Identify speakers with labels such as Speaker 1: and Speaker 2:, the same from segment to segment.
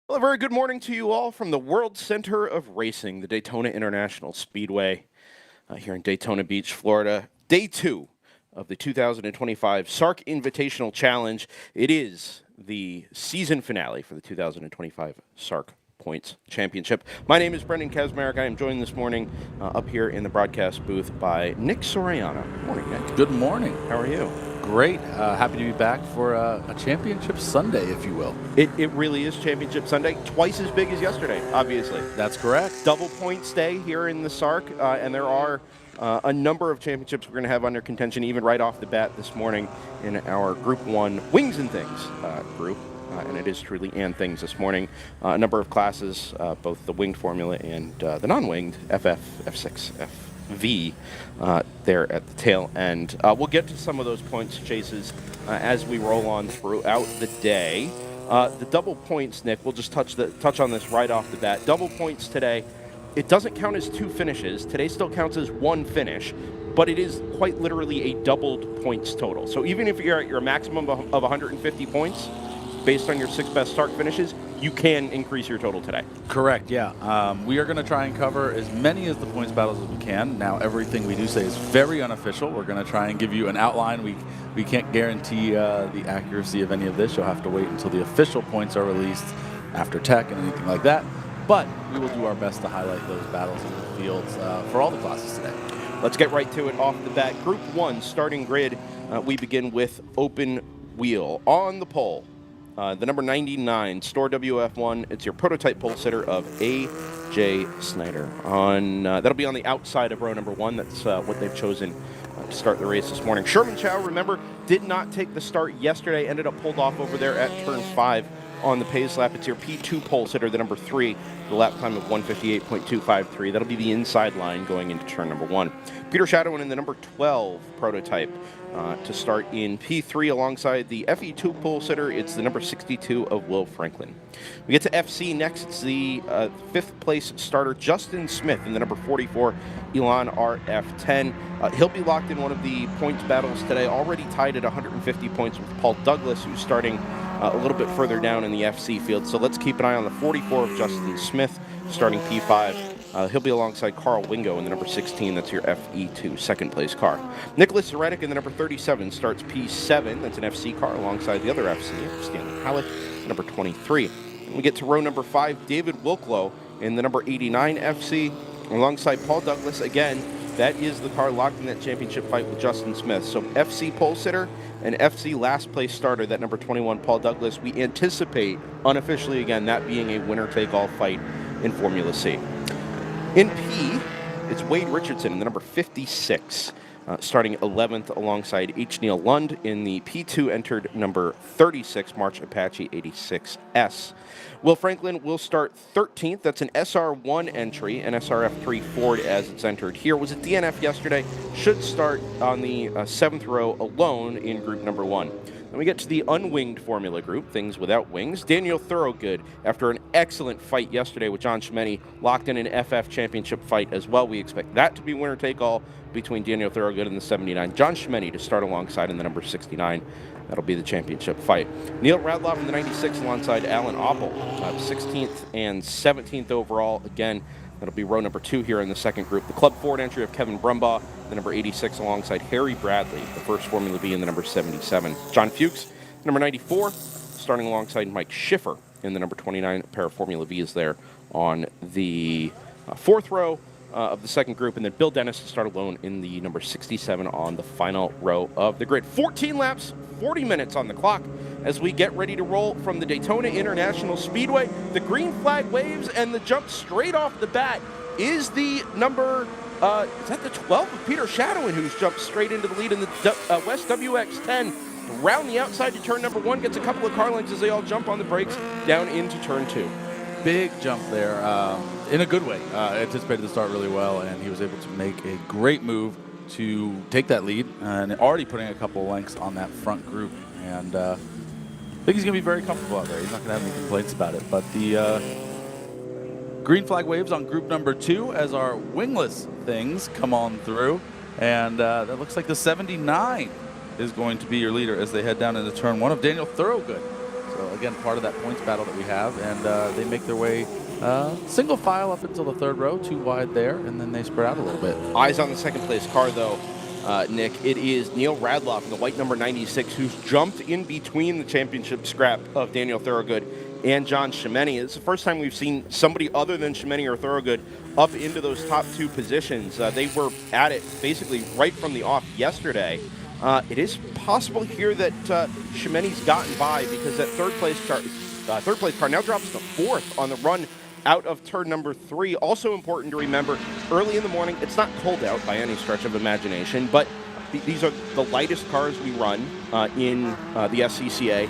Speaker 1: Well, a very good morning to you all from the World Center of Racing, the Daytona International Speedway, here in Daytona Beach, Florida. Day 2 of the 2025 SARRC Invitational Challenge. It is the season finale for the 2025 SARRC Points Championship. My name is Brendan Kaczmarek. I am joined this morning up here in the broadcast booth by Nick Soriano. Good morning, Nick.
Speaker 2: Good morning.
Speaker 1: How are you?
Speaker 2: Great. Happy to be back for a championship Sunday, if you will.
Speaker 1: It really is Championship Sunday, twice as big as yesterday, obviously.
Speaker 2: That's correct.
Speaker 1: Double points day here in the SARRC, and there are a number of championships we're going to have under contention, even right off the bat this morning in our Group 1 Wings and Things group. And it is truly and things this morning. A number of classes, both the winged formula and the non-winged, FF, F6, FV, there at the tail end. We'll get to some of those points chases as we roll on throughout the day. The double points, Nick, we'll just touch on this right off the bat. Double points today, it doesn't count as 2 finishes. Today still counts as 1 finish, but it is quite literally a doubled points total. So even if you're at your maximum of 150 points, based on your 6 best SARRC finishes, you can increase your total today.
Speaker 2: Correct, yeah. We are going to try and cover as many of the points battles as we can. Now, everything we do say is very unofficial. We're going to try and give you an outline. We can't guarantee the accuracy of any of this. You'll have to wait until the official points are released after tech and anything like that. But we will do our best to highlight those battles in the fields for all the classes today.
Speaker 1: Let's get right to it off the bat. Group 1 starting grid, we begin with open wheel. On the pole, the number 99, Store WF1. It's your prototype pole sitter of A.J. Snyder. That'll be on the outside of row number 1. That's what they've chosen to start the race this morning. Sherman Chow, remember, did not take the start yesterday. Ended up pulled off over there at turn 5 on the pace lap. It's your P2 pole sitter, the number 3, the lap time of 1:58.253. That'll be the inside line going into turn number 1. Peter Shadowin in the number 12 prototype to start in P3 alongside the FE2 pole sitter. It's the number 62 of Will Franklin. We get to FC next. It's the 5th place starter, Justin Smith, in the number 44, Elon RF10. He'll be locked in one of the points battles today, already tied at 150 points with Paul Douglas, who's starting a little bit further down in the FC field. So let's keep an eye on the 44 of Justin Smith, starting P5. He'll be alongside Carl Wingo in the number 16. That's your FE2 second place car. Nicholas Zaretic in the number 37 starts P7. That's an FC car alongside the other FC, Stanley Hallett, number 23. And we get to row number 5, David Wilklow in the number 89 FC alongside Paul Douglas. Again, that is the car locked in that championship fight with Justin Smith. So FC pole sitter and FC last place starter, that number 21, Paul Douglas. We anticipate, unofficially again, that being a winner-take-all fight in Formula C. In P, it's Wade Richardson in the number 56, starting 11th alongside H. Neil Lund. In the P2 entered number 36, March Apache 86S. Will Franklin will start 13th. That's an SR1 entry, an SRF3 Ford as it's entered here. Was a DNF yesterday. Should start on the 7th row alone in group number 1. Then we get to the unwinged formula group, things without wings. Daniel Thorogood, after an excellent fight yesterday with John Schmeny, locked in an FF championship fight as well. We expect that to be winner-take-all between Daniel Thorogood and the 79. John Schmeny to start alongside in the number 69. That'll be the championship fight. Neil Radloff in the 96 alongside Alan Oppel, 16th and 17th overall. Again, that'll be row number 2 here in the second group. The Club Ford entry of Kevin Brumbaugh, the number 86, alongside Harry Bradley, the first Formula B in the number 77. John Fuchs, number 94, starting alongside Mike Schiffer in the number 29. A pair of Formula V's there on the 4th row of the second group. And then Bill Dennis to start alone in the number 67 on the final row of the grid. 14 laps, 40 minutes on the clock as we get ready to roll from the Daytona International Speedway. The green flag waves, and the jump straight off the bat is the number, is that the 12 of Peter Shadowin, who's jumped straight into the lead in the West WX10. Around the outside to turn number 1, gets a couple of car lengths as they all jump on the brakes down into turn 2.
Speaker 2: Big jump there, in a good way. Anticipated the start really well, and he was able to make a great move to take that lead, and already putting a couple of lengths on that front group. And I think he's going to be very comfortable out there. He's not going to have any complaints about it. But the green flag waves on group number 2 as our wingless things come on through. And that looks like the 79 is going to be your leader as they head down into turn 1 of Daniel Thorogood. again, part of that points battle that we have, and they make their way single file up until the third row, too wide there, and then they spread out a little bit.
Speaker 1: Eyes on the second place car, though, Nick. It is Neil Radloff in the white number 96, who's jumped in between the championship scrap of Daniel Thorogood and John Chimeni. It's the first time we've seen somebody other than Chimeni or Thorogood up into those top two positions. They were at it basically right from the off yesterday. It is possible here that Chimeni's gotten by, because that third place car now drops to fourth on the run out of turn number 3. Also important to remember, early in the morning, it's not cold out by any stretch of imagination, but these are the lightest cars we run in the SCCA.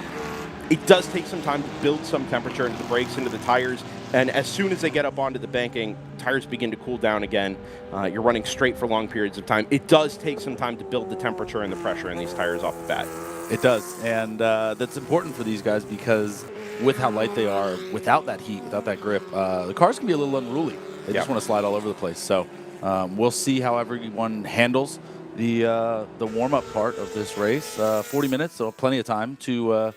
Speaker 1: It does take some time to build some temperature into the brakes, into the tires, and as soon as they get up onto the banking, tires begin to cool down again. You're running straight for long periods of time. It does take some time to build the temperature and the pressure in these tires off the bat.
Speaker 2: It does, and that's important for these guys, because with how light they are, without that heat, without that grip, the cars can be a little unruly. They just want to slide all over the place. So we'll see how everyone handles the warm-up part of this race. 40 minutes, so plenty of time to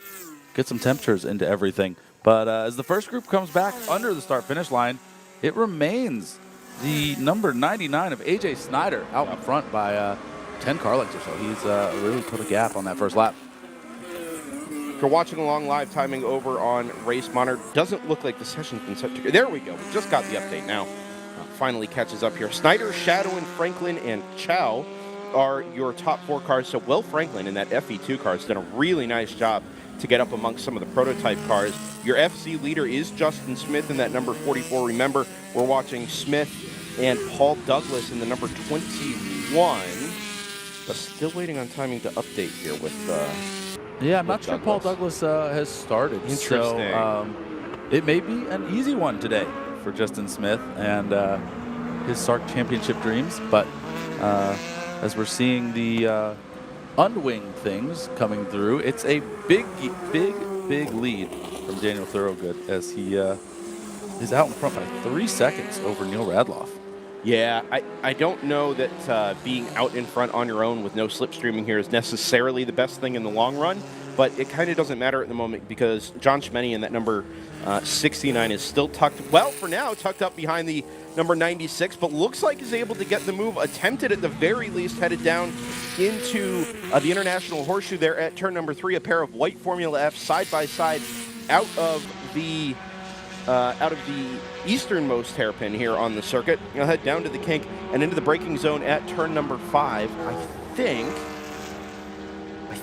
Speaker 2: get some temperatures into everything. But as the first group comes back under the start-finish line, it remains the number 99 of A.J. Snyder out in front by 10 car lengths or so. He's really put a gap on that first lap.
Speaker 1: If you're watching along live timing over on Race Monitor, doesn't look like the session's been set to. There we go. We just got the update now. Finally catches up here. Snyder, Shadowin, Franklin, and Chow are your top 4 cars. So Will Franklin in that FE2 car has done a really nice job to get up amongst some of the prototype cars. Your FC leader is Justin Smith in that number 44. Remember, we're watching Smith and Paul Douglas in the number 21, but still waiting on timing to update here with
Speaker 2: yeah, I'm not sure Paul Douglas has started.
Speaker 1: Interesting.
Speaker 2: So it may be an easy one today for Justin Smith and his SARRC championship dreams, but as we're seeing the unwing things coming through, it's a big lead from Daniel Thorogood, as he is out in front by 3 seconds over Neil Radloff.
Speaker 1: Yeah, I don't know that being out in front on your own with no slipstreaming here is necessarily the best thing in the long run, but it kind of doesn't matter at the moment, because John Chimeni in that number 69 is still tucked up behind the number 96, but looks like he's able to get the move attempted at the very least, headed down into the International Horseshoe there at turn number 3. A pair of white Formula F side by side out of the easternmost hairpin here on the circuit. You'll head down to the kink and into the braking zone at turn number 5. I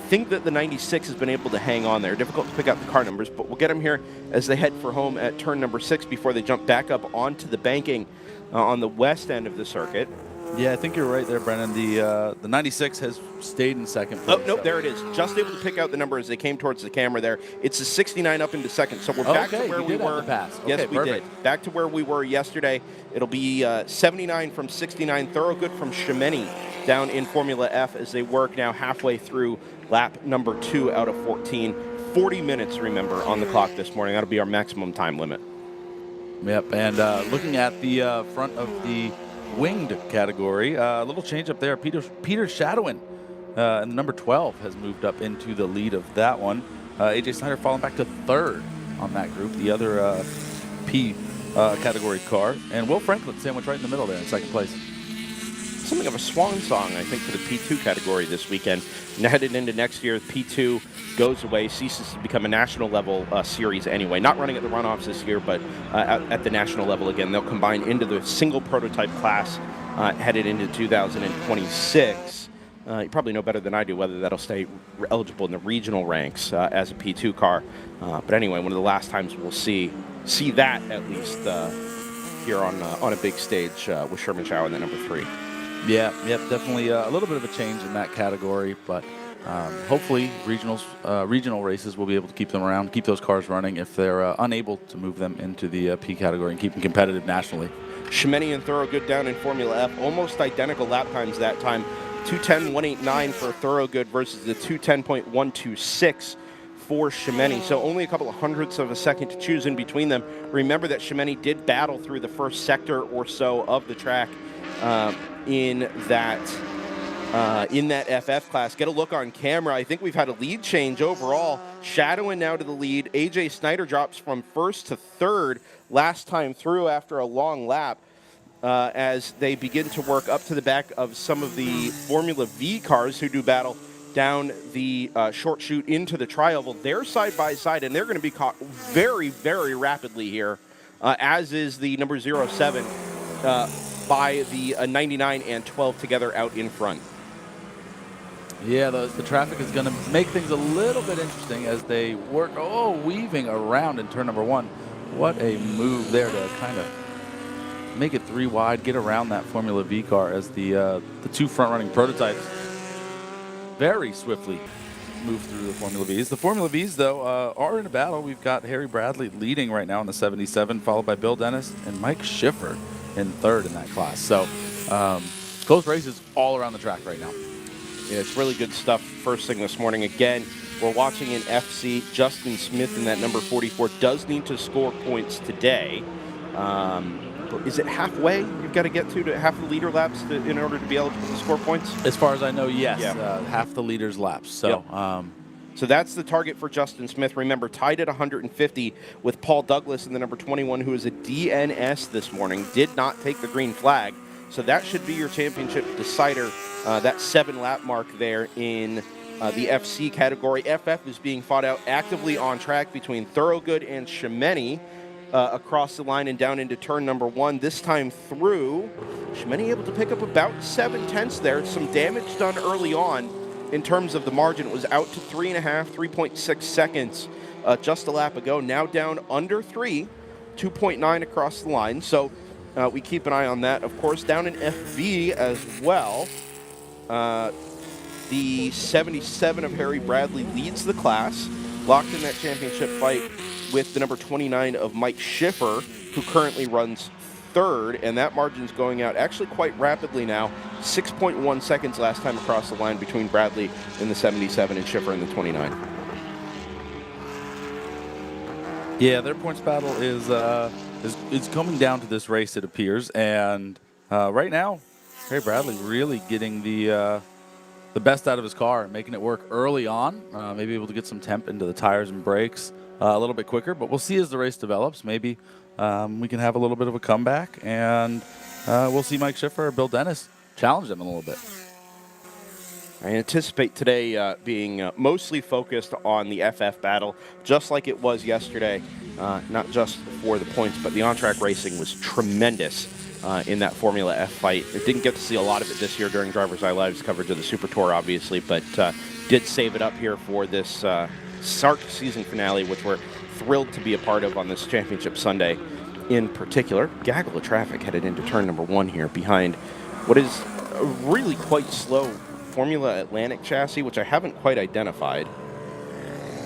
Speaker 1: think that the 96 has been able to hang on there. Difficult to pick out the car numbers, but we'll get them here as they head for home at turn number 6 before they jump back up onto the banking on the west end of the circuit.
Speaker 2: Yeah, I think you're right there, Brennan. The 96 has stayed in second place.
Speaker 1: Oh, nope, there it is. Just able to pick out the number as they came towards the camera there. It's a 69 up into second, so we're back to where we were. Yes, we did. Back to where we were yesterday. It'll be 79 from 69. Thorogood from Chimeni down in Formula F as they work now halfway through lap number 2 out of 14. 40 minutes, remember, on the clock this morning. That'll be our maximum time limit.
Speaker 2: Yep, and looking at the front of the winged category, a little change up there. Peter Shadowin and the number 12 has moved up into the lead of that one. A.J. Snyder falling back to third on that group, the other P category car. And Will Franklin sandwiched right in the middle there in second place.
Speaker 1: Something of a swan song, I think, for the P2 category this weekend. Now headed into next year, P2 goes away, ceases to become a national level series anyway. Not running at the runoffs this year, but at the national level again. They'll combine into the single prototype class headed into 2026. You probably know better than I do whether that'll stay eligible in the regional ranks as a P2 car. But anyway, one of the last times we'll see that at least here on a big stage with Sherman Chow in the number 3.
Speaker 2: Yeah, definitely a little bit of a change in that category, but hopefully regional races will be able to keep them around, keep those cars running if they're unable to move them into the P category and keep them competitive nationally.
Speaker 1: Chimeni and Thorogood down in Formula F, almost identical lap times that time. 2:10.189 for Thorogood versus the 2:10.126 for Chimeni. So only a couple of hundredths of a second to choose in between them. Remember that Chimeni did battle through the first sector or so of the track in that in that FF class. Get a look on camera. I think we've had a lead change overall. Shadowing now to the lead. AJ Snyder drops from first to third last time through after a long lap as they begin to work up to the back of some of the Formula V cars who do battle down the short chute into the tri-oval. They're side by side, and they're going to be caught very, very rapidly here, as is the number 07 by the 99 and 12 together out in front.
Speaker 2: Yeah, the traffic is going to make things a little bit interesting as they work, weaving around in turn number 1. What a move there to kind of make it 3 wide, get around that Formula V car as the 2 front-running prototypes very swiftly move through the Formula Vs. The Formula Vs, though, are in a battle. We've got Harry Bradley leading right now in the 77, followed by Bill Dennis and Mike Schiffer in third in that class. So close races all around the track right now.
Speaker 1: Yeah, it's really good stuff first thing this morning. Again, we're watching in FC. Justin Smith in that number 44 does need to score points today. Is it halfway you've got to get to half the leader laps in order to be eligible to score points?
Speaker 2: As far as I know, yes.
Speaker 1: Yeah.
Speaker 2: Half the leader's laps. So,
Speaker 1: yep. So that's the target for Justin Smith. Remember, tied at 150 with Paul Douglas in the number 21, who is a DNS this morning. Did not take the green flag. So that should be your championship decider, that 7-lap mark there in the FC category. FF is being fought out actively on track between Thorogood and Shimeni across the line and down into turn number 1. This time through, Shimeni able to pick up about 7/10 there. Some damage done early on in terms of the margin. It was out to 3.6 seconds just a lap ago. Now down under 3, 2.9 across the line. So we keep an eye on that. Of course, down in FV as well, the 77 of Harry Bradley leads the class, locked in that championship fight with the number 29 of Mike Schiffer, who currently runs third, and that margin's going out actually quite rapidly now. 6.1 seconds last time across the line between Bradley in the 77 and Schiffer in the 29.
Speaker 2: Yeah, their points battle is coming down to this race, it appears, and right now, Harry Bradley really getting the best out of his car, making it work early on, maybe able to get some temp into the tires and brakes a little bit quicker, but we'll see as the race develops. Maybe we can have a little bit of a comeback, and we'll see Mike Schiffer or Bill Dennis challenge them a little bit.
Speaker 1: I anticipate today being mostly focused on the FF battle, just like it was yesterday, not just for the points, but the on-track racing was tremendous in that Formula F fight. I didn't get to see a lot of it this year during DriversEye Live's coverage of the Super Tour, obviously, but did save it up here for this SARRC season finale, which we're thrilled to be a part of on this championship Sunday in particular. Gaggle of traffic headed into turn number 1 here behind what is a really quite slow Formula Atlantic chassis, which I haven't quite identified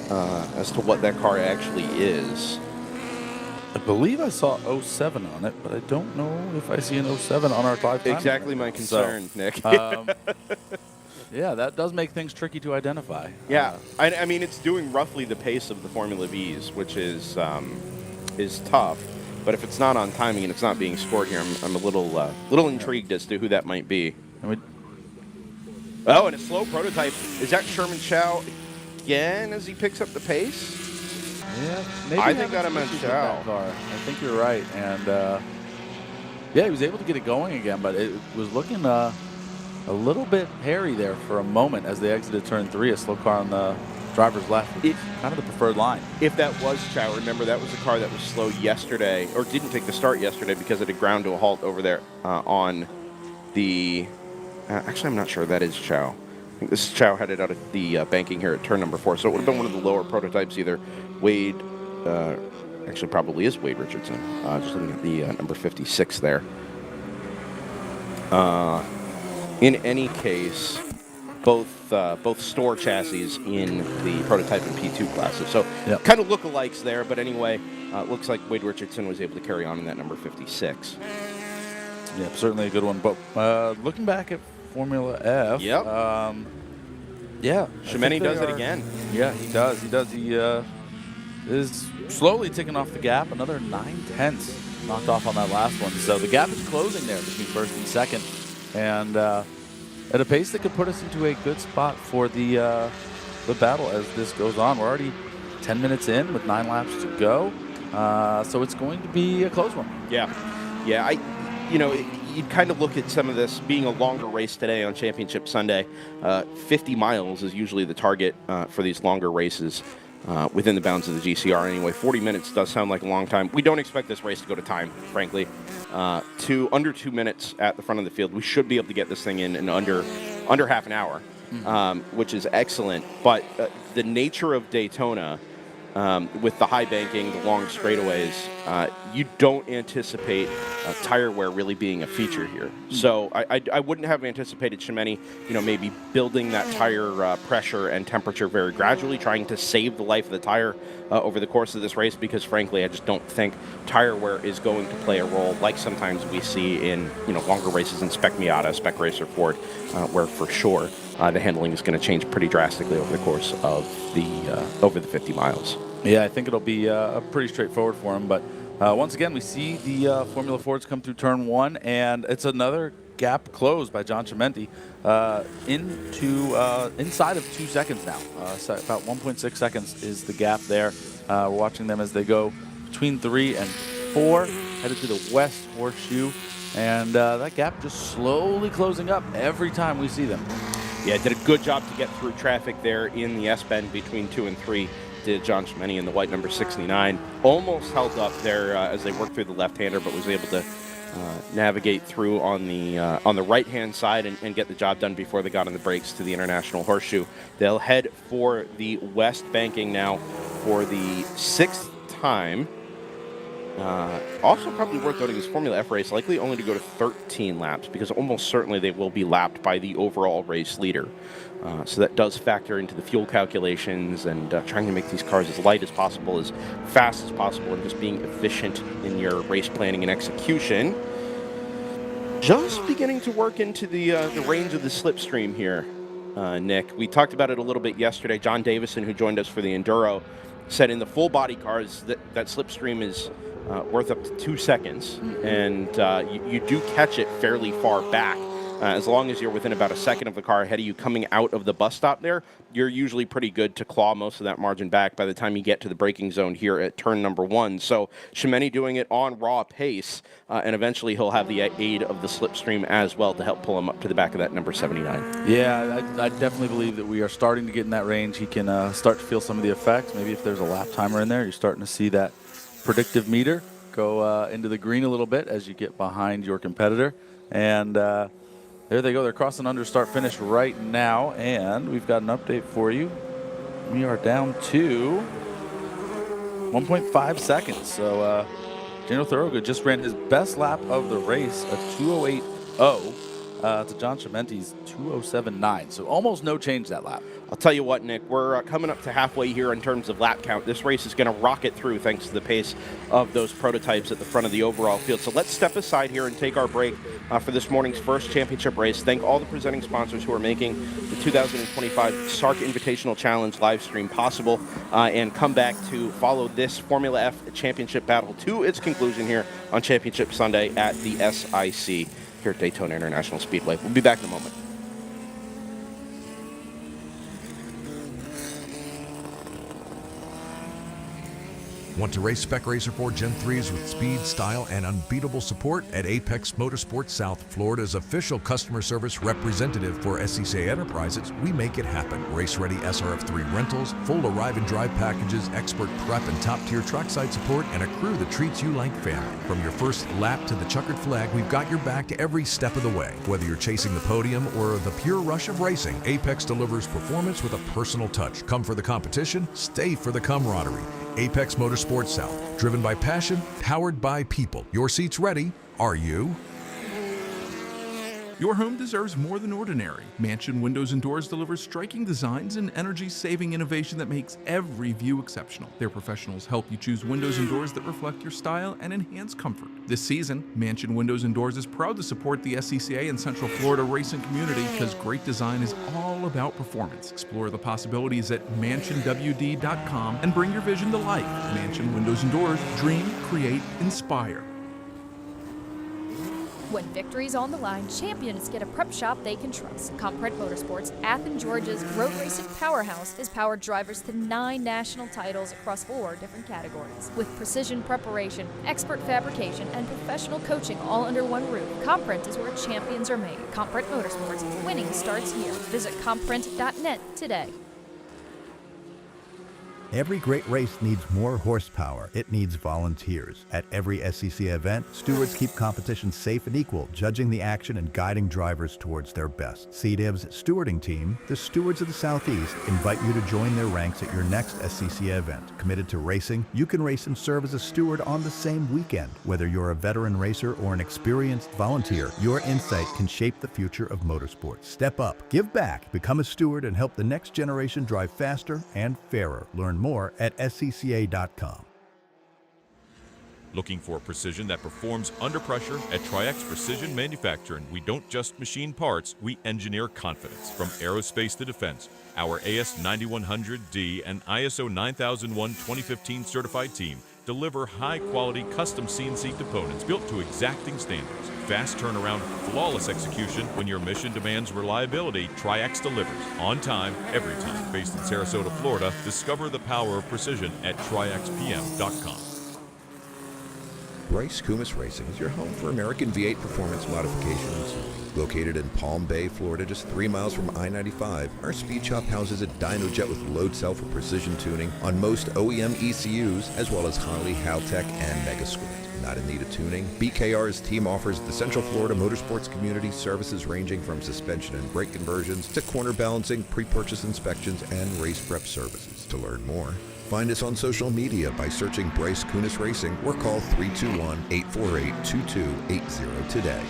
Speaker 1: as to what that car actually is.
Speaker 2: I believe I saw 07 on it, but I don't know if I see an 07 on our 5 time.
Speaker 1: Exactly my concern,
Speaker 2: so,
Speaker 1: Nick.
Speaker 2: Yeah, that does make things tricky to identify.
Speaker 1: Yeah, I mean, it's doing roughly the pace of the Formula Vs, which is tough. But if it's not on timing and it's not being scored here, I'm a little intrigued as to who that might be. Oh, and a slow prototype. Is that Sherman Chow again as he picks up the pace?
Speaker 2: Yeah, maybe
Speaker 1: I think that I'm Chow.
Speaker 2: I think you're right. And yeah, he was able to get it going again, but it was looking a little bit hairy there for a moment as they exited turn 3. A slow car on the driver's left, kind of the preferred line.
Speaker 1: If that was Chow, remember that was the car that was slow yesterday, or didn't take the start yesterday because it had ground to a halt over there on the... actually, I'm not sure that is Chow. I think this is Chow headed out of the banking here at turn number 4. So it would have been one of the lower prototypes, either Wade, actually probably is Wade Richardson. Just looking at the number 56 there. In any case, both store chassis in the prototype and P2 classes. So kind of lookalikes there, but anyway, looks like Wade Richardson was able to carry on in that number 56.
Speaker 2: Yeah, certainly a good one. But looking back at Formula F, yeah,
Speaker 1: Shimeni does it again.
Speaker 2: Yeah, he does. He is slowly ticking off the gap. Another 9/10 knocked off on that last one. So the gap is closing there between first and second. And at a pace that could put us into a good spot for the battle as this goes on. We're already 10 minutes in with 9 laps to go, so it's going to be a close one.
Speaker 1: Yeah. You'd kind of look at some of this being a longer race today on Championship Sunday. 50 miles is usually the target for these longer races within the bounds of the GCR anyway. 40 minutes does sound like a long time. We don't expect this race to go to time, frankly. To under 2 minutes at the front of the field. We should be able to get this thing in under half an hour, which is excellent. But the nature of Daytona, with the high banking, the long straightaways, you don't anticipate tire wear really being a feature here. So I wouldn't have anticipated Chimene, maybe building that tire pressure and temperature very gradually, trying to save the life of the tire over the course of this race, because frankly, I just don't think tire wear is going to play a role like sometimes we see in longer races in Spec Miata, Spec Racer Ford, where for sure the handling is going to change pretty drastically over the course of the 50 miles.
Speaker 2: Yeah, I think it'll be pretty straightforward for him. But once again, we see the Formula Fords come through turn 1, and it's another gap closed by John Chimenti inside of 2 seconds now. About 1.6 seconds is the gap there. We're watching them as they go between 3 and 4, headed to the West Horseshoe, and that gap just slowly closing up every time we see them.
Speaker 1: Yeah, did a good job to get through traffic there in the S-bend between 2 and 3. Did John Chimene in the white number 69. Almost held up there as they worked through the left-hander, but was able to navigate through on the right-hand side and get the job done before they got on the brakes to the International Horseshoe. They'll head for the west banking now for the 6th time. Also probably worth noting this Formula F race likely only to go to 13 laps, because almost certainly they will be lapped by the overall race leader. So that does factor into the fuel calculations and trying to make these cars as light as possible, as fast as possible, and just being efficient in your race planning and execution. Just beginning to work into the range of the slipstream here, Nick. We talked about it a little bit yesterday. John Davison, who joined us for the Enduro, said in the full body cars that slipstream is worth up to 2 seconds, and you do catch it fairly far back. As long as you're within about a second of the car ahead of you coming out of the bus stop there, you're usually pretty good to claw most of that margin back by the time you get to the braking zone here at turn number 1. So Chimene doing it on raw pace, and eventually he'll have the aid of the slipstream as well to help pull him up to the back of that number 79.
Speaker 2: Yeah, I definitely believe that we are starting to get in that range. He can start to feel some of the effects. Maybe if there's a lap timer in there, you're starting to see that predictive meter go into the green a little bit as you get behind your competitor. And there they go. They're crossing under start-finish right now, and we've got an update for you. We are down to 1.5 seconds. So Daniel Thorogood just ran his best lap of the race, a 2:08.0 to John Chimente's 2:07.9. So almost no change that lap.
Speaker 1: I'll tell you what, Nick, we're coming up to halfway here in terms of lap count. This race is going to rocket through thanks to the pace of those prototypes at the front of the overall field. So let's step aside here and take our break for this morning's first championship race. Thank all the presenting sponsors who are making the 2025 SARRC Invitational Challenge live stream possible, and come back to follow this Formula F championship battle to its conclusion here on Championship Sunday at the SIC here at Daytona International Speedway. We'll be back in a moment.
Speaker 3: Want to race Spec Racer 4 Gen 3s with speed, style, and unbeatable support? At Apex Motorsports South, Florida's official customer service representative for SCCA Enterprises, we make it happen. Race-ready SRF3 rentals, full arrive and drive packages, expert prep and top-tier trackside support, and a crew that treats you like family. From your first lap to the checkered flag, we've got your back every step of the way. Whether you're chasing the podium or the pure rush of racing, Apex delivers performance with a personal touch. Come for the competition, stay for the camaraderie. Apex Motorsports South, driven by passion, powered by people. Your seat's ready. Are you?
Speaker 4: Your home deserves more than ordinary. Mansion Windows and Doors delivers striking designs and energy-saving innovation that makes every view exceptional. Their professionals help you choose windows and doors that reflect your style and enhance comfort. This season, Mansion Windows and Doors is proud to support the SCCA and Central Florida racing community because great design is all about performance. Explore the possibilities at mansionwd.com and bring your vision to life. Mansion Windows and Doors, dream, create, inspire.
Speaker 5: When victory's on the line, champions get a prep shop they can trust. Comprint Motorsports, Athens, Georgia's road racing powerhouse, has powered drivers to 9 national titles across 4 different categories. With precision preparation, expert fabrication, and professional coaching all under one roof, Comprint is where champions are made. Comprint Motorsports, winning starts here. Visit comprint.net today.
Speaker 6: Every great race needs more horsepower. It needs volunteers. At every SCC event, stewards keep competition safe and equal, judging the action and guiding drivers towards their best. CDIV's stewarding team, the Stewards of the Southeast, invite you to join their ranks at your next SCC event. Committed to racing, you can race and serve as a steward on the same weekend. Whether you're a veteran racer or an experienced volunteer, your insight can shape the future of motorsports. Step up, give back, become a steward, and help the next generation drive faster and fairer. Learn more at scca.com.
Speaker 7: Looking for precision that performs under pressure? At Tri-X Precision Manufacturing, we don't just machine parts, we engineer confidence. From aerospace to defense, our AS9100D and ISO 9001-2015 certified team deliver high-quality custom CNC components built to exacting standards. Fast turnaround, flawless execution. When your mission demands reliability, Tri-X delivers. On time, every time. Based in Sarasota, Florida, discover the power of precision at TriXPM.com.
Speaker 8: Bryce Kumis Racing is your home for American V8 performance modifications. Located in Palm Bay, Florida, just 3 miles from I-95, our speed shop houses a dynojet with load cell for precision tuning on most OEM ECUs, as well as Harley, Haltech, and Mega Squirt. Not in need of tuning? BKR's team offers the Central Florida motorsports community services ranging from suspension and brake conversions to corner balancing, pre-purchase inspections, and race prep services. To learn more, find us on social media by searching Bryce Kunis Racing or call 321-848-2280 today.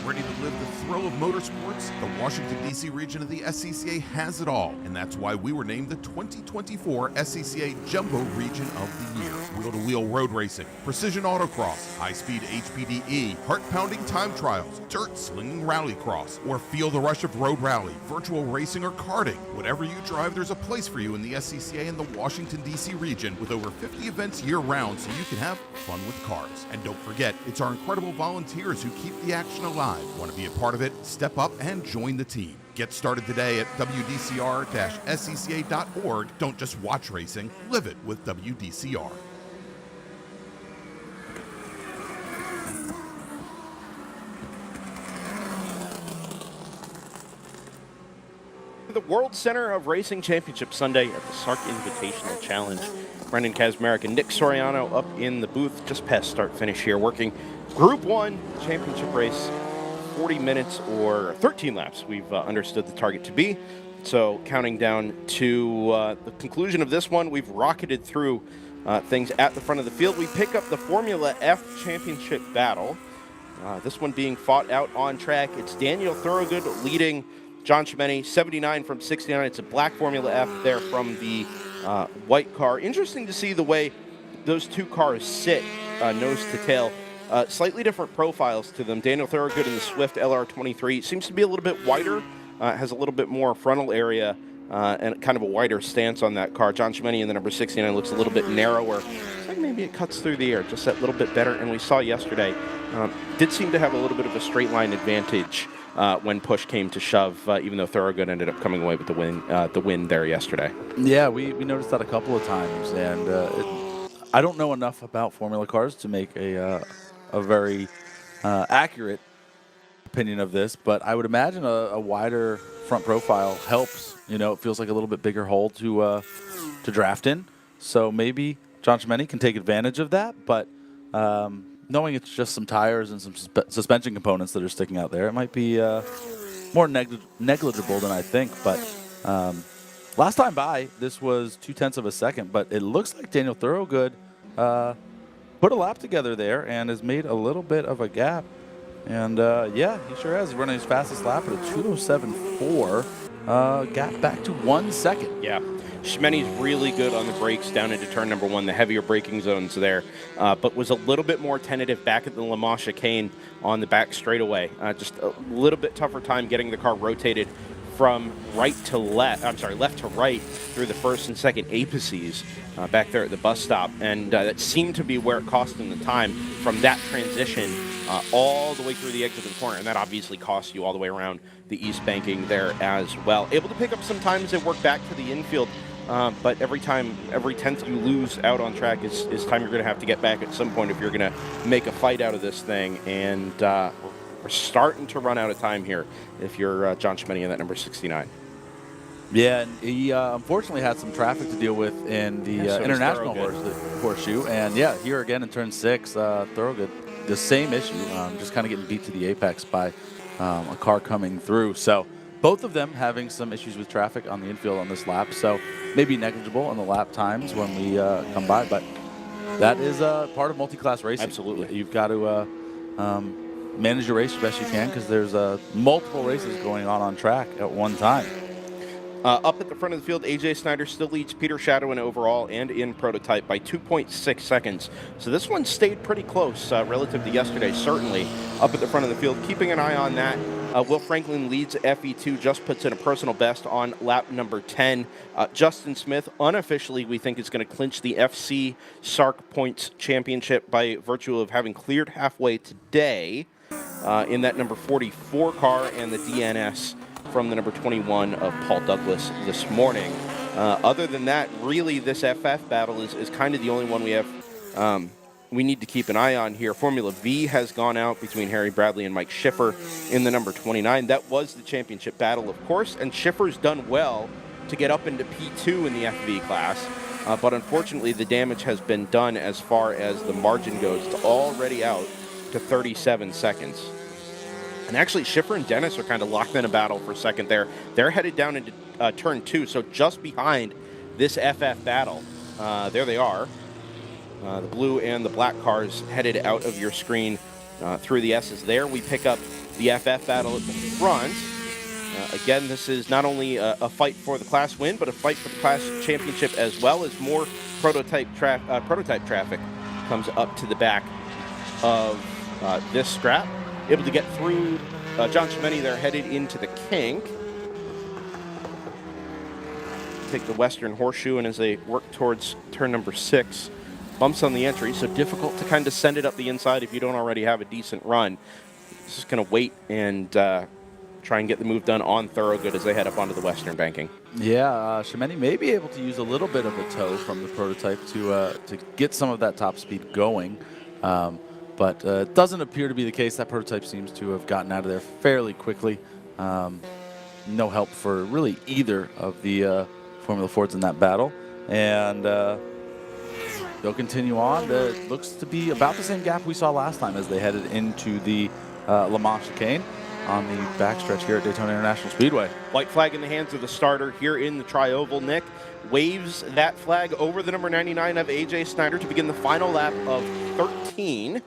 Speaker 9: Ready to live the thrill of motorsports? The Washington, D.C. region of the SCCA has it all, and that's why we were named the 2024 SCCA Jumbo Region of the Year. Wheel-to-wheel road racing, precision autocross, high-speed HPDE, heart-pounding time trials, dirt slinging rallycross, or feel the rush of road rally, virtual racing, or karting. Whatever you drive, there's a place for you in the SCCA and the Washington, D.C. region with over 50 events year-round so you can have fun with cars. And don't forget, it's our incredible volunteers who keep the action alive. Want to be a part of it? Step up and join the team. Get started today at wdcr-scca.org. Don't just watch racing, live it with WDCR.
Speaker 1: The World Center of Racing Championship Sunday at the SARRC Invitational Challenge. Brendan Kaczmarek and Nick Soriano up in the booth just past start finish here, working Group 1 championship race. 40 minutes or 13 laps we've understood the target to be. So counting down to the conclusion of this one, we've rocketed through things at the front of the field. We pick up the Formula F championship battle. This one being fought out on track. It's Daniel Thorogood leading John Chimeni, 79 from 69. It's a black Formula F there from the white car. Interesting to see the way those two cars sit nose to tail. Slightly different profiles to them. Daniel Thorogood in the Swift LR23 seems to be a little bit wider, has a little bit more frontal area and kind of a wider stance on that car. John Chimeni in the number 69 looks a little bit narrower. It's like maybe it cuts through the air just that little bit better. And we saw yesterday, did seem to have a little bit of a straight line advantage when push came to shove, even though Thorogood ended up coming away with the win there yesterday.
Speaker 2: Yeah, we noticed that a couple of times, and I don't know enough about Formula cars to make a very accurate opinion of this, but I would imagine a wider front profile helps. You know, it feels like a little bit bigger hole to draft in. So maybe John Chimeni can take advantage of that, but knowing it's just some tires and some suspension components that are sticking out there, it might be more negligible than I think. But last time by, this was 0.2 of a second, but it looks like Daniel Thorogood put a lap together there and has made a little bit of a gap. And yeah, he sure has. He's running his fastest lap at a 2:07.4. Gap back to 1 second.
Speaker 1: Yeah. Chimeni's really good on the brakes down into turn number 1, the heavier braking zones there, but was a little bit more tentative back at the Le Mans chicane on the back straightaway. Just a little bit tougher time getting the car rotated from left to right through the first and second apices back there at the bus stop. And that seemed to be where it cost him the time from that transition all the way through the exit of the corner. And that obviously cost you all the way around the east banking there as well. Able to pick up some times and work back to the infield. But every tenth you lose out on track is time you're going to have to get back at some point if you're going to make a fight out of this thing. And we're starting to run out of time here if you're John Schmeny in that number 69.
Speaker 2: Yeah, and he unfortunately had some traffic to deal with in the International Horseshoe. And yeah, here again in turn 6, Thorogood, the same issue, just kind of getting beat to the apex by a car coming through. So both of them having some issues with traffic on the infield on this lap. So maybe negligible on the lap times when we come by, but that is part of multi-class racing.
Speaker 1: Absolutely.
Speaker 2: You've got to manage your race as best you can because there's multiple races going on track at one time.
Speaker 1: Up at the front of the field, AJ Snyder still leads Peter Shadow in overall and in prototype by 2.6 seconds. So this one stayed pretty close relative to yesterday, certainly up at the front of the field. Keeping an eye on that, Will Franklin leads FE2, just puts in a personal best on lap number 10. Justin Smith, unofficially, we think is going to clinch the FC SARRC Points Championship by virtue of having cleared halfway today in that number 44 car and the DNS from the number 21 of Paul Douglas this morning. Other than that, really, this FF battle is kind of the only one we have. We need to keep an eye on here. Formula V has gone out between Harry Bradley and Mike Schiffer in the number 29. That was the championship battle, of course, and Schiffer's done well to get up into P2 in the FV class. But unfortunately, the damage has been done as far as the margin goes. It's already out to 37 seconds. And actually, Schiffer and Dennis are kind of locked in a battle for a second there. They're headed down into turn 2, so just behind this FF battle. There they are. The blue and the black cars headed out of your screen through the S's there. We pick up the FF battle at the front. Again, this is not only a fight for the class win, but a fight for the class championship as well, as more prototype traffic comes up to the back of this scrap. Able to get through John Schmeny there, headed into the kink. Take the Western Horseshoe, and as they work towards turn number 6, bumps on the entry, so difficult to kind of send it up the inside if you don't already have a decent run. Just going to wait and try and get the move done on Thorogood as they head up onto the Western banking.
Speaker 2: Yeah, Schmeny may be able to use a little bit of a tow from the prototype to get some of that top speed going. But it doesn't appear to be the case. That prototype seems to have gotten out of there fairly quickly. No help for really either of the Formula Fords in that battle. And they'll continue on. It looks to be about the same gap we saw last time as they headed into the Le Mans chicane on the backstretch here at Daytona International Speedway.
Speaker 1: White flag in the hands of the starter here in the tri-oval. Nick waves that flag over the number 99 of AJ Snyder to begin the final lap of 13.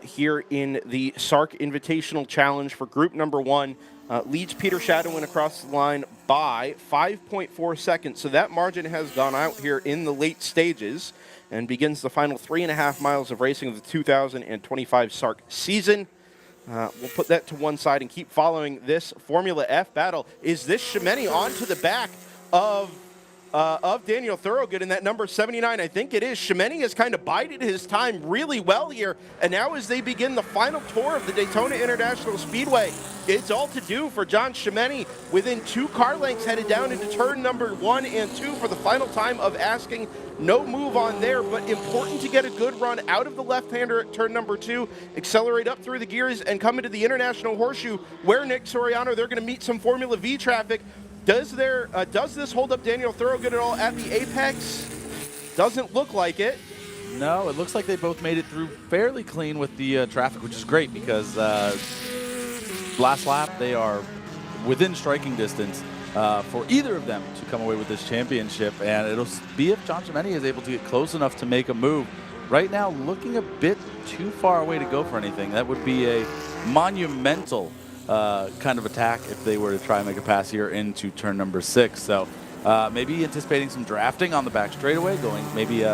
Speaker 1: Here in the SARRC Invitational Challenge for group number 1. Leads Peter Shadowin across the line by 5.4 seconds. So that margin has gone out here in the late stages and begins the final 3.5 miles of racing of the 2025 SARRC season. We'll put that to one side and keep following this Formula F battle. Is this Schmeny onto the back of Daniel Thorogood in that number 79? I think it is. Schmeny has kind of bided his time really well here, and now as they begin the final tour of the Daytona International Speedway, it's all to do for John Schmeny within 2 car lengths headed down into turn number 1 and 2 for the final time of asking. No move on there, but important to get a good run out of the left-hander at turn number 2, accelerate up through the gears and come into the International Horseshoe where Nick Soriano, they're going to meet some Formula V traffic. Does this hold up Daniel Thorogood at all at the apex? Doesn't look like it.
Speaker 2: No, it looks like they both made it through fairly clean with the traffic, which is great because last lap they are within striking distance for either of them to come away with this championship, and it'll be if John Schmeny is able to get close enough to make a move. Right now, looking a bit too far away to go for anything. That would be a monumental kind of attack if they were to try and make a pass here into turn number 6. So maybe anticipating some drafting on the back straightaway, maybe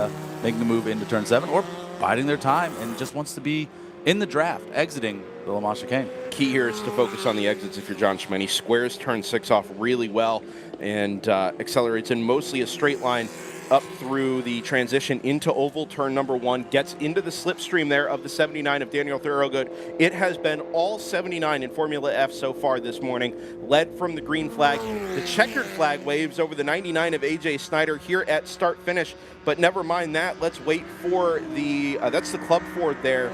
Speaker 2: making a move into turn 7, or biding their time and just wants to be in the draft, exiting the Le Mans chicane.
Speaker 1: Key here is to focus on the exits if you're John Schmeny. Squares turn 6 off really well and accelerates in mostly a straight line up through the transition into oval turn number 1, gets into the slipstream there of the 79 of Daniel Thorogood. It has been all 79 in Formula F so far this morning, led from the green flag. The checkered flag waves over the 99 of AJ Snyder here at start finish, but never mind that. Let's wait for the, that's the Club Ford there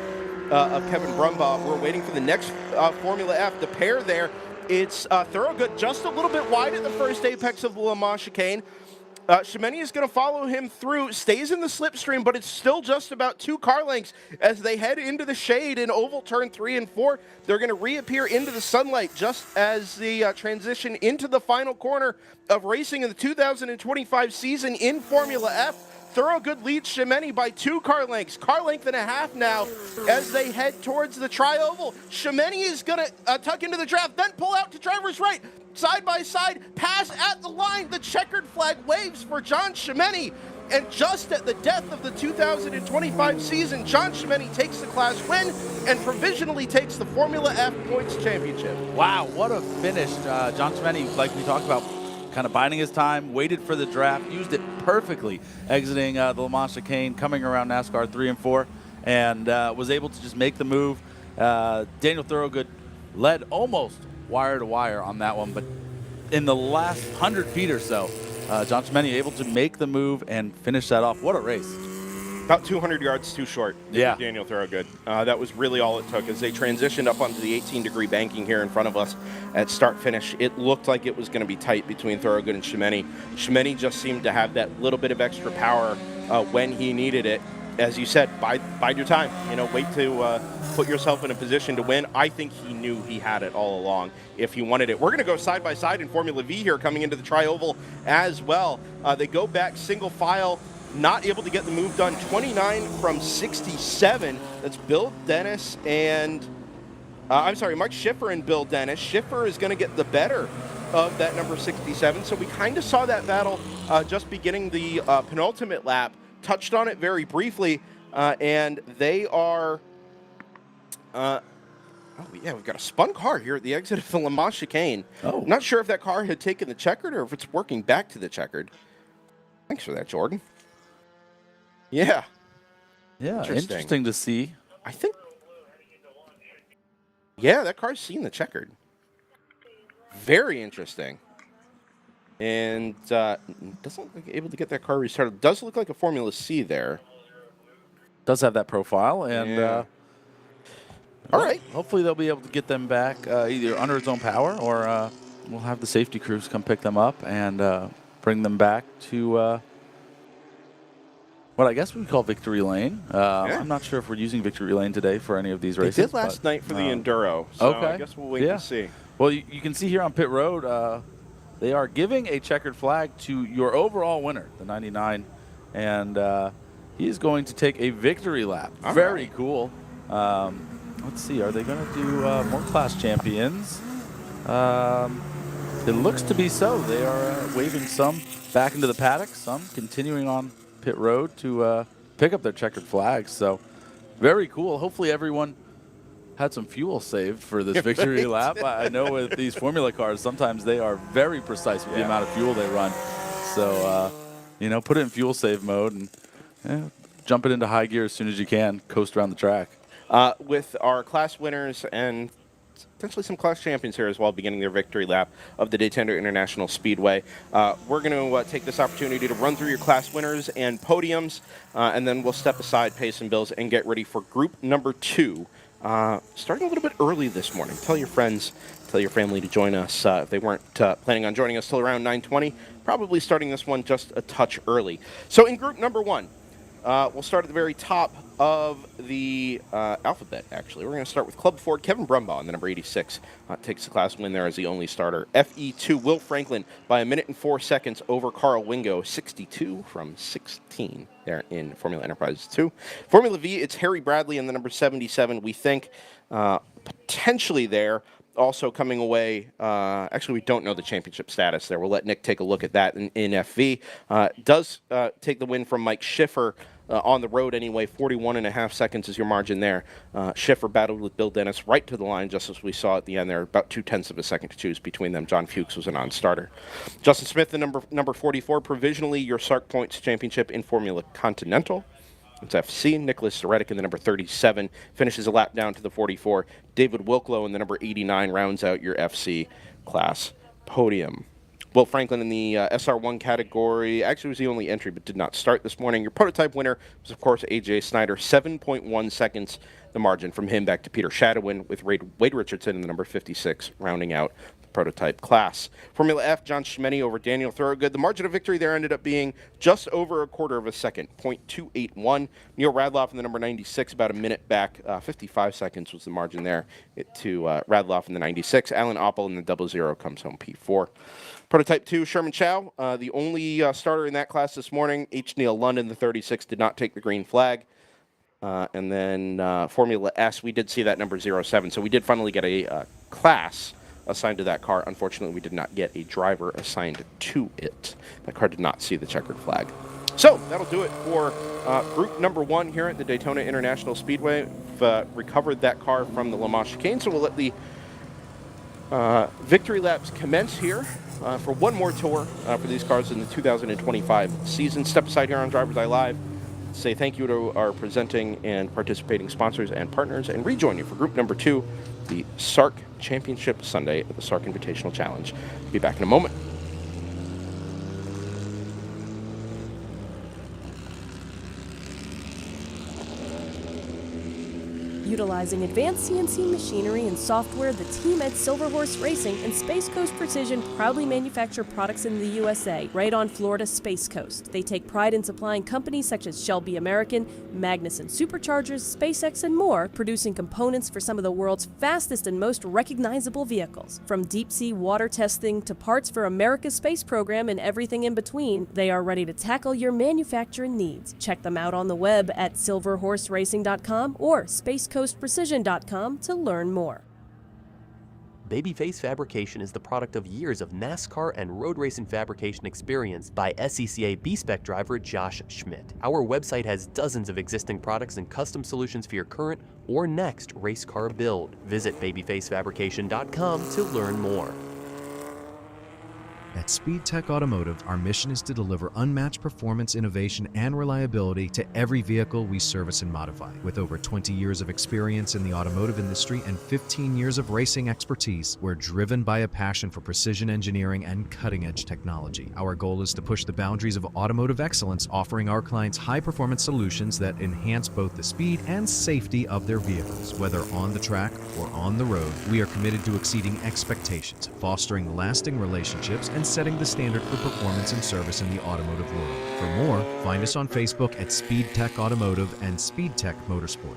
Speaker 1: of Kevin Brumbaugh. We're waiting for the next Formula F. The pair there, it's Thorogood just a little bit wide at the first apex of the Le Mans chicane. Schmeny is going to follow him through, stays in the slipstream, but it's still just about 2 car lengths as they head into the shade in oval turn 3 and 4. They're going to reappear into the sunlight just as the transition into the final corner of racing in the 2025 season in Formula F. Thorogood leads Schmeny by 2 car lengths, car length and a half now as they head towards the tri-oval. Schmeny is going to tuck into the draft, then pull out to driver's right. Side by side, pass at the line. The checkered flag waves for John Schmeny. And just at the death of the 2025 season, John Schmeny takes the class win and provisionally takes the Formula F Points Championship.
Speaker 2: Wow, what a finish. John Schmeny, like we talked about, kind of biding his time, waited for the draft, used it perfectly, exiting the Le Mans chicane, coming around NASCAR 3 and 4, and was able to just make the move. Daniel Thorogood led almost wire to wire on that one, but in the last 100 feet or so, John Schmeny able to make the move and finish that off. What a race.
Speaker 1: About 200 yards too short for Daniel Thorogood. That was really all it took as they transitioned up onto the 18-degree banking here in front of us at start-finish. It looked like it was going to be tight between Thorogood and Schmeny. Schmeny just seemed to have that little bit of extra power when he needed it. As you said, bide your time. Wait to put yourself in a position to win. I think he knew he had it all along if he wanted it. We're going to go side by side in Formula V here coming into the tri-oval as well. They go back single file, not able to get the move done. 29 from 67. That's Bill Dennis and, Mike Schiffer and Bill Dennis. Schiffer is going to get the better of that number 67. So we kind of saw that battle just beginning the penultimate lap. Touched on it very briefly, and they are, we've got a spun car here at the exit of the Le Mans chicane.
Speaker 2: Oh.
Speaker 1: Not sure if that car had taken the checkered or if it's working back to the checkered. Thanks for that, Jordan. Yeah.
Speaker 2: Yeah, interesting to see.
Speaker 1: I think, that car's seen the checkered. Very interesting. And doesn't look like able to get that car restarted. Does look like a Formula C there.
Speaker 2: Does have that profile, and
Speaker 1: all right.
Speaker 2: Hopefully they'll be able to get them back either under its own power, or we'll have the safety crews come pick them up and bring them back to what I guess we would call Victory Lane. I'm not sure if we're using Victory Lane today for any of these races.
Speaker 1: They did last night for the Enduro, so I guess we'll wait and see.
Speaker 2: Well, you can see here on pit road, they are giving a checkered flag to your overall winner, the 99, and he is going to take a victory lap. Very cool. Let's see, are they going to do more class champions? It looks to be so. They are waving some back into the paddock, some continuing on pit road to pick up their checkered flags. So very cool. Hopefully everyone had some fuel saved for this victory lap. I know with these formula cars, sometimes they are very precise with the amount of fuel they run. So, put it in fuel save mode and jump it into high gear as soon as you can, coast around the track.
Speaker 1: With our class winners and potentially some class champions here as well, beginning their victory lap of the Daytona International Speedway. We're going to take this opportunity to run through your class winners and podiums, and then we'll step aside, pay some bills, and get ready for group number 2. Starting a little bit early this morning. Tell your friends, tell your family to join us if they weren't planning on joining us till around 9:20. Probably starting this one just a touch early. So in group number 1, we'll start at the very top of the alphabet, actually. We're going to start with Club Ford. Kevin Brumbaugh, the number 86, takes the class win there as the only starter. FE2, Will Franklin by 1 minute and 4 seconds over Carl Wingo, 62 from 16 there in Formula Enterprises 2. Formula V, it's Harry Bradley in the number 77, we think, potentially there. also coming away, actually, we don't know the championship status there. We'll let Nick take a look at that in FV. Does take the win from Mike Schiffer on the road anyway. 41.5 seconds is your margin there. Schiffer battled with Bill Dennis right to the line, just as we saw at the end there. About 0.2 of a second to choose between them. John Fuchs was a non-starter. Justin Smith, the number 44, provisionally your SARRC Points Championship in Formula Continental. It's FC. Nicholas Soretic in the number 37 finishes a lap down to the 44. David Wilklow in the number 89 rounds out your FC class podium. Will Franklin in the SR1 category actually was the only entry but did not start this morning. Your prototype winner was, of course, A.J. Snyder. 7.1 seconds the margin from him back to Peter Shadowin, with Wade Richardson in the number 56 rounding out prototype class. Formula F, John Schmeny over Daniel Thorogood. The margin of victory there ended up being just over a quarter of a second, 0.281. Neil Radloff in the number 96, about a minute back. 55 seconds was the margin there to Radloff in the 96. Alan Oppel in the 00 comes home P4. Prototype 2, Sherman Chow, the only starter in that class this morning. H. Neil London, the 36, did not take the green flag. And then Formula S, we did see that number 07, so we did finally get a class assigned to that car. Unfortunately, we did not get a driver assigned to it. That car did not see the checkered flag. So that'll do it for group number 1 here at the Daytona International Speedway. We've recovered that car from the Le Mans chicane, so we'll let the victory laps commence here for one more tour for these cars in the 2025 season. Step aside here on DriversEye Live. Say thank you to our presenting and participating sponsors and partners, and rejoin you for group number 2, the SARRC Championship Sunday at the SARRC Invitational Challenge. Be back in a moment.
Speaker 10: Utilizing advanced CNC machinery and software, the team at Silver Horse Racing and Space Coast Precision proudly manufacture products in the USA, right on Florida's Space Coast. They take pride in supplying companies such as Shelby American, Magnuson Superchargers, SpaceX, and more, producing components for some of the world's fastest and most recognizable vehicles. From deep-sea water testing to parts for America's space program and everything in between, they are ready to tackle your manufacturing needs. Check them out on the web at silverhorseracing.com or spacecoastprecision.com to learn more.
Speaker 11: Babyface Fabrication is the product of years of NASCAR and road racing fabrication experience by SCCA B-Spec driver Josh Schmidt. Our website has dozens of existing products and custom solutions for your current or next race car build. Visit babyfacefabrication.com to learn more.
Speaker 12: At SpeedTech Automotive, our mission is to deliver unmatched performance, innovation, and reliability to every vehicle we service and modify. With over 20 years of experience in the automotive industry and 15 years of racing expertise, we're driven by a passion for precision engineering and cutting-edge technology. Our goal is to push the boundaries of automotive excellence, offering our clients high-performance solutions that enhance both the speed and safety of their vehicles. Whether on the track or on the road, we are committed to exceeding expectations, fostering lasting relationships, and setting the standard for performance and service in the automotive world. For more, find us on Facebook at SpeedTech Automotive and SpeedTech Motorsport.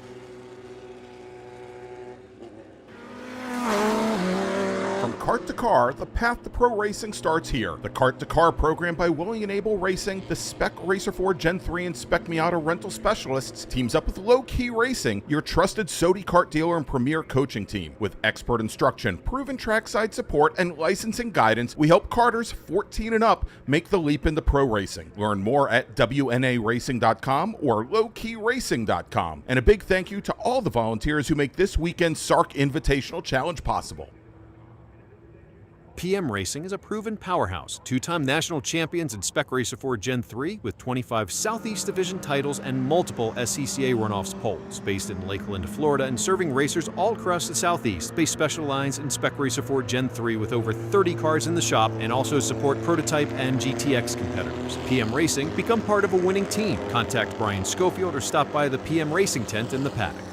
Speaker 9: From kart to car, the path to pro racing starts here. The Kart to Car program by Willie and Abel Racing, the Spec Racer 4 Gen 3 and Spec Miata rental specialists, teams up with Low Key Racing, your trusted Sodi kart dealer and premier coaching team. With expert instruction, proven trackside support, and licensing guidance, we help karters 14 and up make the leap into pro racing. Learn more at WNARacing.com or lowkeyracing.com. And a big thank you to all the volunteers who make this weekend's SARRC Invitational Challenge possible.
Speaker 13: PM Racing is a proven powerhouse, two-time national champions in Spec Racer 4 Gen 3 with 25 Southeast Division titles and multiple SCCA runoffs poles. Based in Lakeland, Florida, and serving racers all across the Southeast, they specialize in Spec Racer 4 Gen 3 with over 30 cars in the shop and also support prototype and GTX competitors. PM Racing, become part of a winning team. Contact Brian Schofield or stop by the PM Racing tent in the paddock.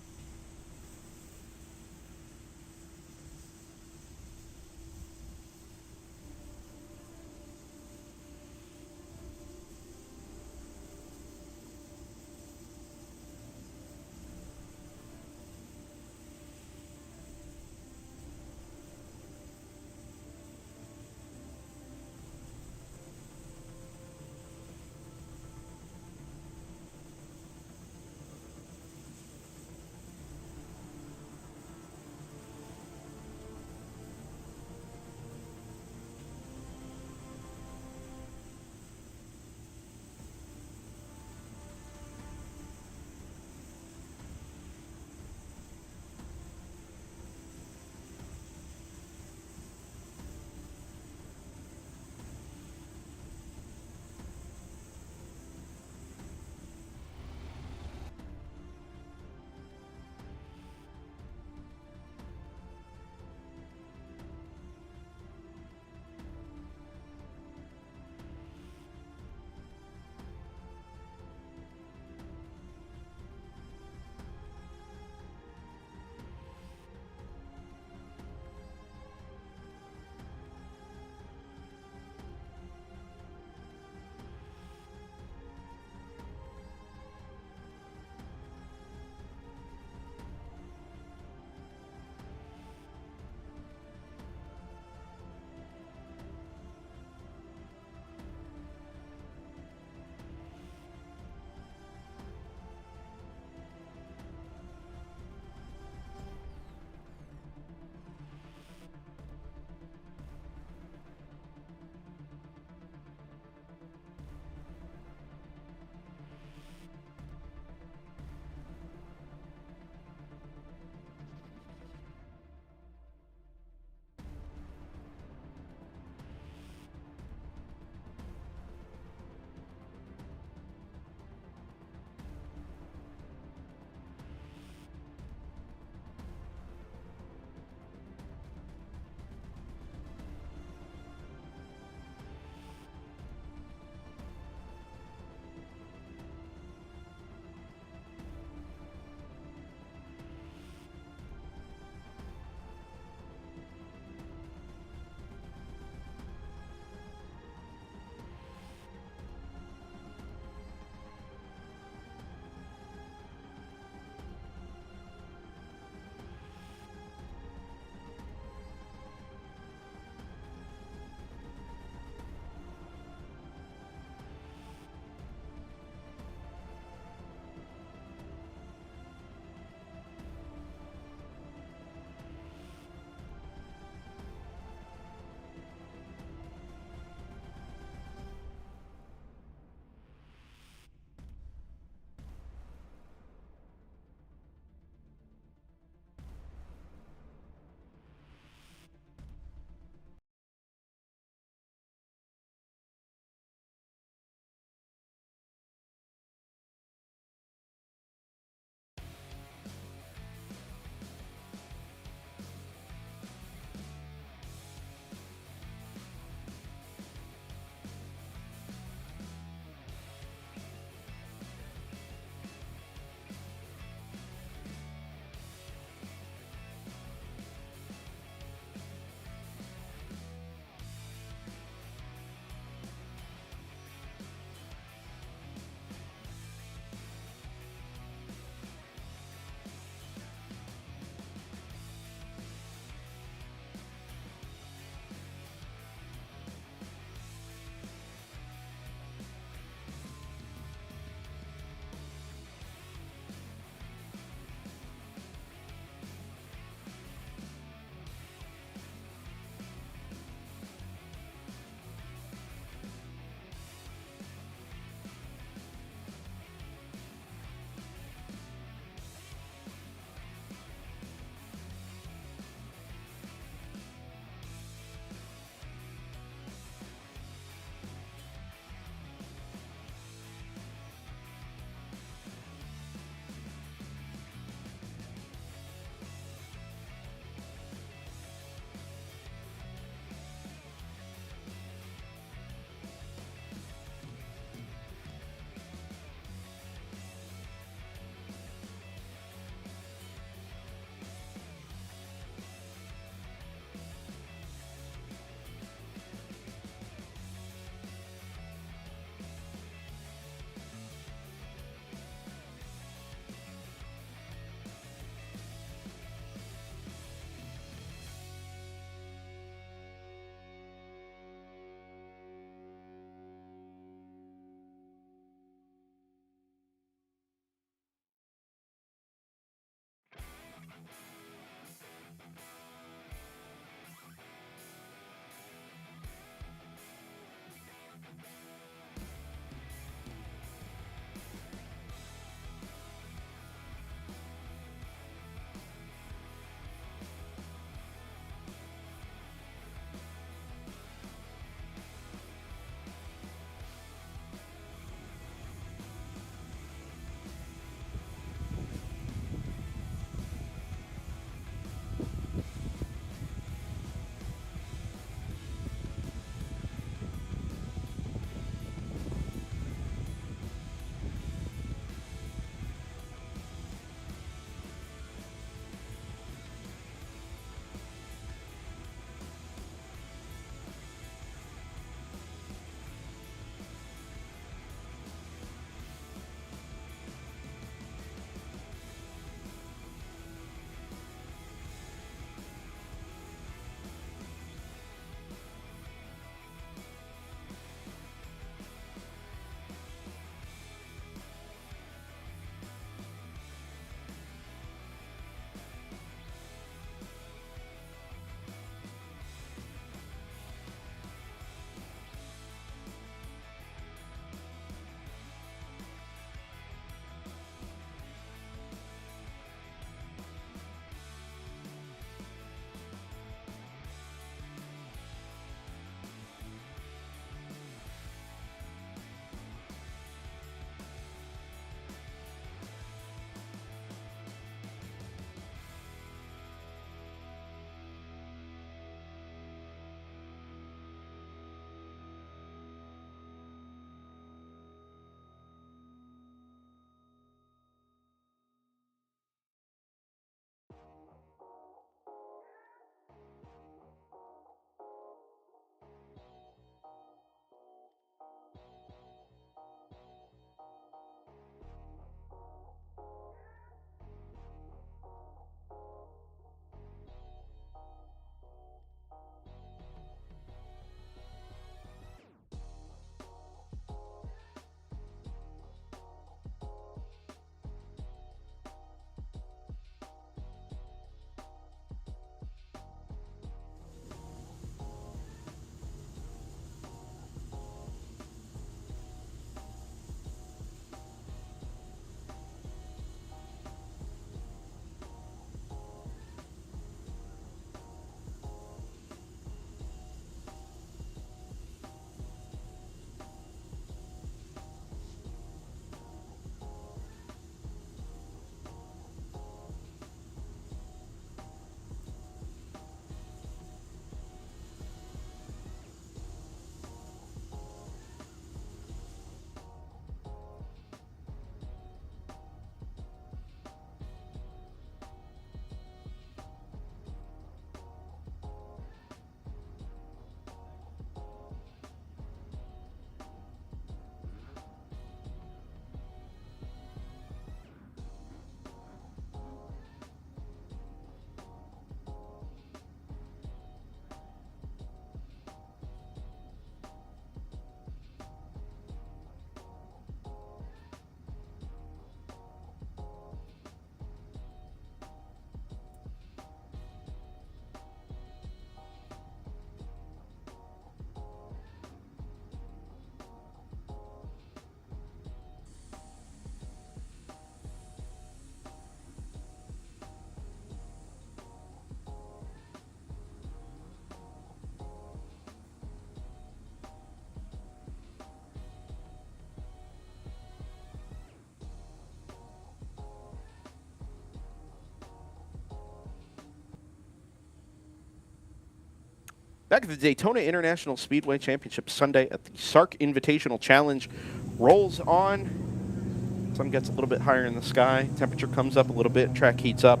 Speaker 1: Back at the Daytona International Speedway Championship Sunday at the SARRC Invitational Challenge rolls on. Sun gets a little bit higher in the sky. Temperature comes up a little bit. Track heats up.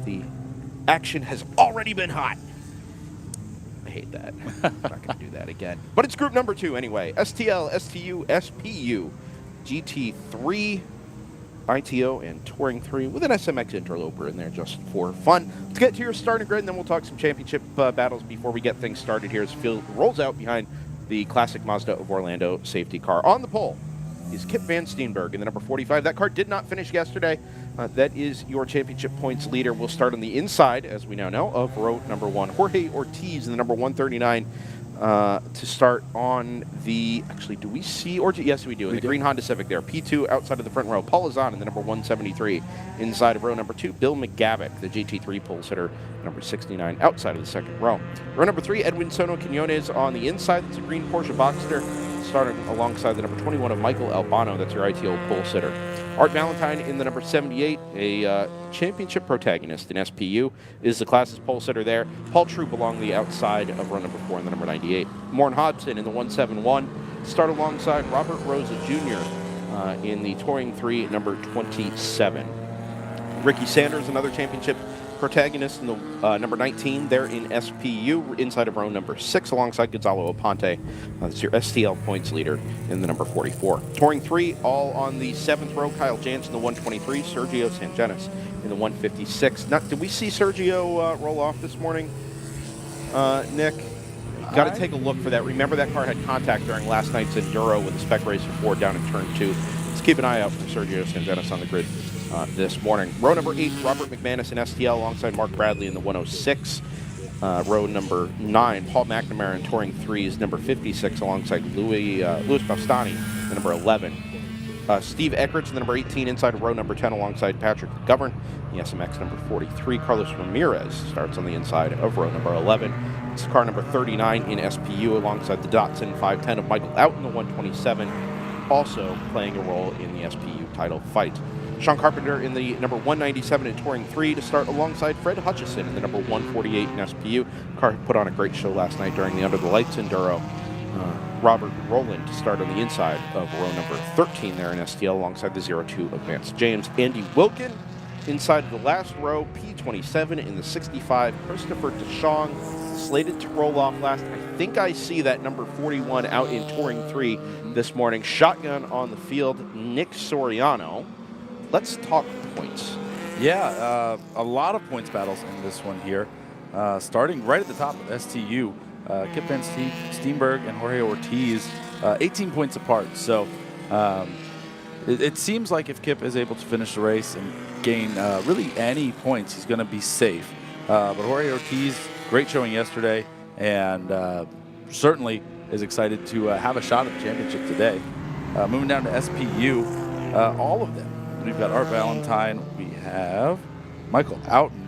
Speaker 1: The action has already been hot. I hate that. I'm not going to do that again. But it's group number 2 anyway. STL, STU, SPU, GT3, ITO, and Touring 3 with an SMX interloper in there just for fun. Let's get to your starting grid, and then we'll talk some championship battles before we get things started here as the field rolls out behind the classic Mazda of Orlando safety car. On the pole is Kip Van Steenberg in the number 45. That car did not finish yesterday. That is your championship points leader. We'll start on the inside, as we now know, of row number 1. Jorge Ortiz in the number 139 to start on the, actually, do we see Ortiz? Yes, we do. In the green Honda Civic there. P2 outside of the front row. Paul Azan in the number 173 inside of row number 2. Bill McGavick, the GT3 pole sitter, number 69 outside of the second row. Row number 3, Edwin Sono Quinones on the inside. That's a green Porsche Boxster, starting alongside the number 21 of Michael Albano. That's your ITO pole sitter. Art Valentine in the number 78, a championship protagonist in SPU, is the class's pole sitter there. Paul Troop along the outside of row number 4 in the number 98. Morn Hodgson in the 171, start alongside Robert Rosa Jr. In the Touring 3, number 27. Ricky Sanders, another championship protagonist in the number 19 there in SPU, inside of row number 6 alongside Gonzalo Aponte. That's your STL points leader in the number 44. Touring 3, all on the 7th row, Kyle Jantz in the 123, Sergio Sangenis in the 156. Now, did we see Sergio roll off this morning, Nick? Got to take a look for that. Remember that car had contact during last night's Enduro with the Spec Racer 4 down in turn 2. Let's keep an eye out for Sergio Sangenis on the grid this morning. Row number 8, Robert McManus in STL alongside Mark Bradley in the 106. Row number 9, Paul McNamara in Touring 3 is number 56 alongside Louis Bastani, the number 11. Steve Eckert's in the number 18 inside of row number 10 alongside Patrick McGovern. The SMX number 43, Carlos Ramirez, starts on the inside of row number 11. It's car number 39 in SPU alongside the Datsun 510 of Michael Out in the 127, also playing a role in the SPU title fight. Sean Carpenter in the number 197 in Touring 3 to start alongside Fred Hutchison in the number 148 in SPU. Car put on a great show last night during the Under the Lights Enduro. Robert Rowland to start on the inside of row number 13 there in STL alongside the 02 of Vance James. Andy Wilkin inside of the last row, P27 in the 65. Christopher DeShong slated to roll off last. I think I see that number 41 out in Touring 3 this morning. Shotgun on the field, Nick Soriano. Let's talk points.
Speaker 2: Yeah, a lot of points battles in this one here. Starting right at the top of STU, Kip Van Steenberg and Jorge Ortiz, 18 points apart. So it seems like if Kip is able to finish the race and gain really any points, he's going to be safe. But Jorge Ortiz, great showing yesterday, and certainly is excited to have a shot at the championship today. Moving down to SPU, all of them. We've got Art Valentine, we have Michael Outen,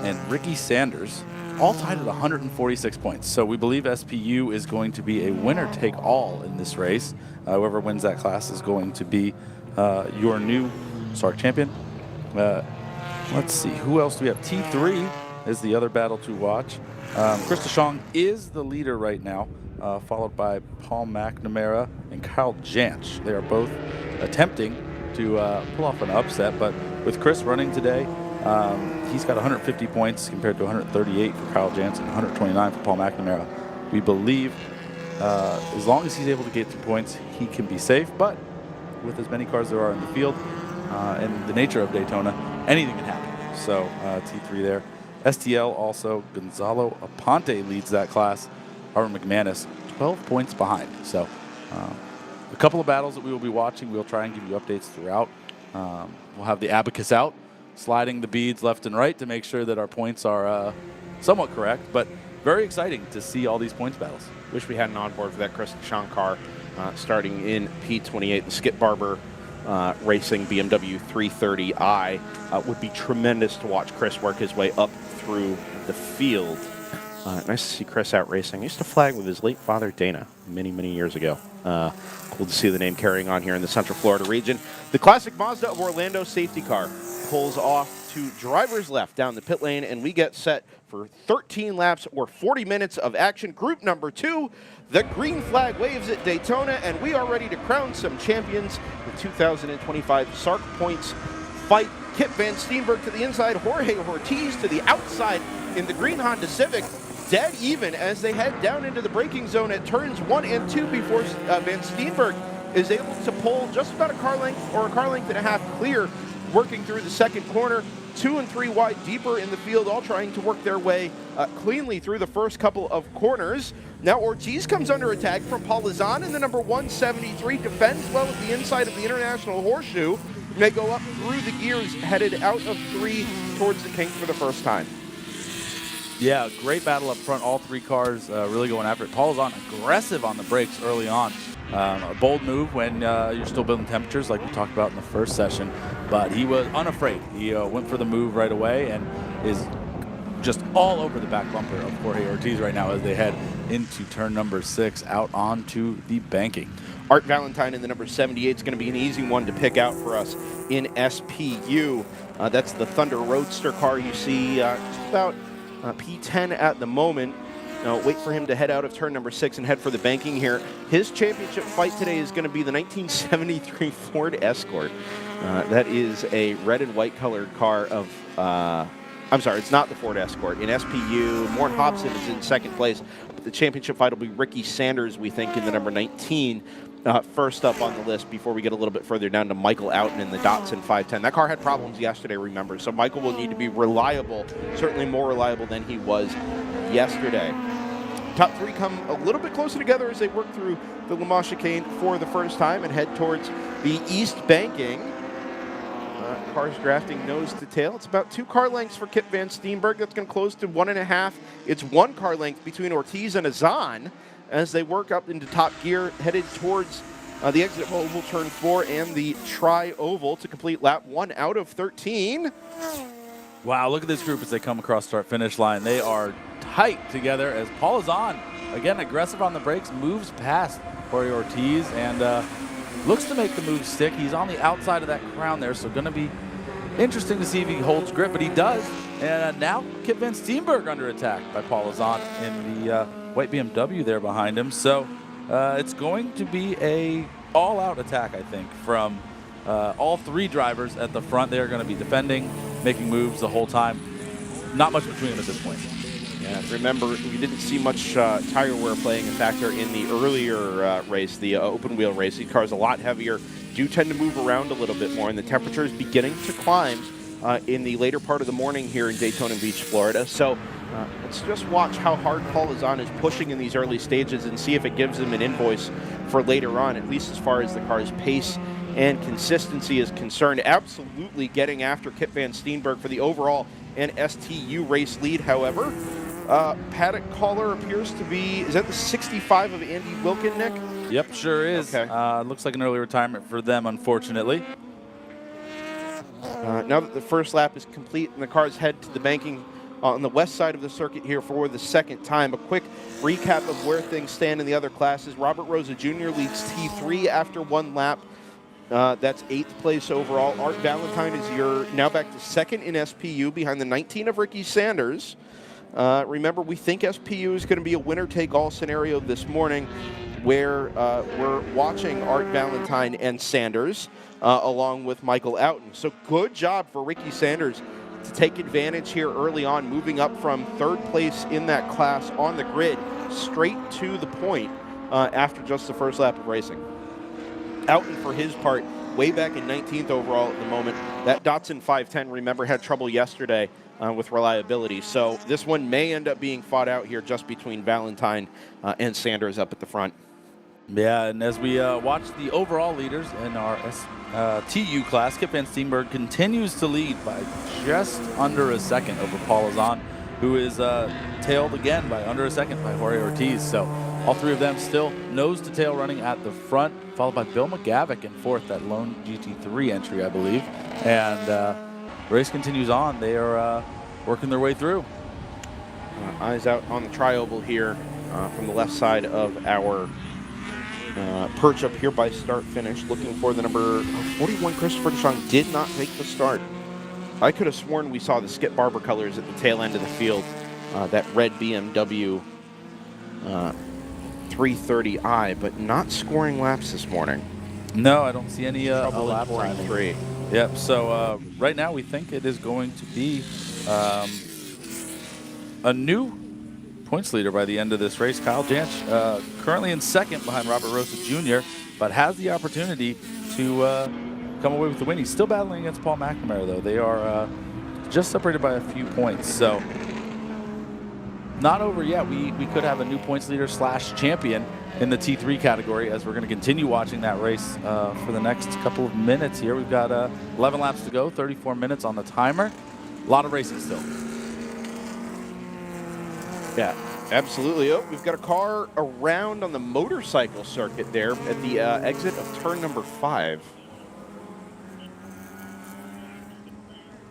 Speaker 2: and Ricky Sanders, all tied at 146 points. So we believe SPU is going to be a winner-take-all in this race. Whoever wins that class is going to be your new SARRC champion. Let's see, who else do we have? T3 is the other battle to watch. Chris DeShong is the leader right now, followed by Paul McNamara and Kyle Jantz. They are both attempting to pull off an upset, but with Chris running today, he's got 150 points compared to 138 for Kyle Jantz and 129 for Paul McNamara. We believe as long as he's able to get 2 points, he can be safe, but with as many cars there are in the field and the nature of Daytona, anything can happen. So T3 there. STL also, Gonzalo Aponte leads that class. Aaron McManus, 12 points behind. So a couple of battles that we will be watching. We'll try and give you updates throughout. We'll have the abacus out, sliding the beads left and right to make sure that our points are somewhat correct. But very exciting to see all these points battles.
Speaker 1: Wish we had an onboard for that Chris DeShong car starting in P28. The Skip Barber Racing BMW 330i. Would be tremendous to watch Chris work his way up through the field. Nice to see Chris out racing. He used to flag with his late father, Dana, many, many years ago. Cool to see the name carrying on here in the Central Florida region. The classic Mazda of Orlando safety car pulls off to driver's left down the pit lane, and we get set for 13 laps or 40 minutes of action. Group number 2, the green flag waves at Daytona, and we are ready to crown some champions. The 2025 SARRC Points fight. Kip Van Steenberg to the inside, Jorge Ortiz to the outside in the green Honda Civic. Dead even as they head down into the braking zone at turns 1 and 2 before Van Steenberg is able to pull just about a car length or a car length and a half clear, working through the second corner. 2 and 3 wide deeper in the field, all trying to work their way cleanly through the first couple of corners. Now Ortiz comes under attack from Paul Lizan in the number 173, defends well at the inside of the International Horseshoe. May go up through the gears, headed out of 3 towards the kink for the first time.
Speaker 2: Yeah, great battle up front. All 3 cars really going after it. Paul Lizan aggressive on the brakes early on. A bold move when you're still building temperatures like we talked about in the first session, but he was unafraid. He went for the move right away and is just all over the back bumper of Jorge Ortiz right now as they head into turn number 6 out onto the banking.
Speaker 1: Art Valentine in the number 78 is going to be an easy one to pick out for us in SPU. That's the Thunder Roadster car you see just about P10 at the moment. Wait for him to head out of turn number 6 and head for the banking here. His championship fight today is going to be the 1973 Ford Escort. That is a red and white colored car of, I'm sorry, it's not the Ford Escort. In SPU, Morn Hobson is in second place. But the championship fight will be Ricky Sanders, we think, in the number 19. First up on the list before we get a little bit further down to Michael Outen in the Datsun 510. That car had problems yesterday, remember, so Michael will need to be reliable, certainly more reliable than he was yesterday. Top 3 come a little bit closer together as they work through the Le Mans chicane for the first time and head towards the east banking. Cars drafting nose to tail. It's about 2 car lengths for Kip Van Steenberg. That's going to close to 1.5. It's 1 car length between Ortiz and Azan as they work up into top gear, headed towards the exit oval, turn 4, and the tri-oval to complete lap 1 out of 13.
Speaker 2: Wow, look at this group as they come across start-finish line. They are tight together as Paul Lizan, again, aggressive on the brakes, moves past Jorge Ortiz and looks to make the move stick. He's on the outside of that crown there, so going to be interesting to see if he holds grip, but he does. And now Kip Van Steenberg under attack by Paul Lizan in the white BMW there behind him. So it's going to be a all-out attack, I think, from all 3 drivers at the front. They're going to be defending, making moves the whole time. Not much between them at this point.
Speaker 1: Yeah, remember, we didn't see much tire wear playing a factor in the earlier race, the open wheel race. These cars a lot heavier, do tend to move around a little bit more, and the temperature is beginning to climb in the later part of the morning here in Daytona Beach, Florida. So let's just watch how hard Paul Lizan is pushing in these early stages and see if it gives him an invoice for later on, at least as far as the car's pace and consistency is concerned. Absolutely getting after Kip Van Steenberg for the overall and STU race lead, however. Paddock caller appears to be, is that the 65 of Andy Wilkin, Nick?
Speaker 2: Yep, sure is.
Speaker 1: Okay.
Speaker 2: Looks like an early retirement for them, unfortunately.
Speaker 1: Now that the first lap is complete and the cars head to the banking on the west side of the circuit here for the second time, a quick recap of where things stand in the other classes. Robert Rosa Jr. leads T3 after 1 lap. That's 8th place overall. Art Valentine is now back to 2nd in SPU behind the 19 of Ricky Sanders. Remember, we think SPU is going to be a winner-take-all scenario this morning where we're watching Art Valentine and Sanders along with Michael Outen. So good job for Ricky Sanders to take advantage here early on, moving up from 3rd place in that class on the grid straight to the point after just the first lap of racing. Outen, for his part, way back in 19th overall at the moment. That Datsun 510, remember, had trouble yesterday with reliability. So this one may end up being fought out here just between Valentine and Sanders up at the front.
Speaker 2: Yeah, and as we watch the overall leaders in our TU class, Kip Van Steenberg continues to lead by just under a second over Paul Lizan, who is tailed again by under a second by Jorge Ortiz. So all 3 of them still nose to tail running at the front, followed by Bill McGavick in 4th, that lone GT3 entry, I believe. And the race continues on. They are working their way through.
Speaker 1: Eyes out on the tri-oval here from the left side of our perch up here by start finish, looking for the number 41. Christopher DeShong did not take the start. I could have sworn we saw the Skip Barber colors at the tail end of the field. That red BMW 330i, but not scoring laps this morning.
Speaker 2: No, I don't see any
Speaker 1: Trouble
Speaker 2: lap
Speaker 1: in pouring
Speaker 2: timing.
Speaker 1: 3.
Speaker 2: Yep. So right now we think it is going to be a new points leader by the end of this race. Kyle Jansch currently in second behind Robert Rosa Jr., but has the opportunity to come away with the win. He's still battling against Paul McNamara, though. They are just separated by a few points. So not over yet. We could have a new points leader / champion in the T3 category, as we're going to continue watching that race for the next couple of minutes here. We've got 11 laps to go, 34 minutes on the timer. A lot of racing still.
Speaker 1: Yeah, absolutely. Oh, we've got a car around on the motorcycle circuit there at the exit of turn number 5.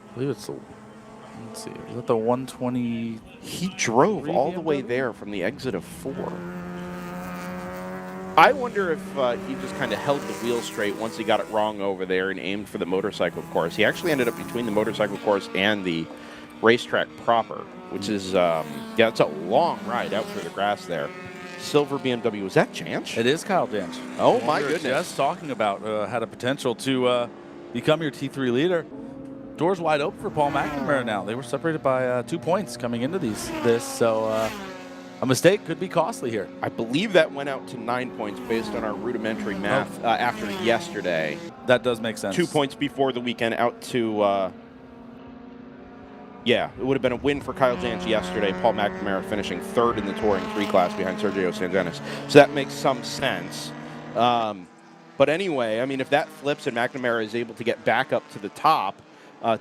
Speaker 2: I believe it's, let's see, is that the 120?
Speaker 1: He drove all the way there from the exit of 4. I wonder if he just kind of held the wheel straight once he got it wrong over there and aimed for the motorcycle course. He actually ended up between the motorcycle course and the racetrack proper, which is, yeah, it's a long ride out through the grass there. Silver BMW, was that Jansch?
Speaker 2: It is Kyle Jansch.
Speaker 1: Oh, my goodness.
Speaker 2: Just talking about had a potential to become your T3 leader. Doors wide open for Paul McNamara now. They were separated by 2 points coming into this, so a mistake could be costly here.
Speaker 1: I believe that went out to 9 points based on our rudimentary math after yesterday.
Speaker 2: That does make sense.
Speaker 1: 2 points before the weekend out to, yeah, it would have been a win for Kyle Jansch yesterday. Paul McNamara finishing 3rd in the Touring 3 class behind Sergio Sandenis. So that makes some sense. But anyway, I mean, if that flips and McNamara is able to get back up to the top,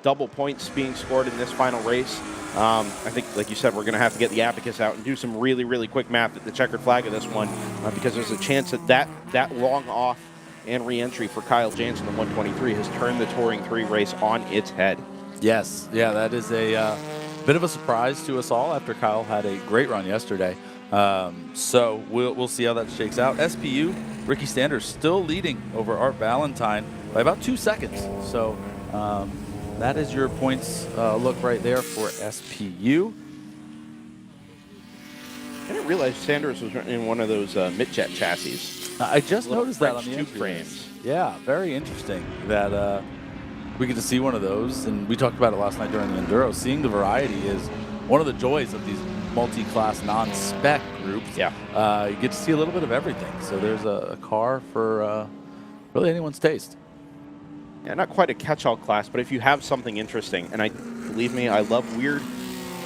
Speaker 1: double points being scored in this final race. I think, like you said, we're going to have to get the abacus out and do some really, really quick math at the checkered flag of this one, because there's a chance that long off and re-entry for Kyle Jansch in the 123 has turned the Touring 3 race on its head.
Speaker 2: Yes, yeah, that is a bit of a surprise to us all after Kyle had a great run yesterday. So we'll see how that shakes out. SPU, Ricky Sanders still leading over Art Valentine by about 2 seconds. So that is your points look right there for SPU.
Speaker 1: I didn't realize Sanders was in one of those mid-jet chassis.
Speaker 2: I just noticed that on the
Speaker 1: tube frames.
Speaker 2: Yeah, very interesting that we get to see one of those. And we talked about it last night during the Enduro. Seeing the variety is one of the joys of these multi-class non-spec groups.
Speaker 1: Yeah.
Speaker 2: You get to see a little bit of everything. So there's a car for really anyone's taste.
Speaker 1: Yeah, not quite a catch-all class, but if you have something interesting, and believe me, I love weird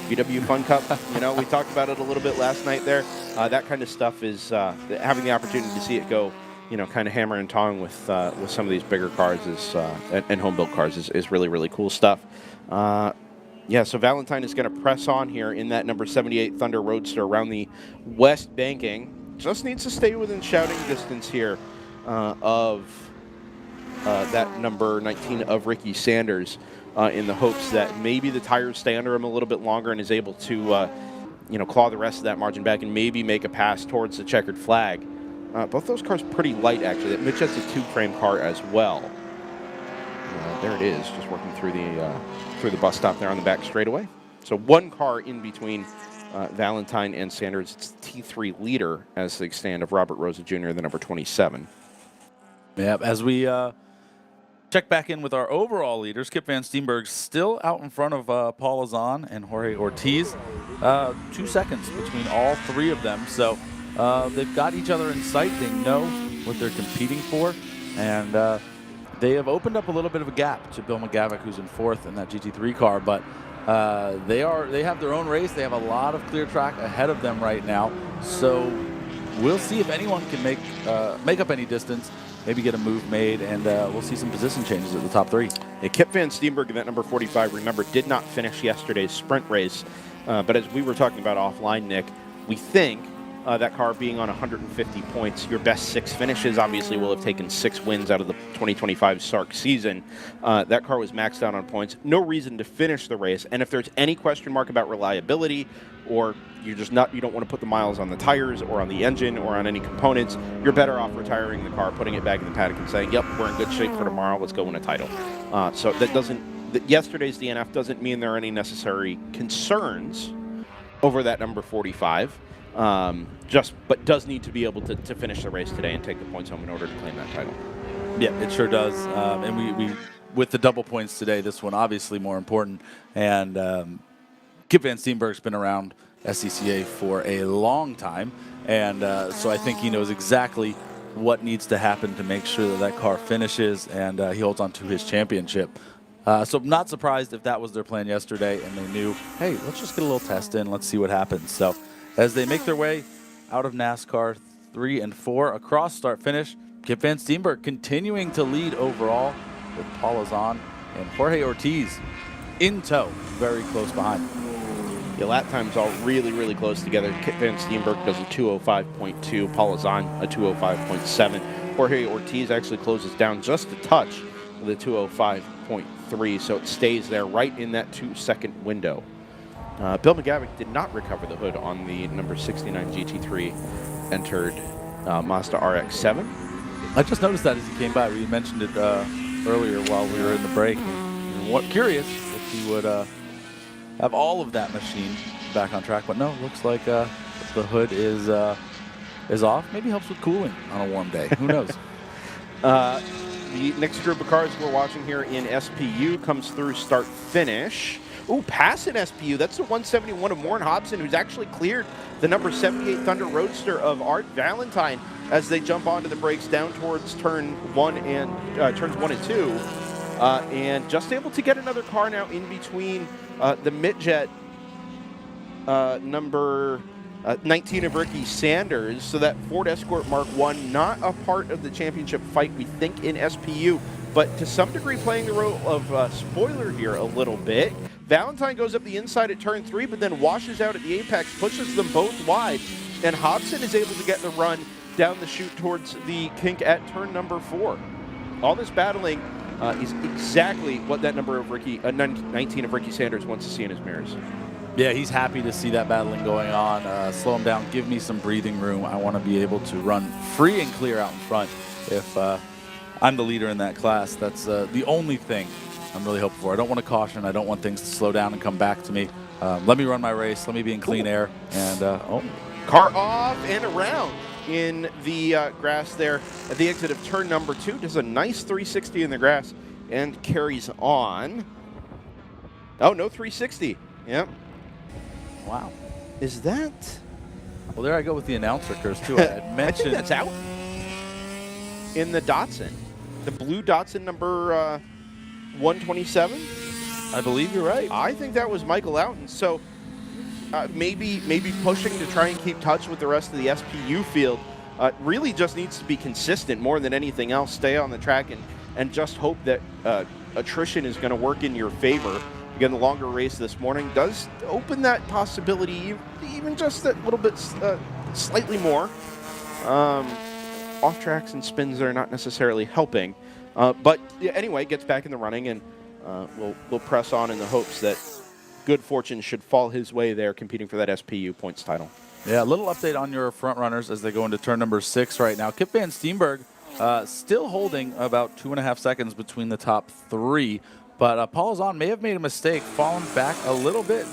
Speaker 1: VW Fun Cup. You know, we talked about it a little bit last night there. That kind of stuff is having the opportunity to see it go, you know, kind of hammer and tong with some of these bigger cars is and home-built cars is really, really cool stuff. Yeah, so Valentine is going to press on here in that number 78 Thunder Roadster around the west banking. Just needs to stay within shouting distance here of that number 19 of Ricky Sanders, in the hopes that maybe the tires stay under him a little bit longer and is able to, you know, claw the rest of that margin back and maybe make a pass towards the checkered flag. Both those cars pretty light, actually. That Mitch has a tube-frame car as well. There it is, just working through the bus stop there on the back straightaway. So one car in between Valentine and Sanders. It's the T3 leader as the stand of Robert Rosa Jr., the number 27.
Speaker 2: Yeah, as we check back in with our overall leaders, Kip Van Steenberg still out in front of Paul Azan and Jorge Ortiz. 2 seconds between all three of them. So they've got each other in sight. They know what they're competing for. And they have opened up a little bit of a gap to Bill McGavick, who's in 4th in that GT3 car. But they have their own race. They have a lot of clear track ahead of them right now. So we'll see if anyone can make up any distance, maybe get a move made, and we'll see some position changes at the top 3.
Speaker 1: Yeah, Kip Van Steenberg in that number 45, remember, did not finish yesterday's sprint race. But as we were talking about offline, Nick, we think that car being on 150 points, your best 6 finishes obviously will have taken 6 wins out of the 2025 SARRC season. That car was maxed out on points. No reason to finish the race. And if there's any question mark about reliability, or you don't want to put the miles on the tires or on the engine or on any components, you're better off retiring the car, putting it back in the paddock and saying, yep, we're in good shape for tomorrow, let's go win a title. So that doesn't yesterday's DNF doesn't mean there are any necessary concerns over that number 45. But does need to be able to finish the race today and take the points home in order to claim that title.
Speaker 2: Yeah, it sure does. And we with the double points today, this one obviously more important. And Kip Van Steenberg's been around SCCA for a long time, and so I think he knows exactly what needs to happen to make sure that car finishes and he holds on to his championship. So I'm not surprised if that was their plan yesterday and they knew, hey, let's just get a little test in, let's see what happens. So as they make their way out of NASCAR 3 and 4 across start-finish, Kip Van Steenberg continuing to lead overall with Paul Azan and Jorge Ortiz in tow, very close behind.
Speaker 1: The lap times all really, really close together. Kip Van Steenberg does a 2:05.2, Paul Azan a 2:05.7. Jorge Ortiz actually closes down just a touch with a 2:05.3, so it stays there right in that 2-second window. Bill McGavick did not recover the hood on the number 69 GT3 entered Mazda RX-7.
Speaker 2: I just noticed that as he came by. We mentioned it earlier while we were in the break. Curious if he would have all of that machine back on track, but no, looks like the hood is off. Maybe helps with cooling on a warm day. Who knows?
Speaker 1: The next group of cars we're watching here in SPU comes through start-finish. Ooh, passing SPU. That's the 171 of Warren Hobson, who's actually cleared the number 78 Thunder Roadster of Art Valentine as they jump onto the brakes down towards turns 1 and 2, and just able to get another car now in between the midjet number 19 of Ricky Sanders. So that Ford Escort Mark I, not a part of the championship fight, we think, in SPU, but to some degree playing the role of spoiler here a little bit. Valentine goes up the inside at turn 3, but then washes out at the apex, pushes them both wide, and Hobson is able to get the run down the chute towards the kink at turn number 4. All this battling is exactly what that number of 19 of Ricky Sanders wants to see in his mirrors.
Speaker 2: Yeah, he's happy to see that battling going on. Slow him down, give me some breathing room. I want to be able to run free and clear out in front if I'm the leader in that class. That's the only thing I'm really hoping for. I don't want to caution. I don't want things to slow down and come back to me. Let me run my race. Let me be in clean air. And
Speaker 1: car off and around in the grass there at the exit of turn number 2. Does a nice 360 in the grass and carries on. Oh, no 360. Yep.
Speaker 2: Wow.
Speaker 1: Is that?
Speaker 2: Well, there I go with the announcer curse, too. I had mentioned.
Speaker 1: I think that's out. In the Datsun. The blue Datsun number 127.
Speaker 2: I believe you're right.
Speaker 1: I think that was Michael Outen. So maybe pushing to try and keep touch with the rest of the SPU field. Really just needs to be consistent more than anything else. Stay on the track and just hope that attrition is going to work in your favor. Again, the longer race this morning does open that possibility even just that little bit slightly more. Off tracks and spins that are not necessarily helping. But yeah, anyway, gets back in the running, and we'll press on in the hopes that good fortune should fall his way there competing for that SPU points title.
Speaker 2: Yeah, a little update on your front runners as they go into turn number 6 right now. Kip Van Steenberg still holding about 2.5 seconds between the top 3. But Paul Azan may have made a mistake, falling back a little bit,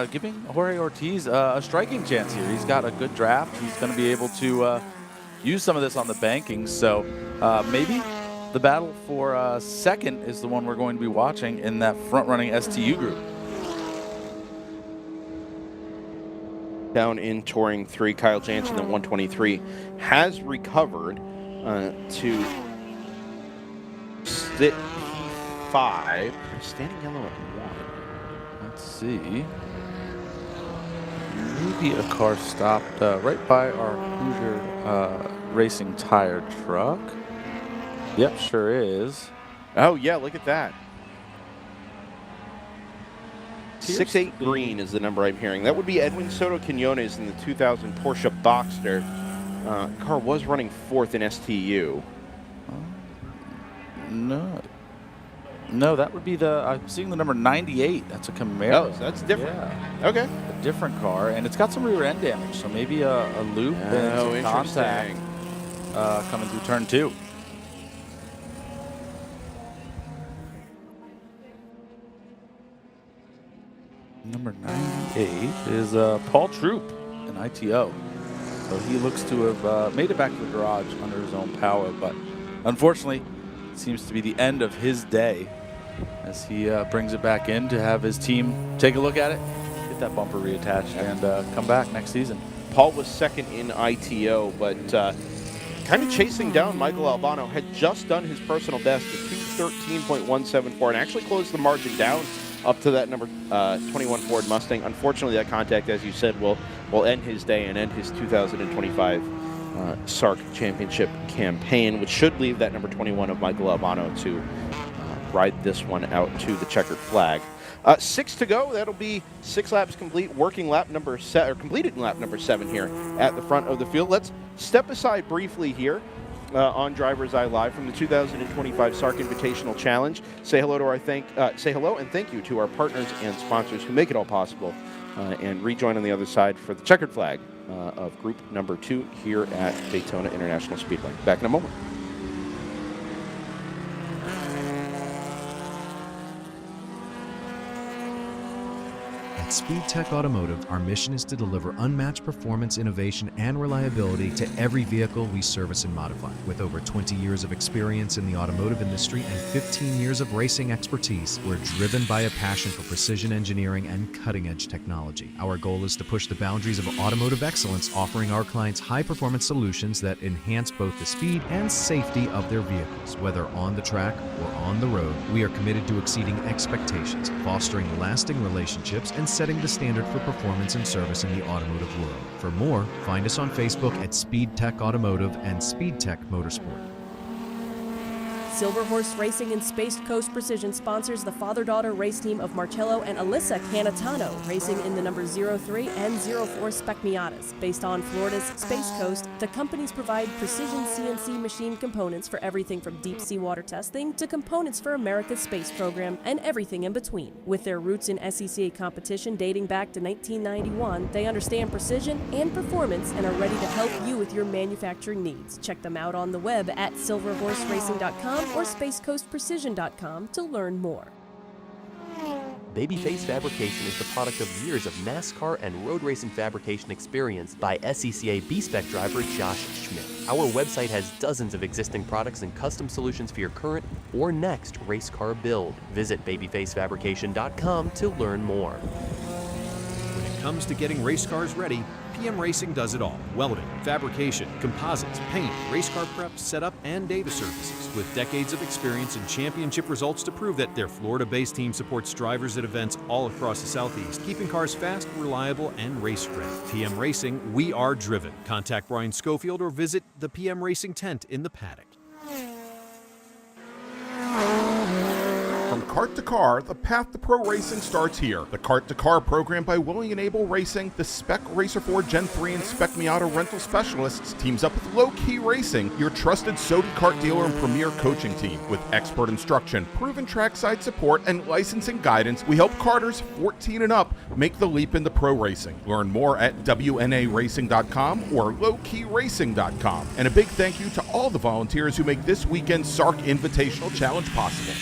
Speaker 2: giving Jorge Ortiz a striking chance here. He's got a good draft. He's going to be able to use some of this on the banking. So maybe the battle for second is the one we're going to be watching in that front-running STU group.
Speaker 1: Down in Touring 3, Kyle Jansen at 123 has recovered to sit 5, standing yellow at 1.
Speaker 2: Let's see. Maybe a car stopped right by our Hoosier Racing tire truck. Yep, sure is.
Speaker 1: Oh, yeah, look at that. 68 green is the number I'm hearing. That would be Edwin Soto Quinones in the 2000 Porsche Boxster. Car was running 4th in STU.
Speaker 2: No, that would be I'm seeing the number 98. That's a Camaro.
Speaker 1: Oh, so that's different.
Speaker 2: Yeah.
Speaker 1: Okay.
Speaker 2: A different car, and it's got some rear end damage, so maybe a loop and some contact coming through turn 2. Number 98 is Paul Troop, an ITO. So he looks to have made it back to the garage under his own power, but unfortunately, it seems to be the end of his day as he brings it back in to have his team take a look at it, get that bumper reattached, and come back next season.
Speaker 1: Paul was second in ITO, but kind of chasing down Michael Albano. Had just done his personal best at 2:13.174 and actually closed the margin down up to that number 21 Ford Mustang. Unfortunately, that contact, as you said, will end his day and end his 2025 SARRC Championship campaign, which should leave that number 21 of Michael Albano to ride this one out to the checkered flag. 6 to go. That'll be 6 laps complete. Working lap number completed lap number 7 here at the front of the field. Let's step aside briefly here on DriversEye Live from the 2025 SARRC Invitational Challenge. Say hello and thank you to our partners and sponsors who make it all possible, and rejoin on the other side for the checkered flag of group number 2 here at Daytona International Speedway. Back in a moment.
Speaker 12: At SpeedTech Automotive, our mission is to deliver unmatched performance, innovation, and reliability to every vehicle we service and modify. With over 20 years of experience in the automotive industry and 15 years of racing expertise, we're driven by a passion for precision engineering and cutting-edge technology. Our goal is to push the boundaries of automotive excellence, offering our clients high-performance solutions that enhance both the speed and safety of their vehicles. Whether on the track or on the road, we are committed to exceeding expectations, fostering lasting relationships, and setting the standard for performance and service in the automotive world. For more, find us on Facebook at SpeedTech Automotive and SpeedTech Motorsport.
Speaker 10: Silver Horse Racing and Space Coast Precision sponsors the father-daughter race team of Marcello and Alyssa Canatano, racing in the number 03 and 04 Spec Miatas. Based on Florida's Space Coast, the companies provide precision CNC machine components for everything from deep-sea water testing to components for America's space program and everything in between. With their roots in SCCA competition dating back to 1991, they understand precision and performance and are ready to help you with your manufacturing needs. Check them out on the web at silverhorseracing.com or spacecoastprecision.com to learn more.
Speaker 11: Babyface Fabrication is the product of years of NASCAR and road racing fabrication experience by SCCA B-Spec driver Josh Schmidt. Our website has dozens of existing products and custom solutions for your current or next race car build. Visit babyfacefabrication.com to learn more.
Speaker 13: When it comes to getting race cars ready, PM Racing does it all. Welding, fabrication, composites, paint, race car prep, setup, and data services. With decades of experience and championship results to prove that their Florida-based team supports drivers at events all across the Southeast, keeping cars fast, reliable, and race-ready. PM Racing, we are driven. Contact Brian Schofield or visit the PM Racing tent in the paddock.
Speaker 9: From kart to car, the path to pro racing starts here. The Kart to Car program by Willing and Able Racing, the Spec Racer 4 Gen 3 and Spec Miata rental specialists, teams up with Low Key Racing, your trusted Sodi kart dealer and premier coaching team. With expert instruction, proven trackside support, and licensing guidance, we help karters 14 and up make the leap into pro racing. Learn more at WNARacing.com or lowkeyracing.com. And a big thank you to all the volunteers who make this weekend's SARRC Invitational Challenge possible.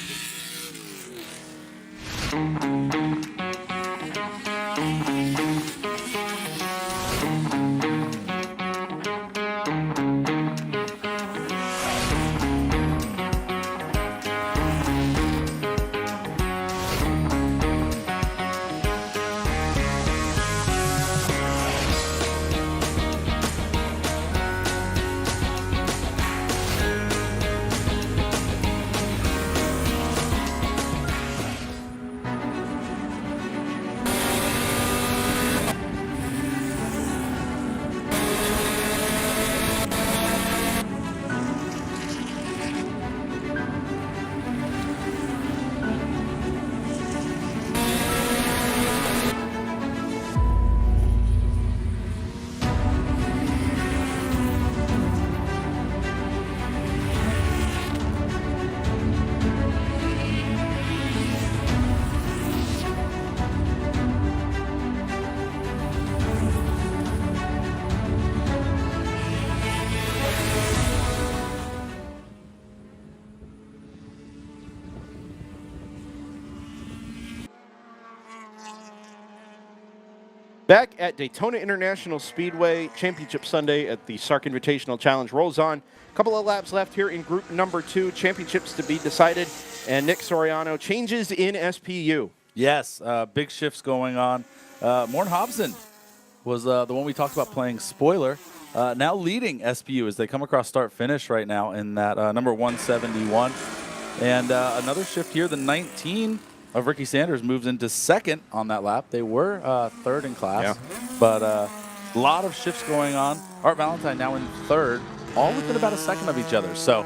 Speaker 1: Back at Daytona International Speedway, Championship Sunday at the SARRC Invitational Challenge rolls on. A couple of laps left here in Group number 2. Championships to be decided. And Nick Soriano changes in SPU.
Speaker 2: Yes, big shifts going on. Morn Hobson was the one we talked about playing spoiler. Now leading SPU as they come across start-finish right now in that number 171. And another shift here, the 19 of Ricky Sanders moves into second on that lap. They were third in class, but a lot of shifts going on. Art Valentine now in third, all within about a second of each other. So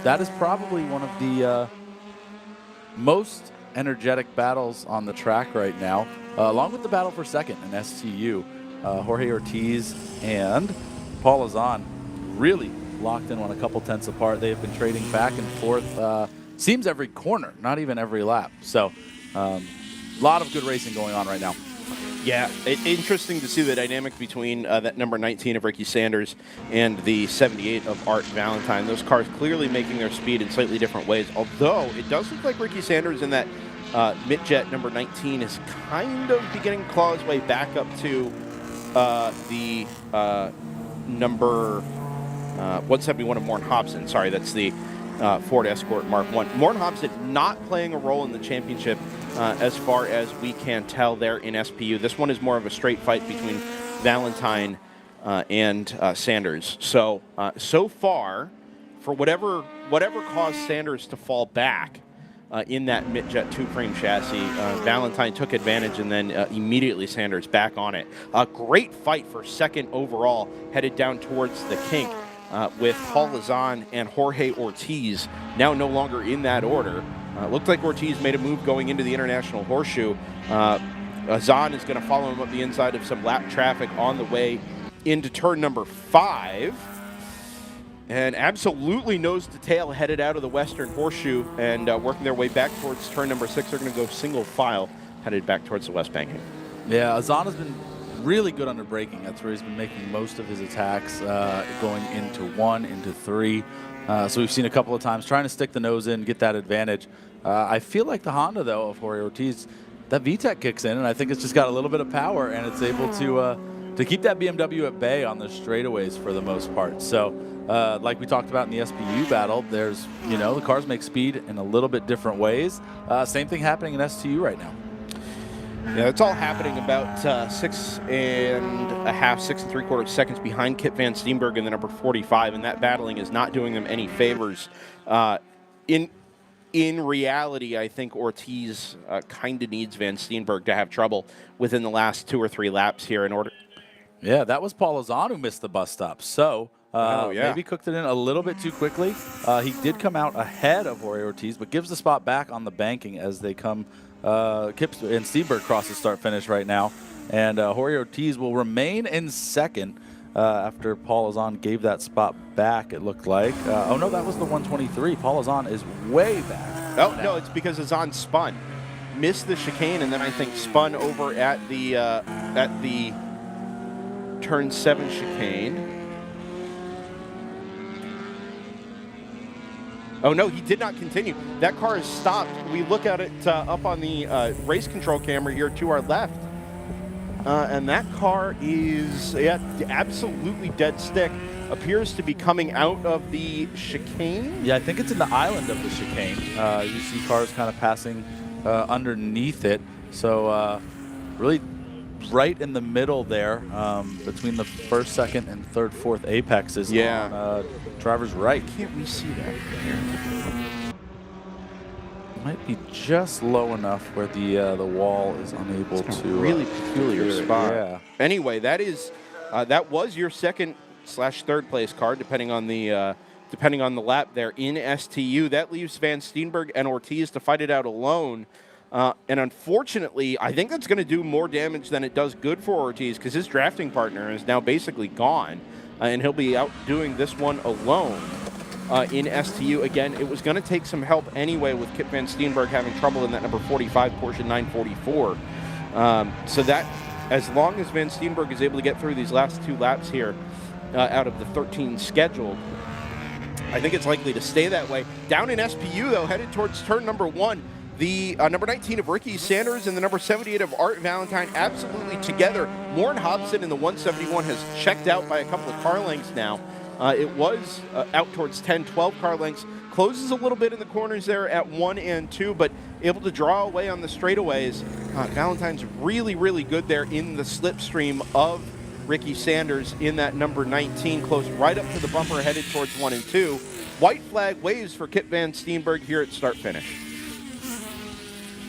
Speaker 2: that is probably one of the most energetic battles on the track right now, along with the battle for second in STU. Jorge Ortiz and Paul Azan really locked in on a couple tenths apart. They have been trading back and forth, seems every corner, not even every lap. So a lot of good racing going on right now.
Speaker 1: Yeah, interesting to see the dynamic between that number 19 of Ricky Sanders and the 78 of Art Valentine. Those cars clearly making their speed in slightly different ways, although it does look like Ricky Sanders in that midjet number 19 is kind of beginning to claw his way back up to the number 171 of Morn Hobson. Sorry, that's the Ford Escort Mark 1. Morn Hobson not playing a role in the championship as far as we can tell there in SPU. This one is more of a straight fight between Valentine and Sanders. So, so far, for whatever caused Sanders to fall back in that midjet two-frame chassis, Valentine took advantage, and then immediately Sanders back on it. A great fight for second overall, headed down towards the kink. With Paul Azan and Jorge Ortiz now no longer in that order. Looked like Ortiz made a move going into the International Horseshoe. Azan is going to follow him up the inside of some lap traffic on the way into turn number 5. And absolutely nose to tail headed out of the Western Horseshoe and working their way back towards turn number 6. They're going to go single file headed back towards the West Banking.
Speaker 2: Yeah, Azan has been really good under braking. That's where he's been making most of his attacks, going into 1, into 3. So we've seen a couple of times trying to stick the nose in, get that advantage. I feel like the Honda, though, of Jorge Ortiz, that VTEC kicks in, and I think it's just got a little bit of power, and it's able to keep that BMW at bay on the straightaways for the most part. So like we talked about in the SPU battle, there's, the cars make speed in a little bit different ways. Same thing happening in STU right now.
Speaker 1: Yeah, it's all happening about 6 3/4 seconds behind Kip Van Steenberg in the number 45, and that battling is not doing them any favors. In reality, I think Ortiz kind of needs Van Steenberg to have trouble within the last 2 or 3 laps here in order.
Speaker 2: Yeah, that was Paul Azan who missed the bus stop. So maybe cooked it in a little bit too quickly. He did come out ahead of Jorge Ortiz, but gives the spot back on the banking as they come. Kip and Steenberg crosses start-finish right now, and Jorge Ortiz will remain in second after Paul Azan gave that spot back, it looked like. Oh, no, that was the 123. Paul Azan is way back.
Speaker 1: Oh, no, it's because Azan spun. Missed the chicane, and then I think spun over at the turn 7 chicane. Oh, no, he did not continue. That car is stopped. We look at it up on the race control camera here to our left. And that car is absolutely dead stick. Appears to be coming out of the chicane.
Speaker 2: Yeah, I think it's in the island of the chicane. You see cars kind of passing underneath it. So really right in the middle there, between the first, second, and third, fourth apexes on driver's right.
Speaker 1: Can't we see that from here?
Speaker 2: Might be just low enough where the wall is unable to.
Speaker 1: Really peculiar spot.
Speaker 2: Yeah.
Speaker 1: Anyway, that was your second/third place car, depending on the lap there in STU. That leaves Van Steenberg and Ortiz to fight it out alone. And unfortunately, I think that's going to do more damage than it does good for Ortiz, because his drafting partner is now basically gone, and he'll be out doing this one alone in STU. Again, it was going to take some help anyway with Kip Van Steenberg having trouble in that number 45 Porsche 944. So that, as long as Van Steenberg is able to get through these last 2 laps here out of the 13 scheduled, I think it's likely to stay that way. Down in SPU, though, headed towards turn number 1, The number 19 of Ricky Sanders and the number 78 of Art Valentine absolutely together. Morn Hobson in the 171 has checked out by a couple of car lengths now. It was out towards 10, 12 car lengths. Closes a little bit in the corners there at 1 and 2, but able to draw away on the straightaways. Valentine's really, really good there in the slipstream of Ricky Sanders in that number 19, close right up to the bumper, headed towards 1 and 2. White flag waves for Kip Van Steenberg here at start-finish.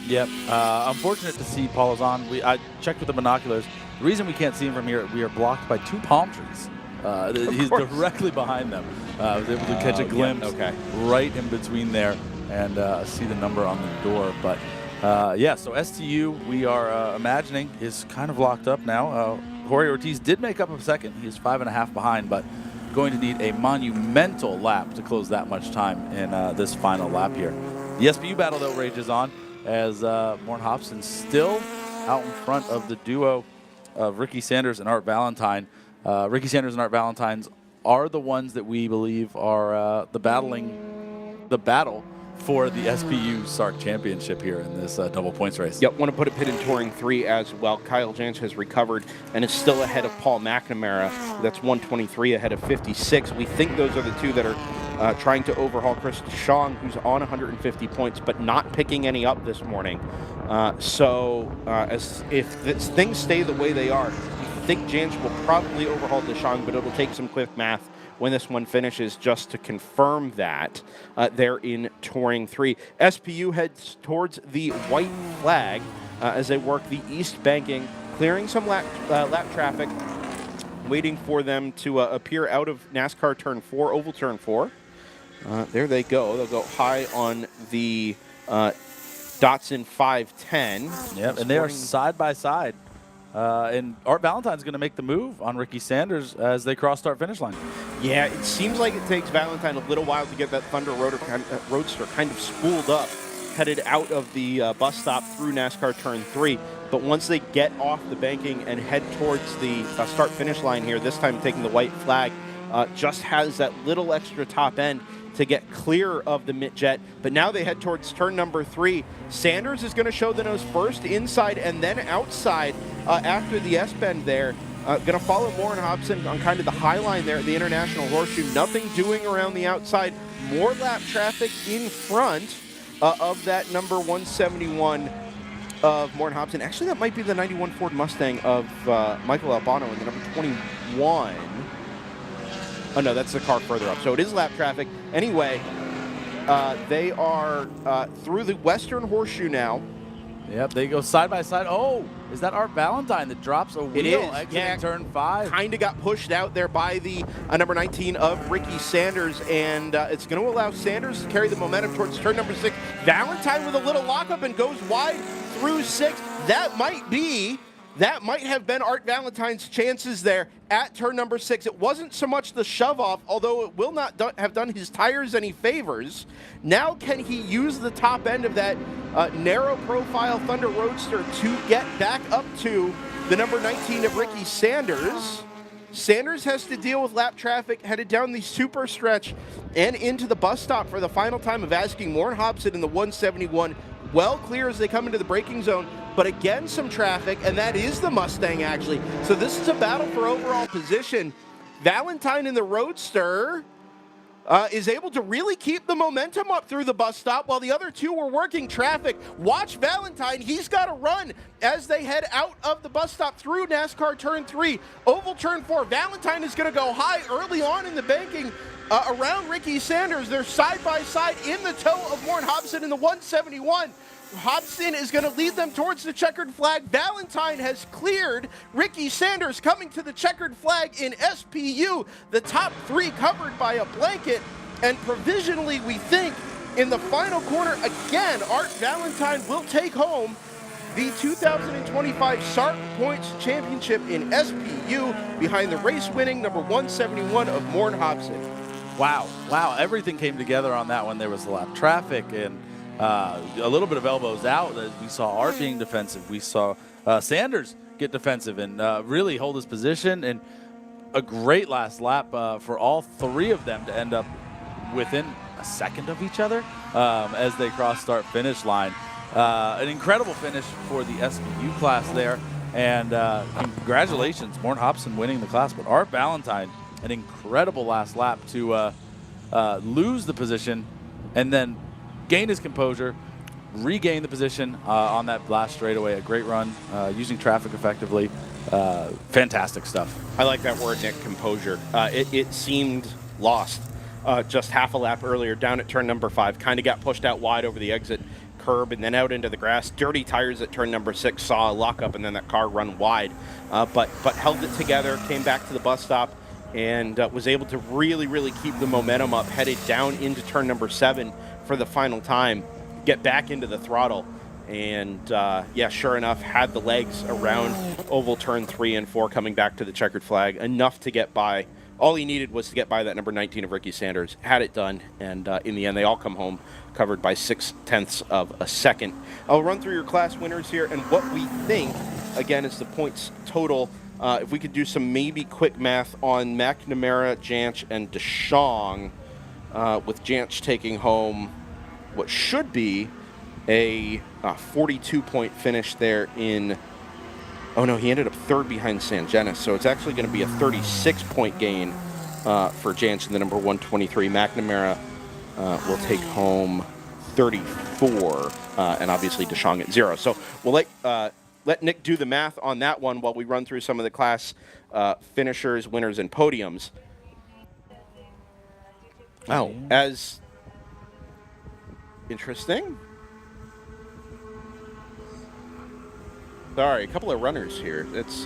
Speaker 2: Yep. Unfortunate to see Paul Ozan. I checked with the binoculars. The reason we can't see him from here, we are blocked by 2 palm trees. He's directly behind them. I was able to catch a glimpse right in between there and see the number on the door. But yeah, so STU, we are imagining, is kind of locked up now. Jorge Ortiz did make up a second. He is 5.5 behind, but going to need a monumental lap to close that much time in this final lap here. The SPU battle, though, rages on as Morn Hobson still out in front of the duo of Ricky Sanders and Art Valentine. Ricky Sanders and Art Valentine's are the ones that we believe are the battle for the SPU SARRC Championship here in this double points race.
Speaker 1: Yep, want to put a pin in Touring 3 as well. Kyle Jantz has recovered and is still ahead of Paul McNamara. That's 123 ahead of 56. We think those are the two that are trying to overhaul Chris DeShong, who's on 150 points, but not picking any up this morning. As if things stay the way they are, I think Jantz will probably overhaul DeShong, but it'll take some quick math when this one finishes just to confirm that. They're in Touring 3. SPU heads towards the white flag as they work the east banking, clearing some lap traffic, waiting for them to appear out of NASCAR Turn 4, Oval Turn 4. There they go. They'll go high on the Datsun 510.
Speaker 2: Yep, and they are side by side. And Art Valentine's going to make the move on Ricky Sanders as they cross start-finish line.
Speaker 1: Yeah, it seems like it takes Valentine a little while to get that Thunder Roadster kind of spooled up, headed out of the bus stop through NASCAR Turn 3. But once they get off the banking and head towards the start-finish line here, this time taking the white flag, just has that little extra top end to get clear of the mid-jet. But now they head towards turn number 3. Sanders is going to show the nose first inside and then outside after the S-bend there. Going to follow Morn Hobson on kind of the high line there at the International Horseshoe. Nothing doing around the outside. More lap traffic in front of that number 171 of Morn Hobson. Actually, that might be the 91 Ford Mustang of Michael Albano in the number 21. Oh, no, that's the car further up. So it is lap traffic. Anyway, they are through the Western Horseshoe now.
Speaker 2: Yep, they go side by side. Oh, is that Art Valentine that drops a wheel
Speaker 1: it is.
Speaker 2: exiting turn 5?
Speaker 1: Kind of got pushed out there by the number 19 of Ricky Sanders, and it's going to allow Sanders to carry the momentum towards turn number 6. Valentine with a little lockup and goes wide through 6. That might have been Art Valentine's chances there at turn number 6. It wasn't so much the shove-off, although it will not have done his tires any favors. Now can he use the top end of that narrow-profile Thunder Roadster to get back up to the number 19 of Ricky Sanders? Sanders has to deal with lap traffic headed down the super stretch and into the bus stop for the final time of asking Morn Hobson in the 171. Well clear as they come into the braking zone, but again some traffic, and that is the Mustang actually. So this is a battle for overall position. Valentine in the Roadster is able to really keep the momentum up through the bus stop while the other two were working traffic. Watch Valentine, he's got to run as they head out of the bus stop through NASCAR Turn 3, Oval Turn 4. Valentine is going to go high early on in the banking around Ricky Sanders. They're side by side in the tow of Morn Hobson in the 171. Hobson is going to lead them towards the checkered flag. Valentine has cleared Ricky Sanders coming to the checkered flag in SPU. The top 3 covered by a blanket. And provisionally, we think, in the final corner, again, Art Valentine will take home the 2025 SARRC Points Championship in SPU behind the race-winning number 171 of Morn Hobson.
Speaker 2: Wow, everything came together on that one. There was lap traffic and a little bit of elbows out. We saw Art being defensive. We saw Sanders get defensive and really hold his position. And a great last lap for all 3 of them to end up within a second of each other as they cross start-finish line. An incredible finish for the SBU class there. And congratulations, Morn Hobson winning the class. But Art Valentine, an incredible last lap to lose the position and then gain his composure, regain the position on that last straightaway. A great run, using traffic effectively. Fantastic stuff.
Speaker 1: I like that word, Nick, composure. It seemed lost just half a lap earlier down at turn number 5. Kind of got pushed out wide over the exit curb and then out into the grass. Dirty tires at turn number 6, saw a lockup and then that car run wide. But held it together, came back to the bus stop, and was able to really keep the momentum up, headed down into turn number 7 for the final time, get back into the throttle. And yeah, sure enough, had the legs around oval turn 3 and 4 coming back to the checkered flag, enough to get by. All he needed was to get by that number 19 of Ricky Sanders. Had it done, and in the end, they all come home covered by 0.6 of a second. I'll run through your class winners here and what we think, again, is the points total. If we could do some maybe quick math on McNamara, Janch, and DeShong, with Janch taking home what should be a 42-point finish there in... Oh, no, he ended up third behind Sangenis, so it's actually going to be a 36-point gain for Janch in the number 123. McNamara will take home 34, and obviously DeShong at 0. So we'll let Nick do the math on that one while we run through some of the class finishers, winners, and podiums. Oh, as interesting. Sorry, a couple of runners here. It's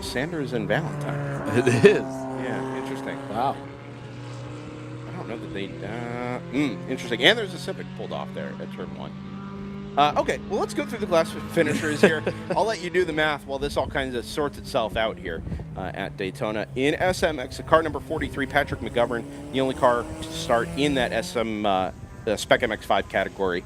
Speaker 1: Sanders and Valentine.
Speaker 2: It is.
Speaker 1: Yeah, interesting.
Speaker 2: Wow.
Speaker 1: I don't know that they... interesting. And there's a Civic pulled off there at turn 1. Okay, well, let's go through the class finishers here. I'll let you do the math while this all kind of sorts itself out here at Daytona. In SMX, car number 43, Patrick McGovern, the only car to start in that Spec MX5 category.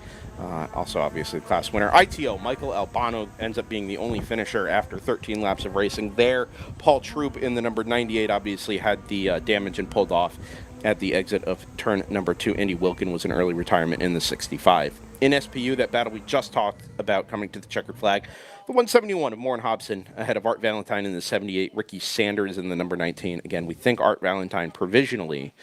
Speaker 1: Also, obviously, the class winner. ITO, Michael Albano, ends up being the only finisher after 13 laps of racing there. Paul Troop in the number 98 obviously had the damage and pulled off at the exit of turn number 2. Andy Wilkin was an early retirement in the 65. In SPU, that battle we just talked about coming to the checkered flag, the 171 of Morn Hobson ahead of Art Valentine in the 78. Ricky Sanders in the number 19. Again, we think Art Valentine provisionally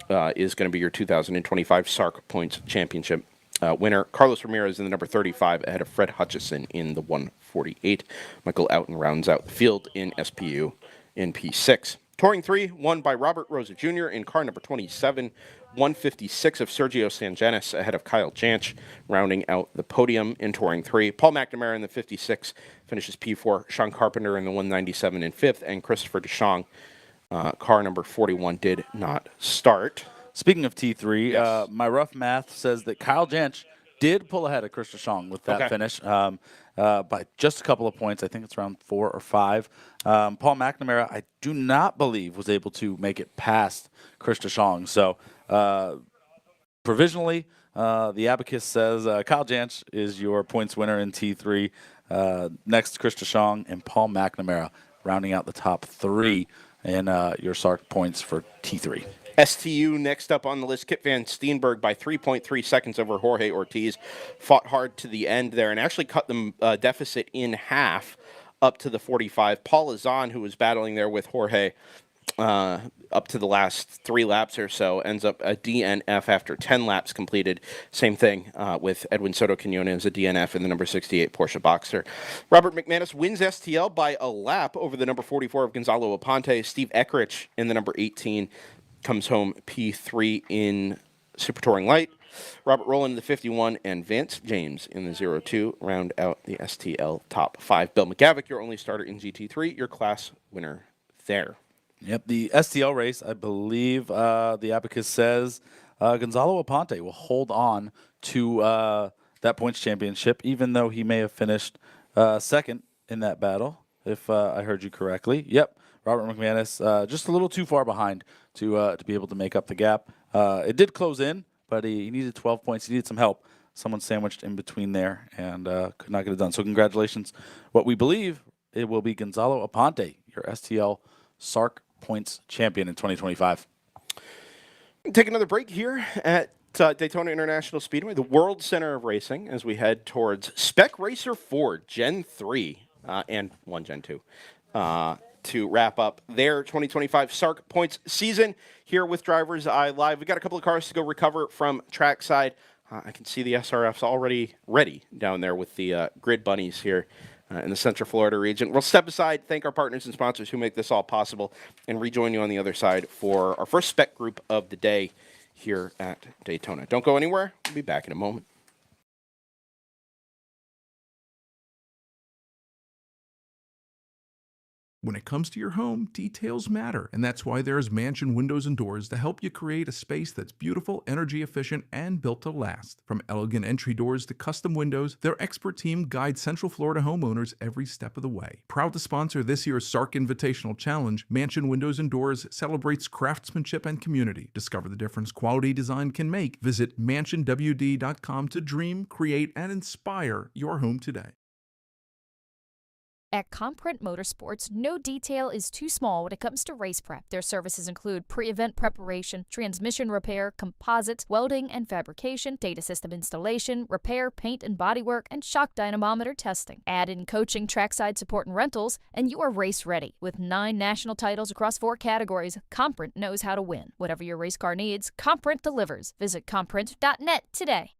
Speaker 1: is going to be your 2025 SARRC Points Championship winner. Carlos Ramirez in the number 35 ahead of Fred Hutchison in the 148. Michael Outen rounds out the field in SPU in P6. Touring 3 won by Robert Rosa Jr. in car number 27. 156 of Sergio Sangenis ahead of Kyle Janch, rounding out the podium in Touring 3. Paul McNamara in the 56 finishes P4. Sean Carpenter in the 197 in 5th, and Christopher DeShong, car number 41, did not start.
Speaker 2: Speaking of T3,
Speaker 1: Yes.
Speaker 2: My rough math says that Kyle Janch did pull ahead of Chris DeShong with that finish by just a couple of points. I think it's around 4 or 5. Paul McNamara, I do not believe, was able to make it past Chris DeShong. So provisionally, the abacus says Kyle Janch is your points winner in T3. Next, Chris DeShong and Paul McNamara rounding out the top 3 in your SARRC points for T3.
Speaker 1: STU next up on the list. Kip Van Steenberg by 3.3 seconds over Jorge Ortiz. Fought hard to the end there and actually cut the deficit in half up to the 45. Paul Lazan, who was battling there with Jorge up to the last 3 laps or so, ends up a DNF after 10 laps completed. Same thing with Edwin Soto Quinones, a DNF in the number 68 Porsche Boxster. Robert McManus wins STL by a lap over the number 44 of Gonzalo Aponte. Steve Eckrich in the number 18 comes home P3 in Super Touring Light. Robert Rowland in the 51 and Vance James in the 02 round out the STL top 5. Bill McGavick, your only starter in GT3, your class winner there.
Speaker 2: Yep, the STL race, I believe the abacus says Gonzalo Aponte will hold on to that points championship, even though he may have finished second in that battle, if I heard you correctly. Yep, Robert McManus just a little too far behind to be able to make up the gap. It did close in, but he needed 12 points. He needed some help. Someone sandwiched in between there and could not get it done. So congratulations. What we believe it will be Gonzalo Aponte, your STL SARRC Points champion in 2025.
Speaker 1: Take another break here at Daytona International Speedway, the world center of racing, as we head towards Spec Racer 4 Gen 3 and 1 Gen 2 to wrap up their 2025 SARRC points season here with DriversEye Live. We got a couple of cars to go recover from trackside. I can see the SRFs already ready down there with the grid bunnies here in the Central Florida region. We'll step aside, thank our partners and sponsors who make this all possible, and rejoin you on the other side for our first spec group of the day here at Daytona. Don't go anywhere. We'll be back in a moment.
Speaker 4: When it comes to your home, details matter, and that's why there's Mansion Windows and Doors to help you create a space that's beautiful, energy efficient, and built to last. From elegant entry doors to custom windows, their expert team guides Central Florida homeowners every step of the way. Proud to sponsor this year's SARRC Invitational Challenge, Mansion Windows and Doors celebrates craftsmanship and community. Discover the difference quality design can make. Visit mansionwd.com to dream, create, and inspire your home today.
Speaker 5: At Comprint Motorsports, no detail is too small when it comes to race prep. Their services include pre-event preparation, transmission repair, composites, welding and fabrication, data system installation, repair, paint and bodywork, and shock dynamometer testing. Add in coaching, trackside support, and rentals, and you are race ready. With 9 national titles across 4 categories, Comprint knows how to win. Whatever your race car needs, Comprint delivers. Visit comprint.net today.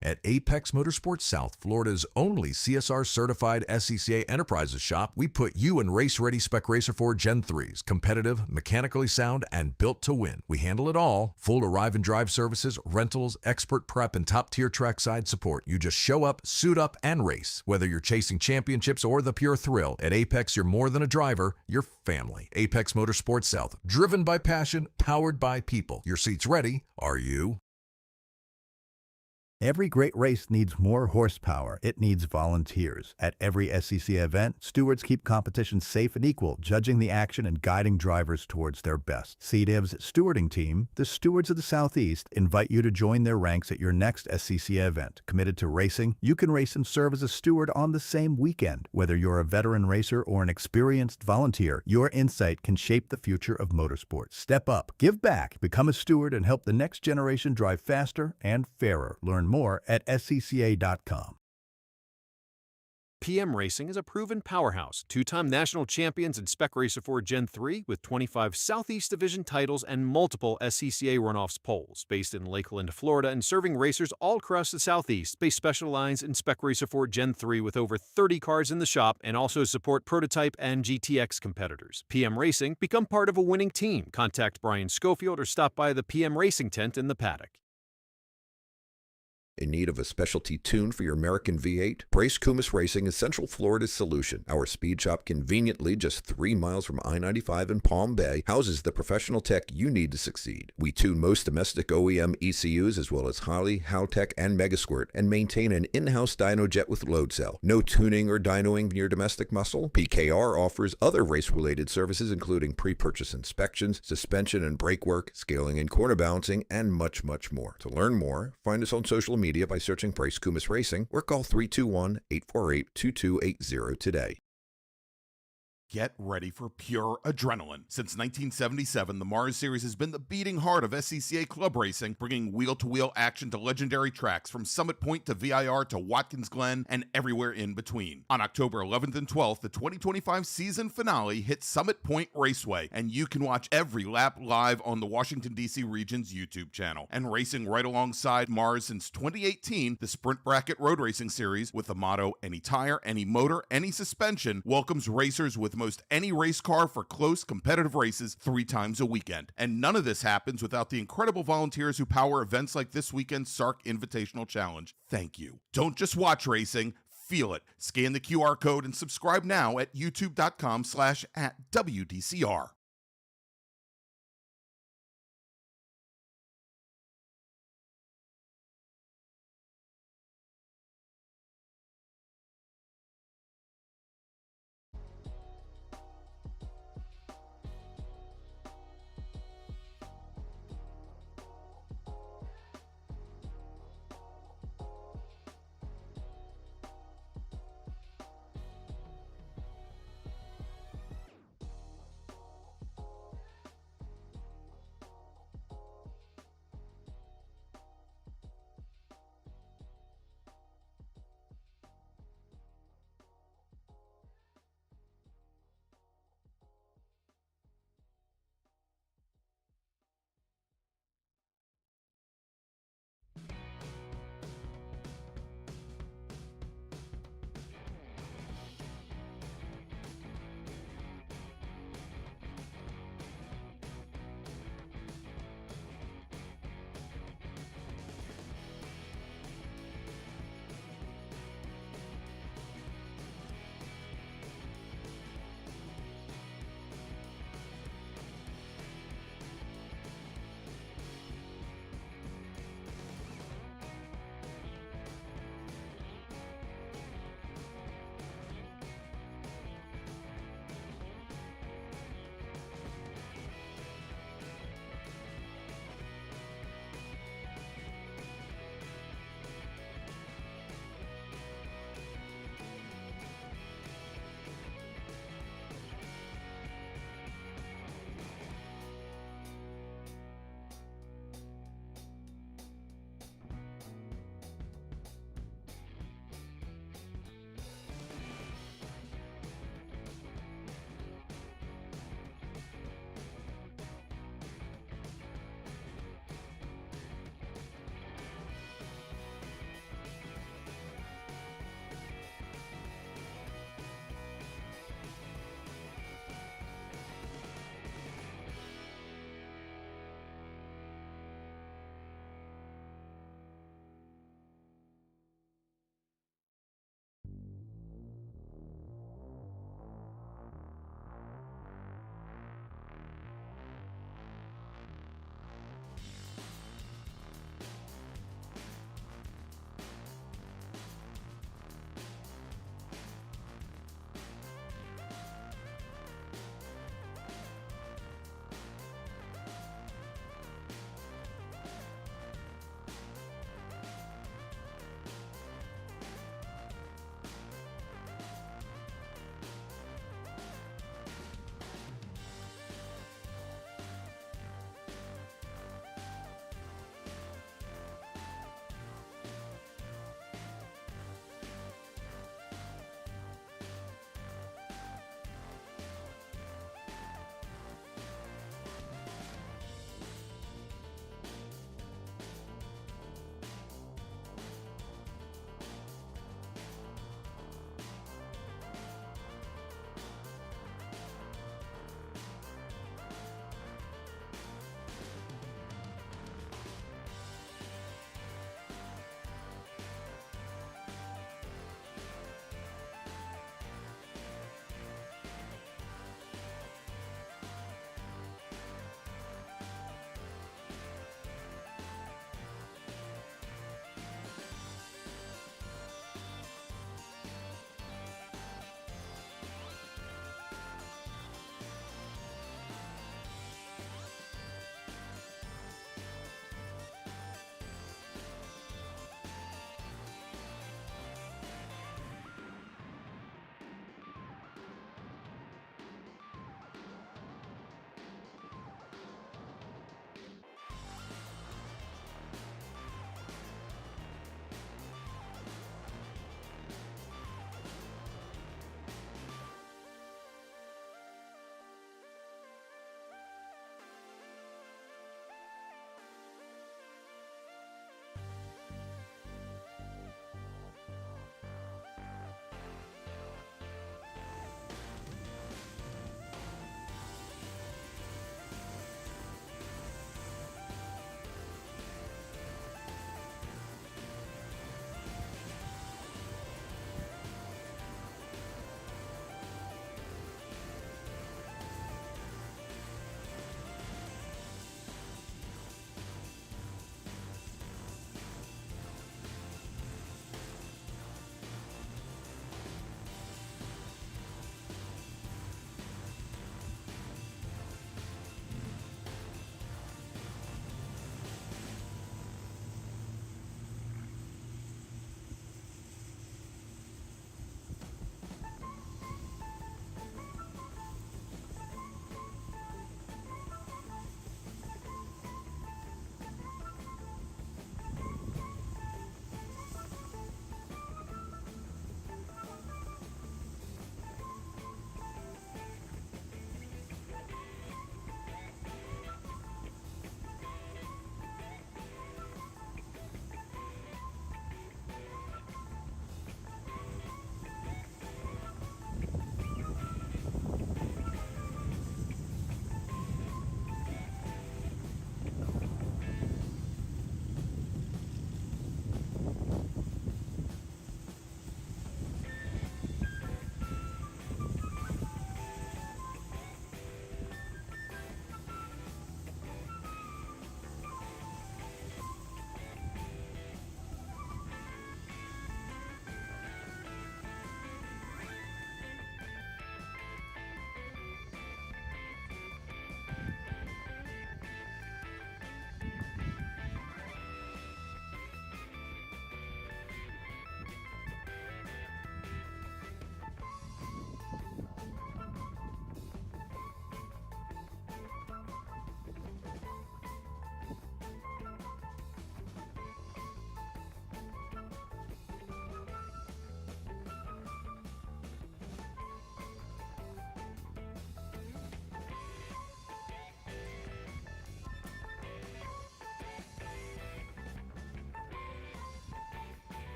Speaker 3: At Apex Motorsports South, Florida's only CSR-certified SCCA Enterprises shop, we put you in race-ready Spec Racer 4 Gen 3s, competitive, mechanically sound, and built to win. We handle it all. Full arrive and drive services, rentals, expert prep, and top-tier trackside support. You just show up, suit up, and race. Whether you're chasing championships or the pure thrill, at Apex you're more than a driver, you're family. Apex Motorsports South, driven by passion, powered by people. Your seat's ready. Are you?
Speaker 6: Every great race needs more horsepower. It needs volunteers. At every SCCA event, stewards keep competition safe and equal, judging the action and guiding drivers towards their best. CDIV's stewarding team, the Stewards of the Southeast, invite you to join their ranks at your next SCCA event. Committed to racing, you can race and serve as a steward on the same weekend. Whether you're a veteran racer or an experienced volunteer, your insight can shape the future of motorsports. Step up, give back, become a steward, and help the next generation drive faster and fairer. Learn more at scca.com.
Speaker 13: PM Racing is a proven powerhouse, 2-time national champions in Spec Racer 4 Gen 3 with 25 Southeast Division titles and multiple SCCA runoffs poles. Based in Lakeland, Florida, and serving racers all across the Southeast, they specialize in Spec Racer 4 Gen 3 with over 30 cars in the shop and also support prototype and GTX competitors. PM Racing, become part of a winning team. Contact Brian Schofield or stop by the PM Racing tent in the paddock.
Speaker 8: In need of a specialty tune for your American V8? Brace Kumis Racing is Central Florida's solution. Our speed shop, conveniently just 3 miles from I-95 in Palm Bay, houses the professional tech you need to succeed. We tune most domestic OEM ECUs as well as Holley, Haltech, and Megasquirt, and maintain an in-house dyno jet with load cell. No tuning or dynoing your domestic muscle? PKR offers other race-related services including pre-purchase inspections, suspension and brake work, scaling and corner balancing, and much, much more. To learn more, find us on social media by searching Brace Kumis Racing or call 321-848-2280 today.
Speaker 9: Get ready for pure adrenaline. Since 1977, the Mars Series has been the beating heart of SCCA club racing, bringing wheel-to-wheel action to legendary tracks from Summit Point to VIR to Watkins Glen and everywhere in between. On October 11th and 12th, the 2025 season finale hits Summit Point Raceway, and you can watch every lap live on the Washington, D.C. region's YouTube channel. And racing right alongside Mars since 2018, the Sprint Bracket Road Racing Series, with the motto, any tire, any motor, any suspension, welcomes racers with most any race car for close competitive races 3 times a weekend. And none of this happens without the incredible volunteers who power events like this weekend's SARRC Invitational Challenge. Thank you. Don't just watch racing, feel it. Scan the QR code and subscribe now at youtube.com/@WDCR.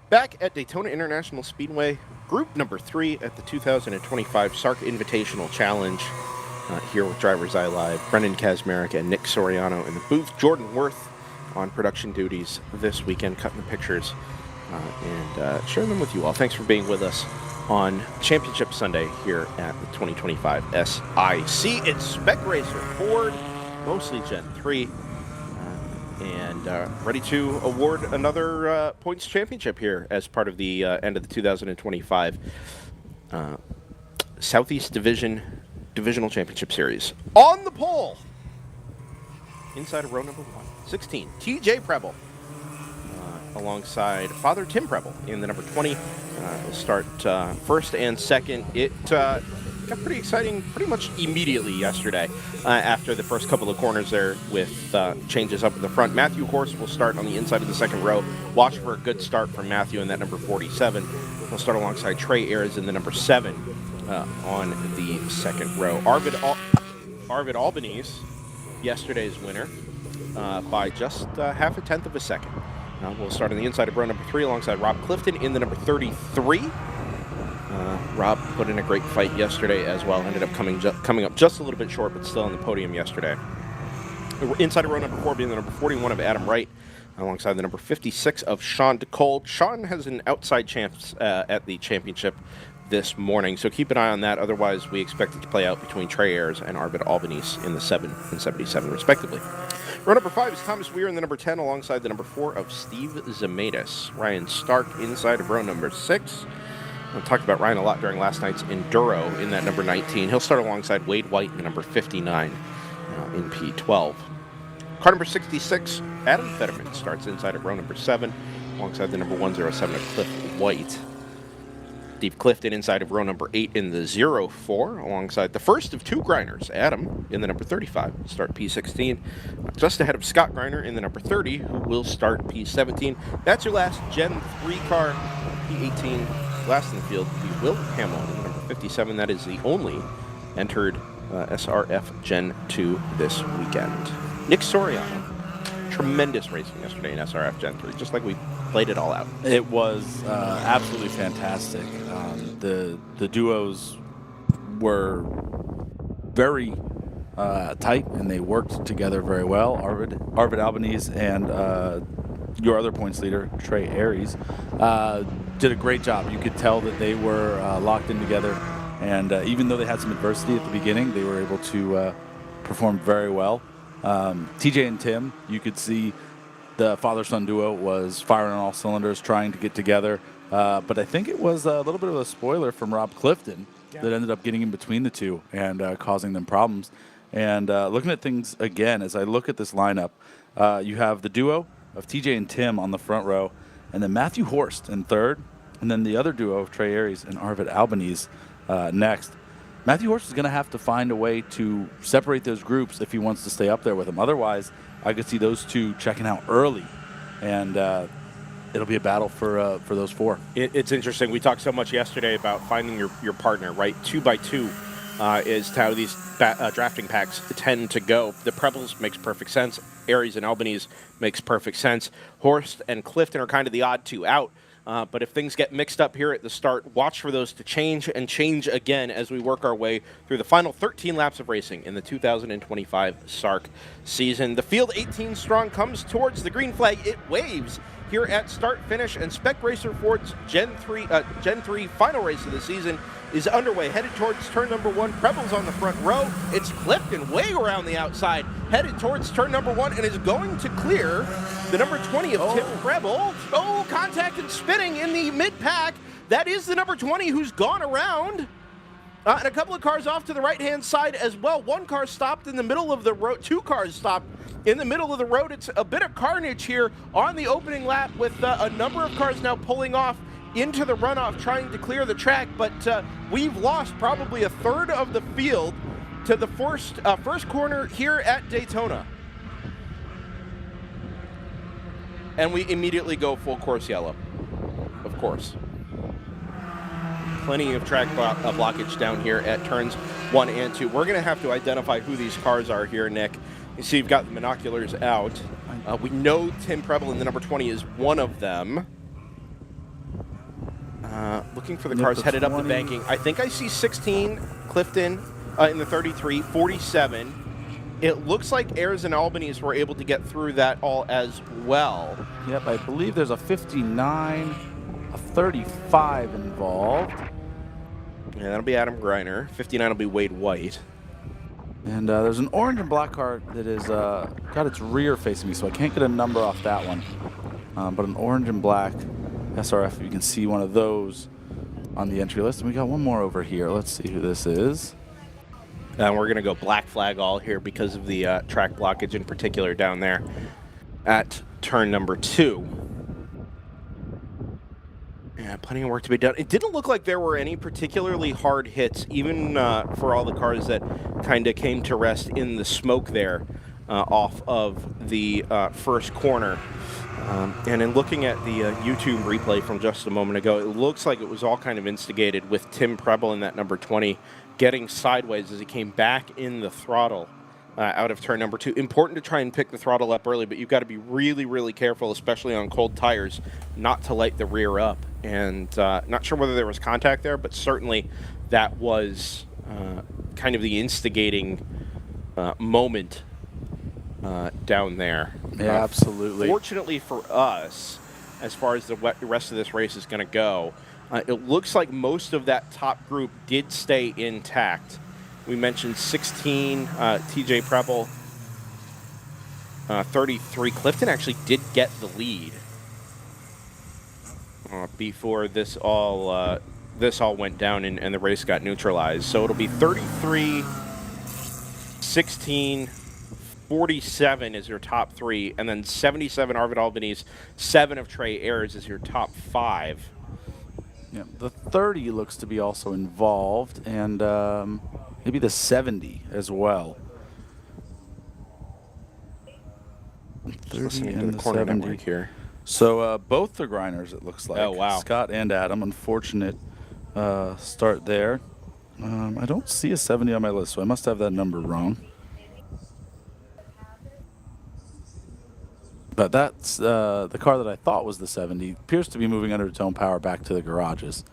Speaker 1: Back at Daytona International Speedway, group number 3 at the 2025 SARRC Invitational Challenge. Here with DriversEye Live, Brendan Kaczmarek and Nick Soriano in the booth. Jordan Worth on production duties this weekend, cutting the pictures and sharing them with you all. Thanks for being with us on Championship Sunday here at the 2025 SIC. It's Spec Racer Ford, mostly Gen 3. And ready to award another points championship here as part of the end of the 2025 Southeast Divisional Championship Series. On the pole, inside of row number 16, TJ Preble, alongside Father Tim Preble in the number 20. We'll start first and second. It got pretty exciting pretty much immediately yesterday after the first couple of corners there with changes up at the front. Matthew Horst will start on the inside of the second row. Watch for a good start from Matthew in that number 47. He'll start alongside Trey Ayers in the number 7 on the second row. Arvid Albanese, yesterday's winner, by just half a tenth of a second. We'll start on the inside of row number 3 alongside Rob Clifton in the number 33. Rob put in a great fight yesterday as well. Ended up coming up just a little bit short, but still on the podium yesterday. Inside of row number 4 being the number 41 of Adam Wright, alongside the number 56 of Sean DeCole. Sean has an outside chance at the championship this morning, so keep an eye on that. Otherwise, we expect it to play out between Trey Ayers and Arvid Albanese in the 7 and 77, respectively. Row number 5 is Thomas Weir in the number 10, alongside the number 4 of Steve Zemaitis. Ryan Stark inside of row number 6. We talked about Ryan a lot during last night's Enduro in that number 19. He'll start alongside Wade White in the number 59 in P12. Car number 66, Adam Fetterman, starts inside of row number 7, alongside the number 107 of Cliff White. Steve Clifton inside of row number 8 in the 04, alongside the first of 2 Grinders, Adam, in the number 35, start P16, just ahead of Scott Griner in the number 30, who will start P17. That's your last Gen 3 car, P18. Last in the field, the Will Hamill in the number 57. That is the only entered SRF Gen 2 this weekend. Nick Soriano, tremendous racing yesterday in SRF Gen 3, just like we played it all out.
Speaker 2: It was absolutely fantastic. The duos were very tight, and they worked together very well. Arvid Albanese and your other points leader, Trey Ayers, did a great job. You could tell that they were locked in together, and even though they had some adversity at the beginning, they were able to perform very well. TJ and Tim, you could see the father-son duo was firing on all cylinders, trying to get together, but I think it was a little bit of a spoiler from Rob Clifton that ended up getting in between the two and causing them problems. And looking at things again, as I look at this lineup, you have the duo of TJ and Tim on the front row, and then Matthew Horst in third, and then the other duo of Trey Ayers and Arvid Albanese next. Matthew Horst is going to have to find a way to separate those groups if he wants to stay up there with them. Otherwise, I could see those two checking out early, and it'll be a battle for those 4.
Speaker 1: It's interesting. We talked so much yesterday about finding your partner, right? 2x2 is how these drafting packs tend to go. The Prebles makes perfect sense. Ayers and Albanese makes perfect sense. Horst and Clifton are kind of the odd 2 out. But if things get mixed up here at the start, watch for those to change and change again as we work our way through the final 13 laps of racing in the 2025 SARRC season. The field 18 strong comes towards the green flag. It waves here at start, finish, and Spec Racer Ford's Gen 3 final race of the season is underway. Headed towards turn number 1. Preble's on the front row. It's Clifton way around the outside, headed towards turn number 1, and is going to clear the number 20 of Tim Preble. Oh, contact and spinning in the mid-pack. That is the number 20 who's gone around. And a couple of cars off to the right-hand side as well. 1 car stopped in the middle of the road. 2 cars stopped in the middle of the road. It's a bit of carnage here on the opening lap with a number of cars now pulling off into the runoff, trying to clear the track. But we've lost probably a third of the field to the first corner here at Daytona. And we immediately go full course yellow, of course. Plenty of track blockage down here at turns 1 and 2. We're going to have to identify who these cars are here, Nick. You see you've got the binoculars out. We know Tim Preble in the number 20 is one of them. Looking for the
Speaker 2: Yep,
Speaker 1: cars
Speaker 2: the
Speaker 1: headed up the
Speaker 2: 20.
Speaker 1: banking. I think I see 16 Clifton in the 33, 47. It looks like Ayers and Albany's were able to get through that all as well.
Speaker 2: Yep, I believe there's a 59, a 35 involved.
Speaker 1: Yeah, that'll be Adam Greiner. 59 will be Wade White.
Speaker 2: And there's an orange and black car that is got its rear facing me, so I can't get a number off that one. But an orange and black SRF, you can see one of those on the entry list. And we got one more over here. Let's see who this is.
Speaker 1: And we're going to go black flag all here because of the track blockage in particular down there at turn number 2. Yeah, plenty of work to be done. It didn't look like there were any particularly hard hits, even for all the cars that kind of came to rest in the smoke there off of the first corner. And in looking at the YouTube replay from just a moment ago, it looks like it was all kind of instigated with Tim Preble in that number 20 getting sideways as he came back in the throttle out of turn number 2. Important to try and pick the throttle up early, but you've got to be really, really careful, especially on cold tires, not to light the rear up. And not sure whether there was contact there, but certainly that was kind of the instigating moment down there.
Speaker 2: Yeah, absolutely.
Speaker 1: Fortunately for us, as far as the rest of this race is going to go, it looks like most of that top group did stay intact. We mentioned 16, TJ Preble, 33. Clifton actually did get the lead before this all went down and the race got neutralized. So it'll be 33, 16, 47 is your top 3, and then 77 Arvid Albany's, 7 of Trey Ayers is your top 5.
Speaker 2: Yeah, the 30 looks to be also involved, and maybe the 70 as well. 30 and the 70
Speaker 1: here.
Speaker 2: So both the Greiners, it looks like.
Speaker 1: Oh, wow.
Speaker 2: Scott and Adam, unfortunate start there. I don't see a 70 on my list, so I must have that number wrong. But that's the car that I thought was the 70. Appears to be moving under its own power back to the garages.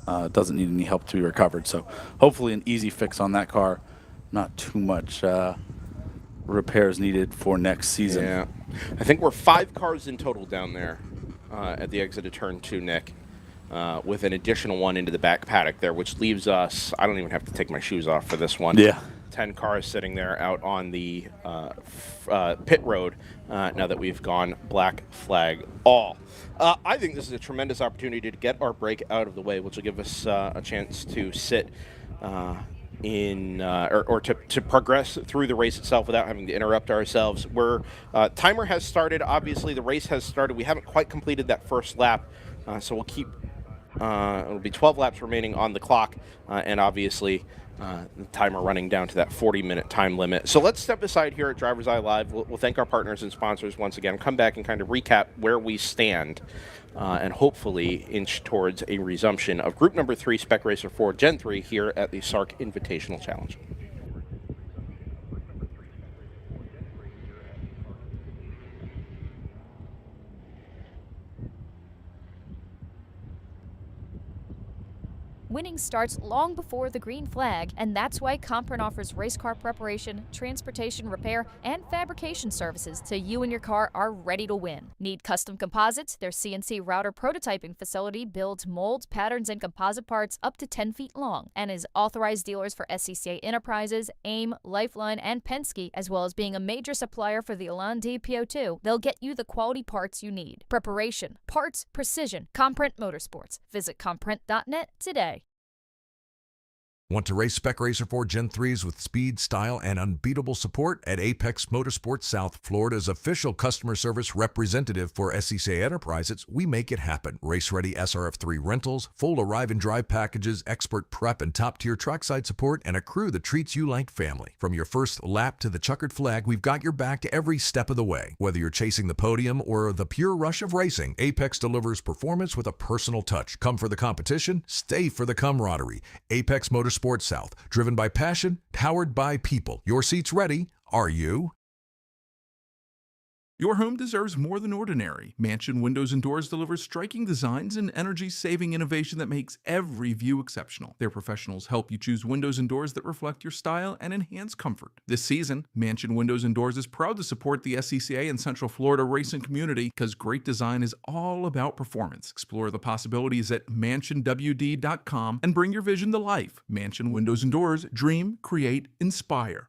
Speaker 2: Doesn't need any help to be recovered. So hopefully an easy fix on that car. Not too much repairs needed for next season.
Speaker 1: Yeah. I think we're 5 cars in total down there at the exit of turn 2, Nick, with an additional one into the back paddock there, which leaves us, I don't even have to take my shoes off for this one.
Speaker 2: Yeah.
Speaker 1: 10 cars sitting there out on the pit road now that we've gone black flag all. I think this is a tremendous opportunity to get our break out of the way, which will give us a chance to sit to progress through the race itself without having to interrupt ourselves. Timer has started. Obviously, the race has started. We haven't quite completed that first lap, so we'll keep. It'll be 12 laps remaining on the clock, and obviously the timer running down to that 40-minute time limit. So let's step aside here at Driver's Eye Live. We'll thank our partners and sponsors once again, come back and kind of recap where we stand, and hopefully inch towards a resumption of Group Number 3 Spec Racer 4 Gen 3 here at the SARRC Invitational Challenge.
Speaker 5: Winning starts long before the green flag, and that's why Comprint offers race car preparation, transportation repair, and fabrication services so you and your car are ready to win. Need custom composites? Their CNC router prototyping facility builds molds, patterns, and composite parts up to 10 feet long and is authorized dealers for SCCA Enterprises, AIM, Lifeline, and Penske, as well as being a major supplier for the Elan DPO2. They'll get you the quality parts you need. Preparation, parts, precision, Comprint Motorsports. Visit comprint.net today.
Speaker 3: Want to race Spec Racer 4 Gen 3s with speed, style, and unbeatable support? At Apex Motorsports South, Florida's official customer service representative for SCCA Enterprises, we make it happen. Race-ready SRF3 rentals, full arrive and drive packages, expert prep and top-tier trackside support, and a crew that treats you like family. From your first lap to the checkered flag, we've got your back every step of the way. Whether you're chasing the podium or the pure rush of racing, Apex delivers performance with a personal touch. Come for the competition, stay for the camaraderie. Apex Motorsports South, driven by passion, powered by people. Your seat's ready. Are you?
Speaker 4: Your home deserves more than ordinary. Mansion Windows and Doors delivers striking designs and energy-saving innovation that makes every view exceptional. Their professionals help you choose windows and doors that reflect your style and enhance comfort. This season, Mansion Windows and Doors is proud to support the SCCA and Central Florida racing community because great design is all about performance. Explore the possibilities at mansionwd.com and bring your vision to life. Mansion Windows and Doors, dream, create, inspire.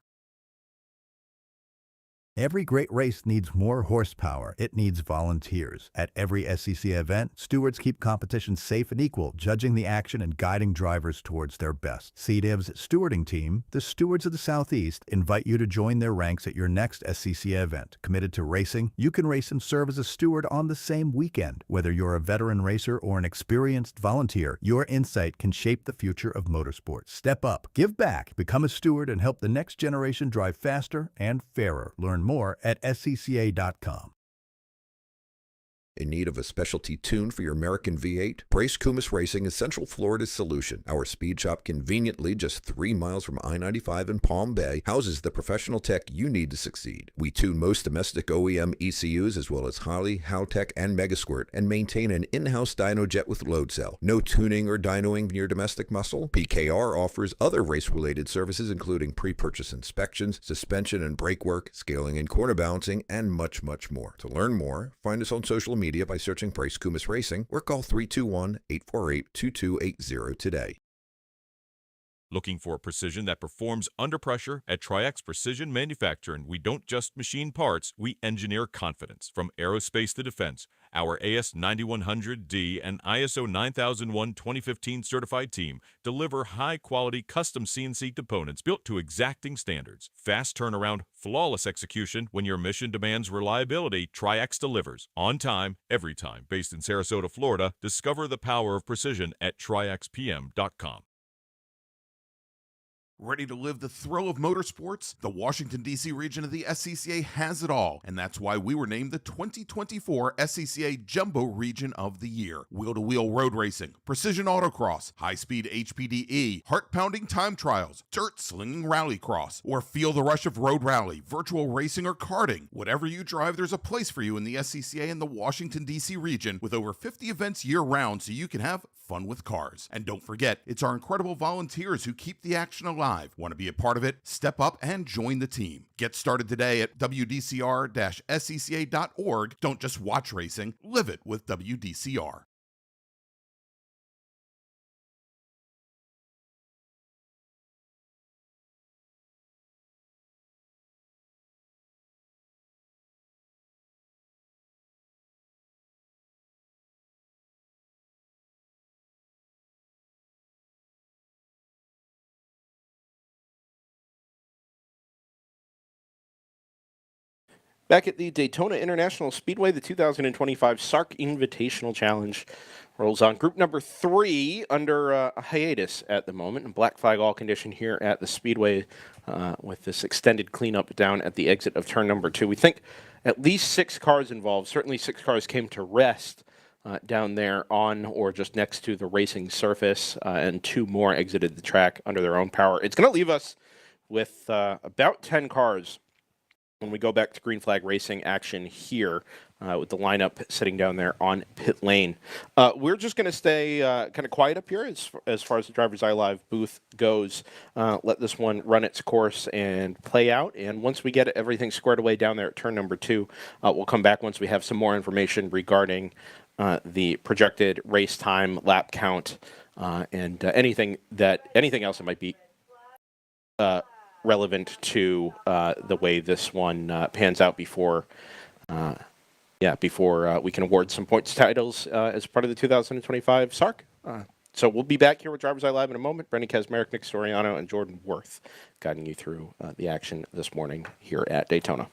Speaker 6: Every great race needs more horsepower. It needs volunteers. At every SCCA event, stewards keep competition safe and equal, judging the action and guiding drivers towards their best. CDIV's stewarding team, the Stewards of the Southeast, invite you to join their ranks at your next SCCA event. Committed to racing, you can race and serve as a steward on the same weekend. Whether you're a veteran racer or an experienced volunteer, your insight can shape the future of motorsports. Step up, give back, become a steward, and help the next generation drive faster and fairer. Learn more at scca.com.
Speaker 8: In need of a specialty tune for your American V8? Brace Kumis Racing is Central Florida's solution. Our speed shop, conveniently just 3 miles from I-95 in Palm Bay, houses the professional tech you need to succeed. We tune most domestic OEM ECUs as well as Harley, Haltech, and Megasquirt, and maintain an in-house dyno jet with load cell. No tuning or dynoing your domestic muscle? PKR offers other race-related services including pre-purchase inspections, suspension and brake work, scaling and corner balancing, and much, much more. To learn more, find us on social media by searching Brace Kumis Racing or call 321-848-2280 today.
Speaker 7: Looking for precision that performs under pressure? At Tri-X Precision Manufacturing, we don't just machine parts, we engineer confidence. From aerospace to defense, our AS9100D and ISO 9001-2015 certified team deliver high-quality custom CNC components built to exacting standards. Fast turnaround, flawless execution. When your mission demands reliability, Tri-X delivers. On time, every time. Based in Sarasota, Florida, discover the power of precision at trixpm.com.
Speaker 9: Ready to live the thrill of motorsports? The Washington, D.C. region of the SCCA has it all, and that's why we were named the 2024 SCCA Jumbo Region of the Year. Wheel-to-wheel road racing, precision autocross, high-speed HPDE, heart-pounding time trials, dirt-slinging rallycross, or feel the rush of road rally, virtual racing, or karting. Whatever you drive, there's a place for you in the SCCA and the Washington, D.C. region with over 50 events year-round so you can have fun with cars. And don't forget, it's our incredible volunteers who keep the action alive. Want to be a part of it? Step up and join the team. Get started today at wdcr-scca.org. Don't just watch racing, live it with WDCR.
Speaker 1: Back at the Daytona International Speedway, the 2025 SARRC Invitational Challenge rolls on. Group number 3 under a hiatus at the moment, in black flag all condition here at the Speedway with this extended cleanup down at the exit of turn number 2. We think at least 6 cars involved. Certainly 6 cars came to rest down there on or just next to the racing surface, and 2 more exited the track under their own power. It's going to leave us with about 10 cars when we go back to green flag racing action here with the lineup sitting down there on pit lane. We're just going to stay kind of quiet up here as far as the DriversEye Live booth goes. Let this one run its course and play out. And once we get everything squared away down there at turn number 2, we'll come back once we have some more information regarding the projected race time, lap count, and anything else that might be relevant to the way this one pans out before we can award some points titles as part of the 2025 SARRC. So we'll be back here with DriversEye Live in a moment. Brendan Kaczmarek, Nick Soriano, and Jordan Worth guiding you through the action this morning here at Daytona.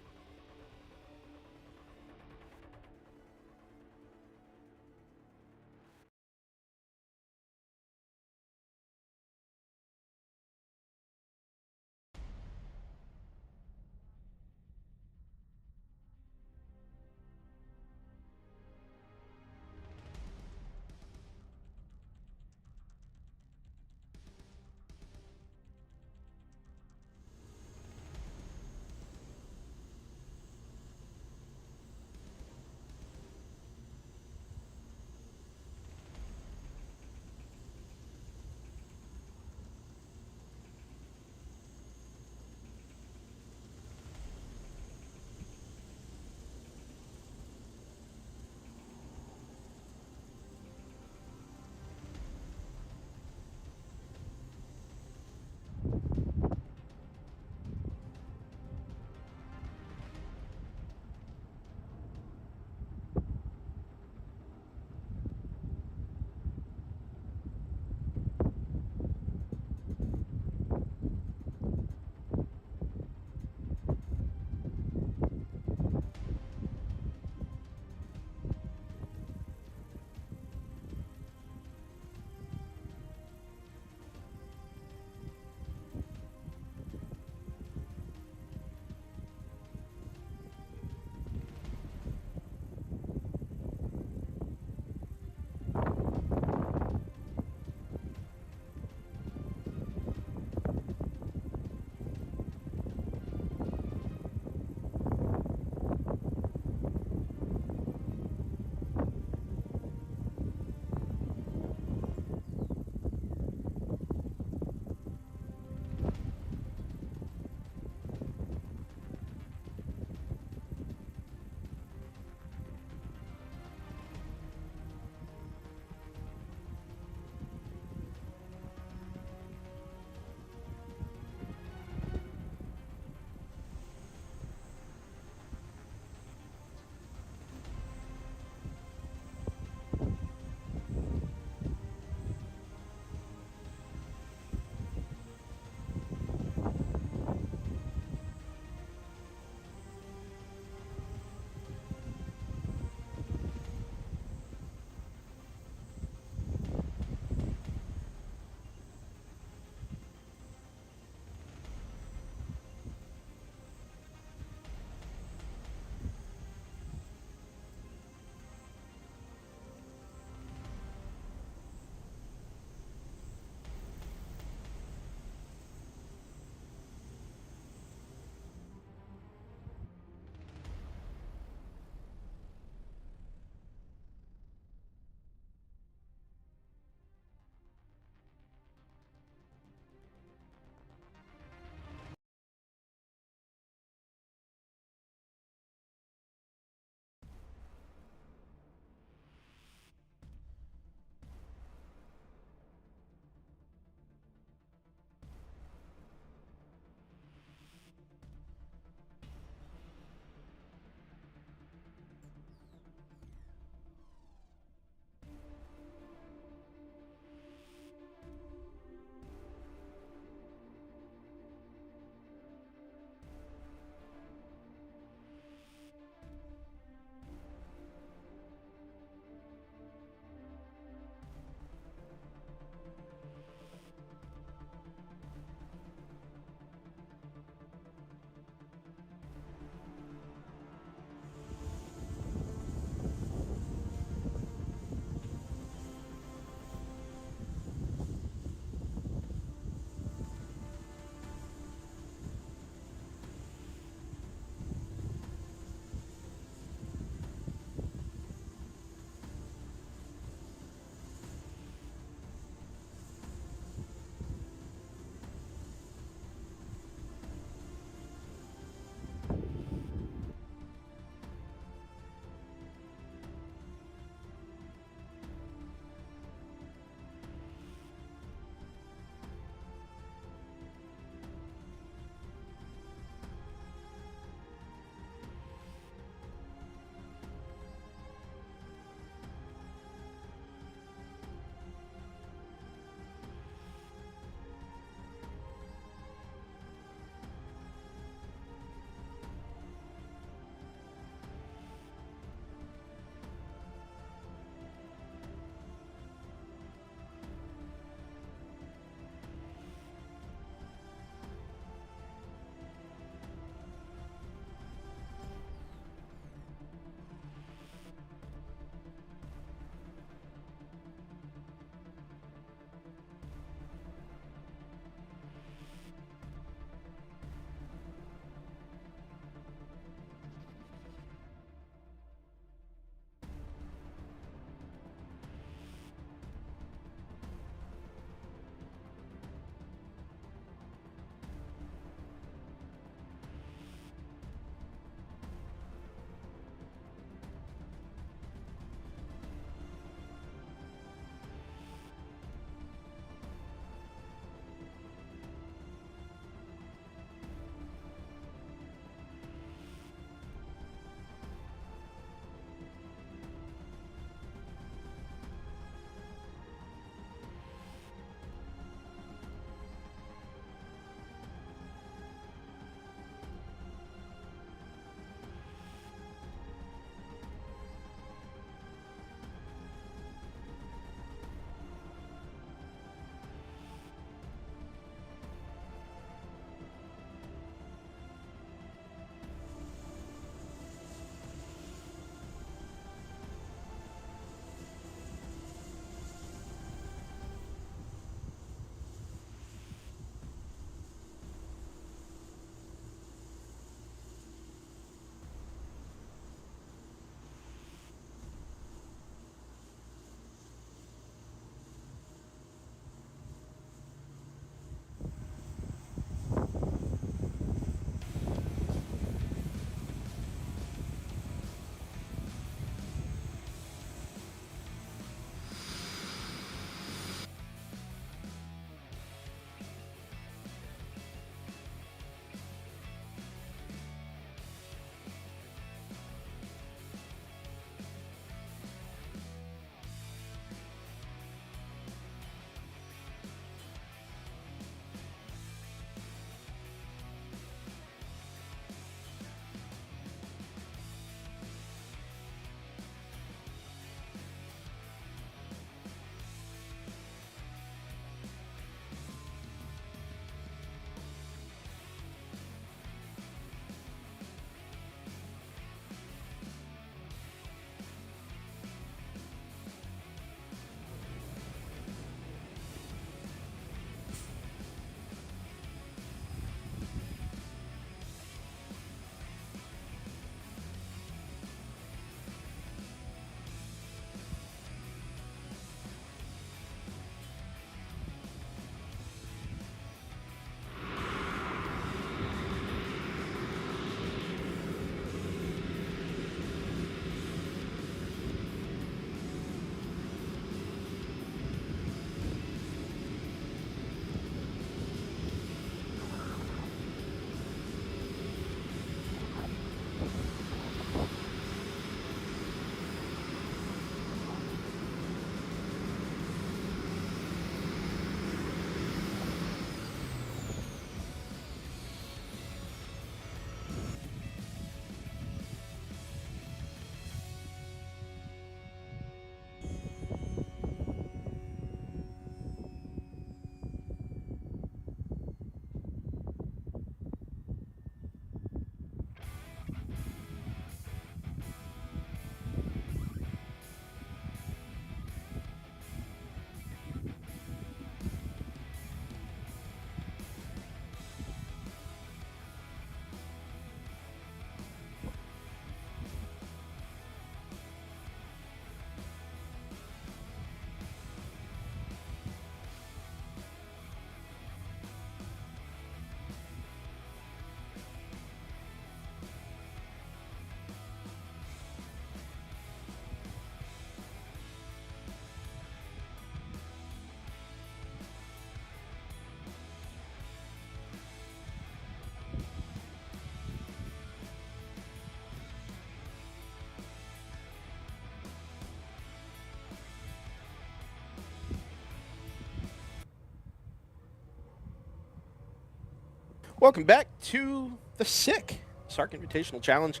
Speaker 1: Welcome back to the SICK SARRC Invitational Challenge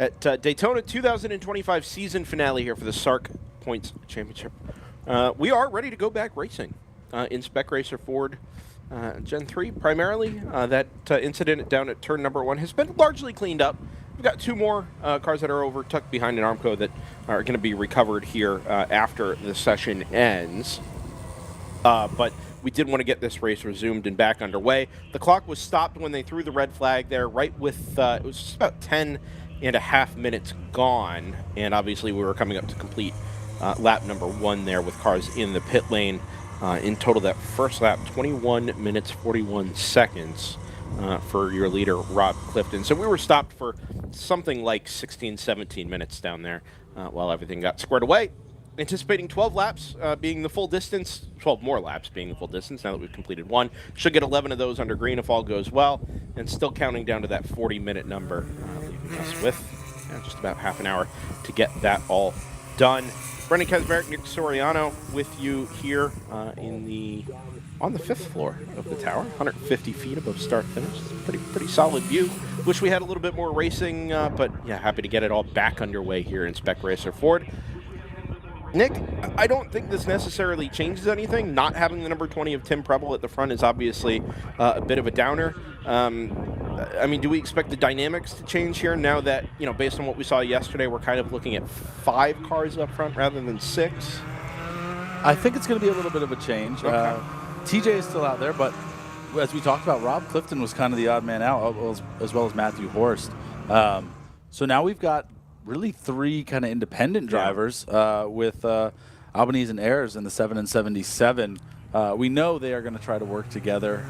Speaker 1: at Daytona 2025 season finale here for the SARRC Points Championship. We are ready to go back racing in Spec Racer Ford Gen 3 primarily. That incident down at turn number 1 has been largely cleaned up. We've got 2 more cars that are over tucked behind an Armco that are going to be recovered here after the session ends. But we did want to get this race resumed and back underway. The clock was stopped when they threw the red flag there, right with, it was just about 10.5 minutes gone. And obviously we were coming up to complete lap number 1 there with cars in the pit lane. In total, that first lap, 21 minutes, 41 seconds for your leader, Rob Clifton. So we were stopped for something like 16, 17 minutes down there while everything got squared away. Anticipating 12 laps being the full distance, 12 more laps being the full distance now that we've completed 1. Should get 11 of those under green if all goes well, and still counting down to that 40-minute number, leaving us with just about half an hour to get that all done. Brendan Kaczmarek, Nick Soriano with you here on the 5th floor of the tower, 150 feet above start finish. Pretty solid view. Wish we had a little bit more racing, but yeah, happy to get it all back underway here in Spec Racer Ford. Nick, I don't think this necessarily changes anything. Not having the number 20 of Tim Preble at the front is obviously a bit of a downer. I mean, do we expect the dynamics to change here now that, based on what we saw yesterday, we're kind of looking at 5 cars up front rather than 6?
Speaker 2: I think it's going to be a little bit of a change.
Speaker 1: Okay.
Speaker 2: TJ is still out there, but as we talked about, Rob Clifton was kind of the odd man out, as well as Matthew Horst. So now we've got really 3 kind of independent drivers with Albanese and Ayers in the 7 and 77. We know they are going to try to work together,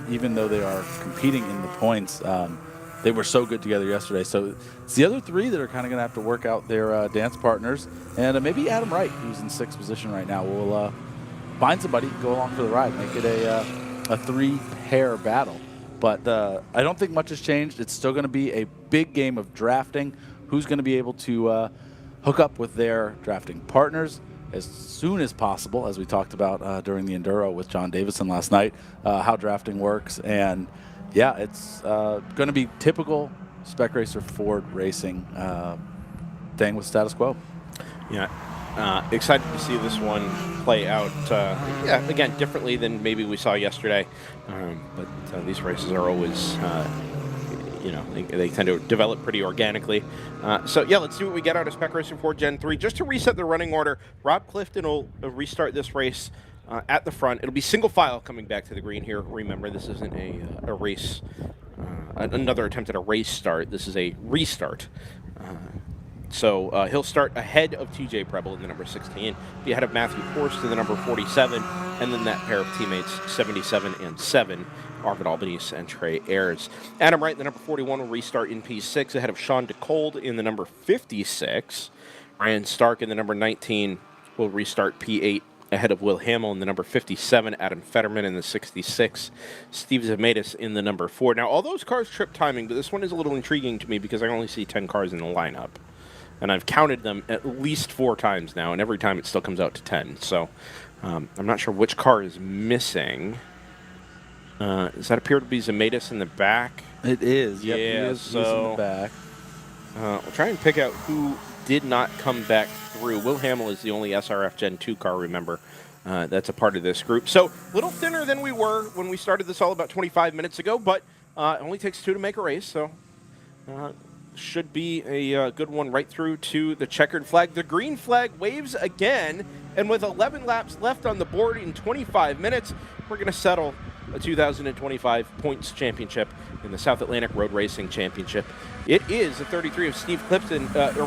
Speaker 2: even though they are competing in the points. They were so good together yesterday. So it's the other 3 that are kind of going to have to work out their dance partners. And maybe Adam Wright, who's in 6th position right now, will find somebody, go along for the ride, make it a 3-pair battle. But I don't think much has changed. It's still going to be a big game of drafting. Who's going to be able to hook up with their drafting partners as soon as possible, as we talked about during the Enduro with John Davison last night, how drafting works. And, yeah, it's going to be typical Spec Racer Ford racing thing with status quo.
Speaker 1: Yeah. Excited to see this one play out, again, differently than maybe we saw yesterday. But these races are always... they tend to develop pretty organically. So, yeah, let's see what we get out of Spec Racing Ford Gen 3. Just to reset the running order, Rob Clifton will restart this race at the front. It'll be single file coming back to the green here. Remember, this isn't a race, another attempt at a race start. This is a restart. So he'll start ahead of TJ Preble in the number 16, be ahead of Matthew Horst in the number 47, and then that pair of teammates, 77 and 7, Arvid Albanese and Trey Ayers. Adam Wright in the number 41 will restart in P6 ahead of Sean DeCold in the number 56. Ryan Stark in the number 19 will restart P8 ahead of Will Hamill in the number 57, Adam Fetterman in the 66, Steve Zemedis in the number 4. Now, all those cars trip timing, but this one is a little intriguing to me because I only see 10 cars in the lineup. And I've counted them at least 4 times now, and every time it still comes out to 10. So I'm not sure which car is missing. Does that appear to be Zemedis in the back?
Speaker 2: It is.
Speaker 1: Yeah,
Speaker 2: yep, he's in the back.
Speaker 1: We'll try and pick out who did not come back through. Will Hamill is the only SRF Gen 2 car, remember. That's a part of this group. So a little thinner than we were when we started this all about 25 minutes ago, but it only takes 2 to make a race, so should be a good one right through to the checkered flag. The green flag waves again, and with 11 laps left on the board in 25 minutes, we're going to settle a 2025 points championship in the South Atlantic Road Racing Championship. It is the 33 of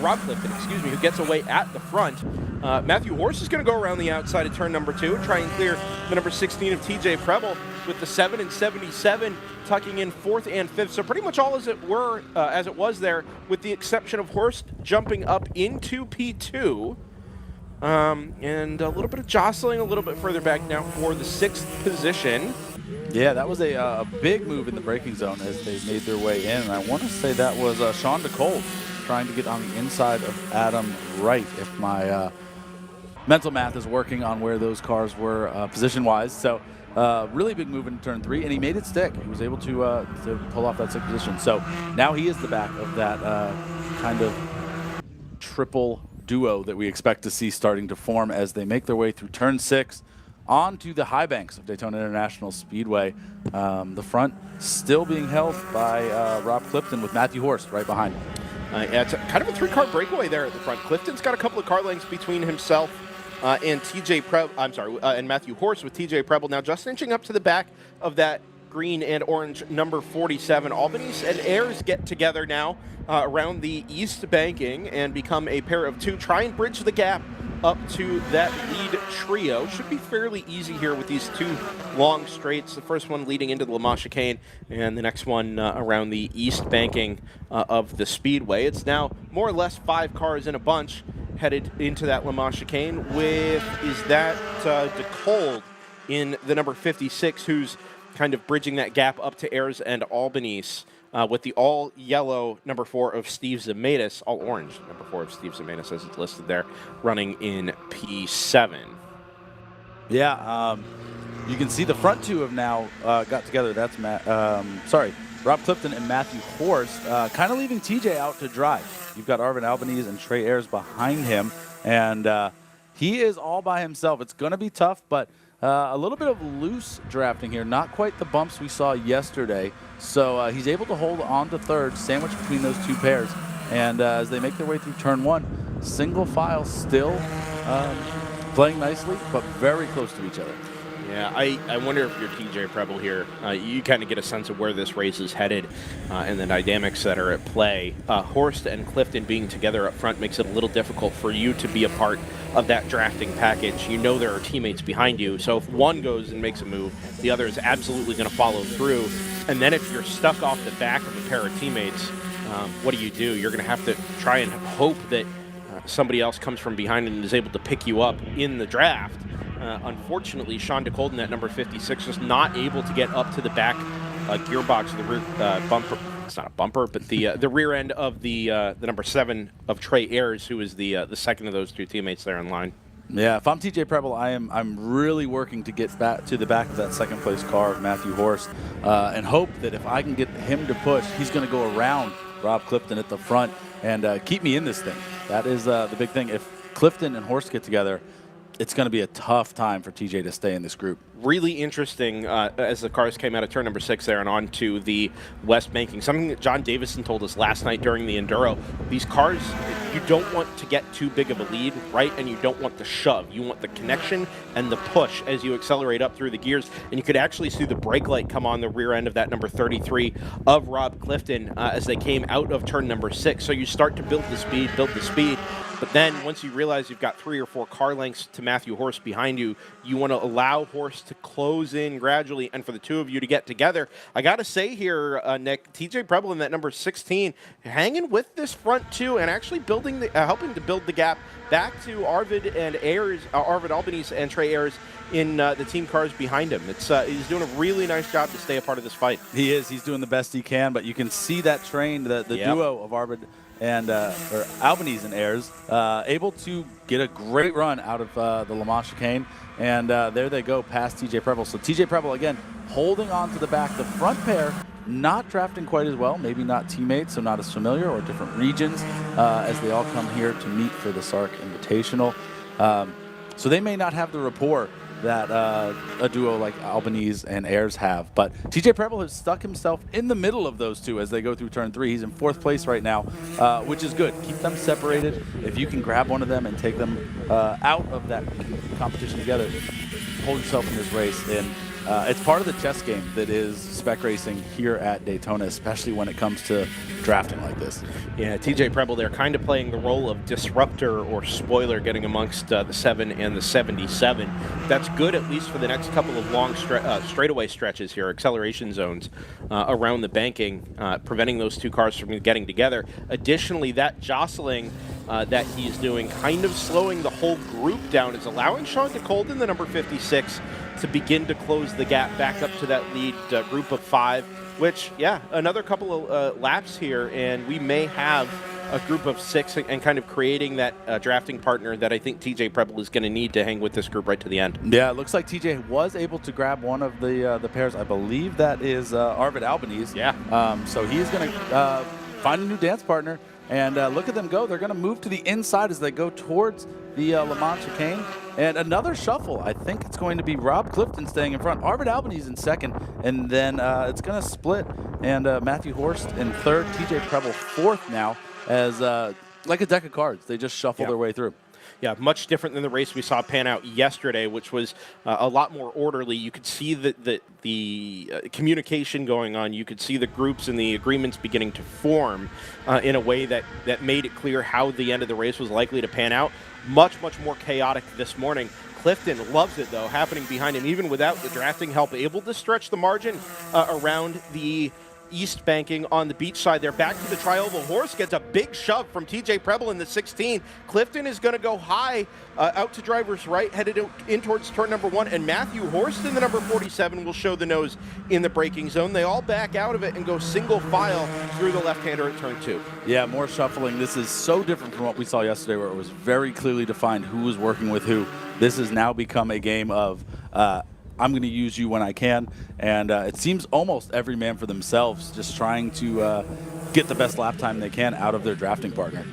Speaker 1: Rob Clifton, who gets away at the front. Matthew Horst is going to go around the outside of turn number 2 and try and clear the number 16 of TJ Preble with the 7 and 77 tucking in 4th and 5th. So pretty much all as it was there, with the exception of Horst jumping up into P2. And a little bit of jostling a little bit further back now for the 6th position.
Speaker 2: Yeah, that was a big move in the braking zone as they made their way in. And I want to say that was Sean DeCold trying to get on the inside of Adam Wright, if my mental math is working on where those cars were position-wise. So Really big move in turn 3, and he made it stick. He was able to pull off that 6th position. So now he is the back of that kind of triple duo that we expect to see starting to form as they make their way through turn 6 onto the high banks of Daytona International Speedway. The front still being held by Rob Clifton with Matthew Horst right behind him.
Speaker 1: Yeah, it's kind of a 3-car breakaway there at the front. Clifton's got a couple of car lengths between himself and and Matthew Horst with TJ Preble. Now just inching up to the back of that green and orange number 47. Albanese and Ayers get together now around the east banking and become a pair of 2. Try and bridge the gap up to that lead trio. Should be fairly easy here with these 2 long straights. The first one leading into the Le Mans chicane, and the next one around the east banking of the speedway. It's now more or less 5 cars in a bunch headed into that Le Mans chicane with, is that DeCold in the number 56, who's kind of bridging that gap up to Ayers and Albanese. With the all-yellow number 4 of Steve Zemaitis, all-orange number 4 of Steve Zemaitis, as it's listed there, running in P7.
Speaker 2: Yeah, you can see the front 2 have now got together. That's Rob Clifton and Matthew Horst, kind of leaving TJ out to dry. You've got Arvin Albanese and Trey Ayers behind him, and he is all by himself. It's going to be tough, but a little bit of loose drafting here, not quite the bumps we saw yesterday. So he's able to hold on to third, sandwiched between those 2 pairs. And as they make their way through turn 1, single file still playing nicely, but very close to each other.
Speaker 1: Yeah, I wonder if you're TJ Preble here, you kind of get a sense of where this race is headed and the dynamics that are at play. Horst and Clifton being together up front makes it a little difficult for you to be a part of that drafting package. You know there are teammates behind you, so if one goes and makes a move, the other is absolutely going to follow through. And then if you're stuck off the back of a pair of teammates, what do? You're going to have to try and hope that somebody else comes from behind and is able to pick you up in the draft. Unfortunately, Sean DeColden at number 56 was not able to get up to the back gearbox, the rear bumper. It's not a bumper, but the rear end of the number 7 of Trey Ayers, who is the second of those 2 teammates there in line.
Speaker 2: Yeah, if I'm TJ Preble, I'm really working to get back to the back of that 2nd place car of Matthew Horst, and hope that if I can get him to push, he's going to go around Rob Clifton at the front and keep me in this thing. That is the big thing. If Clifton and Horst get together, it's going to be a tough time for TJ to stay in this group.
Speaker 1: Really interesting as the cars came out of turn number 6 there and on to the west banking. Something that John Davison told us last night during the Enduro. These cars, you don't want to get too big of a lead, right? And you don't want the shove. You want the connection and the push as you accelerate up through the gears. And you could actually see the brake light come on the rear end of that number 33 of Rob Clifton as they came out of turn number 6. So you start to build the speed. But then once you realize you've got 3 or 4 car lengths to Matthew Horst behind you, you want to allow Horst to close in gradually and for the 2 of you to get together. I got to say here, Nick, TJ Preble in that number 16, hanging with this front 2 and actually helping to build the gap back to Arvid Albanese and Trey Ayers in the team cars behind him. He's doing a really nice job to stay a part of this fight.
Speaker 2: He is. He's doing the best he can, but you can see that train, the duo of Arvid and Albanese and Ayers, able to get a great run out of the Le Mans chicane, and there they go past TJ Preble. So TJ Preble, again, holding on to the back. The front pair not drafting quite as well, maybe not teammates, so not as familiar, or different regions, as they all come here to meet for the SARRC Invitational. So they may not have the rapport that a duo like Albanese and Ayers have. But TJ Preble has stuck himself in the middle of those 2 as they go through turn 3. He's in 4th place right now, which is good. Keep them separated. If you can grab one of them and take them out of that competition together, hold yourself in this race. And it's part of the chess game that is spec racing here at Daytona, especially when it comes to drafting like this.
Speaker 1: Yeah, TJ Preble, they're kind of playing the role of disruptor or spoiler, getting amongst the 7 and the 77. That's good, at least for the next couple of long straightaway stretches here, acceleration zones around the banking, preventing those 2 cars from getting together. Additionally, that jostling that he's doing, kind of slowing the whole group down, is allowing Sean DeColden, the number 56, to begin to close the gap back up to that lead group of 5, which, yeah, another couple of laps here, and we may have a group of 6 and kind of creating that drafting partner that I think TJ Preble is going to need to hang with this group right to the end.
Speaker 2: Yeah, it looks like TJ was able to grab one of the pairs. I believe that is Arvid Albanese.
Speaker 1: Yeah.
Speaker 2: So he's going to find a new dance partner. And look at them go. They're going to move to the inside as they go towards the Le Mans chicane. And another shuffle. I think it's going to be Rob Clifton staying in front. Arvid Albanese in second. And then it's going to split. And Matthew Horst in third. TJ Preble fourth now as like a deck of cards. They just shuffle their way through.
Speaker 1: Yeah, much different than the race we saw pan out yesterday, which was a lot more orderly. You could see the communication going on. You could see the groups and the agreements beginning to form in a way that made it clear how the end of the race was likely to pan out. Much, much more chaotic this morning. Clifton loves it, though, happening behind him, even without the drafting help, able to stretch the margin around the east banking on the beach side there. Back to the tri-oval. Horse gets a big shove from TJ Preble in the 16. Clifton is going to go high out to driver's right, headed in towards turn number 1, and Matthew Horst in the number 47 will show the nose in the braking zone. They all back out of it and go single file through the left-hander at turn 2.
Speaker 2: Yeah, more shuffling. This is so different from what we saw yesterday, where it was very clearly defined who was working with who. This has now become a game of I'm going to use you when I can, and it seems almost every man for themselves, just trying to get the best lap time they can out of their drafting partner.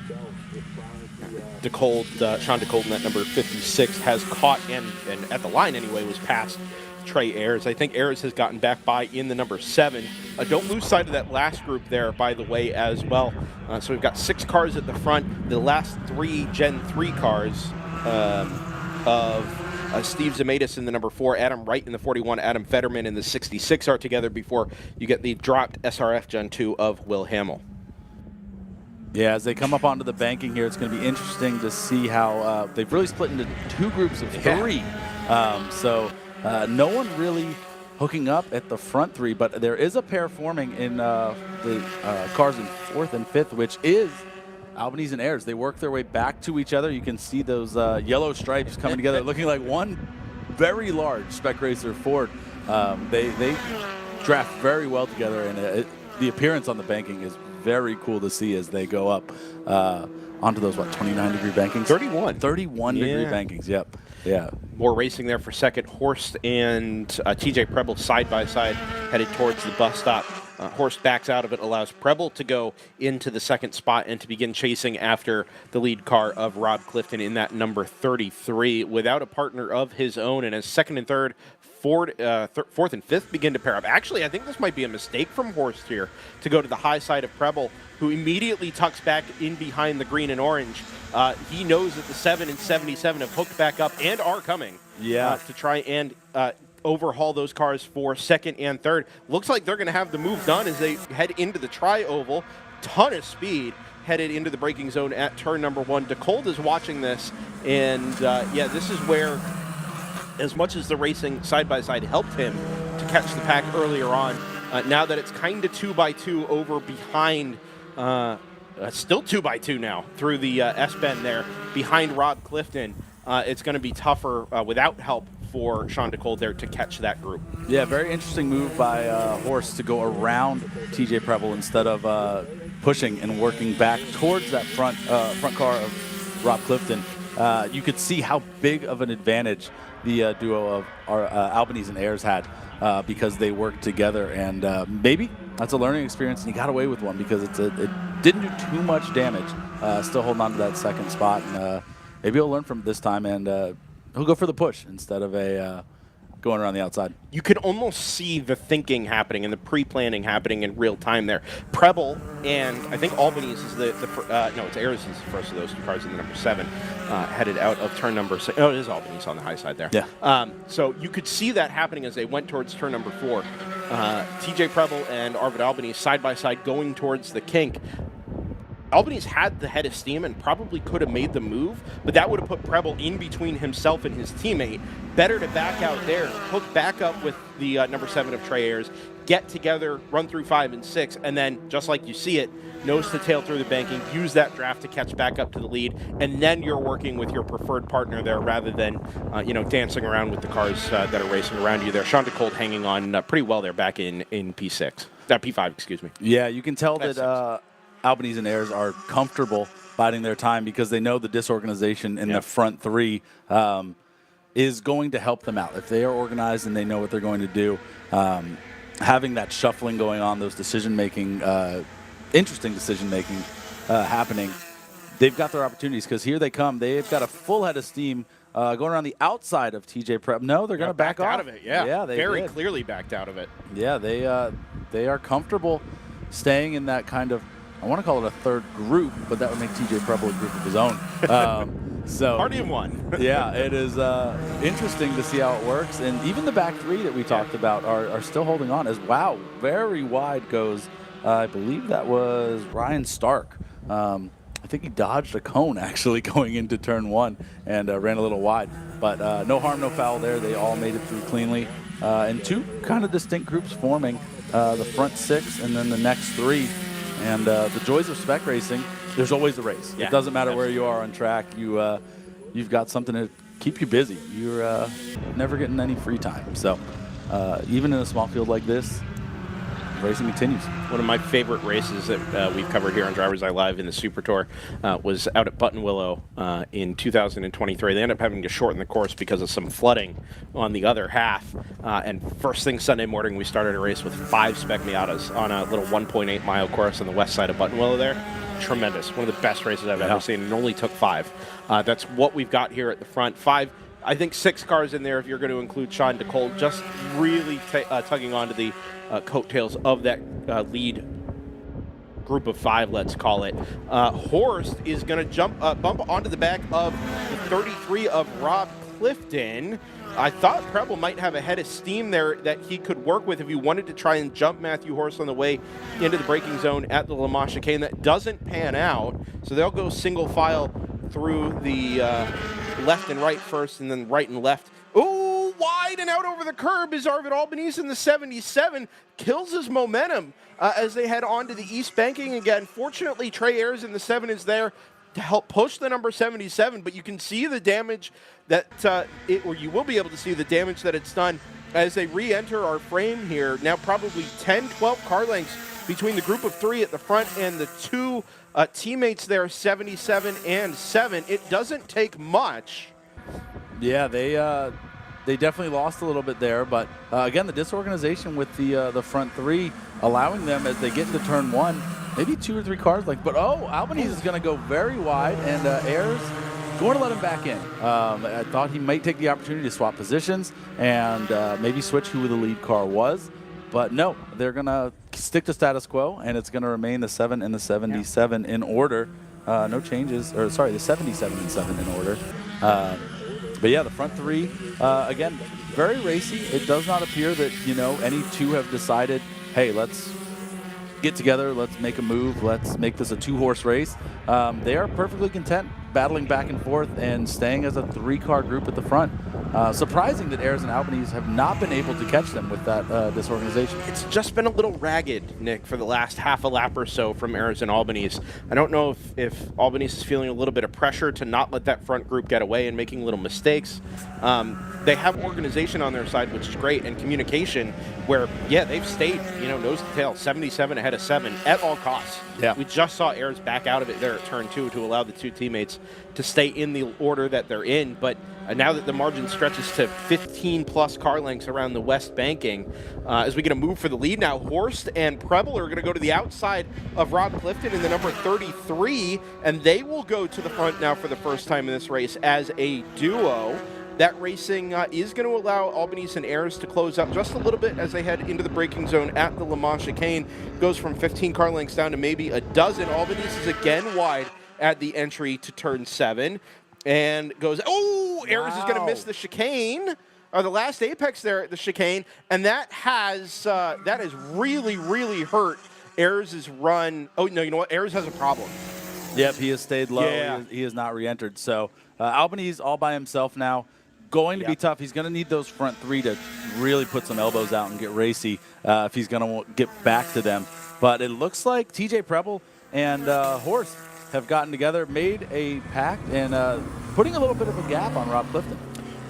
Speaker 1: Sean DeCold in that number 56 has caught, and at the line anyway, was past Trey Ayers. I think Ayers has gotten back by in the number 7. Don't lose sight of that last group there, by the way, as well. So we've got 6 cars at the front. The last 3 Gen 3 cars of Steve Zemaitis in the number 4, Adam Wright in the 41, Adam Fetterman in the 66 are together before you get the dropped SRF Gen 2 of Will Hamill.
Speaker 2: Yeah, as they come up onto the banking here, it's going to be interesting to see how they've really split into 2 groups of 3. So no one really hooking up at the front 3, but there is a pair forming in the cars in 4th and 5th, which is Albanese and Ayers. They work their way back to each other. You can see those yellow stripes coming together, looking like one very large Spec Racer Ford. They draft very well together, and the appearance on the banking is very cool to see as they go up onto those, 29-degree bankings? 31-degree bankings, yep. Yeah.
Speaker 1: More racing there for second. Horst and TJ Preble side by side headed towards the bus stop. Horst backs out of it, allows Preble to go into the second spot and to begin chasing after the lead car of Rob Clifton in that number 33 without a partner of his own. And as second and third, fourth and fifth begin to pair up. Actually, I think this might be a mistake from Horst here to go to the high side of Preble, who immediately tucks back in behind the green and orange. He knows that the 7 and 77 have hooked back up and are coming to try and overhaul those cars for second and third. Looks like they're going to have the move done as they head into the tri-oval. Ton of speed headed into the braking zone at turn number 1. DeCold is watching this, and this is where, as much as the racing side-by-side helped him to catch the pack earlier on, now that it's kind of 2x2 over behind, still 2x2 now, through the S-bend there, behind Rob Clifton, it's going to be tougher without help for Sean DeCold there to catch that group.
Speaker 2: Yeah, very interesting move by Horst to go around TJ Preble instead of pushing and working back towards that front car of Rob Clifton. You could see how big of an advantage the duo of Albanese and Ayers had because they worked together, and maybe that's a learning experience, and he got away with one because it didn't do too much damage. Still holding on to that second spot, and maybe he'll learn from this time, and he'll go for the push instead of going around the outside.
Speaker 1: You can almost see the thinking happening and the pre-planning happening in real time there. Preble and I think Albanese is it's Ayers is the first of those 2 cars in the number 7 headed out of turn number 6. Oh, it is Albanese on the high side there.
Speaker 2: Yeah.
Speaker 1: So you could see that happening as they went towards turn number 4. TJ Preble and Arvid Albanese side by side going towards the kink. Albanese had the head of steam and probably could have made the move, but that would have put Preble in between himself and his teammate. Better to back out there, hook back up with the number 7 of Trey Ayers, get together, run through 5 and 6, and then, just like you see it, nose to tail through the banking, use that draft to catch back up to the lead, and then you're working with your preferred partner there rather than, dancing around with the cars that are racing around you there. Sean DeCold hanging on pretty well there back in P5, excuse me.
Speaker 2: Yeah, you can tell that Albanese and Ayers are comfortable biding their time because they know the disorganization in the front three is going to help them out. If they are organized and they know what they're going to do, having that shuffling going on, those decision-making, interesting decision-making happening, they've got their opportunities because here they come. They've got a full head of steam going around the outside of TJ Prep. No, they're going to back off.
Speaker 1: out of it, yeah.
Speaker 2: They
Speaker 1: very
Speaker 2: did.
Speaker 1: clearly backed out of it.
Speaker 2: Yeah, they are comfortable staying in that kind of, I want to call it a third group, but that would make TJ Preble a group of his own. So
Speaker 1: Party of one.
Speaker 2: yeah, it is interesting to see how it works. And even the back three that we talked about are still holding on. As wow, very wide goes, I believe that was Ryan Stark. I think he dodged a cone actually going into turn one and ran a little wide. But no harm, no foul there. They all made it through cleanly. And two kind of distinct groups forming, the front six and then the next three. And the joys of spec racing, there's always a race.
Speaker 1: Yeah,
Speaker 2: it doesn't matter where you are on track. You've got something to keep you busy. You're never getting any free time. So even in a small field like this, racing continues.
Speaker 1: One of my favorite races that we've covered here on DriversEye Live in the Super Tour was out at Buttonwillow in 2023. They ended up having to shorten the course because of some flooding on the other half. And first thing Sunday morning, we started a race with 5 Spec Miatas on a little 1.8 mile course on the west side of Buttonwillow there. Tremendous. One of the best races I've ever seen, and only took 5. That's what we've got here at the front. 5, I think 6 cars in there if you're going to include Sean DeCole, just really tugging onto the coattails of that lead group of 5, let's call it. Horst is going to bump onto the back of the 33 of Rob Clifton. I thought Preble might have a head of steam there that he could work with if he wanted to try and jump Matthew Horst on the way into the braking zone at the Le Mans chicane. That doesn't pan out, so they'll go single file through the left and right first, and then right and left. Ooh, wide and out over the curb is Arvid Albanese in the 77. Kills his momentum as they head on to the east banking again. Fortunately, Trey Ayers in the 7 is there to help push the number 77, but you can see the damage that or you will be able to see the damage that it's done as they re-enter our frame here. Now probably 10, 12 car lengths between the group of 3 at the front and the 2 teammates there, 77 and 7. It doesn't take much.
Speaker 2: Yeah, they definitely lost a little bit there, but again, the disorganization with the front 3 allowing them as they get into turn 1, maybe 2 or 3 cars but Albanese is going to go very wide, and Ayers going to let him back in. I thought he might take the opportunity to swap positions and maybe switch who the lead car was, but no, they're going to stick to status quo, and it's going to remain the 7 and the 77 in order. No changes, or sorry, the 77 and 7 in order. But yeah, the front 3, again, very racy. It does not appear that, any 2 have decided, hey, let's get together, let's make a move, let's make this a 2-horse race. They are perfectly content battling back and forth and staying as a 3-car group at the front. Surprising that Ayers and Albanese have not been able to catch them with that disorganization.
Speaker 1: It's just been a little ragged, Nick, for the last half a lap or so from Ayers and Albanese. I don't know if Albanese is feeling a little bit of pressure to not let that front group get away and making little mistakes. They have organization on their side, which is great, and communication where, they've stayed, nose to tail, 77 ahead of 7 at all costs.
Speaker 2: Yeah.
Speaker 1: We just saw Ayers back out of it there at turn 2 to allow the 2 teammates to stay in the order that they're in. But now that the margin stretches to 15-plus car lengths around the west banking, as we get a move for the lead now, Horst and Preble are going to go to the outside of Rob Clifton in the number 33, and they will go to the front now for the first time in this race as a duo. That racing is going to allow Albanese and Ayers to close up just a little bit as they head into the braking zone at the Le Mans chicane. Goes from 15 car lengths down to maybe a dozen. Albanese is again wide at the entry to turn 7 and goes, Ayers is going to miss the chicane, or the last apex there at the chicane, and that has really, really hurt Ayers' run. Oh, no, you know what? Ayers has a problem.
Speaker 2: Yep, he has stayed low.
Speaker 1: Yeah.
Speaker 2: He has not re-entered. So Albanese all by himself now. Going to be tough. He's going to need those front 3 to really put some elbows out and get racy if he's going to get back to them. But it looks like TJ Preble and Horst have gotten together, made a pact, and putting a little bit of a gap on Rob Clifton.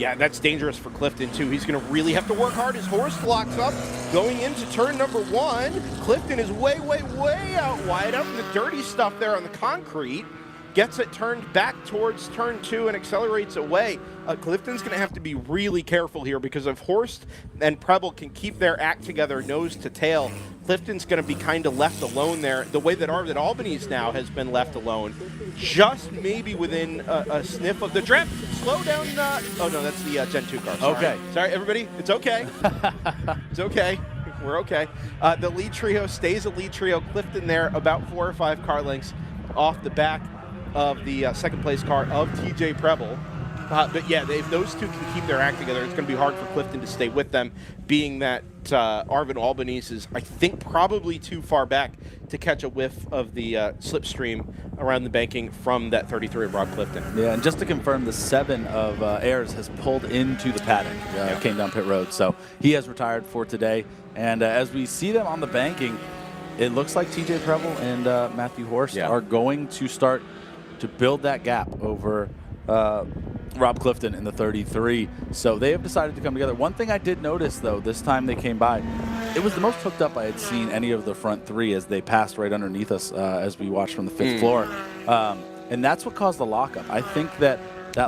Speaker 1: Yeah, that's dangerous for Clifton, too. He's going to really have to work hard. His horse locks up going into turn number 1. Clifton is way out wide, out in the dirty stuff there on the concrete. Gets it turned back towards turn 2 and accelerates away. Clifton's going to have to be really careful here because if Horst and Preble can keep their act together nose to tail, Clifton's going to be kind of left alone there, the way that Arvid Albany's now has been left alone, just maybe within a sniff of the draft. Slow down. Oh, no, that's the Gen 2 car. Sorry.
Speaker 2: Okay.
Speaker 1: Sorry, everybody. It's okay. It's okay. We're okay. The lead trio stays a lead trio. Clifton there about 4 or 5 car lengths off the back of the second place car of TJ Preble. But yeah, if those two can keep their act together, it's going to be hard for Clifton to stay with them, being that Arvid Albanese is, I think, probably too far back to catch a whiff of the slipstream around the banking from that 33 of Rob Clifton.
Speaker 2: Yeah, and just to confirm, the 7 of Ayers has pulled into the paddock, came down pit road, so he has retired for today. And as we see them on the banking, it looks like TJ Preble and Matthew Horst are going to start to build that gap over Rob Clifton in the 33. So they have decided to come together. One thing I did notice, though, this time they came by, it was the most hooked up I had seen any of the front 3 as they passed right underneath us as we watched from the 5th floor. And that's what caused the lockup. I think that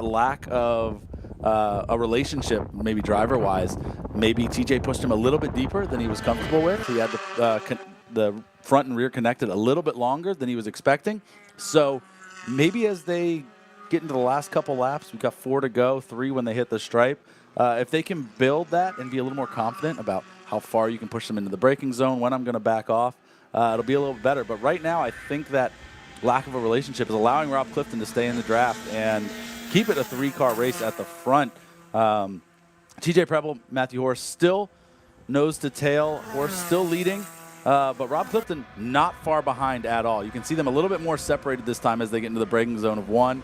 Speaker 2: lack of a relationship, maybe driver-wise, maybe TJ pushed him a little bit deeper than he was comfortable with. He had the front and rear connected a little bit longer than he was expecting. So maybe as they get into the last couple laps, we've got 4 to go, 3 when they hit the stripe. If they can build that and be a little more confident about how far you can push them into the braking zone, when I'm going to back off, it'll be a little better. But right now, I think that lack of a relationship is allowing Rob Clifton to stay in the draft and keep it a 3-car race at the front. TJ Preble, Matthew Horst still nose to tail. Horst still leading. But Rob Clifton not far behind at all. You can see them a little bit more separated this time as they get into the braking zone of 1,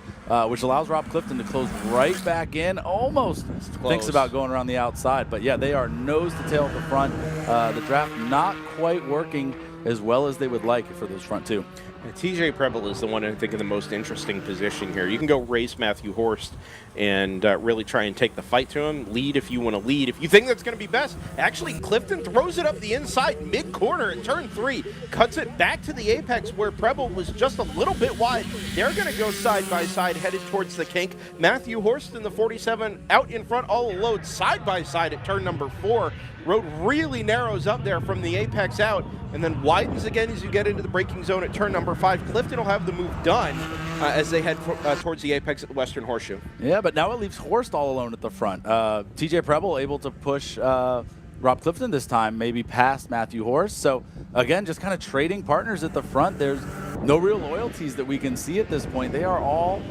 Speaker 2: which allows Rob Clifton to close right back in. Almost thinks about going around the outside. But, yeah, they are nose to tail at the front. The draft not quite working as well as they would like for those front 2.
Speaker 1: TJ Preble is the one I think in the most interesting position here. You can go race Matthew Horst and really try and take the fight to him. Lead if you want to lead. If you think that's going to be best. Actually, Clifton throws it up the inside mid-corner at turn 3. Cuts it back to the apex where Preble was just a little bit wide. They're going to go side by side headed towards the kink. Matthew Horst in the 47 out in front all alone side by side at turn number 4. Road really narrows up there from the apex out and then widens again as you get into the braking zone at turn number 5. Clifton will have the move done as they head towards the apex at the Western Horseshoe.
Speaker 2: Yeah, but now it leaves Horst all alone at the front. TJ Preble able to push Rob Clifton this time, maybe past Matthew Horst. So, again, just kind of trading partners at the front. There's no real loyalties that we can see at this point. They are all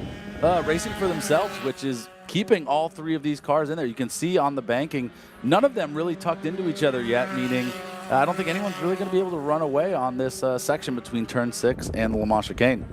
Speaker 2: racing for themselves, which is keeping all 3 of these cars in there. You can see on the banking, none of them really tucked into each other yet, meaning I don't think anyone's really going to be able to run away on this section between turn 6 and the Le Mans chicane.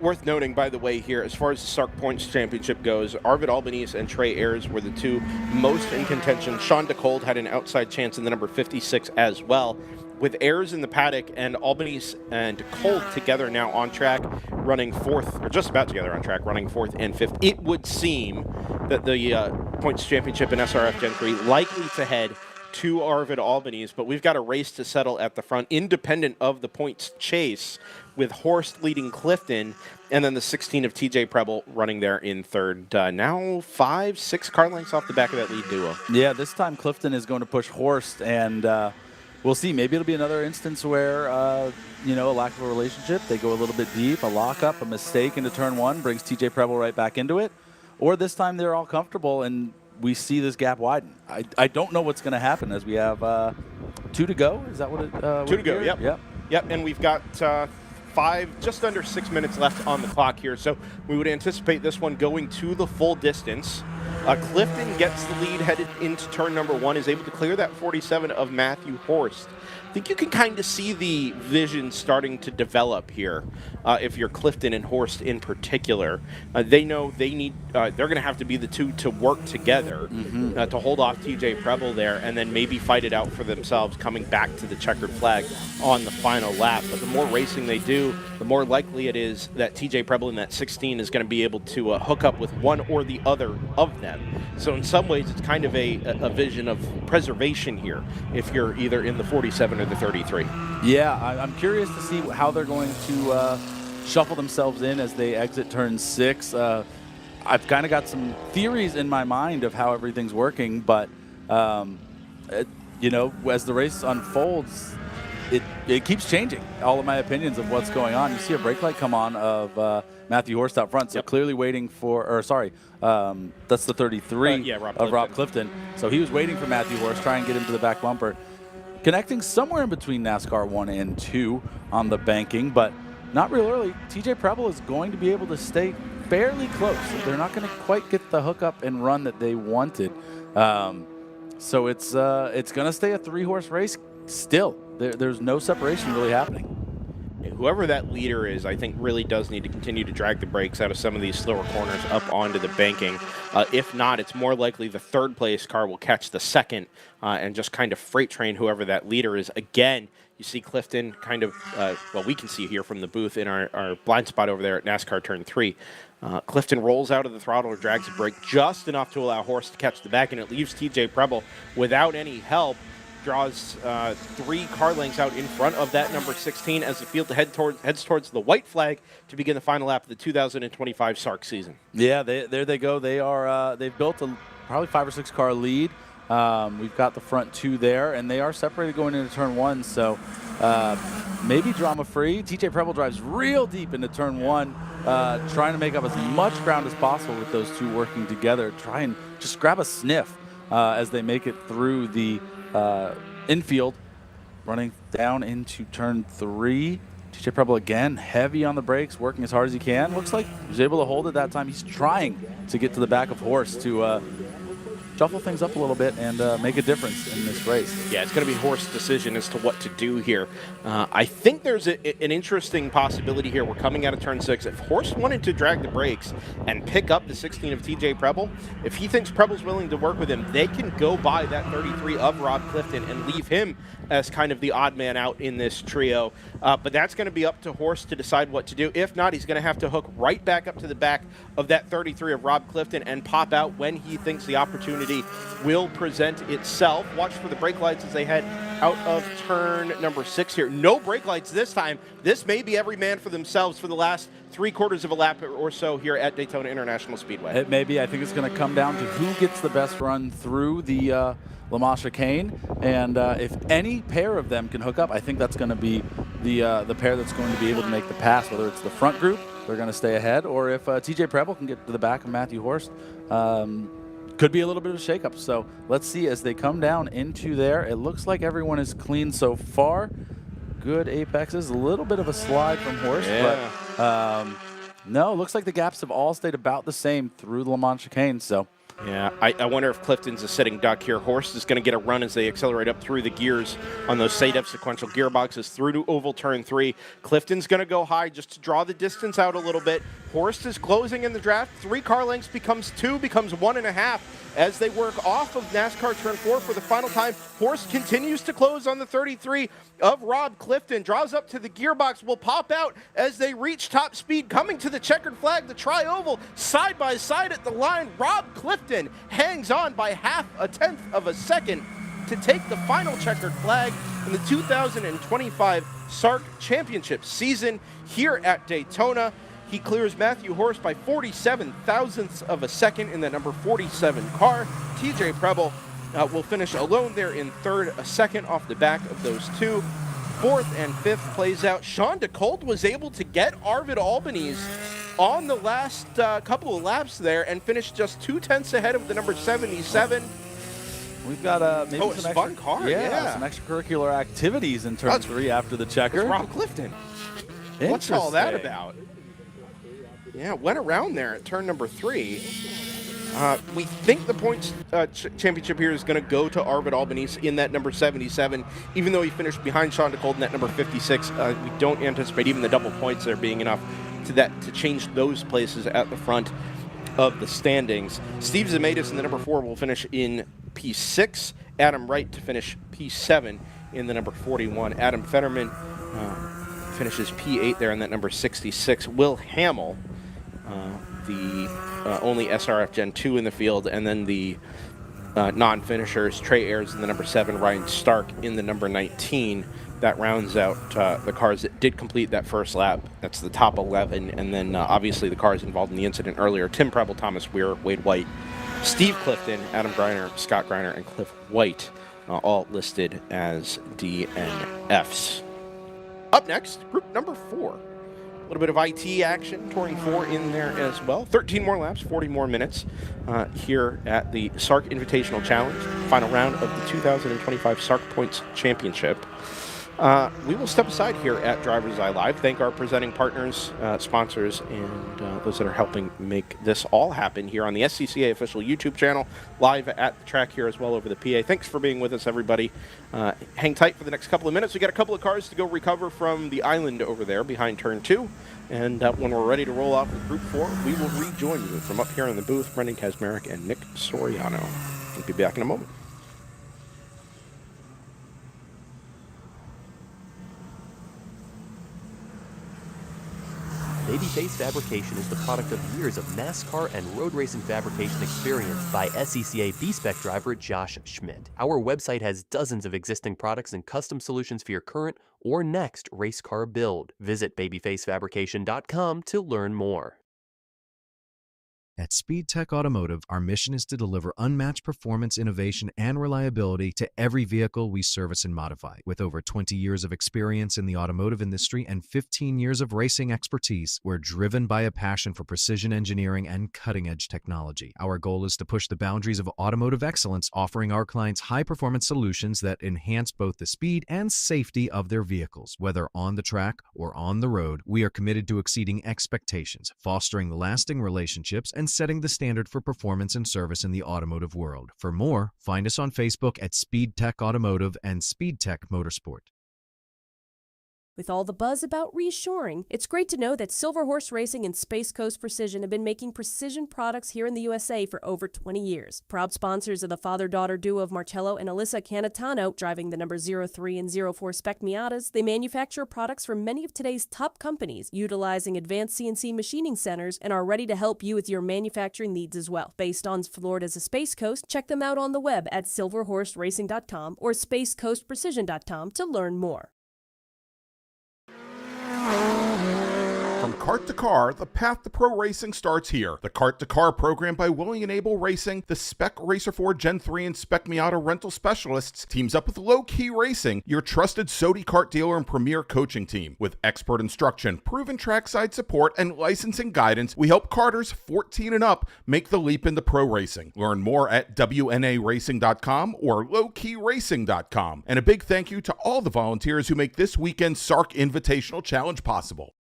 Speaker 1: Worth noting, by the way, here, as far as the SARRC Points Championship goes, Arvid Albanese and Trey Ayers were the 2 most in contention. Sean DeCold had an outside chance in the number 56 as well. With Ayers in the paddock and Albanese and DeCold together now on track, running 4th, or just about together on track, running 4th and 5th, it would seem that the Points Championship in SRF Gen 3 likely to head to Arvid Albanese, but we've got a race to settle at the front, independent of the points chase, with Horst leading Clifton, and then the 16 of TJ Preble running there in 3rd. Now 5-6 car lengths off the back of that lead duo.
Speaker 2: Yeah, this time Clifton is going to push Horst, and we'll see. Maybe it'll be another instance where, a lack of a relationship. They go a little bit deep, a lockup, a mistake into turn 1 brings TJ Preble right back into it. Or this time they're all comfortable and we see this gap widen. I don't know what's going to happen as we have 2 to go. Is that what it
Speaker 1: 2 to go, yep.
Speaker 2: Yep,
Speaker 1: and we've got 5, just under 6 minutes left on the clock here. So we would anticipate this one going to the full distance. Clifton gets the lead headed into turn number 1, is able to clear that 47 of Matthew Horst. think you can kind of see the vision starting to develop here. If you're Clifton and Horst in particular, they know they need. They're going to have to be the two to work together to hold off TJ Preble there, and then maybe fight it out for themselves coming back to the checkered flag on the final lap. But the more racing they do, the more likely it is that TJ Preble in that 16 is going to be able to hook up with one or the other of them. So in some ways, it's kind of a vision of preservation here if you're either in the 47 or the 33.
Speaker 2: Yeah, I'm curious to see how they're going to shuffle themselves in as they exit turn 6. I've kind of got some theories in my mind of how everything's working, but you know, as the race unfolds, it keeps changing. All of my opinions of what's going on. You see a brake light come on of Matthew Horst out front, so clearly waiting for, or sorry, that's the 33 of Rob Clifton. So he was waiting for Matthew Horst, try and get into the back bumper. Connecting somewhere in between NASCAR 1 and 2 on the banking, but not real early. TJ Preble is going to be able to stay fairly close. They're not going to quite get the hookup and run that they wanted. So it's going to stay a 3-horse race still. There's no separation really happening.
Speaker 1: Whoever that leader is, I think really does need to continue to drag the brakes out of some of these slower corners up onto the banking. If not, it's more likely the third place car will catch the second and just kind of freight train whoever that leader is. Again, you see Clifton kind of, well, we can see here from the booth in our blind spot over there at NASCAR Turn 3. Clifton rolls out of the throttle or drags the brake just enough to allow Horst to catch the back, and it leaves TJ Preble without any help. Draws 3 car lengths out in front of that number 16 as the field heads towards the white flag to begin the final lap of the 2025 SARRC season.
Speaker 2: Yeah, there they go. They are they've built a probably 5 or 6 car lead. We've got the front 2 there, and they are separated going into turn 1. So maybe drama free. TJ Preble drives real deep into turn 1, trying to make up as much ground as possible with those 2 working together. Try and just grab a sniff as they make it through the infield, running down into turn 3. TJ Preble again, heavy on the brakes, working as hard as he can. Looks like he was able to hold it that time. He's trying to get to the back of Horst to shuffle things up a little bit and make a difference in this race.
Speaker 1: Yeah, it's going to be Horst's decision as to what to do here. I think there's an interesting possibility here. We're coming out of turn 6. If Horst wanted to drag the brakes and pick up the 16 of TJ Preble, if he thinks Preble's willing to work with him, they can go by that 33 of Rob Clifton and leave him as kind of the odd man out in this trio. But that's going to be up to Horst to decide what to do. If not, he's going to have to hook right back up to the back of that 33 of Rob Clifton and pop out when he thinks the opportunity will present itself. Watch for the brake lights as they head out of turn number 6 here. No brake lights this time. This may be every man for themselves for the last 3/4 of a lap or so here at Daytona International Speedway.
Speaker 2: It may be. I think it's going to come down to who gets the best run through the Le Mans chicane, and if any pair of them can hook up, I think that's going to be the pair that's going to be able to make the pass, whether it's the front group, they're going to stay ahead, or if TJ Preble can get to the back of Matthew Horst. Could be a little bit of a shakeup. So let's see as they come down into there. It looks like everyone is clean so far. Good apexes. A little bit of a slide from Horst, but no, looks like the gaps have all stayed about the same through the Le Mans chicane. So
Speaker 1: yeah, I wonder if Clifton's a sitting duck here. Horst is going to get a run as they accelerate up through the gears on those SADEF sequential gearboxes through to oval turn 3. Clifton's going to go high just to draw the distance out a little bit. Horst is closing in the draft. 3 car lengths becomes 2, becomes 1.5. As they work off of NASCAR turn 4 for the final time, Horst continues to close on the 33 of Rob Clifton. Draws up to the gearbox, will pop out as they reach top speed, coming to the checkered flag, the tri-oval, side by side at the line. Rob Clifton hangs on by 0.5 of a second to take the final checkered flag in the 2025 SARRC Championship season here at Daytona. He clears Matthew Horst by 47 thousandths of a second in the number 47 car. TJ Preble will finish alone there in third, a second off the back of those 2. Fourth and fifth plays out. Sean DeCold was able to get Arvid Albanese on the last couple of laps there and finished just 0.2 ahead of the number 77.
Speaker 2: We've got maybe
Speaker 1: some fun car. Yeah,
Speaker 2: some extracurricular activities in turn 3 after the checker.
Speaker 1: It's Rob Clifton. What's all that about? Yeah, went around there at turn number 3. We think the points championship here is going to go to Arvid Albanese in that number 77. Even though he finished behind Sean DeCold in that number 56, we don't anticipate even the double points there being enough to change those places at the front of the standings. Steve Zemaitis in the number 4 will finish in P6. Adam Wright to finish P7 in the number 41. Adam Fetterman finishes P8 there in that number 66. Will Hamill, the only SRF Gen 2 in the field, and then the non-finishers, Trey Ayers in the number 7, Ryan Stark in the number 19. That rounds out the cars that did complete that first lap. That's the top 11, and then obviously the cars involved in the incident earlier: Tim Preble, Thomas Weir, Wade White, Steve Clifton, Adam Greiner, Scott Greiner, and Cliff White, all listed as DNFs. Up next, group number 4. A little bit of IT action, Touring 4 in there as well. 13 more laps, 40 more minutes here at the SARRC Invitational Challenge, final round of the 2025 SARRC Points Championship. We will step aside here at DriversEye Live, thank our presenting partners, sponsors, and those that are helping make this all happen here on the SCCA official YouTube channel, live at the track here as well over the PA. Thanks for being with us, everybody. Hang tight for the next couple of minutes. We got a couple of cars to go recover from the island over there behind turn 2. And when we're ready to roll off with Group 4, we will rejoin you from up here in the booth, Brendan Kaczmarek and Nick Soriano. We'll be back in a moment.
Speaker 11: Babyface Fabrication is the product of years of NASCAR and road racing fabrication experience by SCCA B-Spec driver Josh Schmidt. Our website has dozens of existing products and custom solutions for your current or next race car build. Visit babyfacefabrication.com to learn more.
Speaker 12: At SpeedTech Automotive, our mission is to deliver unmatched performance, innovation, and reliability to every vehicle we service and modify. With over 20 years of experience in the automotive industry and 15 years of racing expertise, we're driven by a passion for precision engineering and cutting-edge technology. Our goal is to push the boundaries of automotive excellence, offering our clients high-performance solutions that enhance both the speed and safety of their vehicles. Whether on the track or on the road, we are committed to exceeding expectations, fostering lasting relationships, and setting the standard for performance and service in the automotive world. For more, find us on Facebook at SpeedTech Automotive and SpeedTech Motorsport.
Speaker 10: With all the buzz about reshoring, it's great to know that Silver Horse Racing and Space Coast Precision have been making precision products here in the USA for over 20 years. Proud sponsors of the father-daughter duo of Marcello and Alyssa Canatano, driving the number 03 and 04 Spec Miatas, they manufacture products for many of today's top companies, utilizing advanced CNC machining centers, and are ready to help you with your manufacturing needs as well. Based on Florida's Space Coast, check them out on the web at silverhorseracing.com or spacecoastprecision.com to learn more.
Speaker 9: From kart to car, the path to pro racing starts here. The Kart to Car program by Willie and Abel Racing, the Spec Racer 4 Gen 3 and Spec Miata rental specialists, teams up with Low Key Racing, your trusted Sodi kart dealer and premier coaching team. With expert instruction, proven trackside support, and licensing guidance, we help karters 14 and up make the leap into pro racing. Learn more at WNARacing.com or lowkeyracing.com. And a big thank you to all the volunteers who make this weekend's SARRC Invitational Challenge possible.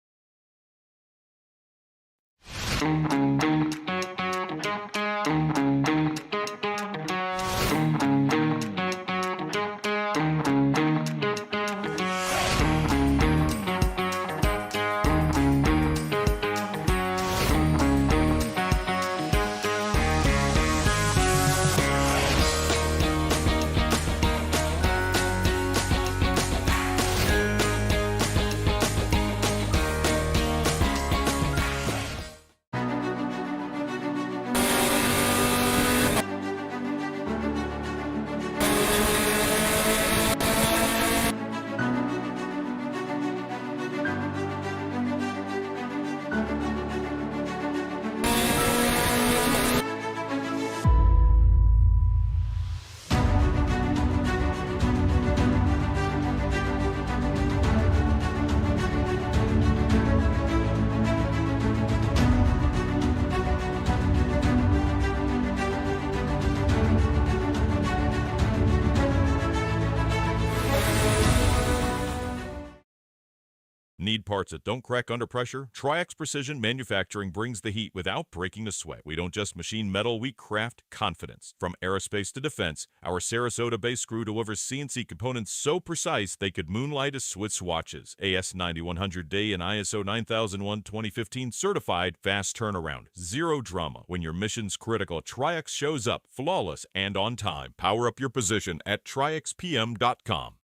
Speaker 7: Need parts that don't crack under pressure? Tri-X Precision Manufacturing brings the heat without breaking the sweat. We don't just machine metal, we craft confidence. From aerospace to defense, our Sarasota-based screw delivers CNC components so precise they could moonlight as Swiss watches. AS 9100D and ISO 9001:2015 certified, fast turnaround, zero drama. When your mission's critical, Tri-X shows up, flawless and on time. Power up your position at trixpm.com.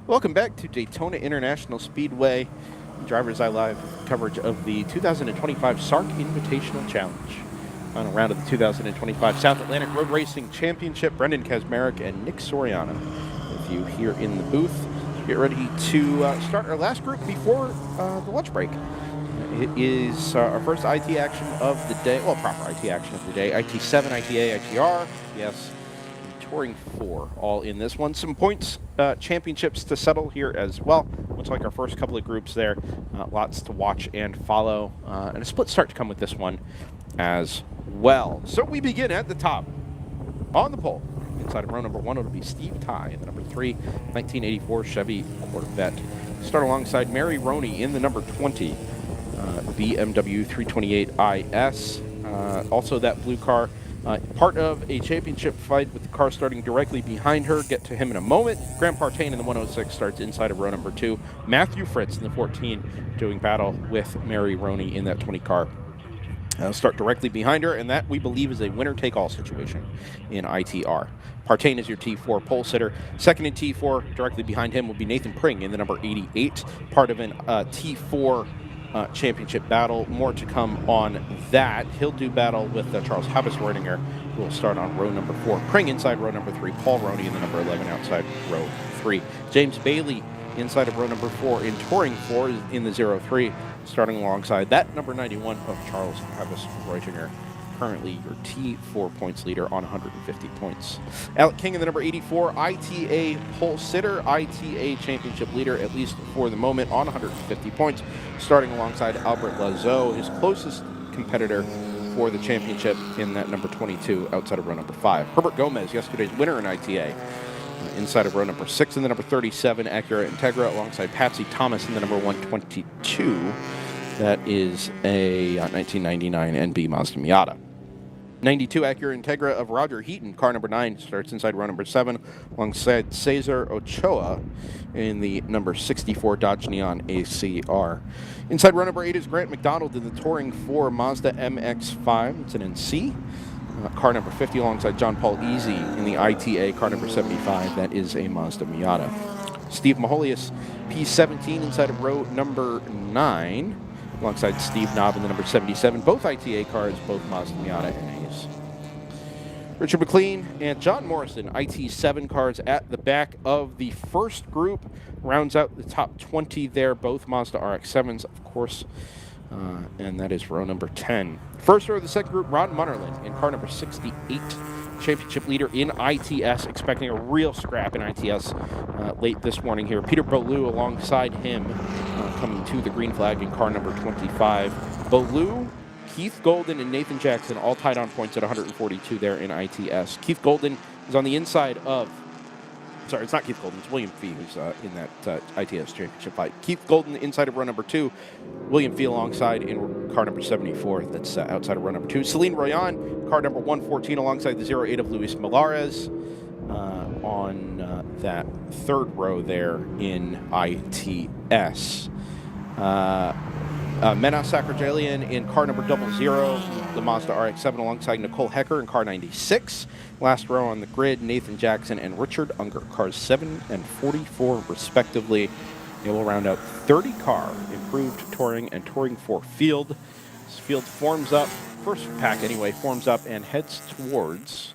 Speaker 1: Welcome back to Daytona International Speedway. DriversEye Live coverage of the 2025 SARRC Invitational Challenge. Final round of the 2025 South Atlantic Road Racing Championship. Brendan Kaczmarek and Nick Soriano with you here in the booth. Get ready to start our last group before the lunch break. It is our first IT action of the day, well, proper IT action of the day. IT7, ITA, ITR, yes, Touring 4, all in this one. Some points championships to settle here as well, much like our first couple of groups there. Lots to watch and follow, and a split start to come with this one as well. So we begin at the top. On the pole, inside of row number 1, it'll be Steve Ty in the number 3, 1984 Chevy Corvette. Start alongside Mary Roney in the number 20 BMW 328IS. Also that blue car, part of a championship fight with the car starting directly behind her. Get to him in a moment. Graham Partain in the 106 starts inside of row number 2. Matthew Fritz in the 14 doing battle with Mary Roney in that 20 car. Start directly behind her, and that we believe is a winner-take-all situation in ITR. Partain is your T4 pole sitter. Second in T4, directly behind him, will be Nathan Pring in the number 88, part of an T4 championship battle. More to come on that. He'll do battle with Charles Habiswerdinger, who will start on row number 4. Pring inside row number 3. Paul Roney in the number 11 outside row 3. James Bailey inside of row number 4 in Touring 4 in the 03, starting alongside that number 91 of Charles Habiswerdinger, currently your T4 points leader on 150 points. Alec King in the number 84, ITA pole sitter, ITA championship leader, at least for the moment, on 150 points, starting alongside Albert Lazo, his closest competitor for the championship in that number 22 outside of row number 5. Herbert Gomez, yesterday's winner in ITA, inside of row number 6 in the number 37 Acura Integra, alongside Patsy Thomas in the number 122. That is a 1999 NB Mazda Miata. 92 Acura Integra of Roger Heaton, car number 9, starts inside row number 7, alongside Cesar Ochoa in the number 64 Dodge Neon ACR. Inside row number 8 is Grant McDonald in the Touring 4 Mazda MX-5. It's an NC. Car number 50 alongside John Paul Easy in the ITA, car number 75. That is a Mazda Miata. Steve Maholius, P17 inside of row number 9, alongside Steve Knob in the number 77. Both ITA cars, both Mazda Miata NAs. Richard McLean and John Morrison, IT7 cars at the back of the first group. Rounds out the top 20 there, both Mazda RX-7s, of course. And that is row number 10. First row of the second group, Ron Munnerlin in car number 68. Championship leader in ITS, expecting a real scrap in ITS late this morning here. Peter Ballou alongside him, coming to the green flag in car number 25. Ballou, Keith Golden, and Nathan Jackson all tied on points at 142 there in ITS. Keith Golden is on the inside of, sorry, it's not Keith Golden, it's William Fee who's in that ITS championship fight. Keith Golden inside of row number 2. William Fee alongside in car number 74. That's outside of row number 2. Celine Royan, car number 114 alongside the 08 of Luis Milares on that third row there in ITS. Mena Sakrajalian in car number 00, the Mazda RX-7 alongside Nicole Hecker in car 96. Last row on the grid, Nathan Jackson and Richard Unger, cars 7 and 44 respectively. They will round out 30-car improved touring and Touring 4 field. This field forms up, first pack anyway, forms up and heads towards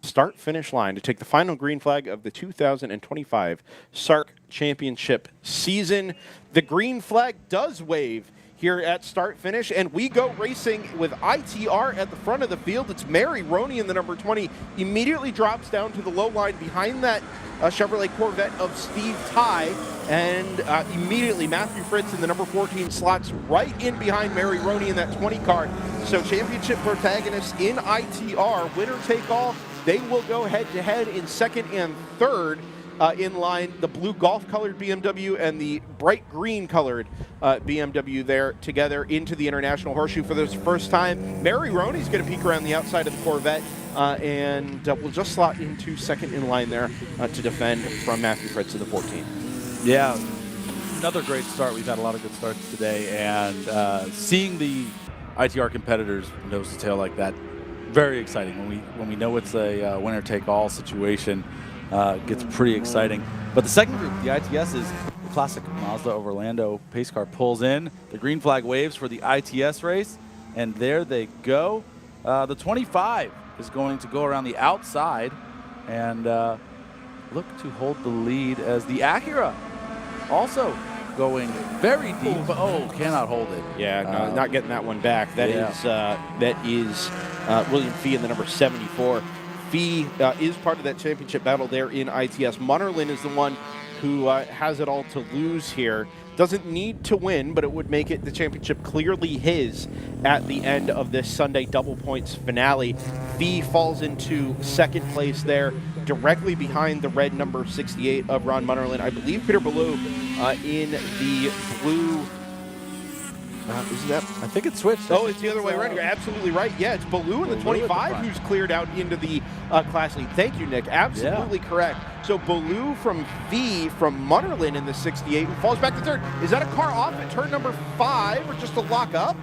Speaker 1: start-finish line to take the final green flag of the 2025 SARRC Championship season. The green flag does wave here at start-finish, and we go racing with ITR at the front of the field. It's Mary Roney in the number 20, immediately drops down to the low line behind that Chevrolet Corvette of Steve Ty, and immediately Matthew Fritz in the number 14 slots right in behind Mary Roney in that 20 car. So championship protagonists in ITR, winner take all. They will go head-to-head in second and third. In line, the blue golf-colored BMW and the bright green-colored BMW there together into the International Horseshoe for the first time. Mary Roney's going to peek around the outside of the Corvette and will just slot into second in line there to defend from Matthew Fritz in the 14.
Speaker 2: Yeah, another great start. We've had a lot of good starts today, and seeing the ITR competitors nose to tail like that, very exciting. When we know it's a winner-take-all situation, gets pretty exciting. But the second group, the ITS, is the classic Mazda of Orlando. Pace car pulls in. The green flag waves for the ITS race, and there they go. The 25 is going to go around the outside and look to hold the lead as the Acura also going very deep, but cannot hold it.
Speaker 1: Yeah, no, not getting that one back. That is William Fee in the number 74. Fee is part of that championship battle there in ITS. Munnerlyn is the one who has it all to lose here. Doesn't need to win, but it would make it the championship clearly his at the end of this Sunday double points finale. Fee falls into second place there, directly behind the red number 68 of Ron Munnerlyn. I believe Peter Ballou in the blue. Is that?
Speaker 2: I think it's switched.
Speaker 1: Oh, it's the other way around. You're absolutely right. Yeah, it's Ballou in the 25 who's cleared out into the class lead. Thank you, Nick. Absolutely correct. So Ballou from V from Munnerlyn in the 68 who falls back to third. Is that a car off at turn number 5 or just a lockup?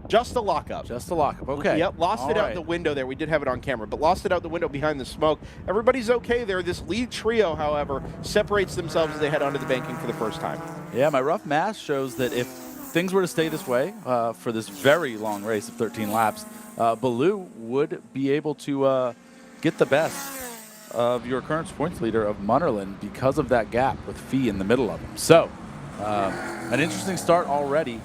Speaker 1: Just a lockup.
Speaker 2: Just a lockup. Okay.
Speaker 1: Yep, lost it out the window there. We did have it on camera, but lost it out the window behind the smoke. Everybody's okay there. This lead trio, however, separates themselves as they head onto the banking for the first time.
Speaker 2: Yeah, my rough math shows that if things were to stay this way for this very long race of 13 laps, Ballou would be able to get the best of your current points leader of Munnerlyn because of that gap with Fee in the middle of him. So, an interesting start already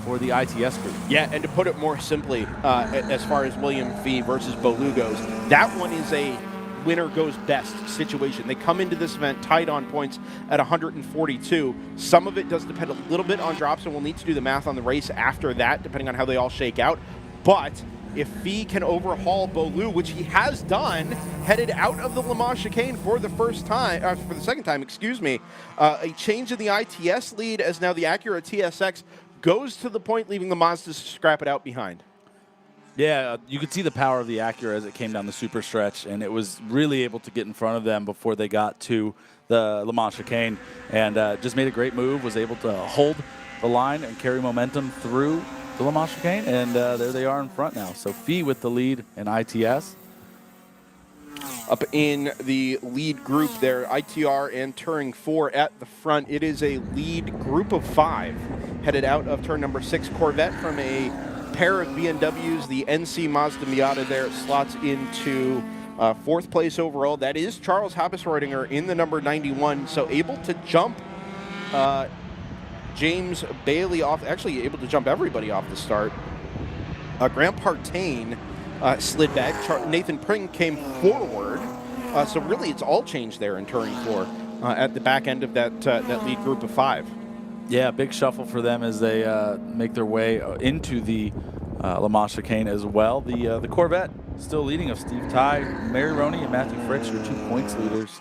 Speaker 2: for the ITS group.
Speaker 1: Yeah, and to put it more simply, as far as William Fee versus Ballou goes, that one is a winner goes best situation. They come into this event tied on points at 142. Some of it does depend a little bit on drops, and we'll need to do the math on the race after that, depending on how they all shake out. But if Fee can overhaul Ballou, which he has done, headed out of the Le Mans chicane for the second time, a change in the ITS lead as now the Acura TSX goes to the point, leaving the Mazdas to scrap it out behind.
Speaker 2: Yeah, you could see the power of the Acura as it came down the super stretch, and it was really able to get in front of them before they got to the Le Mans chicane, and just made a great move, was able to hold the line and carry momentum through the Le Mans chicane, and there they are in front now. So Fee with the lead in ITS.
Speaker 1: Up in the lead group there, ITR and Touring 4 at the front. It is a lead group of 5 headed out of turn number 6. Corvette from a pair of BMWs. The NC Mazda Miata there slots into 4th place overall. That is Charles Habesreutinger in the number 91, so able to jump James Bailey off, actually able to jump everybody off the start. Grant Partain slid back. Nathan Pring came forward. So really it's all changed there in Touring 4 at the back end of that lead group of 5.
Speaker 2: Yeah, big shuffle for them as they make their way into the Le Mans chicane as well. The Corvette still leading of Steve Ty, Mary Roney, and Matthew Fritz, your 2 points leaders.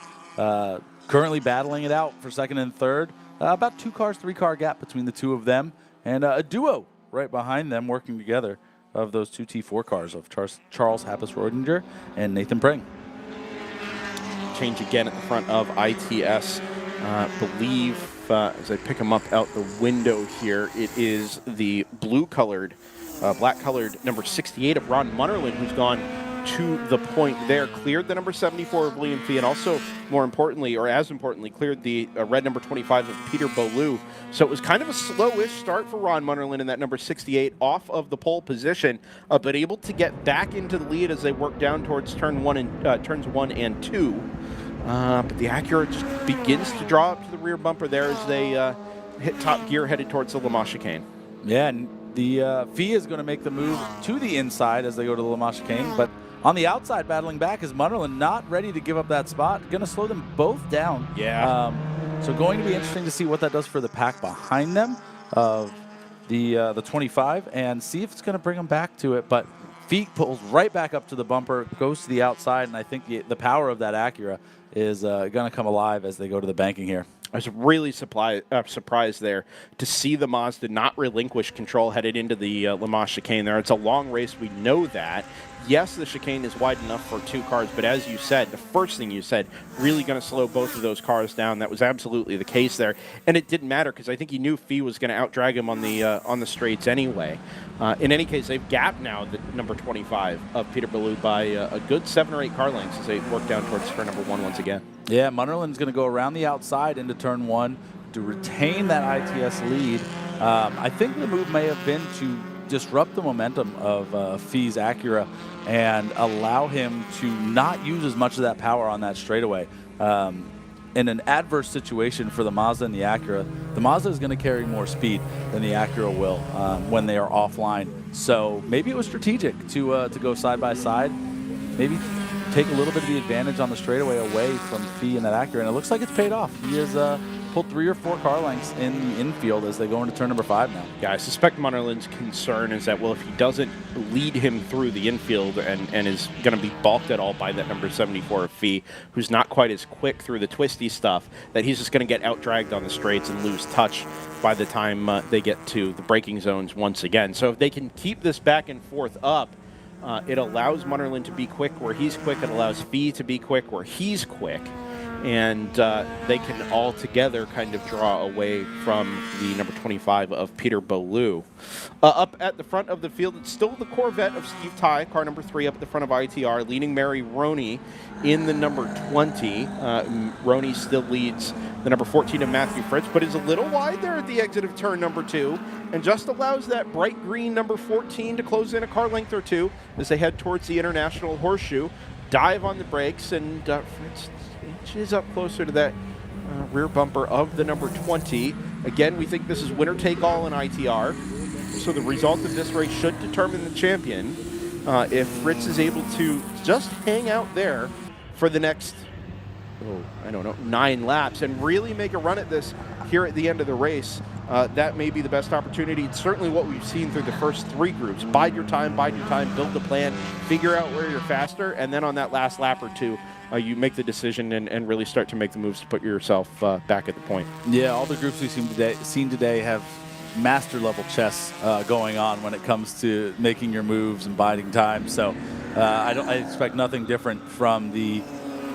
Speaker 2: Currently battling it out for second and third. About 3-car gap between the two of them, and a duo right behind them working together of those 2 T4 cars of Charles Habesreutinger and Nathan Pring.
Speaker 1: Change again at the front of ITS. Believe, as I pick them up out the window here, it is the blue-colored, black-colored number 68 of Ron Munnerlyn who's gone to the point there, cleared the number 74 of William Fee, and also, more importantly, or as importantly, cleared the red number 25 of Peter Ballou. So it was kind of a slowish start for Ron Munnerlyn in that number 68 off of the pole position, but able to get back into the lead as they work down towards turns 1 and 2. But the Acura just begins to draw up to the rear bumper there as they hit top gear headed towards the Le Mans chicane.
Speaker 2: Yeah, and the Fee is going to make the move to the inside as they go to the Le Mans chicane, but on the outside battling back is Munnerlyn, not ready to give up that spot. Going to slow them both down.
Speaker 1: Yeah.
Speaker 2: So going to be interesting to see what that does for the pack behind them of the 25 and see if it's going to bring them back to it. But Fee pulls right back up to the bumper, goes to the outside, and I think the power of that Acura is going to come alive as they go to the banking here.
Speaker 1: I was really surprised there to see the Mazda not relinquish control headed into the Le Mans chicane there. It's a long race. We know that. Yes, the chicane is wide enough for 2 cars, but as you said, the first thing you said, really going to slow both of those cars down. That was absolutely the case there, and it didn't matter because I think he knew Fee was going to outdrag him on the straights anyway. In any case, they've gapped now the number 25 of Peter Ballou by a good 7 or 8 car lengths as they work down towards turn number 1 once again.
Speaker 2: Yeah, Munnerlyn's going to go around the outside into turn 1 to retain that ITS lead. I think the move may have been to disrupt the momentum of Fee's Acura and allow him to not use as much of that power on that straightaway. In an adverse situation for the Mazda and the Acura, the Mazda is going to carry more speed than the Acura will when they are offline. So maybe it was strategic to go side by side, maybe take a little bit of the advantage on the straightaway away from Fee and that Acura, and it looks like it's paid off. He has pulled 3 or 4 car lengths in the infield as they go into turn number 5 now.
Speaker 1: Yeah, I suspect Munnerlyn's concern is that, well, if he doesn't lead him through the infield and is going to be balked at all by that number 74 of Fee, who's not quite as quick through the twisty stuff, that he's just going to get out-dragged on the straights and lose touch by the time they get to the braking zones once again. So if they can keep this back and forth up, it allows Munnerlyn to be quick where he's quick. It allows Fee to be quick where he's quick. And they can all together kind of draw away from the number 25 of Peter Ballou. Up at the front of the field, it's still the Corvette of Steve Ty, car number 3 up at the front of ITR, leading Mary Roney in the number 20. Roney still leads the number 14 of Matthew Fritz, but is a little wide there at the exit of turn number 2, and just allows that bright green number 14 to close in a car length or 2 as they head towards the International Horseshoe. Dive on the brakes, and Fritz inches up closer to that rear bumper of the number 20. Again, we think this is winner take all in ITR, so the result of this race should determine the champion. If Fritz is able to just hang out there for the next, 9 laps and really make a run at this here at the end of the race, that may be the best opportunity. It's certainly what we've seen through the first 3 groups. Bide your time, build a plan, figure out where you're faster, and then on that last lap or 2, you make the decision and really start to make the moves to put yourself back at the point.
Speaker 2: Yeah, all the groups we've seen today have master level chess going on when it comes to making your moves and biding time. So I expect nothing different from the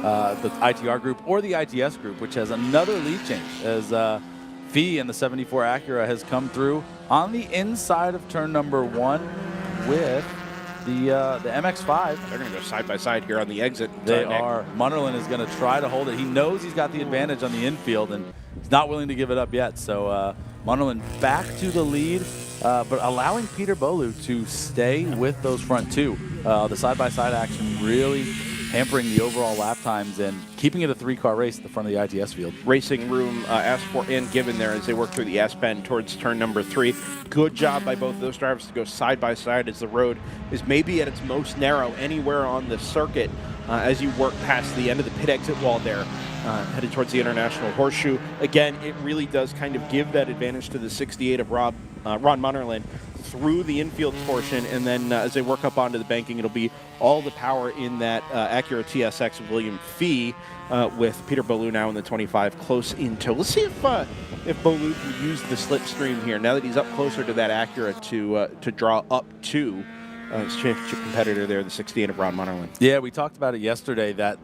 Speaker 2: ITR group or the ITS group, which has another lead change as Fee and the 74 Acura has come through on the inside of turn number 1 with the MX-5.
Speaker 1: They're going to go side by side here on the exit.
Speaker 2: They are. Munnerlyn is going to try to hold it. He knows he's got the advantage on the infield, and he's not willing to give it up yet. So Munnerlyn back to the lead, but allowing Peter Ballou to stay with those front 2. The side-by-side action really hampering the overall lap times and keeping it a 3-car race at the front of the ITS field.
Speaker 1: Racing room asked for and given there as they work through the S-bend towards turn number 3. Good job by both of those drivers to go side by side as the road is maybe at its most narrow anywhere on the circuit as you work past the end of the pit exit wall there, headed towards the International Horseshoe. Again, it really does kind of give that advantage to the 68 of Ron Munnerlyn through the infield portion, and then as they work up onto the banking, it'll be all the power in that Acura TSX of William Fee with Peter Ballou now in the 25 close in tow. Let's see if Ballou can use the slipstream here now that he's up closer to that Acura to draw up to his championship competitor there, the 68 of Ron Munnerlyn.
Speaker 2: Yeah, we talked about it yesterday, that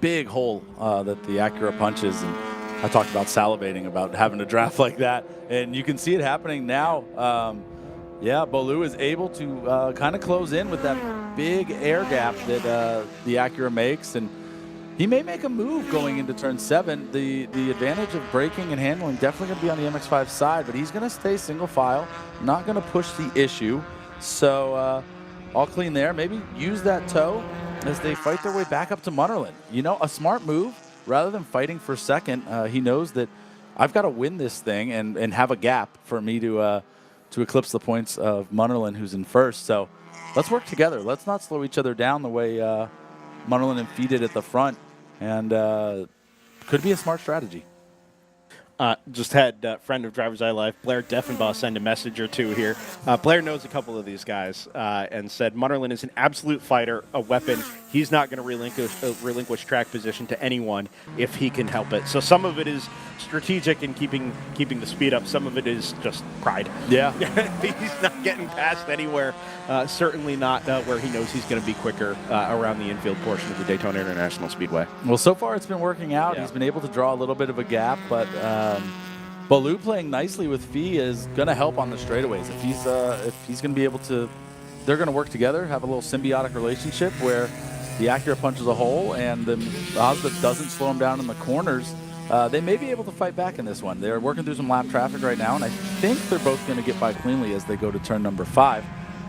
Speaker 2: big hole that the Acura punches, and I talked about salivating about having a draft like that, and you can see it happening now. Yeah, Ballou is able to kind of close in with that big air gap that the Acura makes, and he may make a move going into turn 7. The advantage of braking and handling definitely going to be on the MX-5 side, but he's going to stay single file, not going to push the issue. So all clean there. Maybe use that toe as they fight their way back up to Munnerlyn. You know, a smart move. Rather than fighting for second, he knows that I've got to win this thing and have a gap for me to eclipse the points of Munnerlyn, who's in first. So let's work together. Let's not slow each other down the way Munnerlyn and Fee did at the front. And could be a smart strategy.
Speaker 1: Just had friend of DriversEye Live, Blair Deffenbaugh, send a message or two here. Blair knows a couple of these guys and said Munnerlyn is an absolute fighter, a weapon. He's not going to relinquish track position to anyone if he can help it. So some of it is strategic in keeping the speed up. Some of it is just pride.
Speaker 2: Yeah.
Speaker 1: He's not getting past anywhere. Certainly not where he knows he's going to be quicker around the infield portion of the Daytona International Speedway.
Speaker 2: Well, so far it's been working out.
Speaker 1: Yeah.
Speaker 2: He's been able to draw a little bit of a gap, but Baloo playing nicely with Fee is going to help on the straightaways. If he's going to be able to, they're going to work together, have a little symbiotic relationship where the Acura punches a hole and the Mazda doesn't slow him down in the corners. They may be able to fight back in this one. They're working through some lap traffic right now, and I think they're both going to get by cleanly as they go to turn number 5.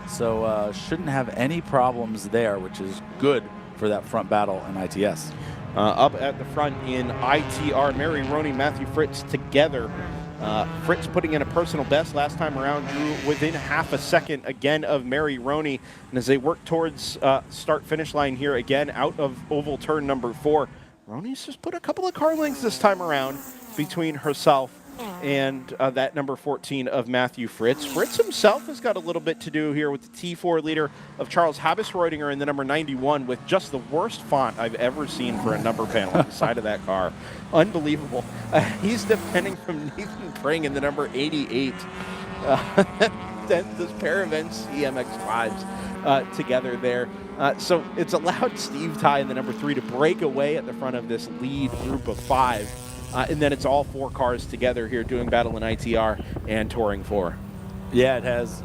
Speaker 2: So shouldn't have any problems there, which is good for that front battle in ITS.
Speaker 1: Up at the front in ITR, Mary Roney, Matthew Fritz together. Fritz putting in a personal best last time around, drew within half a second again of Mary Roney. And as they work towards start-finish line here again out of oval turn number 4, Roney's just put a couple of car lengths this time around between herself and that number 14 of Matthew Fritz. Fritz himself has got a little bit to do here with the T4 leader of Charles Habisreutinger in the number 91 with just the worst font I've ever seen for a number panel on the side of that car. Unbelievable. He's defending from Nathan Pring in the number 88. This pair of NC MX-5s together there. So it's allowed Steve Ty in the number 3 to break away at the front of this lead group of 5. And then it's all 4 cars together here doing battle in ITR and Touring 4.
Speaker 2: Yeah, it has.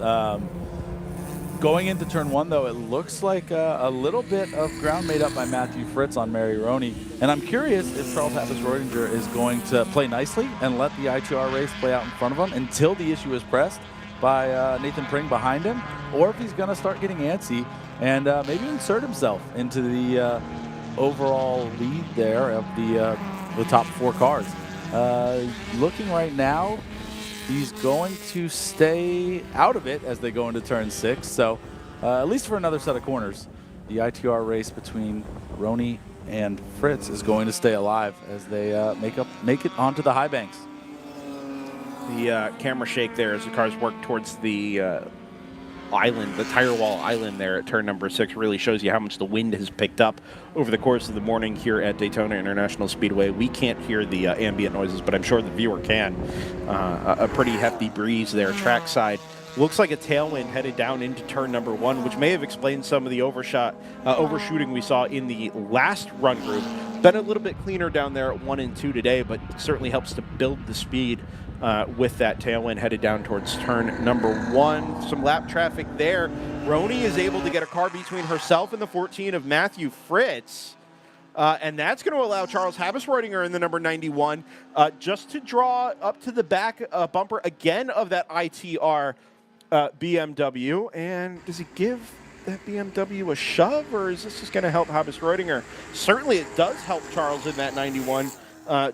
Speaker 2: Going into turn 1, though, it looks like a little bit of ground made up by Matthew Fritz on Mary Roney. And I'm curious if Charles Habisreutinger is going to play nicely and let the ITR race play out in front of him until the issue is pressed by Nathan Pring behind him, or if he's going to start getting antsy and maybe insert himself into the overall lead there of the top 4 cars. Looking right now, he's going to stay out of it as they go into turn 6. So at least for another set of corners, the ITR race between Roney and Fritz is going to stay alive as they make it onto the high banks.
Speaker 1: The camera shake there as the cars work towards the island, the tire wall island there at turn number 6 really shows you how much the wind has picked up over the course of the morning here at Daytona International Speedway. We can't hear the ambient noises, but I'm sure the viewer can. A pretty hefty breeze there trackside. Looks like a tailwind headed down into turn number 1, which may have explained some of the overshooting we saw in the last run group. Been a little bit cleaner down there at 1 and 2 today, but certainly helps to build the speed with that tailwind headed down towards turn number 1. Some lap traffic there. Roney is able to get a car between herself and the 14 of Matthew Fritz. And that's going to allow Charles Habisreutinger in the number 91 just to draw up to the back bumper again of that ITR BMW. And does he give that BMW a shove, or is this just going to help Habisreutinger? Certainly it does help Charles in that 91.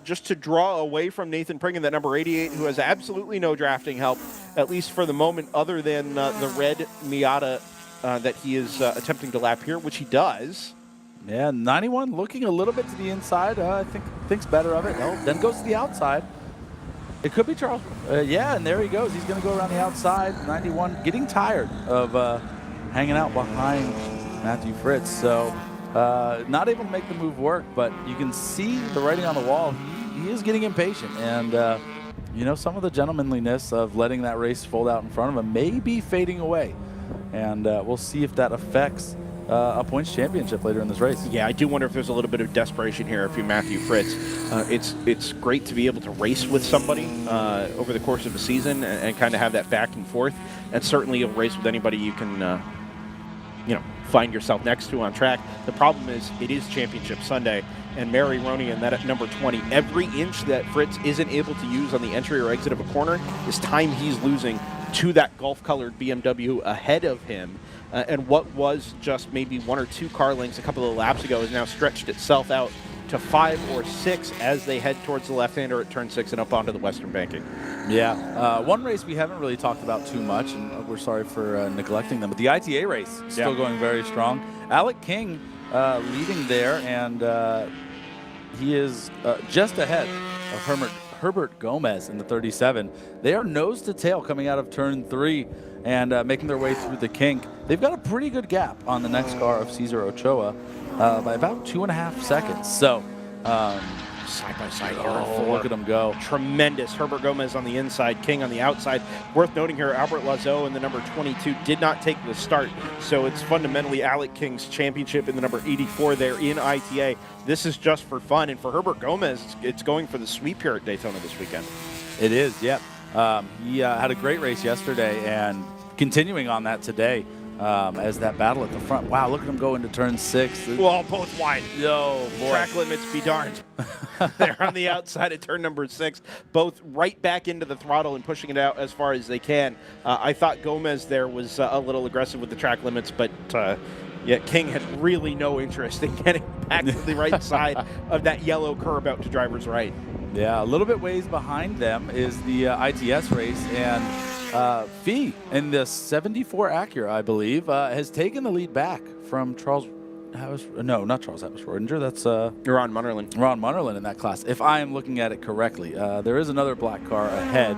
Speaker 1: Just to draw away from Nathan Pring in that number 88, who has absolutely no drafting help, at least for the moment, other than the red Miata that he is attempting to lap here, which he does.
Speaker 2: Yeah, 91 looking a little bit to the inside. I thinks better of it. No, then goes to the outside. It could be Charles. Yeah, and there he goes. He's going to go around the outside. 91 getting tired of hanging out behind Matthew Fritz. So not able to make the move work, but you can see the writing on the wall. He is getting impatient, and some of the gentlemanliness of letting that race fold out in front of him may be fading away, and we'll see if that affects a points championship later in this race.
Speaker 1: Yeah, I do wonder if there's a little bit of desperation here if you're Matthew Fritz. It's great to be able to race with somebody over the course of a season and kind of have that back and forth, and certainly you'll race with anybody you can find yourself next to on track. The problem is it is Championship Sunday, and Mary Roney in that at number 20, every inch that Fritz isn't able to use on the entry or exit of a corner is time he's losing to that Gulf-colored BMW ahead of him. And what was just maybe 1 or 2 car lengths a couple of laps ago has now stretched itself out to 5 or 6 as they head towards the left-hander at turn 6 and up onto the western banking.
Speaker 2: Yeah, one race we haven't really talked about too much, and we're sorry for neglecting them, but the ITA race still going very strong. Alec King leading there, and he is just ahead of Herbert Gomez in the 37. They are nose to tail coming out of turn 3 and making their way through the kink. They've got a pretty good gap on the next car of Cesar Ochoa by about 2.5 seconds. So
Speaker 1: side-by-side here.
Speaker 2: Look at them go.
Speaker 1: Tremendous. Herbert Gomez on the inside, King on the outside. Worth noting here, Albert Lazo in the number 22 did not take the start, so it's fundamentally Alec King's championship in the number 84 there in ITA. This is just for fun, and for Herbert Gomez, it's going for the sweep here at Daytona this weekend.
Speaker 2: It is, yep. He had a great race yesterday, and continuing on that today as that battle at the front. Wow, look at him go into turn 6.
Speaker 1: Well, both wide.
Speaker 2: Yo, boy.
Speaker 1: Track limits be darned. They're on the outside of turn number 6, both right back into the throttle and pushing it out as far as they can. I thought Gomez there was a little aggressive with the track limits, but yet King had really no interest in getting back to the right side of that yellow curb out to driver's right.
Speaker 2: Yeah, a little bit ways behind them is the ITS race, and Fee in the 74 Acura, I believe, has taken the lead back from Charles. Not Charles Habeschwardinger. That's
Speaker 1: Ron Munnerlin.
Speaker 2: Ron Munnerlin in that class, if I am looking at it correctly. There is another black car ahead,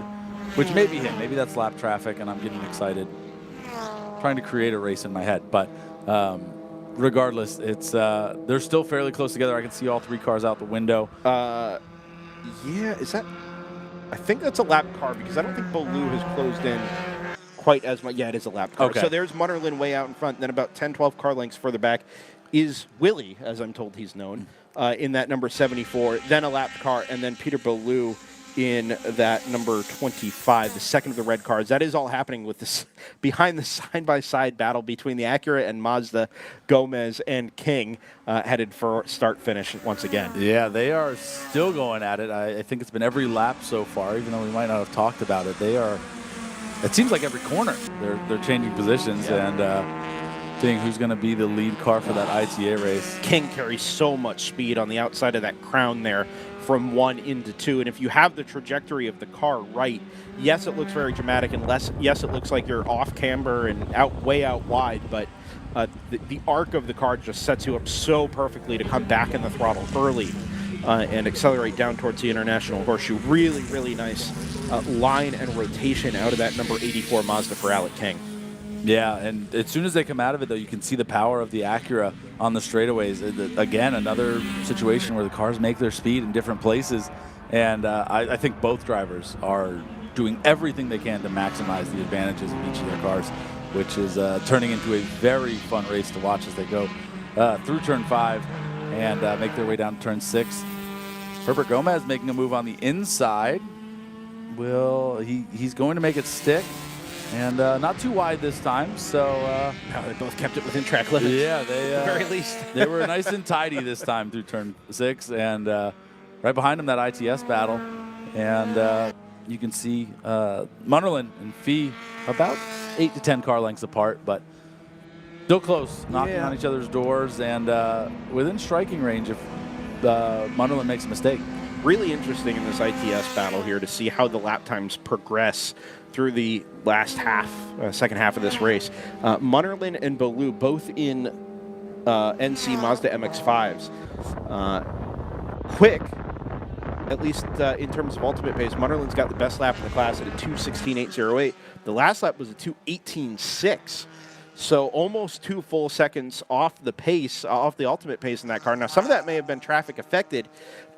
Speaker 2: which may be him. Maybe that's lap traffic, and I'm getting excited, trying to create a race in my head. But regardless, it's they're still fairly close together. I can see all 3 cars out the window.
Speaker 1: Yeah, is that? I think that's a lap car because I don't think Beaulieu has closed in quite as much. Yeah, it is a lap car.
Speaker 2: Okay.
Speaker 1: So there's Munnerlin way out in front. Then about 10, 12 car lengths further back is Willie, as I'm told he's known, in that number 74. Then a lap car, and then Peter Beaulieu in that number 25, the second of the red cars. That is all happening with this behind the side-by-side battle between the Acura and Mazda, Gomez and King, headed for start-finish once again.
Speaker 2: Yeah, they are still going at it. I think it's been every lap so far, even though we might not have talked about it. They are. It seems like every corner they're changing positions and seeing who's going to be the lead car for that ITA race.
Speaker 1: King carries so much speed on the outside of that crown there, from 1 into 2, and if you have the trajectory of the car right, yes, it looks very dramatic, and yes, it looks like you're off camber and way out wide, but the arc of the car just sets you up so perfectly to come back in the throttle early and accelerate down towards the International Horseshoe. Really, really nice line and rotation out of that number 84 Mazda for Alec King.
Speaker 2: Yeah, and as soon as they come out of it, though, you can see the power of the Acura on the straightaways. Again, another situation where the cars make their speed in different places, and I think both drivers are doing everything they can to maximize the advantages of each of their cars, which is turning into a very fun race to watch as they go through turn 5 and make their way down to turn 6. Herbert Gomez making a move on the inside. He's going to make it stick. And not too wide this time, so...
Speaker 1: no, they both kept it within track limits.
Speaker 2: Yeah, they...
Speaker 1: at the very least.
Speaker 2: They were nice and tidy this time through turn 6, and right behind them, that ITS battle. And you can see Munnerlin and Fee about 8 to 10 car lengths apart, but still close, knocking on each other's doors, and within striking range if Munnerlin makes a mistake.
Speaker 1: Really interesting in this ITS battle here to see how the lap times progress through the last half, second half of this race. Munnerlin and Beaulieu both in NC Mazda MX-5s. Quick, at least in terms of ultimate pace, Munnerlin's got the best lap in the class at a 2:16.808. The last lap was a 2:18.6. So almost 2 full seconds off the pace, off the ultimate pace in that car. Now, some of that may have been traffic affected,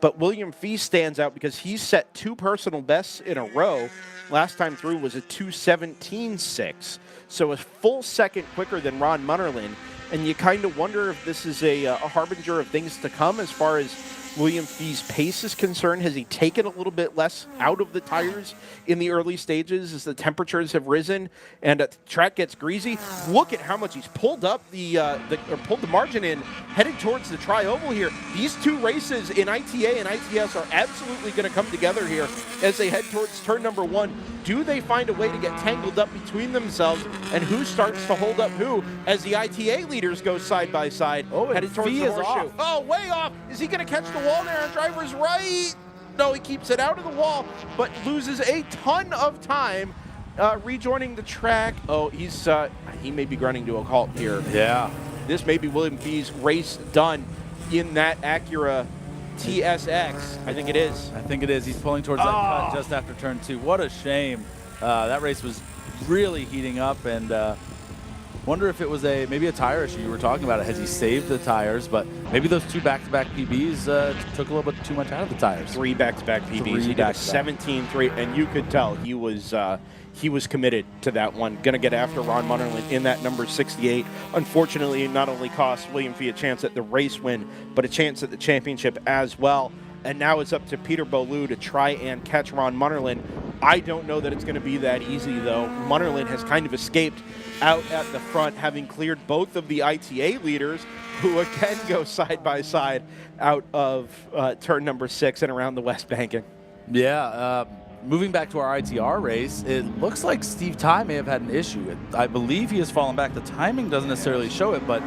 Speaker 1: but William Fee stands out because he set 2 personal bests in a row. Last time through was a 2:17.6. So a full second quicker than Ron Munnerlin. And you kind of wonder if this is a harbinger of things to come as far as William Fee's pace is concerned. Has he taken a little bit less out of the tires in the early stages as the temperatures have risen and the track gets greasy? Look at how much he's pulled up pulled the margin in, headed towards the tri-oval here. These 2 races in ITA and ITS are absolutely going to come together here as they head towards turn number 1. Do they find a way to get tangled up between themselves, and who starts to hold up who as the ITA leaders go side by side, headed towards the horseshoe? Oh, way off! Is he going to catch the wall there on driver's right? No, he keeps it out of the wall, but loses a ton of time rejoining the track. Oh, he may be grunting to a halt here.
Speaker 2: Yeah.
Speaker 1: This may be William Fee's race done in that Acura TSX. I think it is.
Speaker 2: I think it is. He's pulling towards that cut just after turn 2. What a shame. That race was really heating up, and wonder if it was maybe a tire issue. You were talking about it. Has he saved the tires? But maybe those 2 back-to-back PBs took a little bit too much out of the tires.
Speaker 1: 3 back-to-back PBs. He did a 17.3, and you could tell he was committed to that one. Going to get after Ron Munnerlin in that number 68. Unfortunately, it not only cost William Fee a chance at the race win, but a chance at the championship as well. and now it's up to Peter Beaulieu to try and catch Ron Munnerlyn. I don't know that it's going to be that easy, though. Munnerlyn has kind of escaped out at the front, having cleared both of the ITA leaders, who again go side by side out of turn number 6 and around the West Banking.
Speaker 2: Yeah, moving back to our ITR race, it looks like Steve Ty may have had an issue. I believe he has fallen back. The timing doesn't necessarily show it, but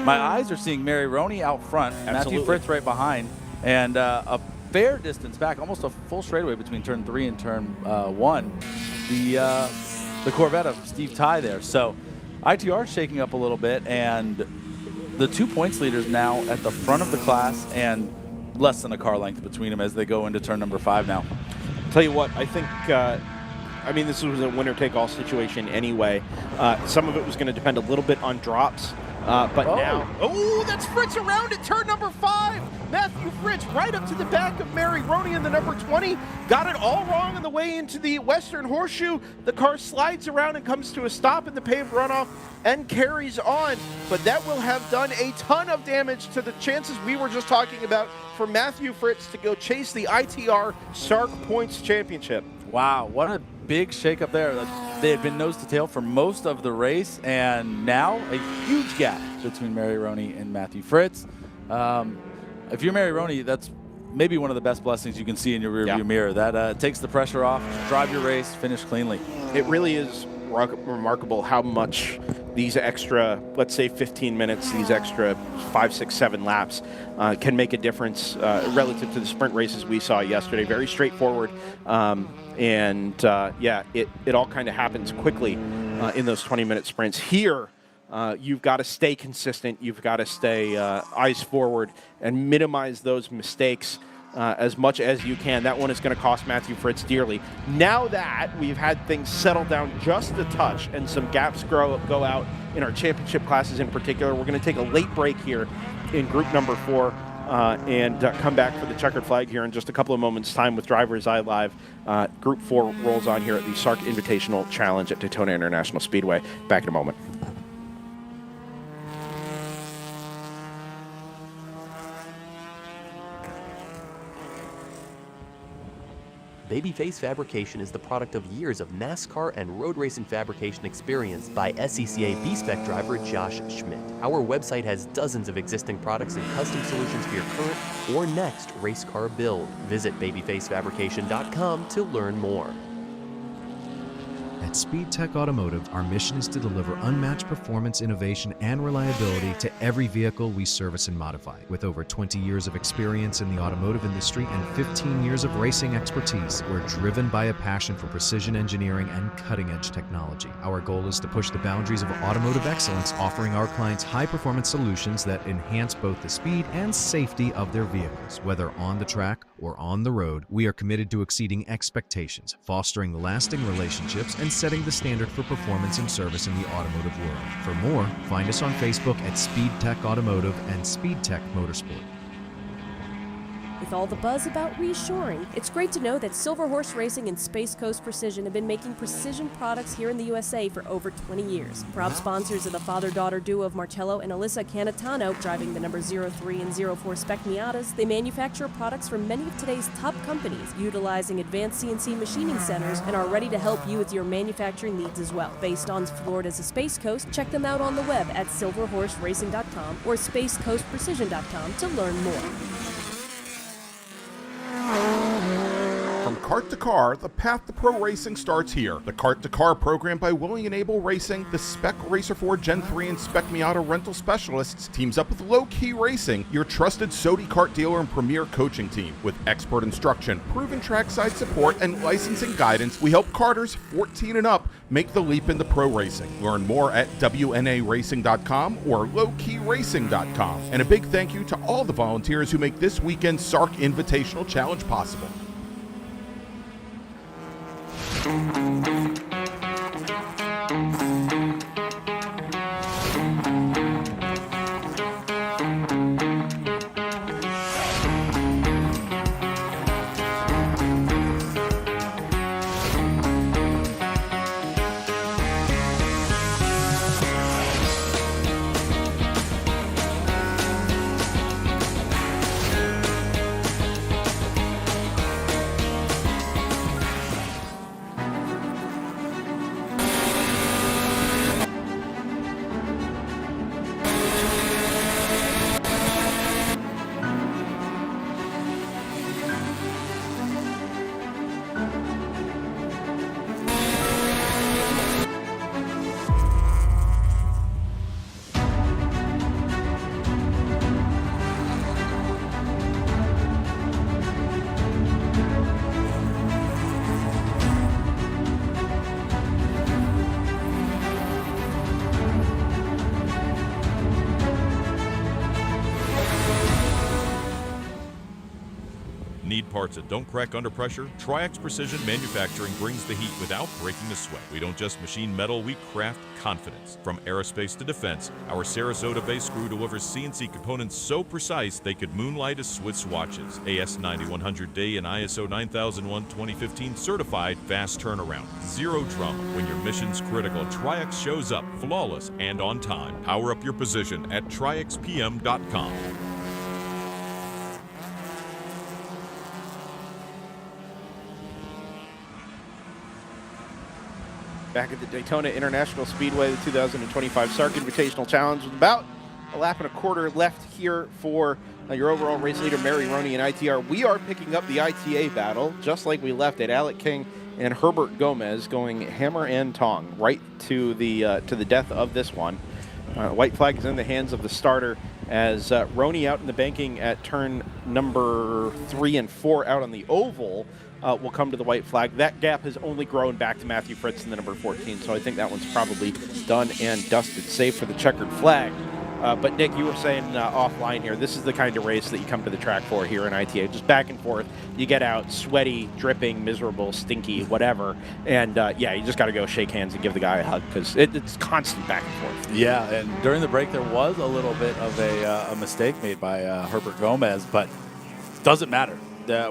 Speaker 2: my eyes are seeing Mary Roney out front, Matthew Fritz right behind, and a fair distance back, almost a full straightaway between turn 3 and turn 1. The Corvette of Steve Ty there. So ITR is shaking up a little bit, and the 2 points leaders now at the front of the class and less than a car length between them as they go into turn number 5 now.
Speaker 1: Tell you what, I think, this was a winner-take-all situation anyway. Some of it was going to depend a little bit on drops, but now... Oh, that's Fritz around at turn number 5! Matthew Fritz right up to the back of Mary Roney in the number 20. Got it all wrong on the way into the Western Horseshoe. The car slides around and comes to a stop in the paved runoff and carries on. But that will have done a ton of damage to the chances we were just talking about for Matthew Fritz to go chase the ITR SARRC Points Championship.
Speaker 2: Wow, what a big shakeup there. They had been nose to tail for most of the race, and now a huge gap between Mary Roney and Matthew Fritz. If you're Mary Roney, that's maybe one of the best blessings you can see in your rearview mirror. That takes the pressure off, drive your race, finish cleanly.
Speaker 1: It really is remarkable how much these extra, let's say 15 minutes, these extra 5, 6, 7 laps can make a difference relative to the sprint races we saw yesterday. Very straightforward. It all kind of happens quickly in those 20-minute sprints. Here, you've got to stay consistent. You've got to stay eyes forward and minimize those mistakes as much as you can. That one is going to cost Matthew Fritz dearly. Now that we've had things settle down just a touch and some gaps go out in our championship classes in particular, we're going to take a late break here in group number 4 and come back for the checkered flag here in just a couple of moments' time with DriversEye Live. Group 4 rolls on here at the SARRC Invitational Challenge at Daytona International Speedway. Back in a moment.
Speaker 11: Babyface Fabrication is the product of years of NASCAR and road racing fabrication experience by SCCA B-Spec driver Josh Schmidt. Our website has dozens of existing products and custom solutions for your current or next race car build. Visit babyfacefabrication.com to learn more.
Speaker 12: At SpeedTech Automotive, our mission is to deliver unmatched performance, innovation, and reliability to every vehicle we service and modify. With over 20 years of experience in the automotive industry and 15 years of racing expertise, we're driven by a passion for precision engineering and cutting-edge technology. Our goal is to push the boundaries of automotive excellence, offering our clients high-performance solutions that enhance both the speed and safety of their vehicles. Whether on the track or on the road, we are committed to exceeding expectations, fostering lasting relationships, and setting the standard for performance and service in the automotive world. For more, find us on Facebook at SpeedTech Automotive and SpeedTech Motorsport.
Speaker 10: With all the buzz about reshoring, it's great to know that Silver Horse Racing and Space Coast Precision have been making precision products here in the USA for over 20 years. Proud sponsors of the father-daughter duo of Marcello and Alyssa Canatano, driving the number 03 and 04 Spec Miatas, they manufacture products for many of today's top companies, utilizing advanced CNC machining centers, and are ready to help you with your manufacturing needs as well. Based on Florida's Space Coast, check them out on the web at silverhorseracing.com or spacecoastprecision.com to learn more.
Speaker 9: From kart to car, the path to pro racing starts here. The Kart to Car program by Willing and Able Racing, the Spec Racer 4 Gen 3 and Spec Miata rental specialists, teams up with Low Key Racing, your trusted Sodi kart dealer and premier coaching team. With expert instruction, proven trackside support, and licensing guidance, we help karters 14 and up make the leap into pro racing. Learn more at WNARacing.com or lowkeyracing.com. And a big thank you to all the volunteers who make this weekend's SARRC Invitational Challenge possible.
Speaker 7: Need parts that don't crack under pressure? Tri-X Precision Manufacturing brings the heat without breaking a sweat. We don't just machine metal, we craft confidence. From aerospace to defense, our Sarasota-based screw delivers CNC components so precise they could moonlight as Swiss watches. AS 9100D and ISO 9001:2015 certified, fast turnaround, zero drama. When your mission's critical, Tri-X shows up flawless and on time. Power up your position at trixpm.com.
Speaker 1: Back at the Daytona International Speedway, the 2025 SARRC Invitational Challenge, with about a lap and a quarter left here for your overall race leader, Mary Roney in ITR. We are picking up the ITA battle, just like we left it. Alec King and Herbert Gomez going hammer and tong right to the death of this one. White flag is in the hands of the starter as Roney out in the banking at turn number 3 and 4 out on the oval will come to the white flag. That gap has only grown back to Matthew Fritz in the number 14, so I think that one's probably done and dusted, save for the checkered flag. But Nick, you were saying offline here, this is the kind of race that you come to the track for here in ITA. Just back and forth. You get out sweaty, dripping, miserable, stinky, whatever. And yeah, you just got to go shake hands and give the guy a hug because it's constant back and forth.
Speaker 2: Yeah, and during the break there was a little bit of a mistake made by Herbert Gomez, but it doesn't matter.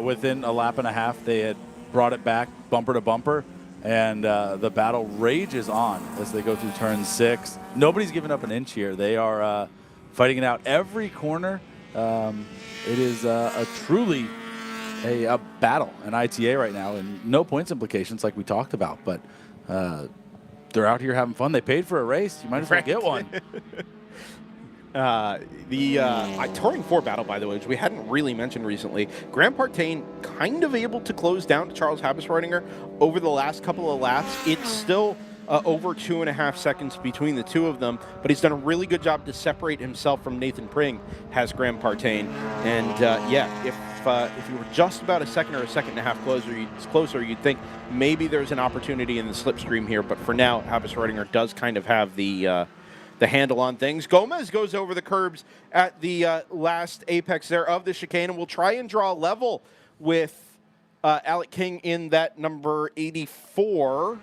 Speaker 2: Within a lap and a half, they had brought it back bumper to bumper. And the battle rages on as they go through turn 6. Nobody's giving up an inch here. They are fighting it out every corner. It is truly a battle in ITA right now, and no points implications like we talked about. But they're out here having fun. They paid for a race. You might as well get one.
Speaker 1: The Touring 4 battle, by the way, which we hadn't really mentioned recently, Graham Partain kind of able to close down to Charles Habisreutinger over the last couple of laps. It's still over 2.5 seconds between the two of them, but he's done a really good job to separate himself from Nathan Pring, has Graham Partain. And yeah, if you were just about a second or a second and a half closer, you'd think maybe there's an opportunity in the slipstream here. But for now, Habisreutinger does kind of have the handle on things. Gomez goes over the curbs at the last apex there of the chicane, and will try and draw level with Alec King in that number 84.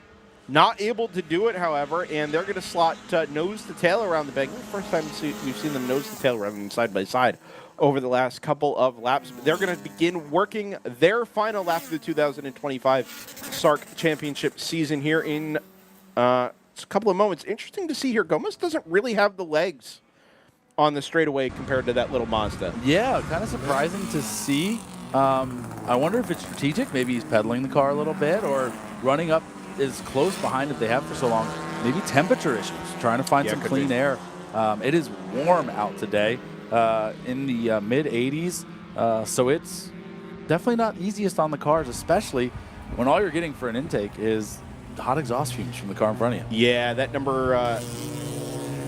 Speaker 1: Not able to do it, however, and they're going to slot nose to tail around the bank. First time we've seen them nose to tail running side by side over the last couple of laps. They're going to begin working their final lap of the 2025 SARRC Championship season here in it's a couple of moments. Interesting to see here, Gomez doesn't really have the legs on the straightaway compared to that little Mazda.
Speaker 2: Yeah, kind of surprising to see. I wonder if it's strategic. Maybe he's pedaling the car a little bit or running up as close behind as they have for so long. Maybe temperature issues, trying to find some clean air. It is warm out today in the mid-80s, so it's definitely not easiest on the cars, especially when all you're getting for an intake is hot exhaust fumes from the car in front of you.
Speaker 1: Yeah, that number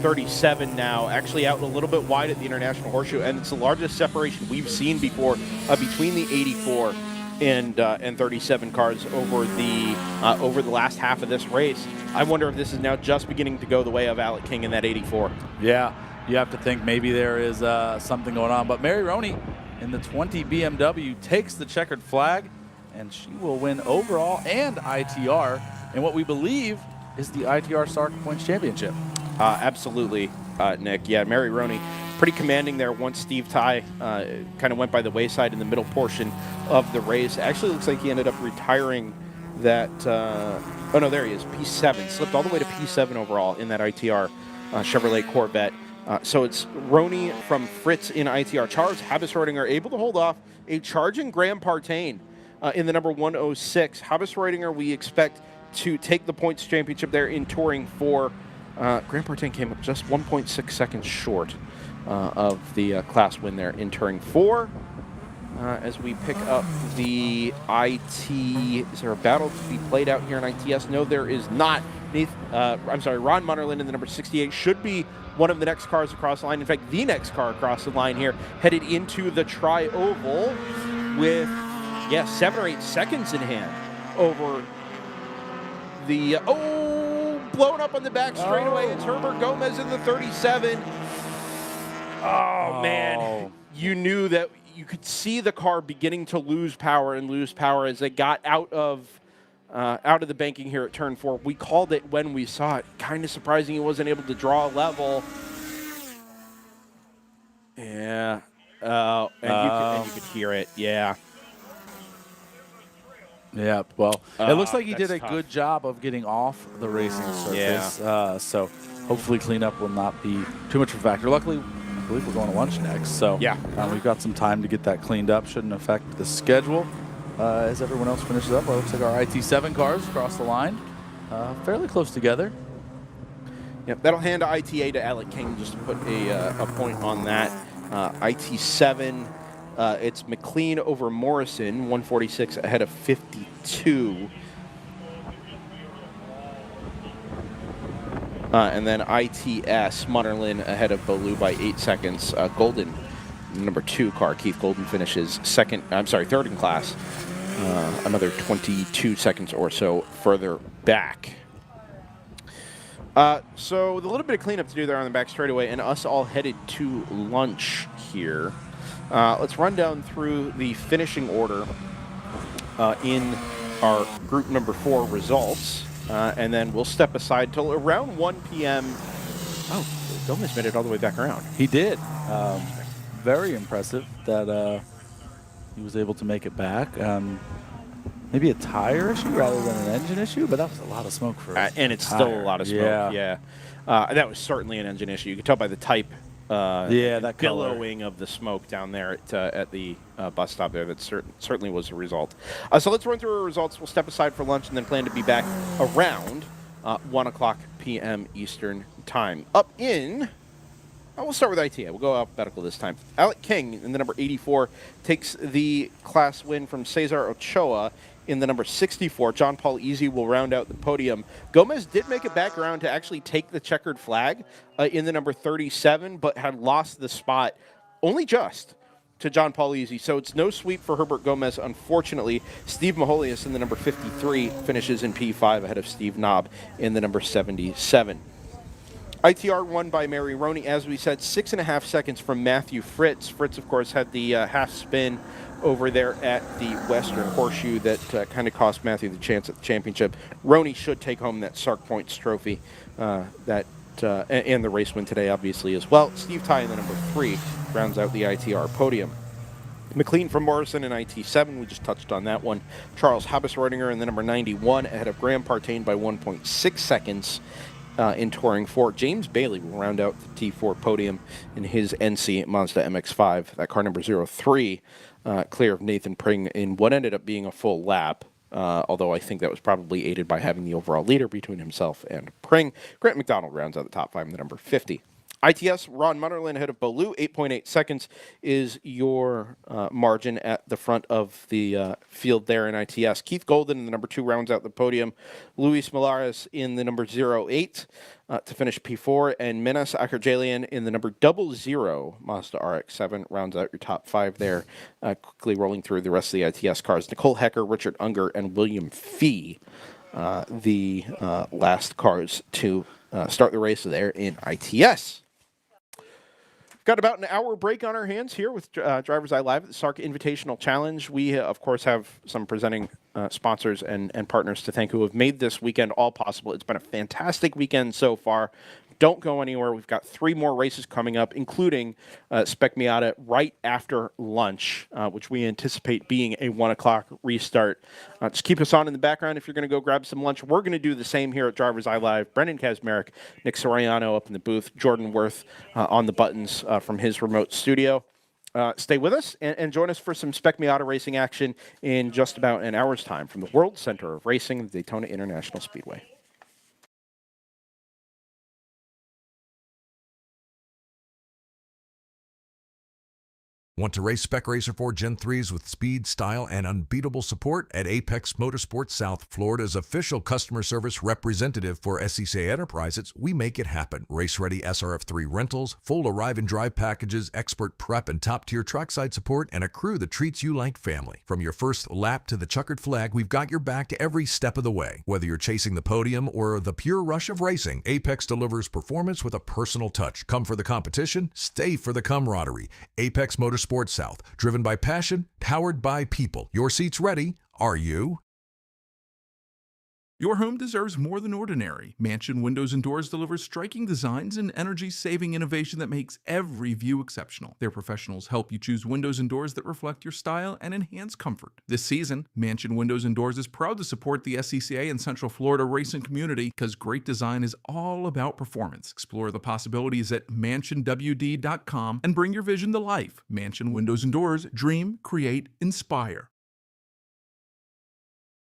Speaker 1: 37 now, actually out a little bit wide at the International Horseshoe, and it's the largest separation we've seen before between the 84 and 37 cars over the last half of this race. I wonder if this is now just beginning to go the way of Alec King in that 84.
Speaker 2: Yeah, you have to think maybe there is something going on. But Mary Roney in the 20 BMW takes the checkered flag, and she will win overall and ITR in what we believe is the ITR SARRC Points Championship.
Speaker 1: Absolutely, Nick. Yeah, Mary Roney pretty commanding there once Steve Ty kind of went by the wayside in the middle portion of the race. Actually looks like he ended up retiring that, oh no, there he is, P7. Slipped all the way to P7 overall in that ITR Chevrolet Corvette. So it's Roney from Fritz in ITR. Charles Habisreutinger able to hold off a charging Graham Partain in the number 106. Habisreutinger, we expect to take the points championship there in Touring 4. Graham Partain came up just 1.6 seconds short of the class win there in Touring 4. As we pick up the IT, is there a battle to be played out here in ITS? No, there is not. Ron Munnerlin in the number 68 should be one of the next cars across the line. In fact, the next car across the line here, headed into the Tri-Oval with, 7 or 8 seconds in hand over the, blown up on the back straightaway. It's Herbert Gomez in the 37. Oh, man. You knew that you could see the car beginning to lose power as it got out of the banking here at turn 4. We called it when we saw it. Kind of surprising he wasn't able to draw a level. Yeah. And you could hear it. Yeah.
Speaker 2: Yeah, well, it looks like he did a
Speaker 1: tough.
Speaker 2: good job of getting off the racing surface. So hopefully cleanup will not be too much of a factor. Luckily, I believe we're going to lunch next. So
Speaker 1: yeah.
Speaker 2: We've got some time to get that cleaned up. Shouldn't affect the schedule. As everyone else finishes up, it looks like our IT7 cars cross the line fairly close together.
Speaker 1: Yep, that'll hand ITA to Alec King just to put a point on that. IT7, it's McLean over Morrison, 146 ahead of 52. And then ITS, Munnerlin ahead of Baloo by 8 seconds. Golden, number 2 car, Keith Golden finishes third in class. Another 22 seconds or so further back. So with a little bit of cleanup to do there on the back straightaway and us all headed to lunch here, let's run down through the finishing order in our group number 4 results, and then we'll step aside till around 1 p.m. Oh, Gomez made it all the way back around.
Speaker 2: He did. Very impressive that he was able to make it back. Maybe a tire issue rather than an engine issue, but that was a lot of smoke for
Speaker 1: and it's still a lot of smoke. Yeah. That was certainly an engine issue. You could tell by the type
Speaker 2: that
Speaker 1: billowing of the smoke down there at the bus stop there. That certainly was the result. So let's run through our results. We'll step aside for lunch and then plan to be back around 1 o'clock p.m. Eastern time. Up in... we'll start with ITA. We'll go alphabetical this time. Alec King in the number 84 takes the class win from Cesar Ochoa in the number 64. John Paul Easy will round out the podium. Gomez did make it back around to actually take the checkered flag in the number 37, but had lost the spot only just to John Paul Easy. So it's no sweep for Herbert Gomez, unfortunately. Steve Maholius in the number 53 finishes in P5 ahead of Steve Knobb in the number 77. ITR won by Mary Roney, as we said, 6.5 seconds from Matthew Fritz. Fritz, of course, had the half spin over there at the Western Horseshoe that kind of cost Matthew the chance at the championship. Roney should take home that SARRC Points trophy and the race win today, obviously, as well. Steve Ty in the number 3 rounds out the ITR podium. McLean from Morrison in IT7, we just touched on that one. Charles Habisreutinger in the number 91 ahead of Graham Partain by 1.6 seconds. In Touring 4. James Bailey will round out the T4 podium in his NC Mazda MX-5. That car number 03, clear of Nathan Pring in what ended up being a full lap, although I think that was probably aided by having the overall leader between himself and Pring. Grant McDonald rounds out the top 5 in the number 50. ITS, Ron Munnerlin ahead of Baloo, 8.8 seconds is your margin at the front of the field there in ITS. Keith Golden in the number 2 rounds out the podium. Luis Malares in the number 08 to finish P4. And Minas Akarjalian in the number 00 Mazda RX-7 rounds out your top 5 there. Quickly rolling through the rest of the ITS cars. Nicole Hecker, Richard Unger, and William Fee, the last cars to start the race there in ITS. Got about an hour break on our hands here with DriversEye Live at the SARRC Invitational Challenge. We, of course, have some presenting sponsors and partners to thank who have made this weekend all possible. It's been a fantastic weekend so far. Don't go anywhere. We've got 3 more races coming up, including Spec Miata right after lunch, which we anticipate being a 1 o'clock restart. Just keep us on in the background if you're going to go grab some lunch. We're going to do the same here at DriversEye Live. Brendan Kaczmarek, Nick Soriano up in the booth, Jordan Worth on the buttons from his remote studio. Stay with us and join us for some Spec Miata racing action in just about an hour's time from the World Center of Racing, the Daytona International Speedway.
Speaker 3: Want to race Spec Racer 4 Gen 3s with speed, style, and unbeatable support? At Apex Motorsports South, Florida's official customer service representative for SCCA Enterprises, we make it happen. Race-ready SRF3 rentals, full arrive and drive packages, expert prep and top-tier trackside support, and a crew that treats you like family. From your first lap to the checkered flag, we've got your back to every step of the way. Whether you're chasing the podium or the pure rush of racing, Apex delivers performance with a personal touch. Come for the competition, stay for the camaraderie. Apex Motorsports Motorsports South. Driven by passion, powered by people. Your seat's ready. Are you?
Speaker 4: Your home deserves more than ordinary. Mansion Windows and Doors delivers striking designs and energy-saving innovation that makes every view exceptional. Their professionals help you choose windows and doors that reflect your style and enhance comfort. This season, Mansion Windows and Doors is proud to support the SCCA and Central Florida racing community because great design is all about performance. Explore the possibilities at mansionwd.com and bring your vision to life. Mansion Windows and Doors, dream, create, inspire.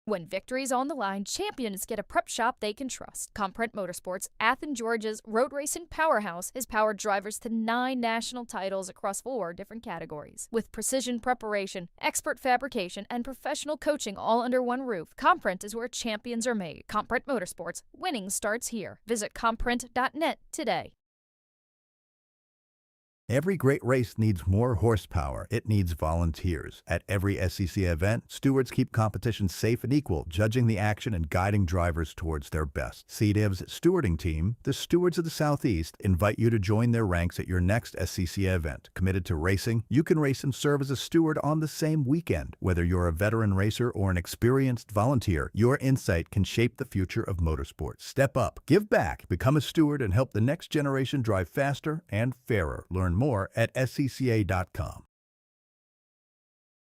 Speaker 5: When victory's on the line, champions get a prep shop they can trust. Comprint Motorsports, Athens, Georgia's road racing powerhouse, has powered drivers to 9 national titles across 4 different categories. With precision preparation, expert fabrication, and professional coaching all under one roof, Comprint is where champions are made. Comprint Motorsports, winning starts here. Visit comprint.net today.
Speaker 6: Every great race needs more horsepower. It needs volunteers. At every SCCA event, stewards keep competition safe and equal, judging the action and guiding drivers towards their best. CDIV's stewarding team, the Stewards of the Southeast, invite you to join their ranks at your next SCCA event. Committed to racing, you can race and serve as a steward on the same weekend. Whether you're a veteran racer or an experienced volunteer, your insight can shape the future of motorsports. Step up, give back, become a steward, and help the next generation drive faster and fairer. Learn more at scca.com.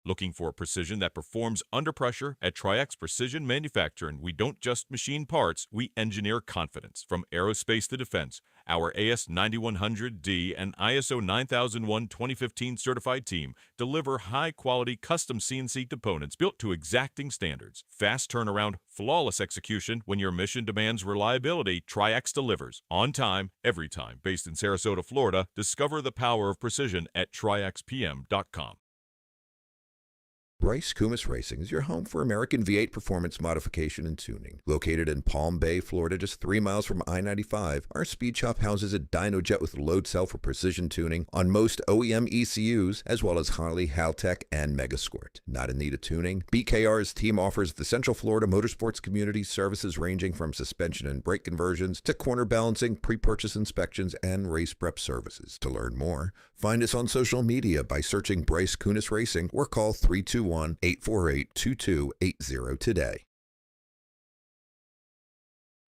Speaker 7: Looking for precision that performs under pressure? At Tri-X Precision Manufacturing, we don't just machine parts, we engineer confidence. From aerospace to defense, our AS9100D and ISO 9001-2015 certified team deliver high-quality custom CNC components built to exacting standards. Fast turnaround, flawless execution. When your mission demands reliability, Tri-X delivers. On time, every time. Based in Sarasota, Florida, discover the power of precision at trixpm.com.
Speaker 8: Bryce Kumis Racing is your home for American V8 performance modification and tuning. Located in Palm Bay, Florida, just 3 miles from I-95, our speed shop houses a dyno jet with load cell for precision tuning on most OEM ECUs, as well as Harley, Haltech, and Megasquirt. Not in need of tuning? BKR's team offers the Central Florida motorsports community services ranging from suspension and brake conversions to corner balancing, pre-purchase inspections, and race prep services. To learn more, find us on social media by searching Bryce Kunis Racing or call 321-848-2280 today.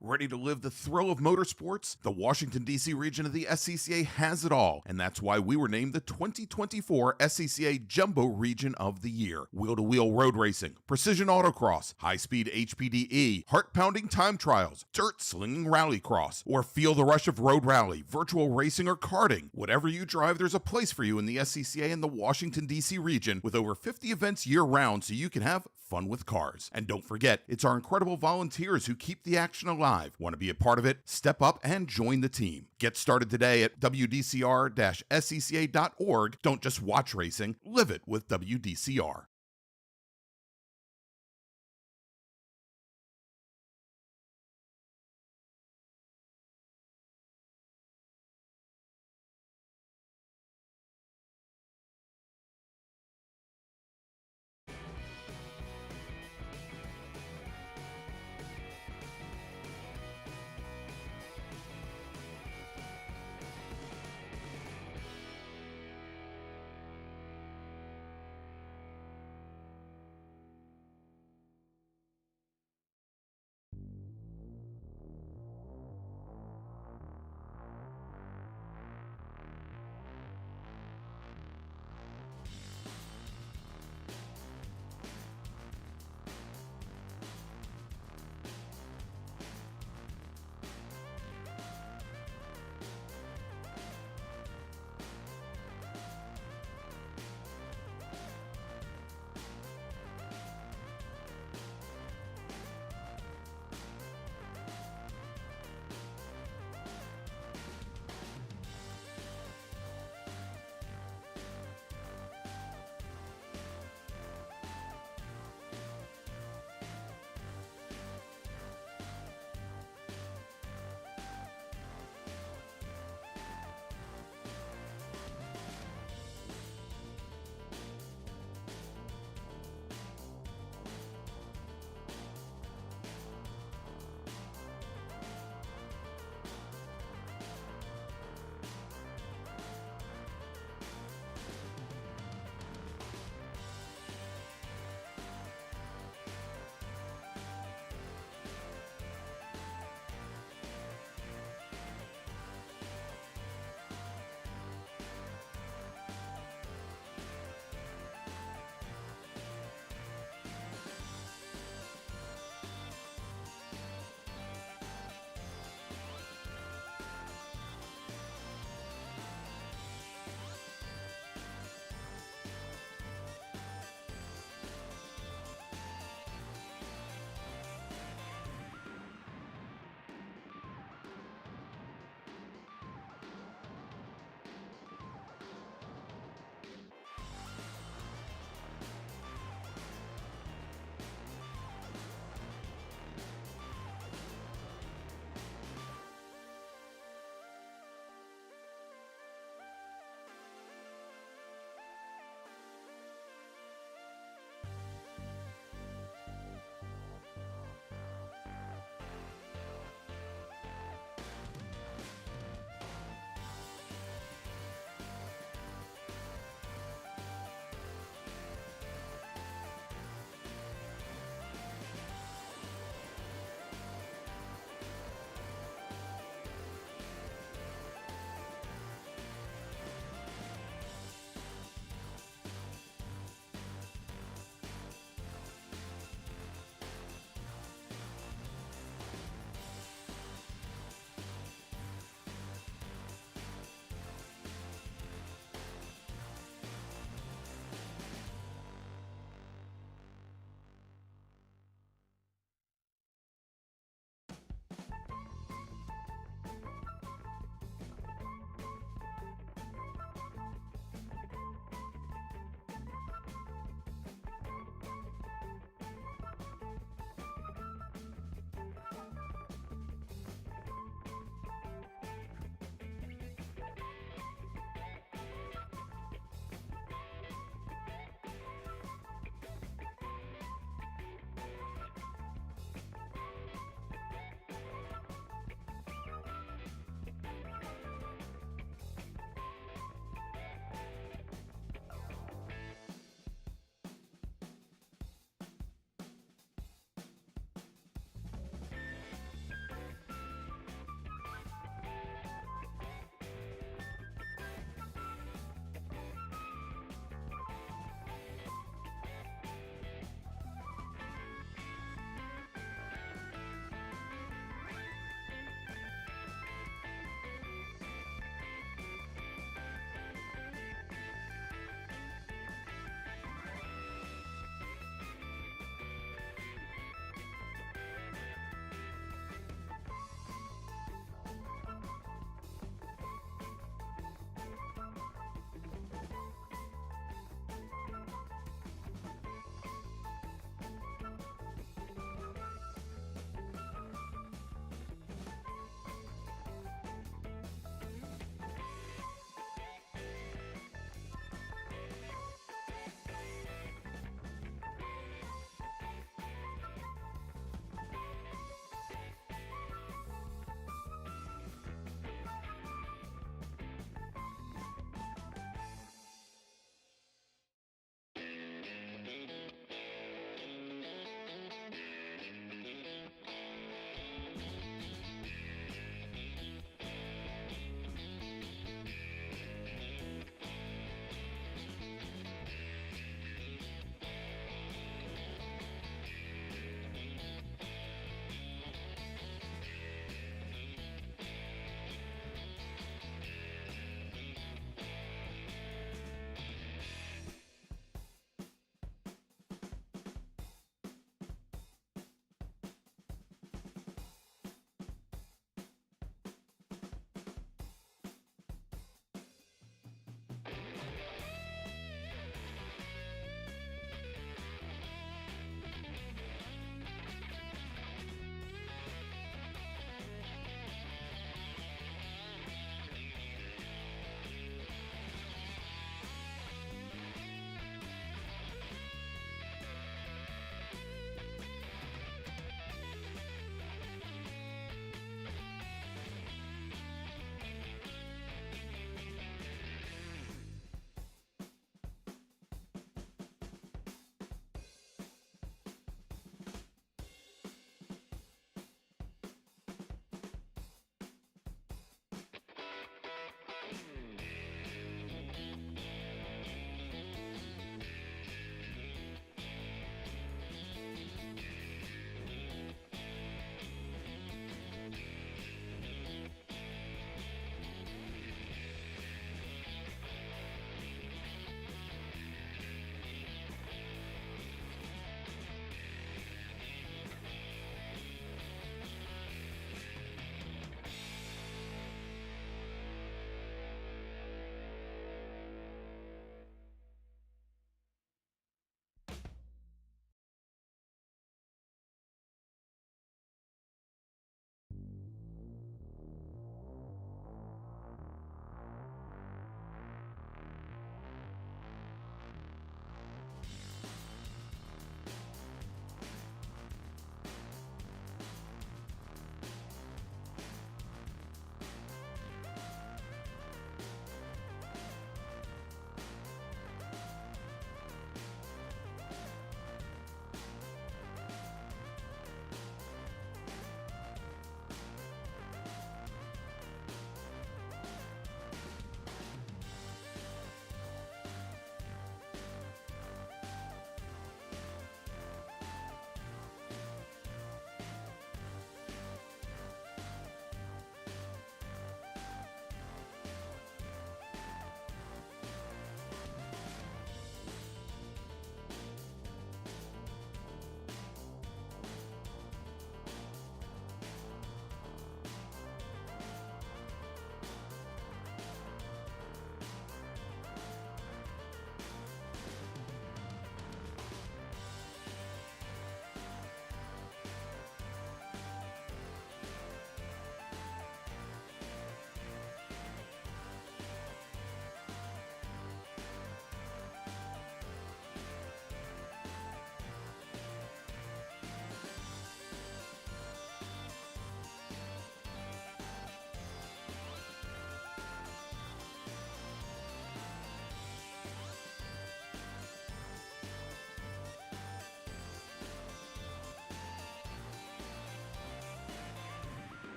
Speaker 9: Ready to live the thrill of motorsports? The Washington, D.C. region of the SCCA has it all, and that's why we were named the 2024 SCCA Jumbo Region of the Year. Wheel-to-wheel road racing, precision autocross, high-speed HPDE, heart-pounding time trials, dirt-slinging rallycross, or feel the rush of road rally, virtual racing, or karting. Whatever you drive, there's a place for you in the SCCA and the Washington, D.C. region with over 50 events year-round so you can have fun with cars. And don't forget, it's our incredible volunteers who keep the action alive. Want to be a part of it? Step up and join the team. Get started today at wdcr-scca.org. Don't just watch racing, live it with WDCR.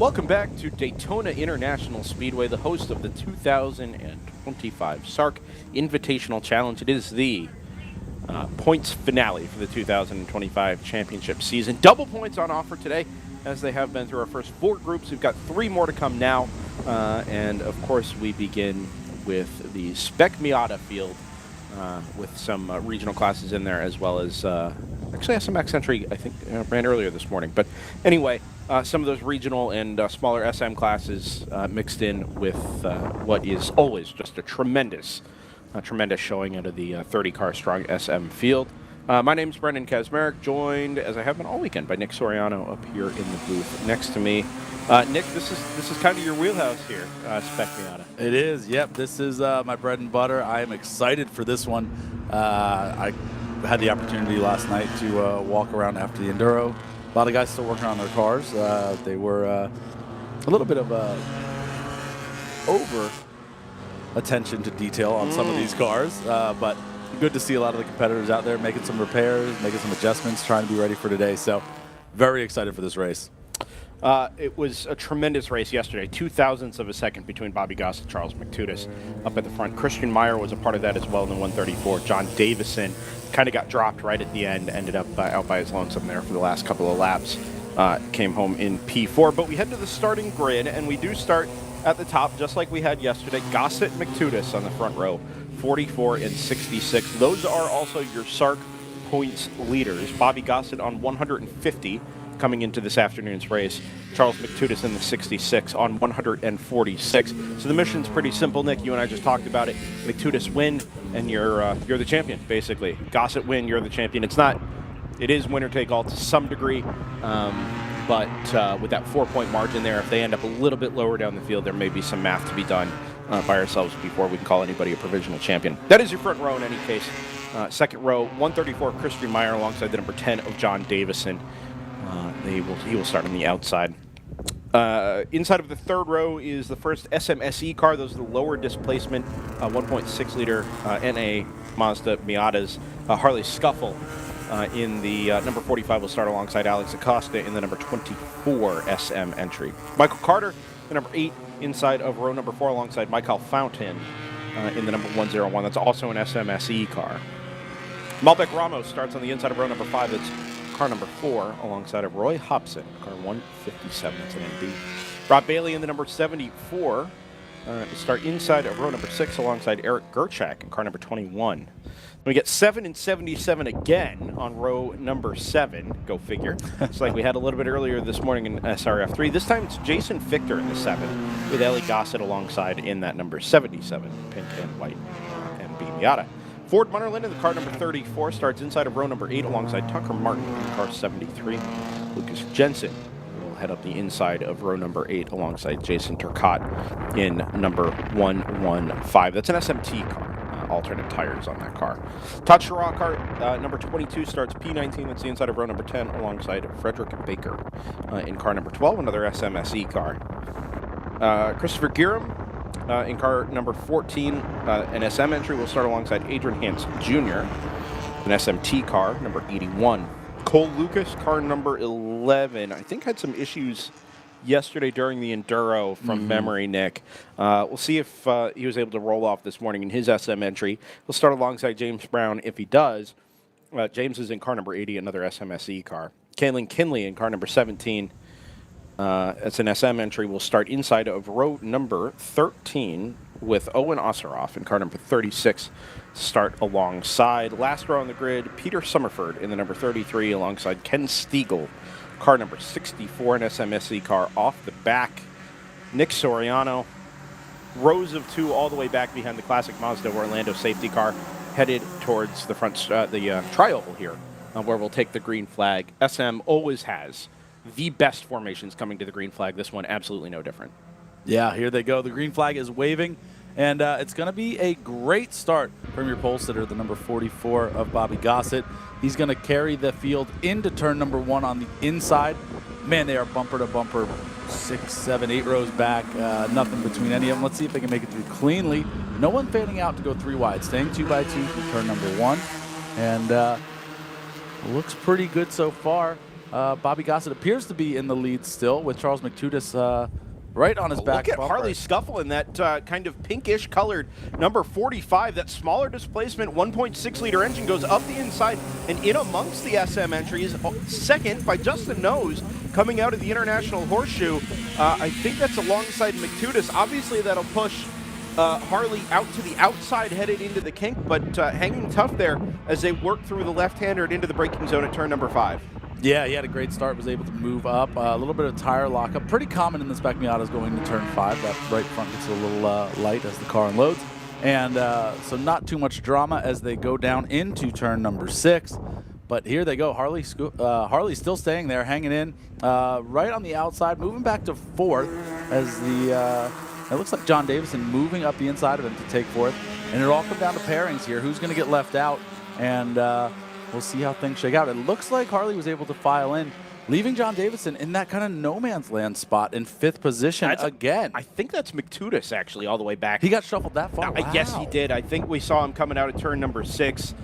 Speaker 1: Welcome back to Daytona International Speedway, the host of the 2025 SARRC Invitational Challenge. It is the points finale for the 2025 championship season. Double points on offer today, as they have been through our first 4 groups. We've got 3 more to come now. And, of course, we begin with the Spec Miata field with some regional classes in there, as well as actually SMX entry, I think, ran earlier this morning. But anyway, some of those regional and smaller SM classes mixed in with what is always just a tremendous showing out of the 30-car strong SM field. My name's Brendan Kaczmarek, joined, as I have been all weekend, by Nick Soriano up here in the booth next to me. Nick, this is kind of your wheelhouse here, Spec Miata.
Speaker 2: It is, yep. This is my bread and butter. I am excited for this one. I had the opportunity last night to walk around after the Enduro. A lot of guys still working on their cars. They were a little bit of over attention to detail on some of these cars, but good to see a lot of the competitors out there making some repairs, making some adjustments, trying to be ready for today. So very excited for this race.
Speaker 1: It was a tremendous race yesterday, 0.02 of a second between Bobby Gossett and Charles McTutis up at the front. Christian Meyer was a part of that as well in the 134. John Davison kind of got dropped right at the end, ended up out by his lonesome there for the last couple of laps. Came home in P4, but we head to the starting grid, and we do start at the top, just like we had yesterday. Gossett, McTutis on the front row, 44 and 66. Those are also your SARRC points leaders. Bobby Gossett on 150 coming into this afternoon's race. Charles McTutis in the 66 on 146. So the mission's pretty simple, Nick. You and I just talked about it. McTutis win, and you're the champion, basically. Gossett win, you're the champion. It is winner take all to some degree, but with that 4-point margin there, if they end up a little bit lower down the field, there may be some math to be done by ourselves before we can call anybody a provisional champion. That is your front row in any case. Second row, 134, Christian Meyer alongside the number 10 of John Davison. He will start on the outside. Inside of the third row is the first SMSE car. Those are the lower displacement 1.6 liter NA Mazda Miatas. Harley Scuffle in the number 45 will start alongside Alex Acosta in the number 24 SM entry. Michael Carter, the number 8, inside of row number 4 alongside Michael Fountain in the number 101. That's also an SMSE car. Malbec Ramos starts on the inside of row number 5. That's car number 4 alongside of Roy Hobson, car 157. That's an NB. Rob Bailey in the number 74 start inside of row number 6 alongside Eric Gerchak in car number 21. We get 7 and 77 again on row number 7. Go figure. It's like we had a little bit earlier this morning in SRF3. This time it's Jason Fichter in the 7 with Ellie Gossett alongside in that number 77, pink and white NB Miata. Ford Munnerlyn in the car number 34 starts inside of row number 8 alongside Tucker Martin in car 73. Lucas Jensen will head up the inside of row number 8 alongside Jason Turcotte in number 115. That's an SMT car. Alternate tires on that car. Todd Schirra, car number 22 starts P19. That's the inside of row number 10 alongside Frederick Baker in car number 12, another SMSE car. Christopher Giram in car number 14, an SM entry, will start alongside Adrian Hansen Jr., an SMT car, number 81. Cole Lucas, car number 11, I think had some issues yesterday during the Enduro from memory, Nick. We'll see if he was able to roll off this morning in his SM entry. He'll start alongside James Brown if he does. James is in car number 80, another SMSE car. Kaylin Kinley in car number 17. It's an SM entry. Will start inside of row number 13 with Owen Osseroff in car number 36. Start alongside. Last row on the grid, Peter Summerford in the number 33 alongside Ken Stiegel. Car number 64, an SMSE car off the back. Nick Soriano, rows of 2 all the way back behind the classic Mazda Orlando safety car, headed towards the front, the tri-oval here, where we'll take the green flag. SM always has the best formations coming to the green flag. This one, absolutely no different.
Speaker 2: Yeah, here they go. The green flag is waving, and it's going to be a great start from your pole sitter, the number 44 of Bobby Gossett. He's going to carry the field into turn number 1 on the inside. Man, they are bumper to bumper, 6, 7, 8 rows back. Nothing between any of them. Let's see if they can make it through cleanly. No one fanning out to go 3 wide. Staying 2 by 2 for turn number 1. And looks pretty good so far. Bobby Gossett appears to be in the lead still with Charles McTudis right on his back.
Speaker 1: Look at
Speaker 2: bumper.
Speaker 1: Harley Scuffle in that kind of pinkish colored number 45. That smaller displacement 1.6 liter engine goes up the inside and in amongst the SM entries. Second by just the nose coming out of the International Horseshoe. I think that's alongside McTudis. Obviously that'll push Harley out to the outside headed into the kink, but hanging tough there as they work through the left-hander and into the braking zone at turn number 5.
Speaker 2: Yeah, he had a great start, was able to move up. A little bit of tire lockup. Pretty common in the Spec Miatas going to turn 5. That right front gets a little light as the car unloads. And so not too much drama as they go down into turn number 6. But here they go. Harley's still staying there, hanging in right on the outside, moving back to 4th as it looks like John Davison moving up the inside of him to take 4th. And it'll all come down to pairings here. Who's going to get left out? And we'll see how things shake out. It looks like Harley was able to file in, leaving John Davison in that kind of no man's land spot in 5th position again.
Speaker 1: I think that's McTudis actually all the way back.
Speaker 2: He got shuffled that far. Wow.
Speaker 1: Yes, he did. I think we saw him coming out at turn number 6.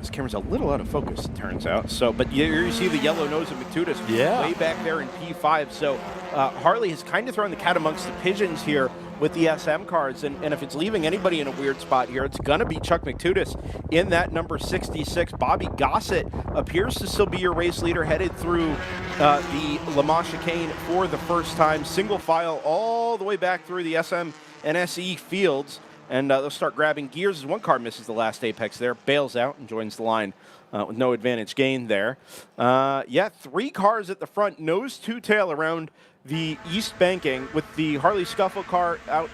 Speaker 1: This camera's a little out of focus, it turns out. So, but you see the yellow nose of McTudis way back there in P5. So Harley has kind of thrown the cat amongst the pigeons here with the SM cars, and if it's leaving anybody in a weird spot here, it's going to be Chuck McTudis in that number 66. Bobby Gossett appears to still be your race leader, headed through the Le Mans chicane for the first time. Single file all the way back through the SM and SE fields, and they'll start grabbing gears as one car misses the last apex there, bails out and joins the line with no advantage gained there. 3 cars at the front, nose to tail around the east banking, with the Harley Scuffle car out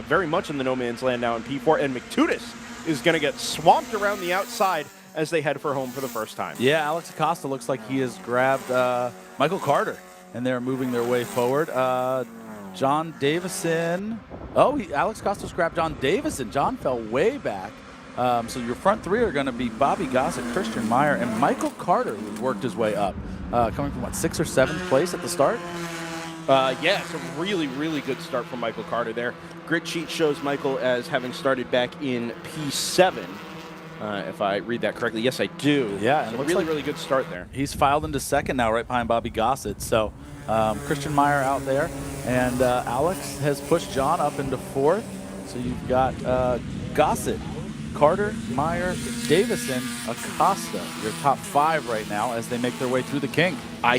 Speaker 1: very much in the no man's land now in P4, and McTudis is going to get swamped around the outside as they head for home for the first time.
Speaker 2: Yeah, Alex Acosta looks like he has grabbed Michael Carter, and they're moving their way forward. John Davison. Alex Acosta's grabbed John Davison. John fell way back. So your front 3 are going to be Bobby Gossett, Christian Meyer, and Michael Carter, who's worked his way up. Coming from, 6th or 7th place at the start?
Speaker 1: It's a really, really good start from Michael Carter there. Grid sheet shows Michael as having started back in P7, if I read that correctly. Yes, I do.
Speaker 2: Yeah,
Speaker 1: so really, really good start there.
Speaker 2: He's filed into 2nd now, right behind Bobby Gossett. So Christian Meyer out there, and Alex has pushed John up into 4th. So you've got Gossett, Carter, Meyer, Davison, Acosta, your top 5 right now as they make their way through the kink.
Speaker 1: I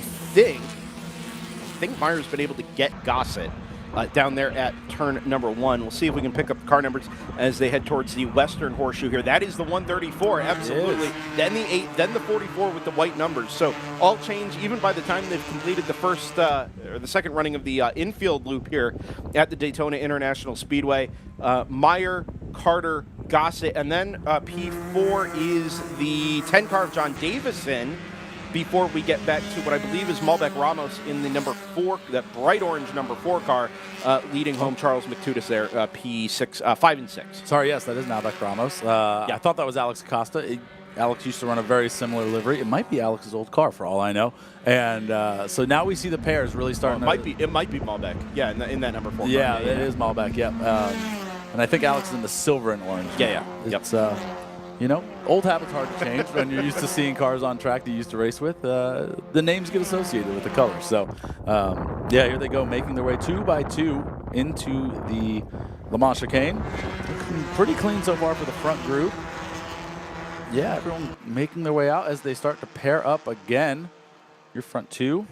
Speaker 1: think Meyer's been able to get Gossett down there at turn number 1. We'll see if we can pick up the car numbers as they head towards the western horseshoe here. That is the 134, absolutely. Then the 8, then the 44 with the white numbers. So all change even by the time they've completed the first or the second running of the infield loop here at the Daytona International Speedway. Meyer, Carter, Gossett, and then P4 is the 10 car of John Davison, before we get back to what I believe is Malbec Ramos in the number 4, that bright orange number 4 car, leading home Charles McTudis there, P6, 5 and 6.
Speaker 2: Sorry, yes, that is Malbec Ramos. I thought that was Alex Acosta. Alex used to run a very similar livery. It might be Alex's old car for all I know. And so now we see the pairs really starting.
Speaker 1: It might be Malbec. Yeah, in that number 4 car.
Speaker 2: Yeah, it is Malbec. Yeah, and I think Alex is in the silver and orange.
Speaker 1: Yeah.
Speaker 2: It's old habits hard to change when you're used to seeing cars on track that you used to race with. The names get associated with the colors. So, here they go, making their way 2 by 2 into the Le Mans chicane. Looking pretty clean so far for the front group. Yeah, everyone making their way out as they start to pair up again. Your front 2.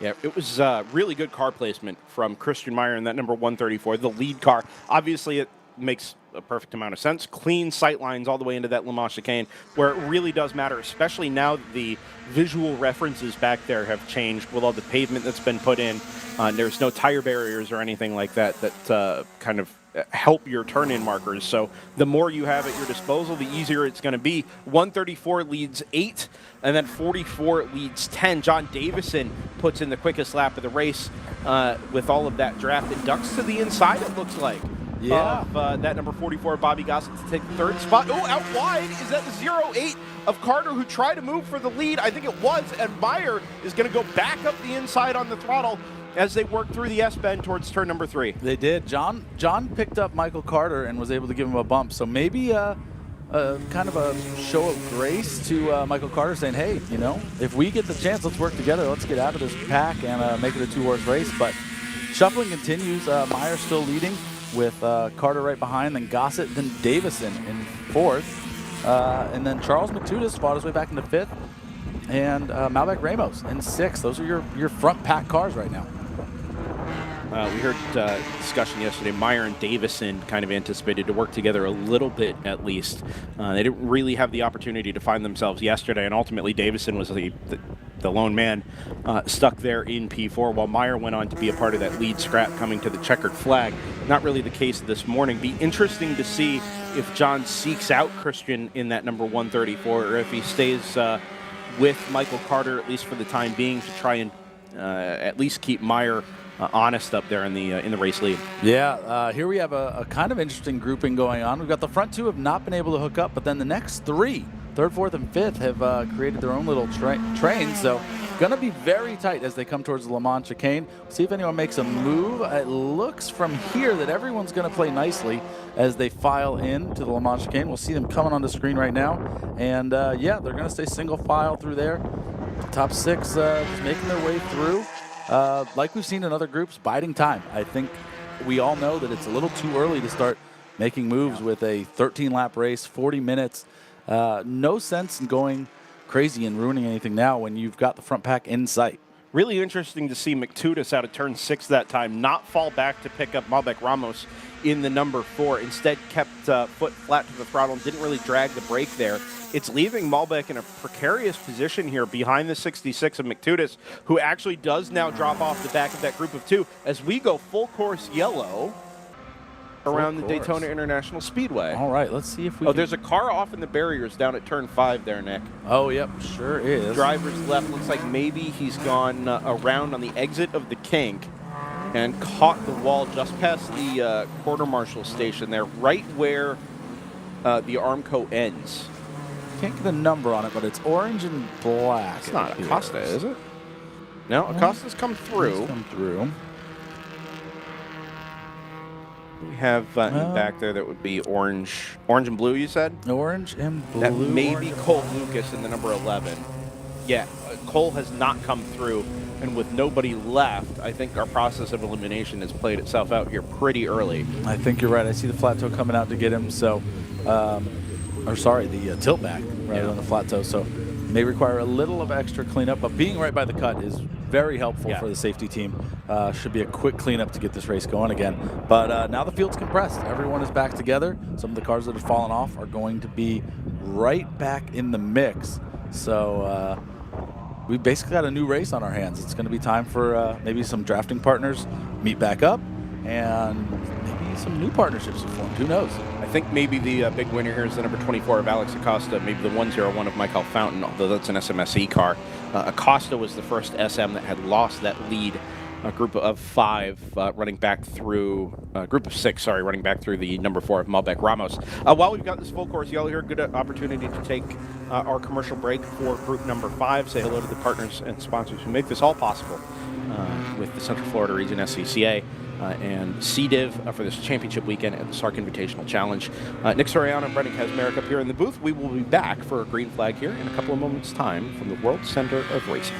Speaker 1: Yeah, it was really good car placement from Christian Meyer in that number 134, the lead car. Obviously, it makes a perfect amount of sense. Clean sight lines all the way into that Le Mans chicane, where it really does matter, especially now that the visual references back there have changed with all the pavement that's been put in. There's no tire barriers or anything like that kind of help your turn-in markers. So the more you have at your disposal, the easier it's going to be. 134 leads 8, and then 44 leads 10. John Davison puts in the quickest lap of the race with all of that draft. It ducks to the inside, it looks like. Of that number 44, Bobby Gossett, to take the 3rd spot. Oh, out wide is that the 0-8 of Carter, who tried to move for the lead. I think it was, and Meyer is going to go back up the inside on the throttle as they work through the S-bend towards turn number 3.
Speaker 2: They did. John picked up Michael Carter and was able to give him a bump. So maybe kind of a show of grace to Michael Carter, saying, hey, you know, if we get the chance, let's work together. Let's get out of this pack and make it a 2-horse race. But shuffling continues. Meyer still leading with Carter right behind, then Gossett, then Davison in 4th. And then Charles Matutis fought his way back into 5th. And Malbec Ramos in 6th. Those are your front pack cars right now.
Speaker 1: We heard discussion yesterday. Meyer and Davison kind of anticipated to work together a little bit at least. They didn't really have the opportunity to find themselves yesterday, and ultimately Davison was the lone man stuck there in P4, while Meyer went on to be a part of that lead scrap coming to the checkered flag. Not really the case this morning. Be interesting to see if John seeks out Christian in that number 134, or if he stays with Michael Carter, at least for the time being, to try and at least keep Meyer honest up there in the race lead.
Speaker 2: Yeah, here we have a kind of interesting grouping going on. We've got the front 2 have not been able to hook up, but then the next 3, 3rd, 4th, and 5th, have created their own little train. So going to be very tight as they come towards the Le Mans chicane. See if anyone makes a move. It looks from here that everyone's going to play nicely as they file in to the Le Mans chicane. We'll see them coming on the screen right now. And yeah, they're going to stay single file through there. Top 6 just making their way through. Like we've seen in other groups, biding time. I think we all know that it's a little too early to start making moves with a 13-lap race, 40 minutes. No sense in going crazy and ruining anything now when you've got the front pack in sight.
Speaker 1: Really interesting to see Matutis out of turn 6 that time not fall back to pick up Malbec Ramos in the number 4. Instead, kept foot flat to the throttle and didn't really drag the brake there. It's leaving Malbec in a precarious position here behind the 66 of Matutis, who actually does now drop off the back of that group of 2 as we go full course yellow around the Daytona International Speedway.
Speaker 2: All right, let's see if we
Speaker 1: there's a car off in the barriers down at turn 5 there, Nick.
Speaker 2: Oh, yep, sure is.
Speaker 1: Driver's left. Looks like maybe he's gone around on the exit of the kink and caught the wall just past the quarter marshal station there, right where the Armco ends.
Speaker 2: Can't get a number on it, but it's orange and black.
Speaker 1: It's not Acosta, is it? No, Acosta's come through.
Speaker 2: He's come through.
Speaker 1: We have in the back there that would be orange and blue, you said?
Speaker 2: Orange and blue.
Speaker 1: That may be Cole Lucas in the number 11. Yeah, Cole has not come through, and with nobody left, I think our process of elimination has played itself out here pretty early.
Speaker 2: I think you're right. I see the flat toe coming out to get him, so, the tilt back rather than the flat toe, so may require a little of extra cleanup, but being right by the cut is very helpful for the safety team. Should be a quick cleanup to get this race going again. But now the field's compressed. Everyone is back together. Some of the cars that have fallen off are going to be right back in the mix. So we basically got a new race on our hands. It's going to be time for maybe some drafting partners meet back up and maybe some new partnerships are formed. Who knows?
Speaker 1: I think maybe the big winner here is the number 24 of Alex Acosta, maybe the 101 of Michael Fountain, although that's an SMSE car. Acosta was the first SM that had lost that lead. A group of 5 running back through, group of 6, sorry, running back through the number 4 of Malbec Ramos. While we've got this full course yellow here, good opportunity to take our commercial break for group number 5. Say hello to the partners and sponsors who make this all possible with the Central Florida Region SCCA. And CDIV for this championship weekend at the SARRC Invitational Challenge. Nick Soriano and Brendan Kaczmarek up here in the booth. We will be back for a green flag here in a couple of moments' time from the World Center of Racing.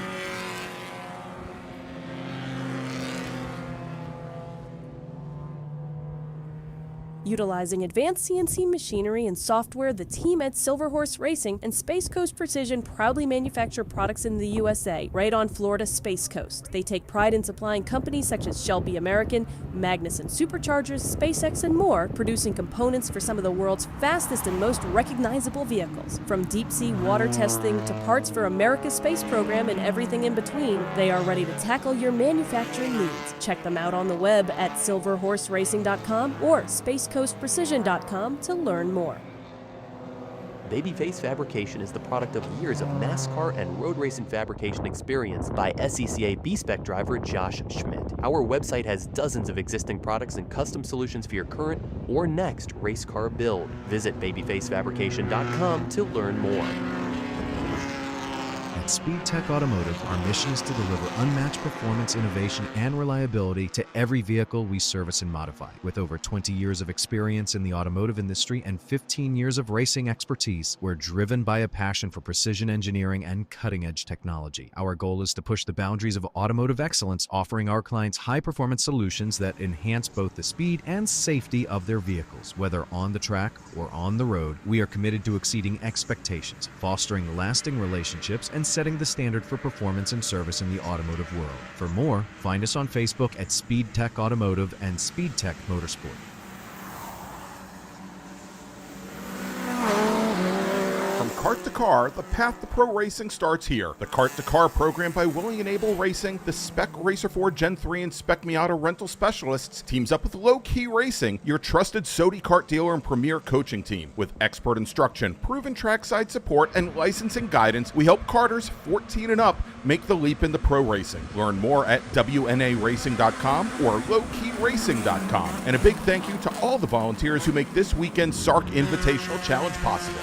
Speaker 10: Utilizing advanced CNC machinery and software, the team at Silverhorse Racing and Space Coast Precision proudly manufacture products in the USA, right on Florida's Space Coast. They take pride in supplying companies such as Shelby American, Magnuson Superchargers, SpaceX, and more, producing components for some of the world's fastest and most recognizable vehicles. From deep-sea water testing to parts for America's space program and everything in between, they are ready to tackle your manufacturing needs. Check them out on the web at silverhorseracing.com or spacecoastprecision.com to learn more.
Speaker 11: Babyface Fabrication is the product of years of NASCAR and road racing fabrication experience by SCCA B-Spec driver Josh Schmidt. Our website has dozens of existing products and custom solutions for your current or next race car build. Visit babyfacefabrication.com to learn more.
Speaker 6: At
Speaker 12: At Speed Tech Automotive, our mission is to deliver unmatched performance, innovation, and reliability to every vehicle we service and modify. With over 20 years of experience in the automotive industry and 15 years of racing expertise, we're driven by a passion for precision engineering and cutting-edge technology. Our goal is to push the boundaries of automotive excellence, offering our clients high-performance solutions that enhance both the speed and safety of their vehicles. Whether on the track or on the road, we are committed to exceeding expectations, fostering lasting relationships, and setting the standard for performance and service in the automotive world. For more, find us on Facebook at Speed Tech Automotive and Speed Tech Motorsport.
Speaker 9: From kart to car, the path to pro racing starts here. The Kart to Car program by Willie and Abel Racing, the Spec Racer 4 Gen 3 and Spec Miata rental specialists, teams up with Low Key Racing, your trusted Sodi kart dealer and premier coaching team. With expert instruction, proven trackside support, and licensing guidance, we help karters 14 and up make the leap into pro racing. Learn more at WNARacing.com or LowKeyRacing.com. And a big thank you to all the volunteers who make this weekend's SARRC Invitational Challenge possible.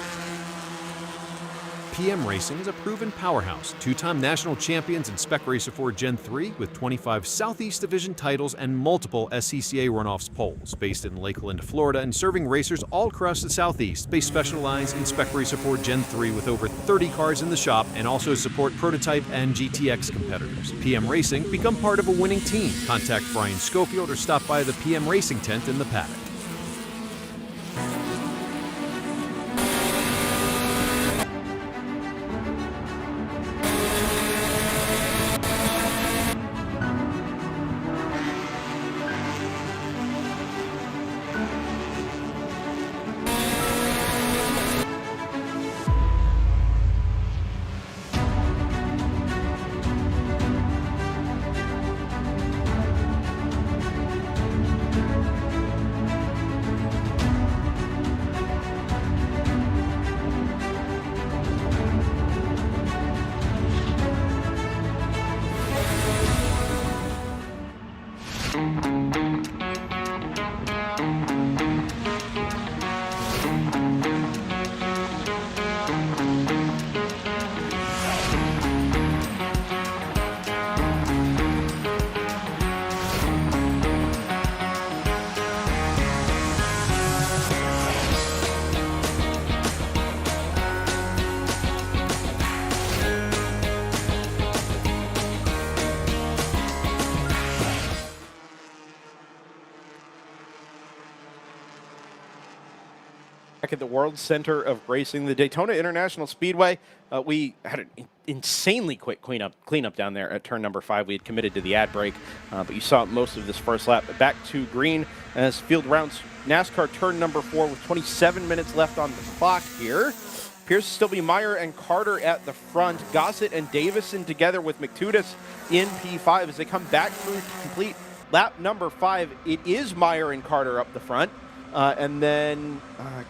Speaker 13: PM Racing is a proven powerhouse, two-time national champions in Spec Racer 4 Gen 3 with 25 Southeast Division titles and multiple SCCA runoffs poles. Based in Lakeland, Florida, and serving racers all across the Southeast, they specialize in Spec Racer 4 Gen 3 with over 30 cars in the shop and also support prototype and GTX competitors. PM Racing, become part of a winning team. Contact Brian Schofield or stop by the PM Racing tent in the paddock.
Speaker 1: At the World Center of Racing, the Daytona International Speedway. We had an insanely quick cleanup down there at turn number 5. We had committed to the ad break, but you saw most of this first lap. Back to green as field rounds NASCAR turn number 4 with 27 minutes left on the clock here. Appears to still be Meyer and Carter at the front. Gossett and Davison together with McTutis in P5 as they come back through to complete lap number 5. It is Meyer and Carter up the front. And then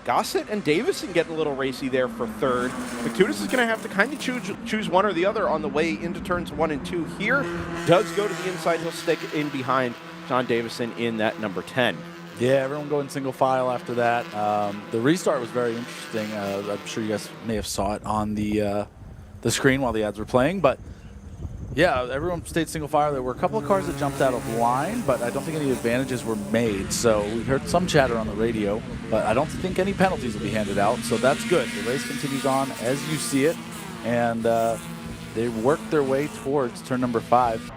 Speaker 1: Gossett and Davison getting a little racy there for third. McTutis is going to have to kind of choose one or the other on the way into turns 1 and 2 here. Does go to the inside. He'll stick in behind John Davison in that number 10.
Speaker 2: Yeah, everyone going single file after that. The restart was very interesting. I'm sure you guys may have saw it on the screen while the ads were playing, but yeah, everyone stayed single file. There were a couple of cars that jumped out of line, but I don't think any advantages were made. So we heard some chatter on the radio, but I don't think any penalties will be handed out. So that's good. The race continues on as you see it, and they worked their way towards turn number 5.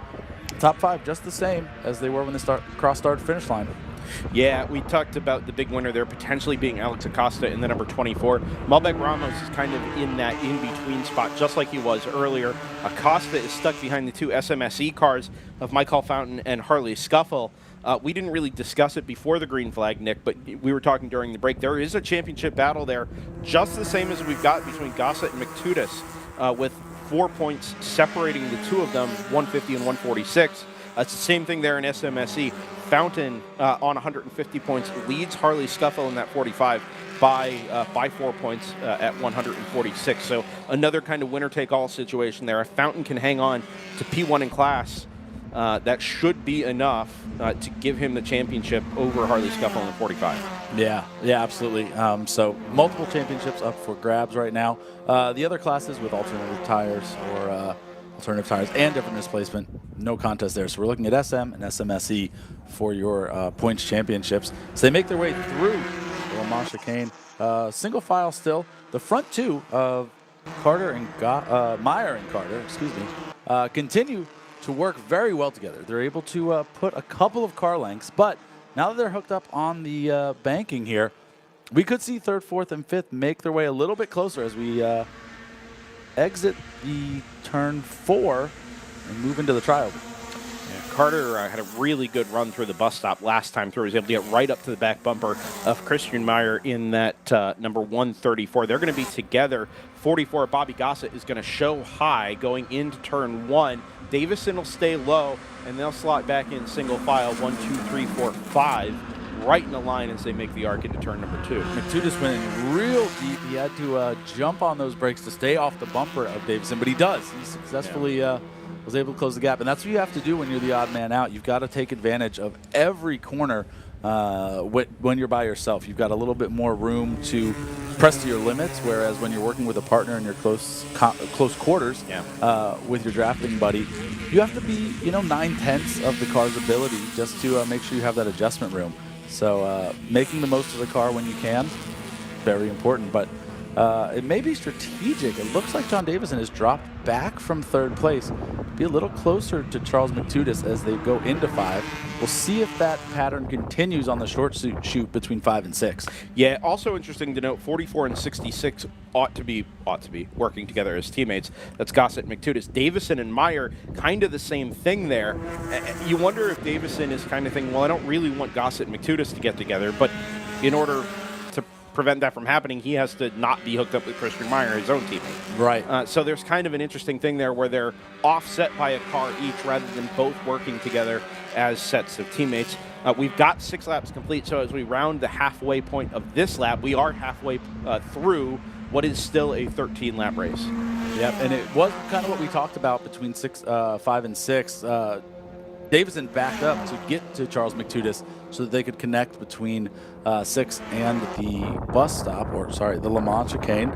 Speaker 2: Top 5 just the same as they were when they cross-started finish line.
Speaker 1: Yeah, we talked about the big winner there potentially being Alex Acosta in the number 24. Malbec Ramos is kind of in that in-between spot, just like he was earlier. Acosta is stuck behind the 2 SMSE cars of Michael Fountain and Harley Scuffle. We didn't really discuss it before the green flag, Nick, but we were talking during the break. There is a championship battle there, just the same as we've got between Gossett and McTutis, with 4 points separating the two of them, 150 and 146. It's the same thing there in SMSE. Fountain on 150 points leads Harley Scuffle in that 45 by 4 points at 146. So another kind of winner-take-all situation there. If Fountain can hang on to P1 in class, that should be enough to give him the championship over Harley Scuffle in the 45.
Speaker 2: Yeah, absolutely. So multiple championships up for grabs right now. The other classes with alternative tires or alternative tires and different displacement, no contest there. So we're looking at SM and SMSE for your points championships. So they make their way through the Le Mans chicane. Single file still. The front two of Carter and Meyer and Carter, continue to work very well together. They're able to put a couple of car lengths, but now that they're hooked up on the banking here, we could see third, fourth, and fifth make their way a little bit closer as we exit the turn 4 and move into the trial.
Speaker 1: Yeah, Carter had a really good run through the bus stop last time through. He was able to get right up to the back bumper of Christian Meyer in that number 134. They're going to be together. 44, Bobby Gossett is going to show high going into turn 1. Davison will stay low, and they'll slot back in single file 1, 2, 3, 4, 5. Right in the line as they make the arc into turn number 2.
Speaker 2: McTutis went in real deep. He had to jump on those brakes to stay off the bumper of Davison, but he does. He successfully was able to close the gap, and that's what you have to do when you're the odd man out. You've got to take advantage of every corner when you're by yourself. You've got a little bit more room to press to your limits, whereas when you're working with a partner in your close quarters with your drafting buddy, you have to be 9/10 of the car's ability just to make sure you have that adjustment room. So making the most of the car when you can, very important. But it may be strategic. It looks like John Davison has dropped back from third place, be a little closer to Charles McTutis as they go into 5. We'll see if that pattern continues on the short shoot between 5 and 6.
Speaker 1: Yeah, also interesting to note, 44 and 66 ought to be working together as teammates. That's Gossett and McTutis. Davison and Meyer, kind of the same thing there. You wonder if Davison is kind of thinking, well, I don't really want Gossett and McTutis to get together, but in order to prevent that from happening, he has to not be hooked up with Christian Meyer, his own teammate.
Speaker 2: Right.
Speaker 1: So there's kind of an interesting thing there where they're offset by a car each rather than both working together as sets of teammates. We've got 6 laps complete, so as we round the halfway point of this lap, we are halfway through what is still a 13-lap race.
Speaker 2: Yep, and it was kind of what we talked about between 5 and 6. Davison backed up to get to Charles McTutis so that they could connect between 6 and the bus stop, the Le Mans chicane.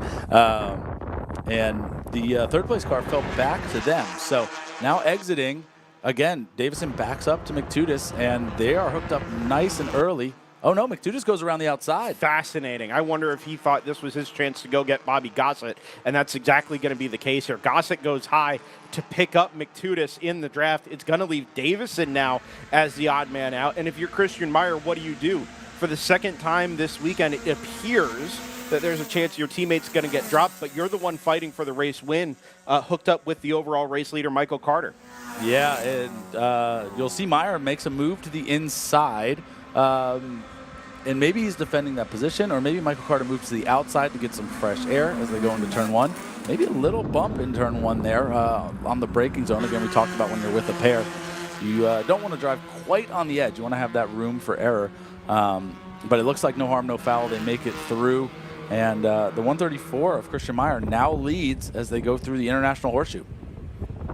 Speaker 2: And the third place car fell back to them. So now exiting, again, Davison backs up to McTutis, and they are hooked up nice and early. Oh, no, McTutis goes around the outside.
Speaker 1: Fascinating. I wonder if he thought this was his chance to go get Bobby Gossett, and that's exactly going to be the case here. Gossett goes high to pick up McTutis in the draft. It's going to leave Davison now as the odd man out, and if you're Christian Meyer, what do? For the second time this weekend, it appears that there's a chance your teammate's going to get dropped, but you're the one fighting for the race win, hooked up with the overall race leader, Michael Carter.
Speaker 2: Yeah, and you'll see Meyer makes a move to the inside. And maybe he's defending that position, or maybe Michael Carter moves to the outside to get some fresh air as they go into turn 1. Maybe a little bump in turn 1 there on the braking zone. Again, we talked about when you're with a pair, you don't want to drive quite on the edge. You want to have that room for error. But it looks like no harm, no foul. They make it through. And the 134 of Christian Meyer now leads as they go through the International Horseshoe.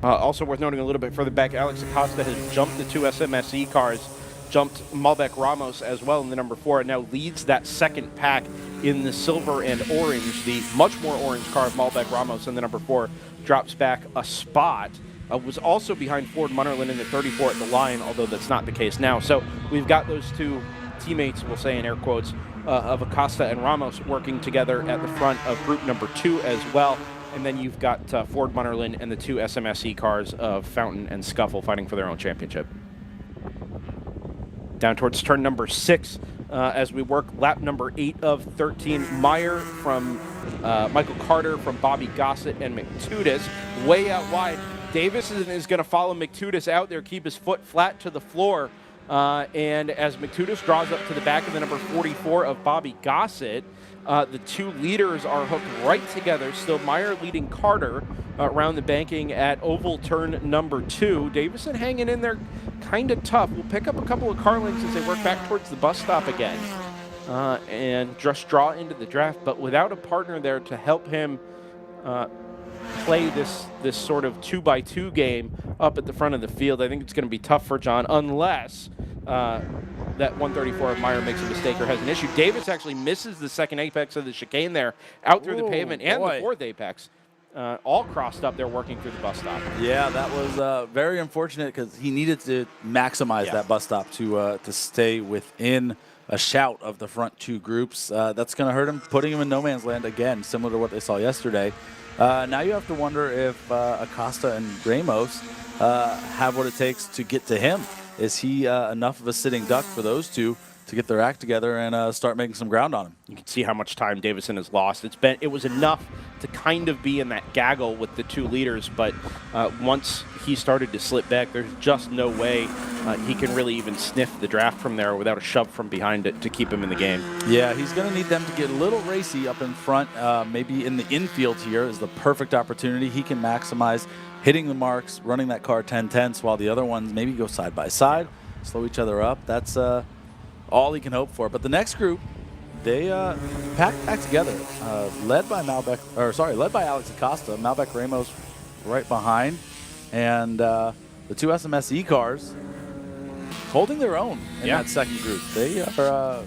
Speaker 1: Also worth noting a little bit further back, Alex Acosta has jumped the 2 SMSE cars, jumped Malbec Ramos as well in the number 4, and now leads that second pack in the silver and orange. The much more orange car of Malbec Ramos in the number 4 drops back a spot. Was also behind Ford Munnerlyn in the 34 at the line, although that's not the case now. So we've got those 2 teammates, we'll say in air quotes, of Acosta and Ramos working together at the front of group number 2 as well. And then you've got Ford Munnerlyn and the 2 SMSE cars of Fountain and Scuffle fighting for their own championship. Down towards turn number 6 as we work lap number 8 of 13. Meyer from Michael Carter from Bobby Gossett and McTutis way out wide. Davison is going to follow McTutis out there, keep his foot flat to the floor. And as McTutis draws up to the back of the number 44 of Bobby Gossett, the 2 leaders are hooked right together. Still Meyer leading Carter around the banking at oval turn number 2. Davison hanging in there kind of tough. We'll pick up a couple of car lengths as they work back towards the bus stop again and just draw into the draft, but without a partner there to help him play this sort of 2x2 game up at the front of the field. I think it's going to be tough for John unless that 134 of Meyer makes a mistake or has an issue. Davis actually misses the second apex of the chicane there, out through the pavement, and the fourth apex. All crossed up there working through the bus stop.
Speaker 2: Yeah, that was very unfortunate because he needed to maximize that bus stop to stay within a shout of the front two groups. That's going to hurt him, putting him in no man's land again, similar to what they saw yesterday. Now you have to wonder if Acosta and Ramos have what it takes to get to him. Is he enough of a sitting duck for those two to get their act together and start making some ground on him?
Speaker 1: You can see how much time Davison has lost. It was enough to kind of be in that gaggle with the two leaders, but once he started to slip back, there's just no way he can really even sniff the draft from there without a shove from behind it to keep him in the game.
Speaker 2: Yeah, he's going to need them to get a little racy up in front. Maybe in the infield here is the perfect opportunity. He can maximize hitting the marks, running that car 10-10s, while the other ones maybe go side by side, slow each other up. That's all he can hope for. But the next group, they packed back together, led by Alex Acosta, Malbec Ramos right behind, and the two SMSE cars holding their own in that second group. They are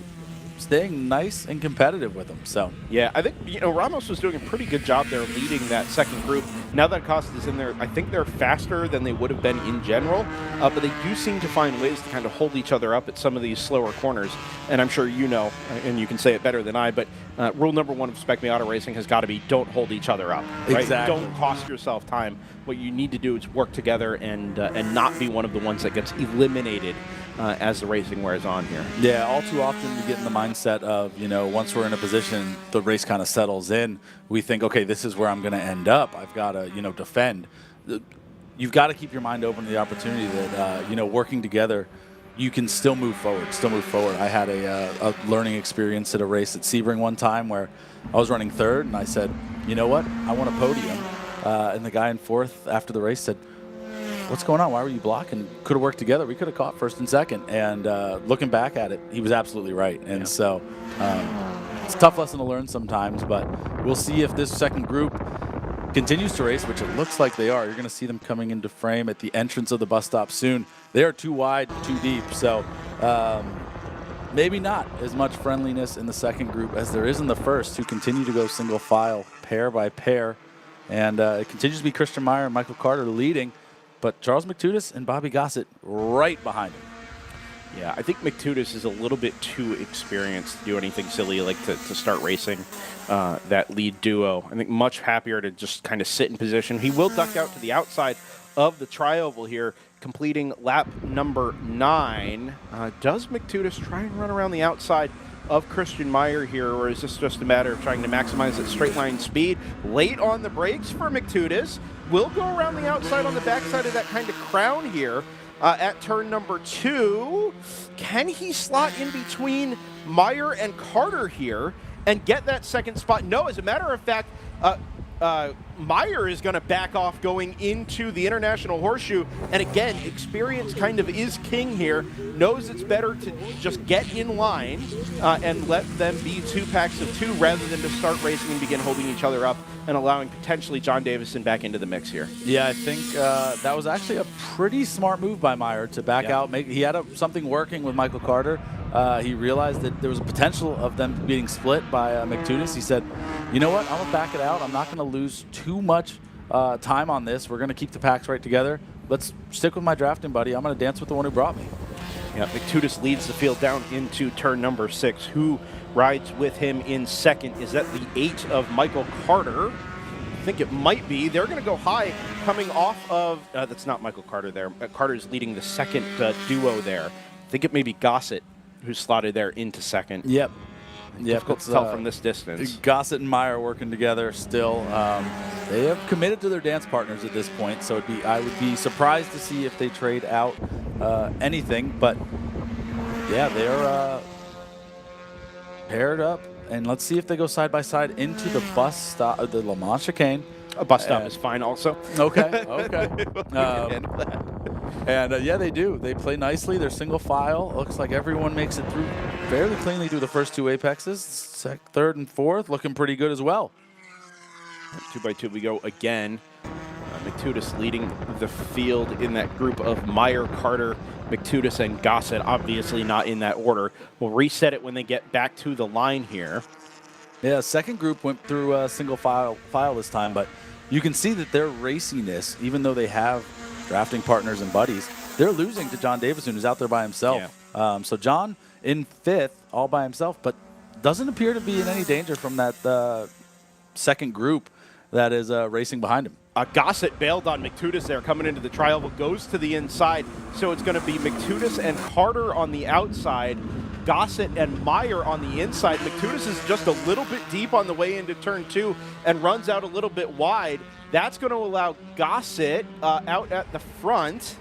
Speaker 2: staying nice and competitive with them. So
Speaker 1: yeah, I think Ramos was doing a pretty good job there leading that second group. Now that Acosta's in there, I think they're faster than they would have been in general, but they do seem to find ways to kind of hold each other up at some of these slower corners. And I'm sure you know, and you can say it better than I, but rule number one of Spec Me Auto Racing has got to be don't hold each other up. Right?
Speaker 2: Exactly.
Speaker 1: Don't cost yourself time. What you need to do is work together and not be one of the ones that gets eliminated as the racing wears on here.
Speaker 2: Yeah, all too often we get in the mindset of, once we're in a position, the race kind of settles in. We think, okay, this is where I'm going to end up. I've got to, defend. You've got to keep your mind open to the opportunity that, working together, you can still move forward, I had a learning experience at a race at Sebring one time where I was running third, and I said, you know what, I want a podium. And the guy in fourth after the race said, what's going on? Why were you blocking? Could have worked together. We could have caught first and second. And looking back at it, he was absolutely right. And so it's a tough lesson to learn sometimes, but we'll see if this second group continues to race, which it looks like they are. You're going to see them coming into frame at the entrance of the bus stop soon. They are too wide, too deep. So maybe not as much friendliness in the second group as there is in the first, who continue to go single file, pair by pair. And it continues to be Christian Meyer and Michael Carter leading, but Charles McTutis and Bobby Gossett right behind him.
Speaker 1: Yeah, I think McTutis is a little bit too experienced to do anything silly like to start racing that lead duo. I think much happier to just kind of sit in position. He will duck out to the outside of the tri-oval here, completing lap number 9. Does McTutis try and run around the outside of Christian Meyer here, or is this just a matter of trying to maximize that straight line speed? Late on the brakes for McTutis. Will go around the outside on the backside of that kind of crown here at turn number 2. Can he slot in between Meyer and Carter here and get that second spot? No, as a matter of fact, Meyer is going to back off going into the International Horseshoe. And again, experience kind of is king here. Knows it's better to just get in line and let them be 2 packs of 2 rather than to start racing and begin holding each other up and allowing potentially John Davison back into the mix here.
Speaker 2: Yeah, I think that was actually a pretty smart move by Meyer to back out. He had something working with Michael Carter. He realized that there was a potential of them being split by McTutis. He said, you know what, I'm going to back it out. I'm not going to lose too much time on this. We're going to keep the packs right together. Let's stick with my drafting buddy. I'm going to dance with the one who brought me.
Speaker 1: Yeah, McTutis leads the field down into turn number 6. Who rides with him in second? Is that the 8 of Michael Carter? I think it might be. They're going to go high coming off of... that's not Michael Carter there. Carter's leading the second duo there. I think it may be Gossett who's slotted there into second.
Speaker 2: Yep.
Speaker 1: Difficult to tell from this distance.
Speaker 2: Gossett and Meyer working together still. They have committed to their dance partners at this point, so I would be surprised to see if they trade out anything. But yeah, they're paired up, and let's see if they go side by side into the bus stop, the Le Mans chicane.
Speaker 1: A bus stop is fine also.
Speaker 2: Okay. And yeah, they do. They play nicely. They're single file. Looks like everyone makes it through fairly cleanly through the first 2 apexes. Third and fourth looking pretty good as well.
Speaker 1: 2 by 2 we go again. Mctudis leading the field in that group of Meyer, Carter, Mctudis, and Gossett, obviously not in that order. We'll reset it when they get back to the line here.
Speaker 2: Yeah, second group went through a single file this time, but you can see that their raciness, even though they have drafting partners and buddies, they're losing to John Davison, who's out there by himself.
Speaker 1: Yeah.
Speaker 2: So John in fifth, all by himself, but doesn't appear to be in any danger from that second group that is racing behind him.
Speaker 1: Gossett bailed on Mctudis there coming into the trial, but goes to the inside. So it's going to be Mctudis and Carter on the outside, Gossett and Meyer on the inside. Mctudis is just a little bit deep on the way into turn 2 and runs out a little bit wide. That's going to allow Gossett out at the front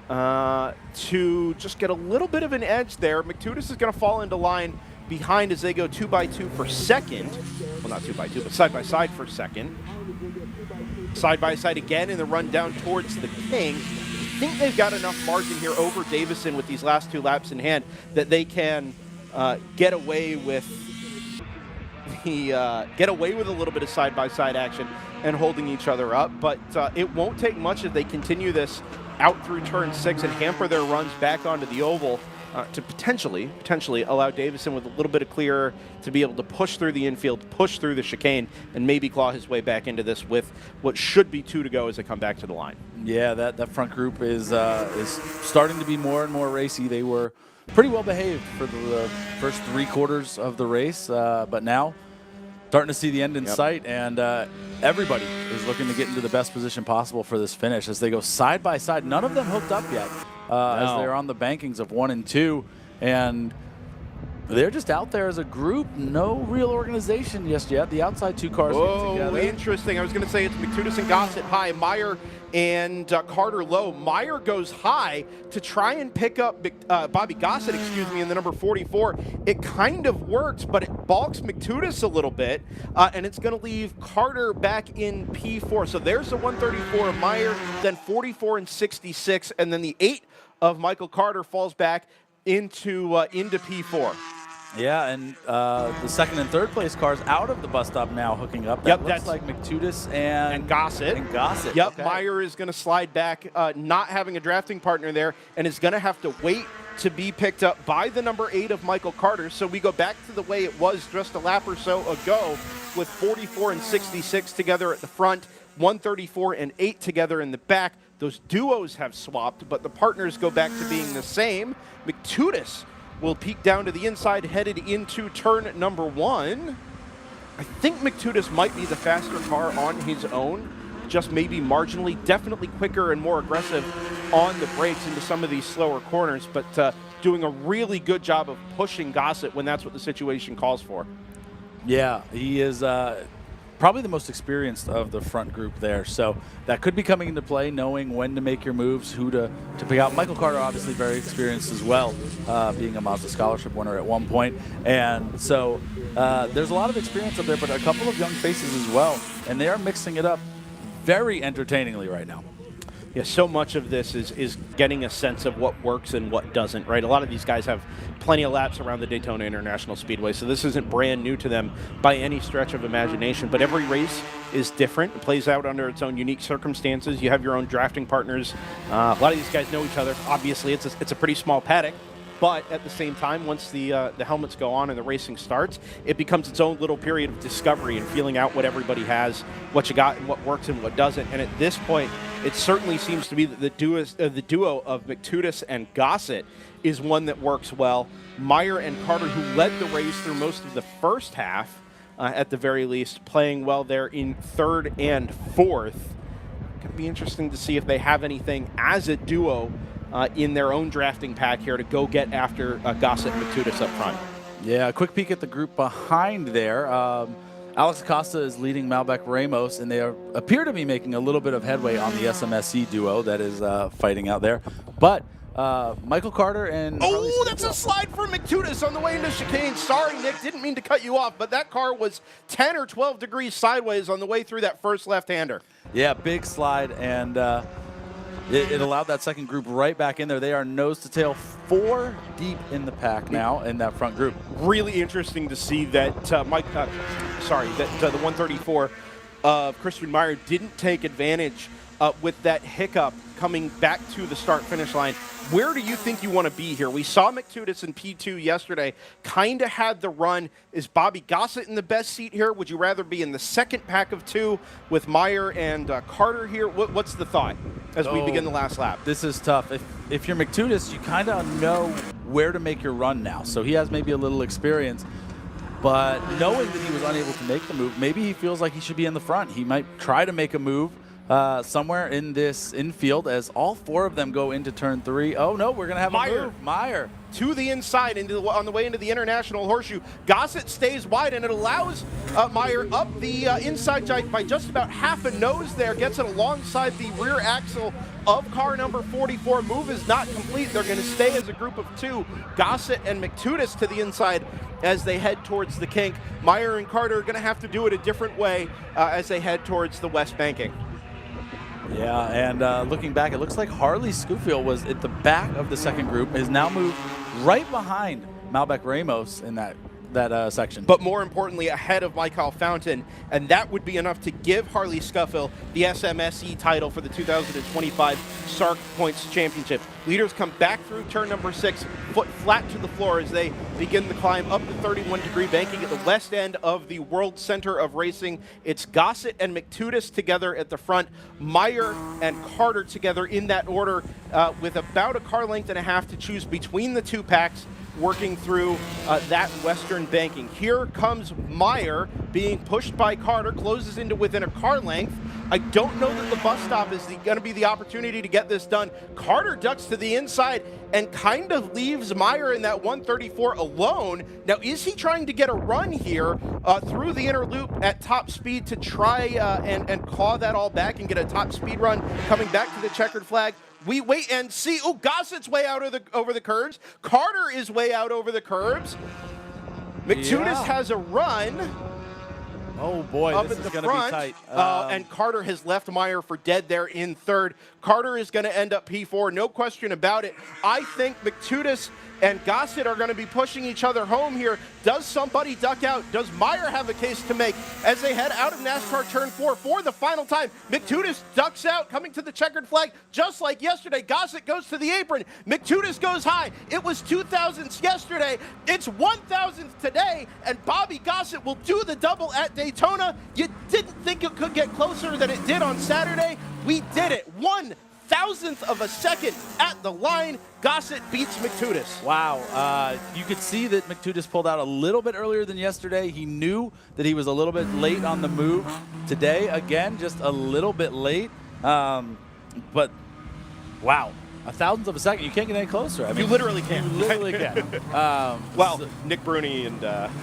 Speaker 1: to just get a little bit of an edge there. Mctudis is going to fall into line behind as they go 2x2 for second. Well, not 2x2, but side by side for second. Side by side again in the run down towards the King. I think they've got enough margin here over Davison with these last 2 laps in hand that they can get away with a little bit of side by side action and holding each other up. But it won't take much if they continue this out through turn 6 and hamper their runs back onto the oval. To potentially allow Davison with a little bit of clear to be able to push through the infield, push through the chicane, and maybe claw his way back into this with what should be 2 to go as they come back to the line.
Speaker 2: Yeah, that front group is starting to be more and more racy. They were pretty well behaved for the first 3 quarters of the race, but now starting to see the end in sight, and everybody is looking to get into the best position possible for this finish as they go side by side. None of them hooked up yet. As they're on the bankings of 1 and 2, and they're just out there as a group. No real organization just yet. The outside 2 cars get together.
Speaker 1: Interesting. I was going to say it's Mctudis and Gossett high, Meyer and Carter low. Meyer goes high to try and pick up Bobby Gossett, in the number 44. It kind of works, but it balks Mctudis a little bit, and it's going to leave Carter back in P4. So there's the 134 of Meyer, then 44 and 66, and then the 8 of Michael Carter falls back into P4.
Speaker 2: Yeah, and the second and third place cars out of the bus stop now hooking up. That looks like Mctudis and
Speaker 1: Gossett.
Speaker 2: Yep,
Speaker 1: okay. Meyer is going to slide back, not having a drafting partner there, and is going to have to wait to be picked up by the number 8 of Michael Carter. So we go back to the way it was just a lap or so ago, with 44 and 66 together at the front, 134 and 8 together in the back. Those duos have swapped, but the partners go back to being the same. Mctudis will peek down to the inside, headed into turn number 1. I think Mctudis might be the faster car on his own, just maybe marginally, definitely quicker and more aggressive on the brakes into some of these slower corners, but doing a really good job of pushing Gossett when that's what the situation calls for.
Speaker 2: Yeah, he is probably the most experienced of the front group there, so that could be coming into play, knowing when to make your moves, who to pick out. Michael Carter obviously very experienced as well, being a Mazda scholarship winner at one point, and so there's a lot of experience up there, but a couple of young faces as well, and they are mixing it up very entertainingly right now.
Speaker 1: Yeah, so much of this is getting a sense of what works and what doesn't, right? A lot of these guys have plenty of laps around the Daytona International Speedway, so this isn't brand new to them by any stretch of imagination, but every race is different. It plays out under its own unique circumstances. You have your own drafting partners. A lot of these guys know each other. Obviously, it's a pretty small paddock, but at the same time, once the helmets go on and the racing starts, it becomes its own little period of discovery and feeling out what everybody has, what you got and what works and what doesn't. And at this point, it certainly seems to be that the duo of Mctudis and Gossett is one that works well. Meyer and Carter, who led the race through most of the first half, at the very least, playing well there in third and fourth. Going to be interesting to see if they have anything as a duo in their own drafting pack here to go get after Gossett and Mctudis up front.
Speaker 2: Yeah, a quick peek at the group behind there. Alex Acosta is leading Malbec Ramos, and they appear to be making a little bit of headway on the SMSC duo that is fighting out there. But Michael Carter and...
Speaker 1: Oh, that's a slide for Mctudis on the way into chicane. Sorry, Nick, didn't mean to cut you off, but that car was 10 or 12 degrees sideways on the way through that first left-hander.
Speaker 2: Yeah, big slide, and it allowed that second group right back in there. They are nose to tail 4 deep in the pack now in that front group.
Speaker 1: Really interesting to see that the 134 of Christian Meyer didn't take advantage with that hiccup coming back to the start-finish line. Where do you think you want to be here? We saw McTutis in P2 yesterday, kind of had the run. Is Bobby Gossett in the best seat here? Would you rather be in the second pack of two with Meyer and Carter here? What's the thought as we begin the last lap?
Speaker 2: This is tough. If you're McTutis, you kind of know where to make your run now. So he has maybe a little experience. But knowing that he was unable to make the move, maybe he feels like he should be in the front. He might try to make a move somewhere in this infield as all four of them go into turn 3. Oh, no, we're going to have a move. Meyer.
Speaker 1: To the inside on the way into the International Horseshoe. Gossett stays wide, and it allows Meyer up the inside by just about half a nose there. Gets it alongside the rear axle of car number 44. Move is not complete. They're going to stay as a group of two. Gossett and McTutis to the inside as they head towards the kink. Meyer and Carter are going to have to do it a different way as they head towards the west banking.
Speaker 2: Yeah, and looking back, it looks like Harley Schofield was at the back of the second group, has now moved right behind Malbec Ramos in that section.
Speaker 1: But more importantly, ahead of Michael Fountain, and that would be enough to give Harley Scuffil the SMSE title for the 2025 SARRC Points Championship. Leaders come back through turn number 6, foot flat to the floor as they begin the climb up the 31-degree banking at the west end of the World Center of Racing. It's Gossett and McTutis together at the front, Meyer and Carter together in that order, with about a car length and a half to choose between the two packs, working through that western banking. Here comes Meyer being pushed by Carter, closes into within a car length. I don't know that the bus stop is going to be the opportunity to get this done. Carter ducks to the inside and kind of leaves Meyer in that 134 alone. Now, is he trying to get a run here through the inner loop at top speed to try and claw that all back and get a top speed run coming back to the checkered flag? We wait and see. Oh, Gossett's way out over the curbs. Carter is way out over the curbs. McTutis has a run.
Speaker 2: Oh boy,
Speaker 1: up
Speaker 2: this
Speaker 1: at
Speaker 2: is
Speaker 1: the
Speaker 2: going to be
Speaker 1: front,
Speaker 2: tight.
Speaker 1: and Carter has left Meyer for dead there in third. Carter is going to end up P4, no question about it. I think McTutis and Gossett are going to be pushing each other home here. Does somebody duck out? Does Meyer have a case to make as they head out of NASCAR Turn 4 for the final time? McTutis ducks out, coming to the checkered flag, just like yesterday. Gossett goes to the apron. McTutis goes high. It was 2,000ths yesterday. It's 1,000th today, and Bobby Gossett will do the double at Daytona. You didn't think it could get closer than it did on Saturday. We did it. 1,000th of a second at the line. Gossett beats McTutis.
Speaker 2: Wow. You could see that McTutis pulled out a little bit earlier than yesterday. He knew that he was a little bit late on the move. Today, again, just a little bit late. But, wow. 1,000th of a second. You can't get any closer. I mean,
Speaker 1: you literally can't.
Speaker 2: You literally can.
Speaker 1: Well, so, Nick Bruni and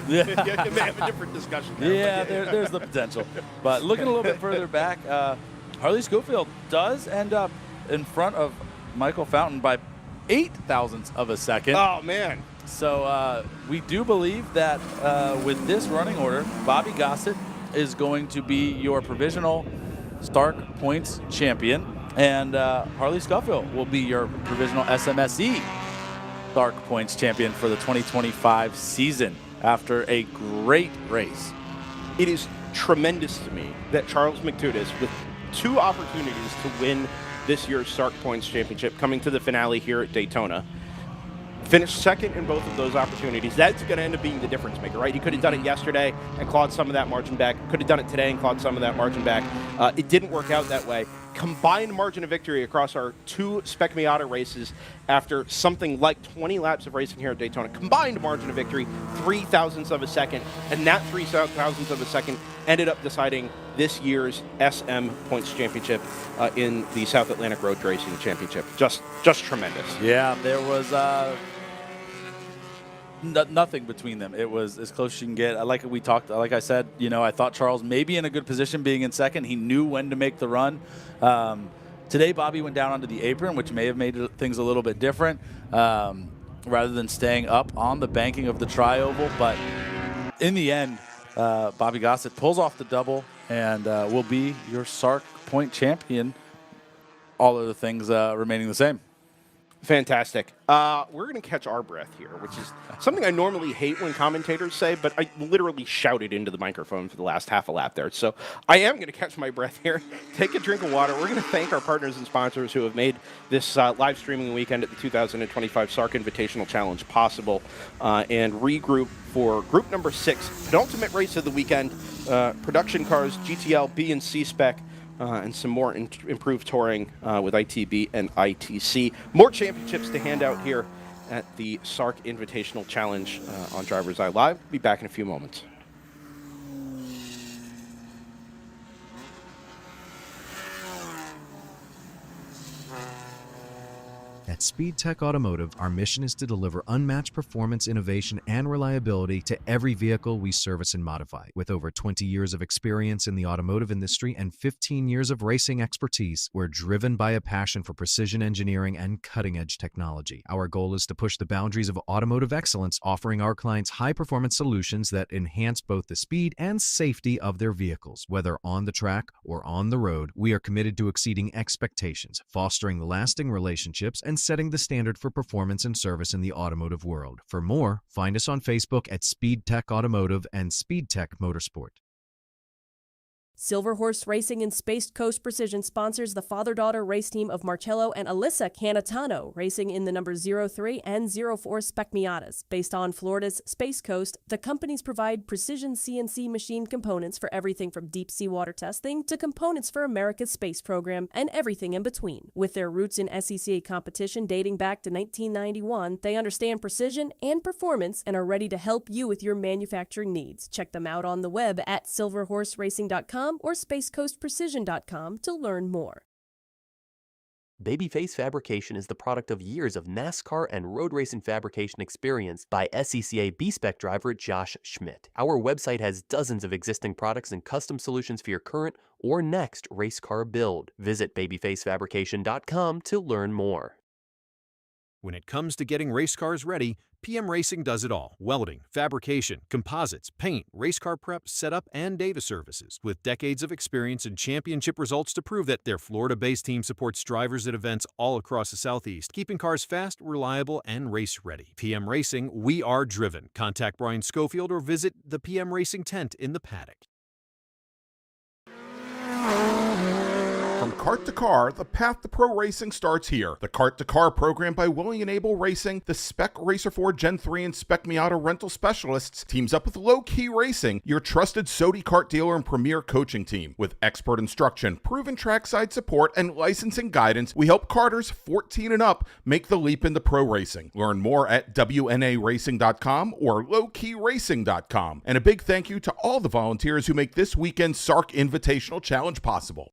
Speaker 1: you may have a different discussion there.
Speaker 2: Yeah, there's the potential. But looking a little bit further back, Harley Schofield does end up in front of Michael Fountain by 0.08 of a second.
Speaker 1: Oh, man.
Speaker 2: So we do believe that with this running order, Bobby Gossett is going to be your provisional SARRC Points champion, and Harley Schofield will be your provisional SMSE SARRC Points champion for the 2025 season after a great race.
Speaker 1: It is tremendous to me that Charles McTutis, with 2 opportunities to win this year's SARRC Points Championship, coming to the finale here at Daytona, finished second in both of those opportunities. That's going to end up being the difference maker, right? He could have done it yesterday and clawed some of that margin back. Could have done it today and clawed some of that margin back. It didn't work out that way. Combined margin of victory across our 2 Spec Miata races after something like 20 laps of racing here at Daytona. Combined margin of victory, 0.03 of a second, and that 0.03 of a second ended up deciding this year's SM Points Championship in the South Atlantic Road Racing Championship. Just tremendous.
Speaker 2: Yeah, there was nothing between them. It was as close as you can get. Like I said, I thought Charles may be in a good position being in second. He knew when to make the run. Today, Bobby went down onto the apron, which may have made things a little bit different, rather than staying up on the banking of the tri-oval. But in the end, Bobby Gossett pulls off the double and will be your SARRC Point champion, all of the things remaining the same.
Speaker 1: Fantastic. We're going to catch our breath here, which is something I normally hate when commentators say, but I literally shouted into the microphone for the last half a lap there. So I am going to catch my breath here, take a drink of water. We're going to thank our partners and sponsors who have made this live streaming weekend at the 2025 SARRC Invitational Challenge possible, and regroup for group number 6, penultimate race of the weekend, production cars, GTL, B and C spec, and some more improved touring with ITB and ITC. More championships to hand out here at the SARRC Invitational Challenge on DriversEye Live. Be back in a few moments.
Speaker 12: At SpeedTech Automotive, our mission is to deliver unmatched performance, innovation, and reliability to every vehicle we service and modify. With over 20 years of experience in the automotive industry and 15 years of racing expertise, we're driven by a passion for precision engineering and cutting-edge technology. Our goal is to push the boundaries of automotive excellence, offering our clients high-performance solutions that enhance both the speed and safety of their vehicles. Whether on the track or on the road, we are committed to exceeding expectations, fostering lasting relationships, and setting the standard for performance and service in the automotive world. For more, find us on Facebook at SpeedTech Automotive and SpeedTech Motorsport.
Speaker 10: Silver Horse Racing and Space Coast Precision sponsors the father-daughter race team of Marcello and Alyssa Canatano, racing in the number 03 and 04 Spec Miatas. Based on Florida's Space Coast, the companies provide precision CNC machine components for everything from deep-sea water testing to components for America's space program and everything in between. With their roots in SCCA competition dating back to 1991, they understand precision and performance and are ready to help you with your manufacturing needs. Check them out on the web at silverhorseracing.com or spacecoastprecision.com to learn more.
Speaker 11: Babyface Fabrication is the product of years of NASCAR and road racing fabrication experience by SCCA B-Spec driver Josh Schmidt. Our website has dozens of existing products and custom solutions for your current or next race car build. Visit babyfacefabrication.com to learn more.
Speaker 13: When it comes to getting race cars ready, PM Racing does it all. Welding, fabrication, composites, paint, race car prep, setup, and data services. With decades of experience and championship results to prove that their Florida-based team supports drivers at events all across the Southeast, keeping cars fast, reliable, and race ready. PM Racing, we are driven. Contact Brian Schofield or visit the PM Racing tent in the paddock.
Speaker 9: From kart to car, the path to pro racing starts here. The Kart to Car program by William Abel Racing, the Spec Racer 4 Gen 3 and Spec Miata rental specialists, teams up with Low Key Racing, your trusted Sodi kart dealer and premier coaching team. With expert instruction, proven trackside support, and licensing guidance, we help karters 14 and up make the leap into pro racing. Learn more at WNARacing.com or lowkeyracing.com. And a big thank you to all the volunteers who make this weekend's SARRC Invitational Challenge possible.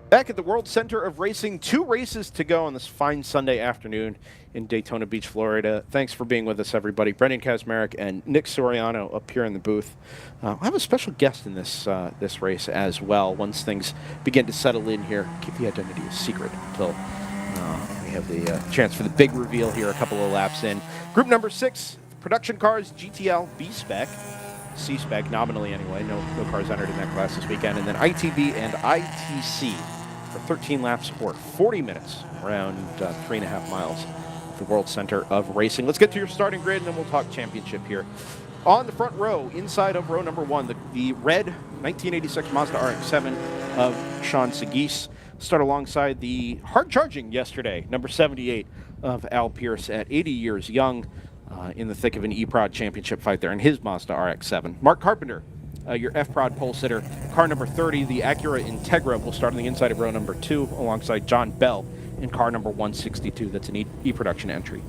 Speaker 1: Back at the World Center of Racing, 2 races to go on this fine Sunday afternoon in Daytona Beach, Florida. Thanks for being with us, everybody. Brendan Kaczmarek and Nick Soriano up here in the booth. We'll have a special guest in this this race as well once things begin to settle in here. Keep the identity a secret until we have the chance for the big reveal here a couple of laps in. Group number 6, production cars, GTL, B-Spec. C-Spec, nominally anyway. No cars entered in that class this weekend. And then ITB and ITC for 13 laps or 40 minutes, around 3.5 miles at the World Center of Racing. Let's get to your starting grid, and then we'll talk championship here. On the front row, inside of row number 1, the red 1986 Mazda RX-7 of Sean Seguis. Start alongside the hard-charging yesterday, number 78 of Al Pierce at 80 years young. In the thick of an E-Prod championship fight there in his Mazda RX-7. Mark Carpenter, your F-Prod pole sitter. Car number 30, the Acura Integra, will start on the inside of row number 2 alongside John Bell in car number 162. That's an E-Production entry.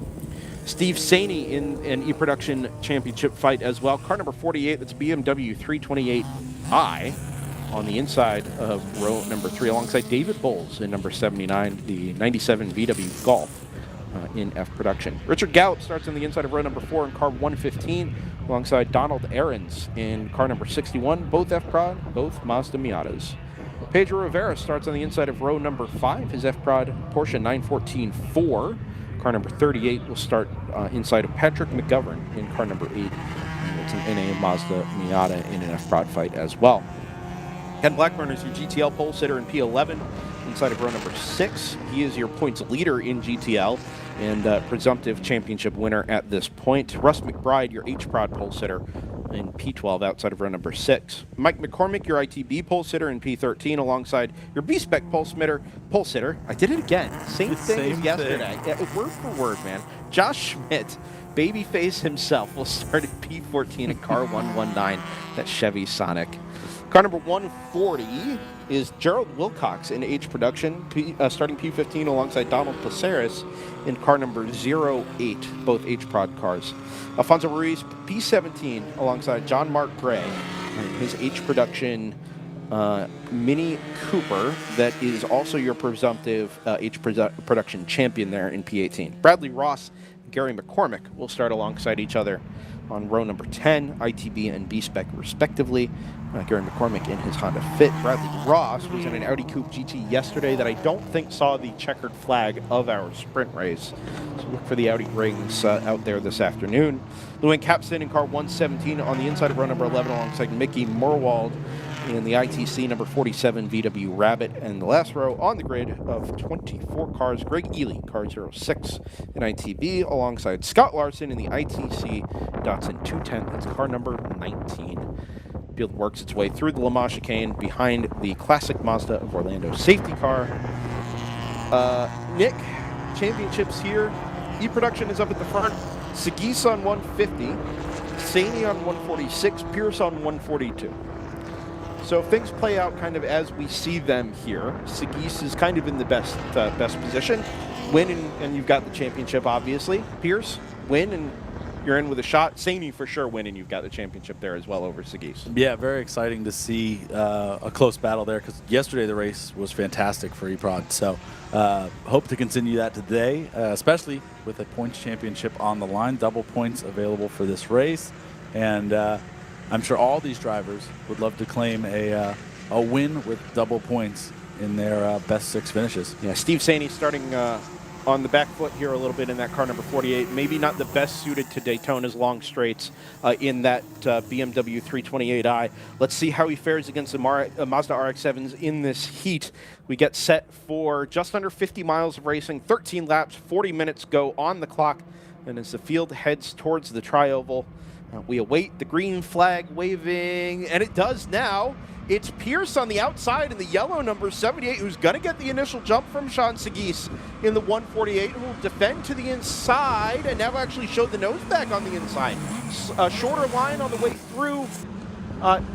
Speaker 1: Steve Saney in an E-Production championship fight as well. Car number 48, that's BMW 328i on the inside of row number 3 alongside David Bowles in number 79, the 97 VW Golf. In F production. Richard Gallup starts on the inside of row number 4 in car 115 alongside Donald Ahrens in car number 61, both F-Prod, both Mazda Miatas. Pedro Rivera starts on the inside of row number 5, his F-Prod Porsche 914-4. Car number 38 will start inside of Patrick McGovern in car number 8. It's an NA Mazda Miata in an F-Prod fight as well. Ken Blackburn is your GTL pole sitter in P11 inside of row number 6. He is your points leader in GTL and presumptive championship winner at this point. Russ McBride, your H-Prod pole sitter in P12 outside of row number 6. Mike McCormick, your ITB pole sitter in P13 alongside your B-Spec pole sitter. I did it again. Same thing as yesterday. Yeah, word for word, man. Josh Schmidt, babyface himself, will start at P14 at car 119. That's Chevy Sonic. Car number 140 is Gerald Wilcox in H production, starting P15 alongside Donald Placeres in car number 08, both H-Prod cars. Alfonso Ruiz, P17 alongside John Mark Gray in his H production Mini Cooper that is also your presumptive H production champion there in P18. Bradley Ross and Gary McCormick will start alongside each other on row number 10, ITB and B-Spec respectively. Gary McCormick in his Honda Fit. Bradley Ross was in an Audi Coupe GT yesterday that I don't think saw the checkered flag of our sprint race. So look for the Audi rings out there this afternoon. Llewellyn Capston in car 117 on the inside of row number 11 alongside Mickey Morwald in the ITC number 47 VW Rabbit. And the last row on the grid of 24 cars, Greg Ely, car 06 in ITB alongside Scott Larson in the ITC Datsun 210. That's car number 19. Field works its way through the Le Mans chicane behind the classic Mazda of Orlando safety car. Nick, championships here. E-Production is up at the front. Seguis on 150, Saney on 146, Pierce on 142. So if things play out kind of as we see them here, Seguis is kind of in the best position. Win and you've got the championship, obviously. Pierce, win and you're in with a shot. Saney for sure win and you've got the championship there as well over Seguis.
Speaker 2: Yeah, very exciting to see a close battle there because yesterday the race was fantastic for E-Prod. So hope to continue that today, especially with a points championship on the line. Double points available for this race. And I'm sure all these drivers would love to claim a win with double points in their best 6 finishes.
Speaker 1: Yeah, Steve Saney starting on the back foot here a little bit in that car number 48. Maybe not the best suited to Daytona's long straights in that BMW 328i. Let's see how he fares against the Mazda RX-7s in this heat. We get set for just under 50 miles of racing, 13 laps, 40 minutes go on the clock. And as the field heads towards the tri-oval, we await the green flag waving, and it does now. It's Pierce on the outside in the yellow number 78 who's going to get the initial jump from Sean Seguis in the 148, who will defend to the inside and now actually show the nose back on the inside. A shorter line on the way through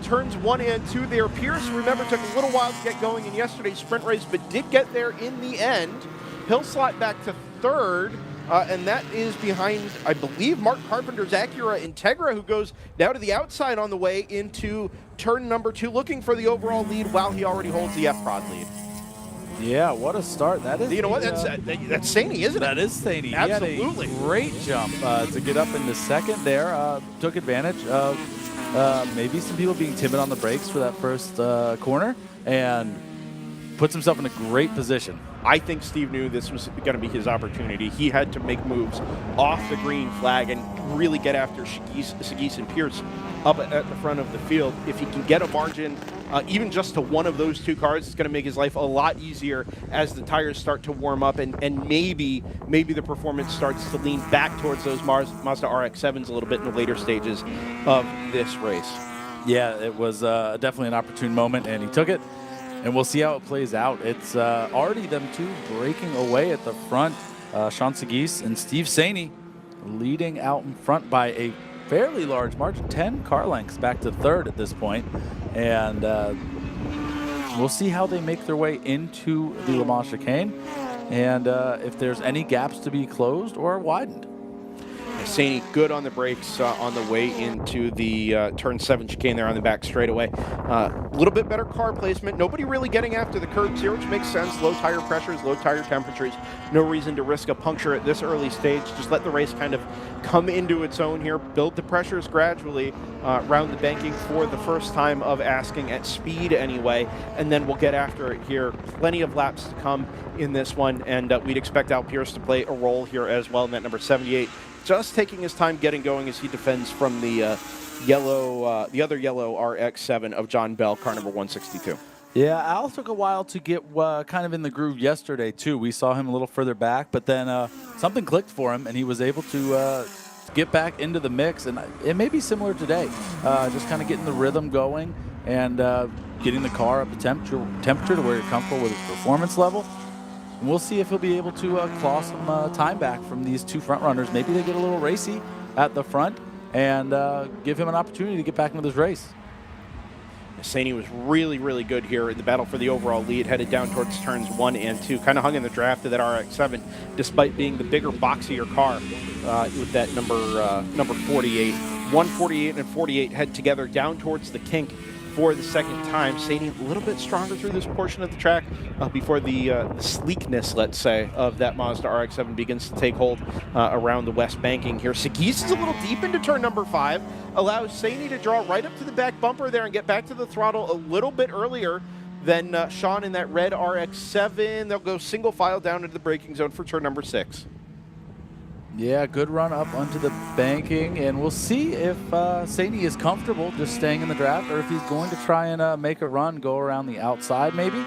Speaker 1: turns 1 and 2 there. Pierce, remember, took a little while to get going in yesterday's sprint race, but did get there in the end. He'll slot back to third. And that is behind, I believe, Mark Carpenter's Acura Integra, who goes now to the outside on the way into turn number 2, looking for the overall lead while he already holds the F-Prod lead.
Speaker 2: Yeah, what a start. That is.
Speaker 1: You know what? That's Saney, isn't it?
Speaker 2: That is Saney.
Speaker 1: Absolutely.
Speaker 2: He had a great jump to get up into second there. Took advantage of maybe some people being timid on the brakes for that first corner and puts himself in a great position.
Speaker 1: I think Steve knew this was going to be his opportunity. He had to make moves off the green flag and really get after Seguis and Pierce up at the front of the field. If he can get a margin, even just to one of those two cars, it's going to make his life a lot easier as the tires start to warm up and maybe the performance starts to lean back towards those Mazda RX-7s a little bit in the later stages of this race.
Speaker 2: Yeah, it was definitely an opportune moment, and he took it. And we'll see how it plays out. It's already them two breaking away at the front. Sean Seguis and Steve Saney leading out in front by a fairly large margin, 10 car lengths back to third at this point. And we'll see how they make their way into the Le Mans chicane and if there's any gaps to be closed or widened.
Speaker 1: Saney good on the brakes on the way into the turn 7 chicane there on the back straightaway. A little bit better car placement. Nobody really getting after the curbs here, which makes sense. Low tire pressures, low tire temperatures. No reason to risk a puncture at this early stage. Just let the race kind of come into its own here. Build the pressures gradually around the banking for the first time of asking at speed anyway. And then we'll get after it here. Plenty of laps to come in this one. And we'd expect Al Pierce to play a role here as well in that number 78. Just taking his time getting going as he defends from the other yellow RX-7 of John Bell, car number 162.
Speaker 2: Yeah, Al took a while to get kind of in the groove yesterday, too. We saw him a little further back, but then something clicked for him, and he was able to get back into the mix. And it may be similar today, just kind of getting the rhythm going and getting the car up to temperature to where you're comfortable with its performance level. And we'll see if he'll be able to claw some time back from these two front runners. Maybe they get a little racy at the front and give him an opportunity to get back into this race.
Speaker 1: Saney was really, really good here in the battle for the overall lead, headed down towards turns 1 and 2. Kind of hung in the draft of that RX-7, despite being the bigger, boxier car with that number 48. 148 and 48 head together down towards the kink for the second time. Saney a little bit stronger through this portion of the track before the sleekness, let's say, of that Mazda RX-7 begins to take hold around the west banking here. Seguis is a little deep into turn number 5, allows Saney to draw right up to the back bumper there and get back to the throttle a little bit earlier than Sean in that red RX-7. They'll go single file down into the braking zone for turn number 6.
Speaker 2: Yeah, good run up onto the banking, and we'll see if Saney is comfortable just staying in the draft or if he's going to try and make a run, go around the outside maybe.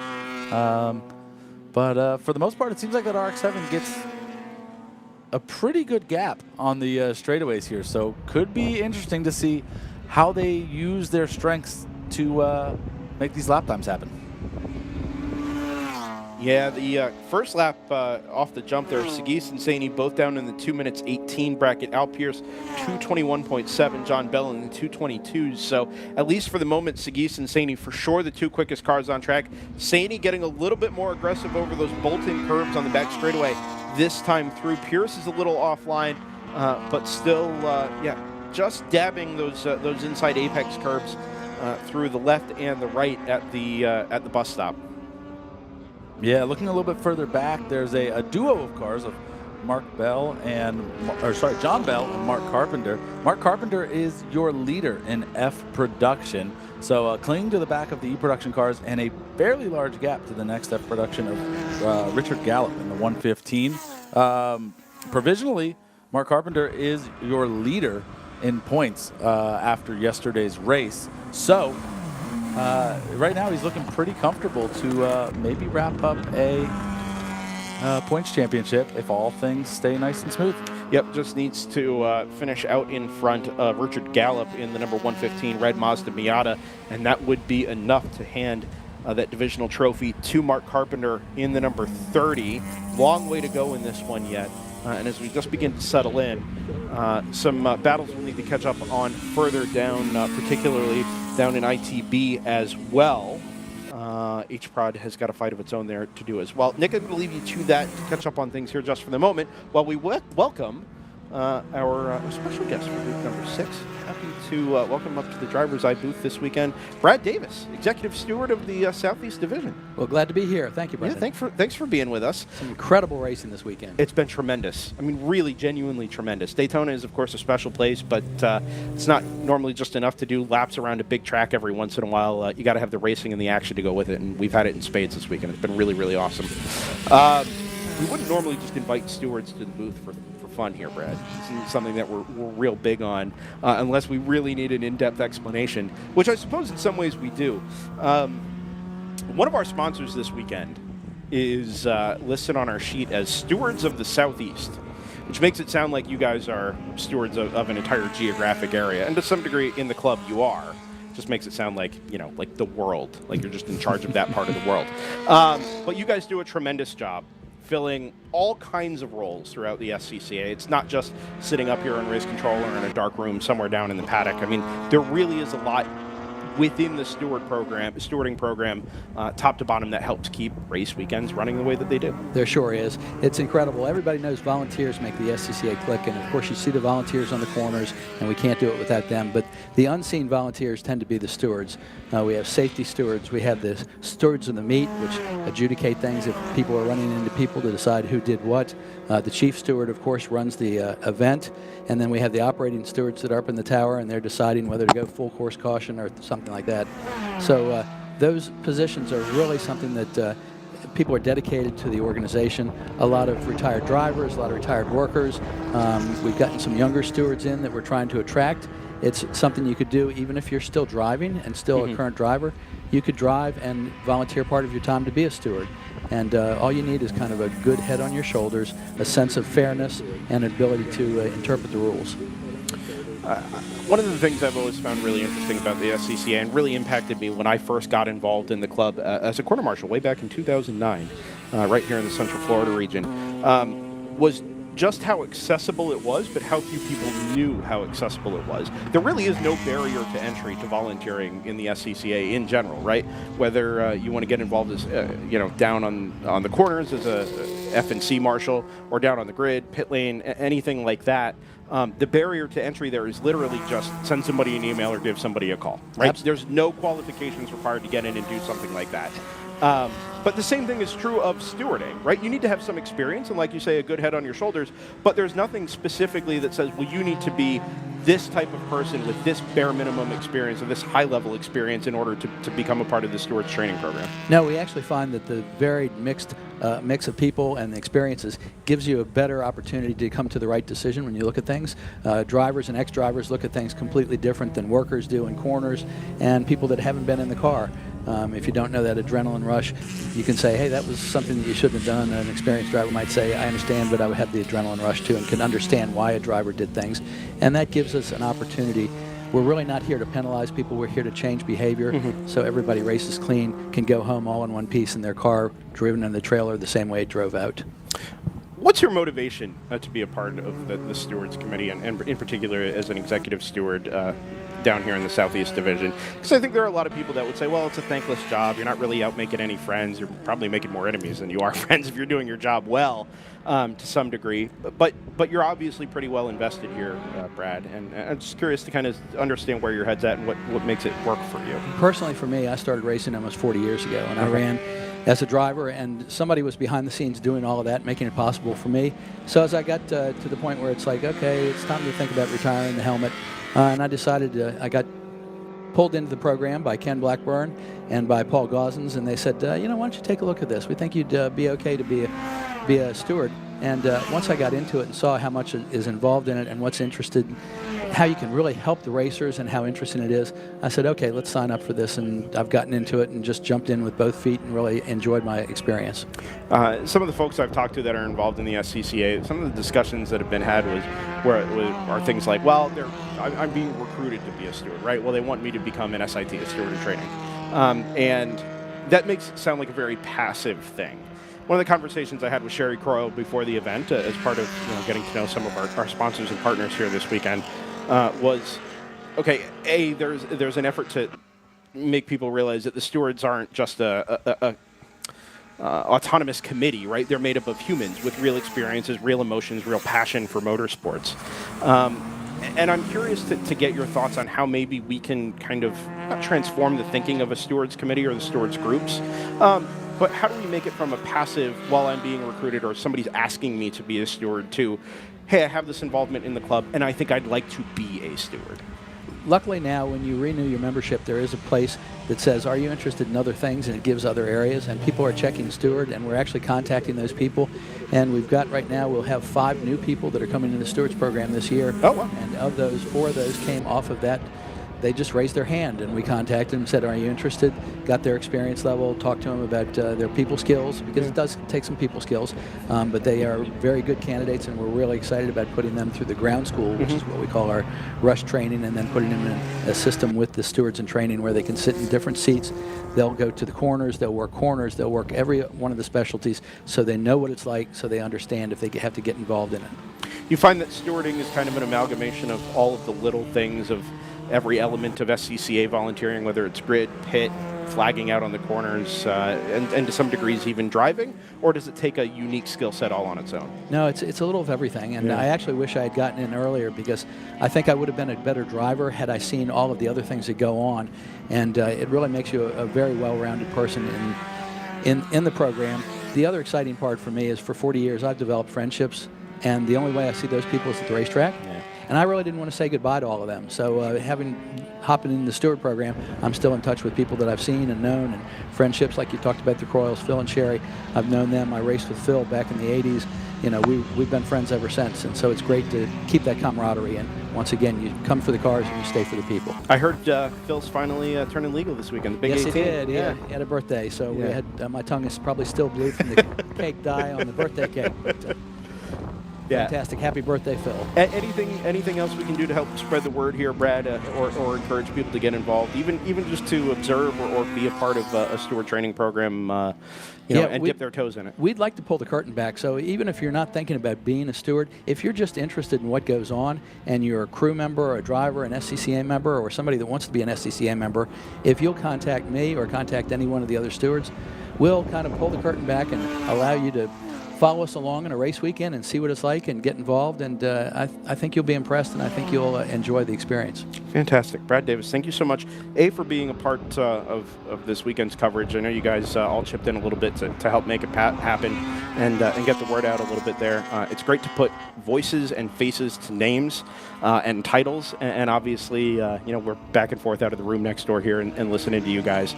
Speaker 2: But for the most part, it seems like that RX-7 gets a pretty good gap on the straightaways here, so could be interesting to see how they use their strengths to make these lap times happen.
Speaker 1: Yeah, the first lap off the jump there, Seguis and Saney both down in the 2 minutes 18 bracket. Al Pierce 2:21.7, John Bell in the 2:22s. So at least for the moment, Seguis and Saney for sure the two quickest cars on track. Saney getting a little bit more aggressive over those bolt-in curves on the back straightaway this time through. Pierce is a little offline, but still, just dabbing those inside apex curbs through the left and the right at the bus stop.
Speaker 2: Yeah, looking a little bit further back, there's a duo of cars of John Bell and Mark Carpenter. Mark Carpenter is your leader in F production, so clinging to the back of the E production cars and a fairly large gap to the next F production of Richard Gallup in the 115. Provisionally, Mark Carpenter is your leader in points after yesterday's race, so right now he's looking pretty comfortable to maybe wrap up a points championship if all things stay nice and smooth.
Speaker 1: Yep, just needs to finish out in front of Richard Gallup in the number 115 red Mazda Miata, and that would be enough to hand that divisional trophy to Mark Carpenter in the number 30. Long way to go in this one yet. And as we just begin to settle in, some battles we'll need to catch up on further down, particularly down in ITB as well. H-Prod has got a fight of its own there to do as well. Nick, I'm going to leave you to that to catch up on things here just for the moment while we welcome our special guest for group number 6. Happy to welcome up to the DriversEye booth this weekend, Brad Davis, Executive Steward of the Southeast Division.
Speaker 14: Well, glad to be here. Thank you, Brendan.
Speaker 1: Yeah, thanks for being with us.
Speaker 14: Some incredible racing this weekend.
Speaker 1: It's been tremendous. I mean, really, genuinely tremendous. Daytona is, of course, a special place, but it's not normally just enough to do laps around a big track every once in a while. You got to have the racing and the action to go with it, and we've had it in spades this weekend. It's been really, really awesome. We wouldn't normally just invite stewards to the booth for fun here, Brad. This is something that we're real big on, unless we really need an in-depth explanation, which I suppose in some ways we do. One of our sponsors this weekend is listed on our sheet as Stewards of the Southeast, which makes it sound like you guys are stewards of an entire geographic area, and to some degree in the club you are. Just makes it sound like, like the world, like you're just in charge of that part of the world. But you guys do a tremendous job filling all kinds of roles throughout the SCCA. It's not just sitting up here in race control or in a dark room somewhere down in the paddock. I mean, there really is a lot within the stewarding program, top to bottom, that helps keep race weekends running the way that they do.
Speaker 14: There sure is. It's incredible. Everybody knows volunteers make the SCCA click, and of course you see the volunteers on the corners, and we can't do it without them. But the unseen volunteers tend to be the stewards. We have safety stewards. We have the stewards of the meet, which adjudicate things if people are running into people to decide who did what. The chief steward, of course, runs the event. And then we have the operating stewards that are up in the tower, and they're deciding whether to go full course caution or something like that. So those positions are really something that people are dedicated to the organization. A lot of retired drivers, a lot of retired workers. We've gotten some younger stewards in that we're trying to attract. It's something you could do even if you're still driving and still a current driver. You could drive and volunteer part of your time to be a steward. And all you need is kind of a good head on your shoulders, a sense of fairness, and an ability to interpret the rules.
Speaker 1: One of the things I've always found really interesting about the SCCA and really impacted me when I first got involved in the club as a quarter marshal way back in 2009, right here in the Central Florida region, was just how accessible it was, but how few people knew how accessible it was. There really is no barrier to entry to volunteering in the SCCA in general, right? Whether you want to get involved as, down on the corners as a F&C marshal, or down on the grid, pit lane, anything like that. The barrier to entry there is literally just send somebody an email or give somebody a call, right? There's no qualifications required to get in and do something like that. But the same thing is true of stewarding, right? You need to have some experience and, like you say, a good head on your shoulders, but there's nothing specifically that says, well, you need to be this type of person with this bare minimum experience or this high-level experience in order to become a part of the stewards training program.
Speaker 14: No, we actually find that the varied mix of people and the experiences gives you a better opportunity to come to the right decision when you look at things. Drivers and ex-drivers look at things completely different than workers do in corners, and people that haven't been in the car. If you don't know that adrenaline rush, you can say, hey, that was something that you shouldn't have done. An experienced driver might say, I understand, but I would have the adrenaline rush too, and can understand why a driver did things. And that gives us an opportunity. We're really not here to penalize people. We're here to change behavior so everybody races clean, can go home all in one piece in their car, driven in the trailer the same way it drove out.
Speaker 1: What's your motivation to be a part of the Stewards Committee, and in particular as an executive steward down here in the Southeast Division? Because I think there are a lot of people that would say, well, it's a thankless job. You're not really out making any friends. You're probably making more enemies than you are friends if you're doing your job well to some degree. But you're obviously pretty well invested here, Brad. And I'm just curious to kind of understand where your head's at and what makes it work for you.
Speaker 14: Personally, for me, I started racing almost 40 years ago, and I ran as a driver, and somebody was behind the scenes doing all of that, making it possible for me. So as I got to the point where it's like, okay, it's time to think about retiring the helmet, and I decided I got pulled into the program by Ken Blackburn and by Paul Gosens, and they said, why don't you take a look at this? We think you'd be okay to be a steward. And once I got into it and saw how much is involved in it and what's interested, how you can really help the racers and how interesting it is, I said, okay, let's sign up for this. And I've gotten into it and just jumped in with both feet and really enjoyed my experience.
Speaker 1: Some of the folks I've talked to that are involved in the SCCA, some of the discussions that have been had are things like, well, I'm being recruited to be a steward, right? Well, they want me to become an SIT, a steward in training. And that makes it sound like a very passive thing. One of the conversations I had with Sherry Crow before the event, as part of getting to know some of our sponsors and partners here this weekend, was, okay, there's an effort to make people realize that the stewards aren't just a autonomous committee, right? They're made up of humans with real experiences, real emotions, real passion for motorsports. And I'm curious to get your thoughts on how maybe we can kind of not transform the thinking of a stewards committee or the stewards groups, but how do we make it from a passive, while I'm being recruited or somebody's asking me to be a steward, to, hey, I have this involvement in the club and I think I'd like to be a steward?
Speaker 14: Luckily now, when you renew your membership, there is a place that says, are you interested in other things? And it gives other areas. And people are checking steward, and we're actually contacting those people. And we've got right now, we'll have 5 new people that are coming in the stewards program this year.
Speaker 1: Oh, wow.
Speaker 14: And of those, 4 of those came off of that. They just raised their hand, and we contacted them, said, are you interested? Got their experience level, talked to them about their people skills, because it does take some people skills, but they are very good candidates, and we're really excited about putting them through the ground school, which is what we call our rush training, and then putting them in a system with the stewards in training where they can sit in different seats. They'll go to the corners, they'll work every one of the specialties, so they know what it's like, so they understand if they have to get involved in it.
Speaker 1: You find that stewarding is kind of an amalgamation of all of the little things of every element of SCCA volunteering, whether it's grid, pit, flagging out on the corners, and to some degrees even driving, or does it take a unique skill set all on its own?
Speaker 14: No, it's a little of everything, and I actually wish I had gotten in earlier, because I think I would have been a better driver had I seen all of the other things that go on, and it really makes you a very well-rounded person in the program. The other exciting part for me is for 40 years I've developed friendships, and the only way I see those people is at the racetrack. And I really didn't want to say goodbye to all of them. So hopping in the steward program, I'm still in touch with people that I've seen and known, and friendships like you talked about, the Croyles, Phil and Sherry. I've known them. I raced with Phil back in the 80s. You know, we've been friends ever since, and so it's great to keep that camaraderie. And once again, you come for the cars and you stay for the people.
Speaker 1: I heard Phil's finally turning legal this weekend. The big 18.
Speaker 14: Yes, he did. Yeah, he had a birthday, so we had my tongue is probably still blue from the cake dye on the birthday cake. But, fantastic. Happy birthday, Phil.
Speaker 1: Anything else we can do to help spread the word here, Brad, or encourage people to get involved, even just to observe or be a part of a steward training program, and dip their toes in it?
Speaker 14: We'd like to pull the curtain back. So even if you're not thinking about being a steward, if you're just interested in what goes on and you're a crew member or a driver, an SCCA member, or somebody that wants to be an SCCA member, if you'll contact me or contact any one of the other stewards, we'll kind of pull the curtain back and allow you to follow us along in a race weekend and see what it's like and get involved, and I think you'll be impressed, and I think you'll enjoy the experience.
Speaker 1: Fantastic. Brad Davis, thank you so much, for being a part of this weekend's coverage. I know you guys all chipped in a little bit to help make it happen and get the word out a little bit there. It's great to put voices and faces to names and titles, and obviously, we're back and forth out of the room next door here and listening to you guys.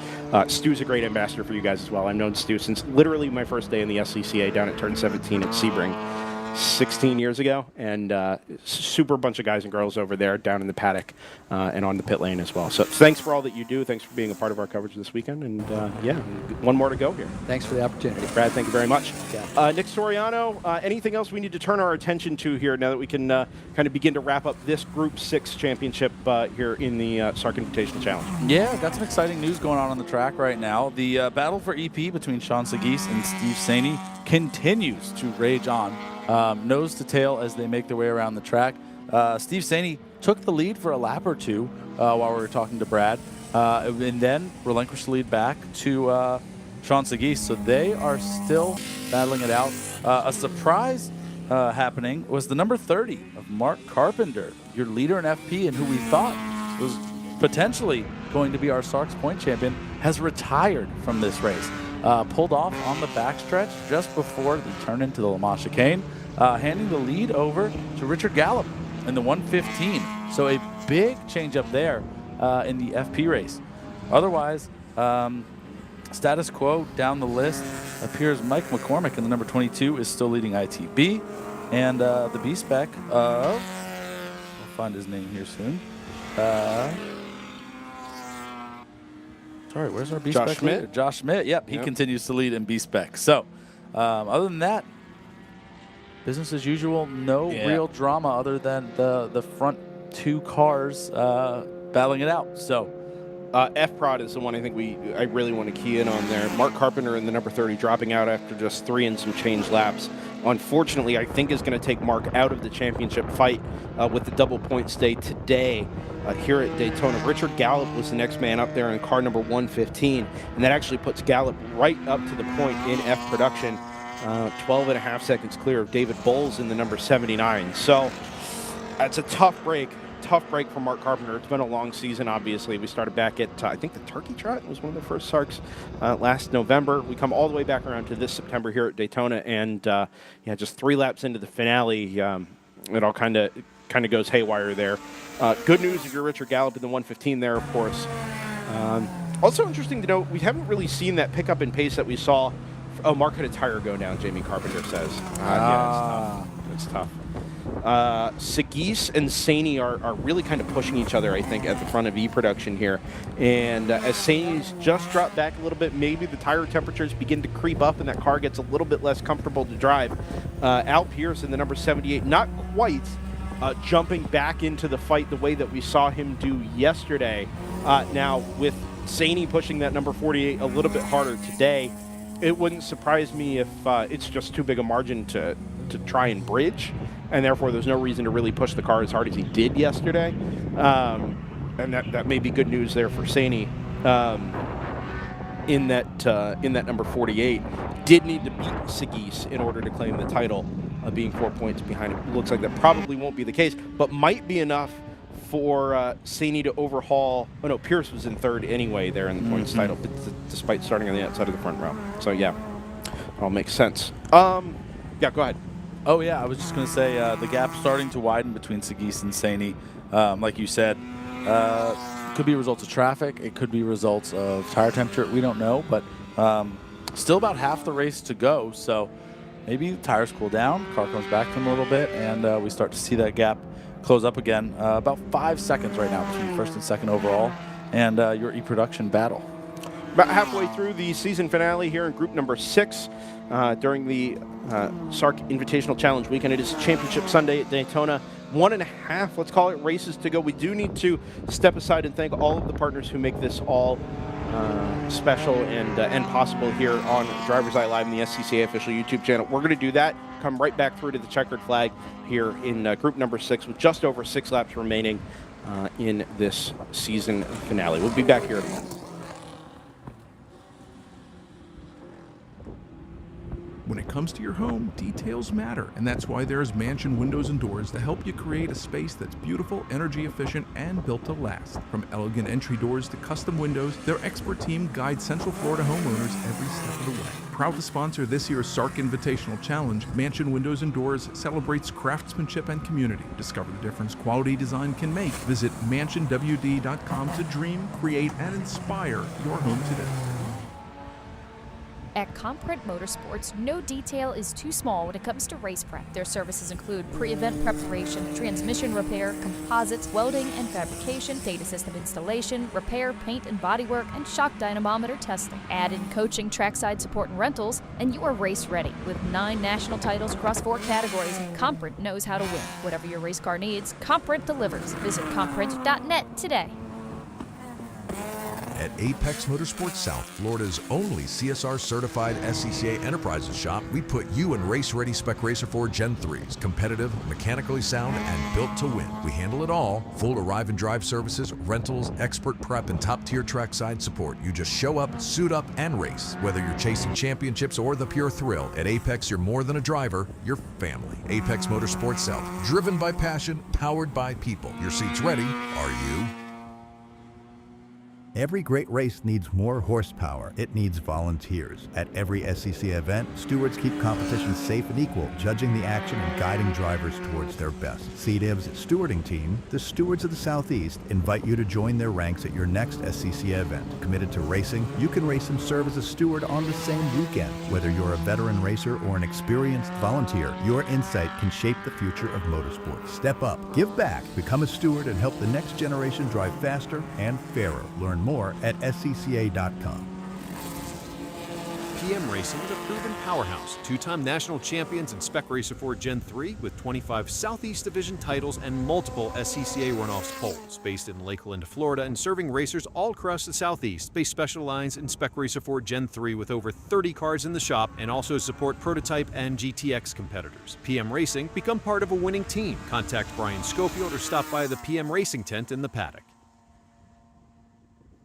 Speaker 1: Stu's a great ambassador for you guys as well. I've known Stu since literally my first day in the SCCA down at Turn 17 at Sebring 16 years ago, and super bunch of guys and girls over there down in the paddock and on the pit lane as well. So thanks for all that you do. Thanks for being a part of our coverage this weekend, and one more to go here.
Speaker 14: Thanks for the opportunity.
Speaker 1: Brad, thank you very much. Nick Soriano, anything else we need to turn our attention to here now that we can kind of begin to wrap up this Group 6 championship here in the SARRC Invitational Challenge?
Speaker 2: Yeah, got some exciting news going on the track right now. The battle for EP between Sean Seguis and Steve Saney continues to rage on. Nose to tail as they make their way around the track. Steve Saney took the lead for a lap or two while we were talking to Brad, and then relinquished the lead back to Sean Seguis. So they are still battling it out. A surprise happening was the number 30 of Mark Carpenter, your leader in FP, and who we thought was potentially going to be our SARRC's point champion, has retired from this race. Pulled off on the backstretch just before the turn into the Le Mans chicane, handing the lead over to Richard Gallup in the 115. So a big change up there in the FP race. Otherwise, status quo down the list appears Mike McCormick in the number 22 is still leading ITB, and the B-Spec of, I'll find his name here soon. Sorry, where's our B-Spec?
Speaker 1: Josh Schmidt?
Speaker 2: Josh Schmidt, yep, he continues to lead in B-Spec. So, other than that, business as usual, no real drama other than the front two cars battling it out. So,
Speaker 1: F-Prod is the one I think I really want to key in on there. Mark Carpenter in the number 30 dropping out after just 3 and some change laps. unfortunately, I think is going to take Mark out of the championship fight with the double points day today here at Daytona. Richard Gallup was the next man up there in car number 115, and that actually puts Gallup right up to the point in F production, 12.5 seconds clear of David Bowles in the number 79. So that's a tough break for Mark Carpenter. It's been a long season, obviously. We started back at, I think the Turkey Trot was one of the first SARRCs last November. We come all the way back around to this September here at Daytona, and just 3 laps into the finale, it all kind of goes haywire there. Good news if you're Richard Gallup in the 115 there, of course. Also interesting to note, we haven't really seen that pickup in pace that we saw. Oh, Mark had a tire go down, Jamie Carpenter says. Yeah, it's tough. Sagis and Saney are really kind of pushing each other, I think, at the front of E-Production here. And as Saney's just dropped back a little bit, maybe the tire temperatures begin to creep up and that car gets a little bit less comfortable to drive. Al Pierce in the number 78, not quite jumping back into the fight the way that we saw him do yesterday. Now, with Saney pushing that number 48 a little bit harder today, it wouldn't surprise me if it's just too big a margin to try and bridge, and therefore there's no reason to really push the car as hard as he did yesterday. And that may be good news there for Saney. In that number 48, did need to beat Sagis in order to claim the title, being 4 points behind him. Looks like that probably won't be the case, but might be enough for Saney to overhaul. Oh no, Pierce was in third anyway there in the points title, despite starting on the outside of the front row. So yeah, it all makes sense. Yeah, go ahead.
Speaker 2: Oh yeah, I was just going to say the gap starting to widen between Sagis and Saney. Like you said, could be results of traffic. It could be results of tire temperature. We don't know, but still about half the race to go. So maybe the tires cool down, car comes back to them a little bit, and we start to see that gap close up again. About 5 seconds right now between first and second overall, and your E-Production battle.
Speaker 1: About halfway through the season finale here in group number 6 during the SARRC Invitational Challenge weekend. It is Championship Sunday at Daytona. 1.5, let's call it, races to go. We do need to step aside and thank all of the partners who make this all special and possible here on DriversEye Live and the SCCA official YouTube channel. We're going to do that, come right back through to the checkered flag here in group number 6 with just over 6 laps remaining in this season finale. We'll be back here in a moment.
Speaker 4: When it comes to your home, details matter, and that's why there's Mansion Windows and Doors to help you create a space that's beautiful, energy efficient, and built to last. From elegant entry doors to custom windows, their expert team guides Central Florida homeowners every step of the way. Proud to sponsor this year's SARRC Invitational Challenge, Mansion Windows and Doors celebrates craftsmanship and community. Discover the difference quality design can make. Visit mansionwd.com to dream, create, and inspire your home today.
Speaker 5: At Comprint Motorsports, no detail is too small when it comes to race prep. Their services include pre-event preparation, transmission repair, composites, welding and fabrication, data system installation, repair, paint and bodywork, and shock dynamometer testing. Add in coaching, trackside support, and rentals, and you are race ready. With 9 national titles across 4 categories, Comprint knows how to win. Whatever your race car needs, Comprint delivers. Visit comprint.net today.
Speaker 3: At Apex Motorsports South, Florida's only CSR-certified SCCA Enterprises shop, we put you in race-ready Spec Racer 4 Gen 3s, competitive, mechanically sound, and built to win. We handle it all: full arrive and drive services, rentals, expert prep, and top-tier trackside support. You just show up, suit up, and race. Whether you're chasing championships or the pure thrill, at Apex you're more than a driver, you're family. Apex Motorsports South, driven by passion, powered by people. Your seat's ready. Are you?
Speaker 6: Every great race needs more horsepower. It needs volunteers. At every SCCA event, stewards keep competition safe and equal, judging the action and guiding drivers towards their best. CDIV's stewarding team, the Stewards of the Southeast, invite you to join their ranks at your next SCCA event. Committed to racing, you can race and serve as a steward on the same weekend. Whether you're a veteran racer or an experienced volunteer, your insight can shape the future of motorsports. Step up, give back, become a steward, and help the next generation drive faster and fairer. Learn more at scca.com.
Speaker 13: PM Racing is a proven powerhouse, two-time national champions in Spec Racer 4 Gen 3 with 25 Southeast Division titles and multiple SCCA runoffs poles. Based in Lakeland, Florida, and serving racers all across the Southeast, they specialize in Spec Racer 4 Gen 3 with over 30 cars in the shop and also support prototype and GTX competitors. PM Racing, become part of a winning team. Contact Brian Schofield or stop by the PM Racing tent in the paddock.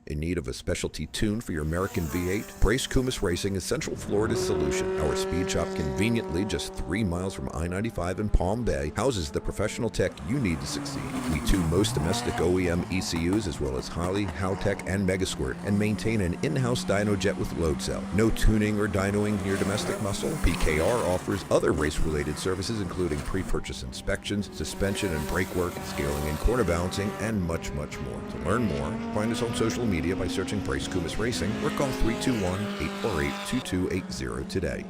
Speaker 8: In need of a specialty tune for your American V8? Brace Kumis Racing is Central Florida's solution. Our speed shop, conveniently just 3 miles from I-95 in Palm Bay, houses the professional tech you need to succeed. We tune most domestic OEM ECUs as well as Holley, Howtech, and Megasquirt, and maintain an in-house dyno jet with load cell. No tuning or dynoing your domestic muscle? PKR offers other race-related services including pre-purchase inspections, suspension and brake work, scaling and corner balancing, and much, much more. To learn more, find us on social media by searching Brace Kumis Racing or call 321-848-2280 today.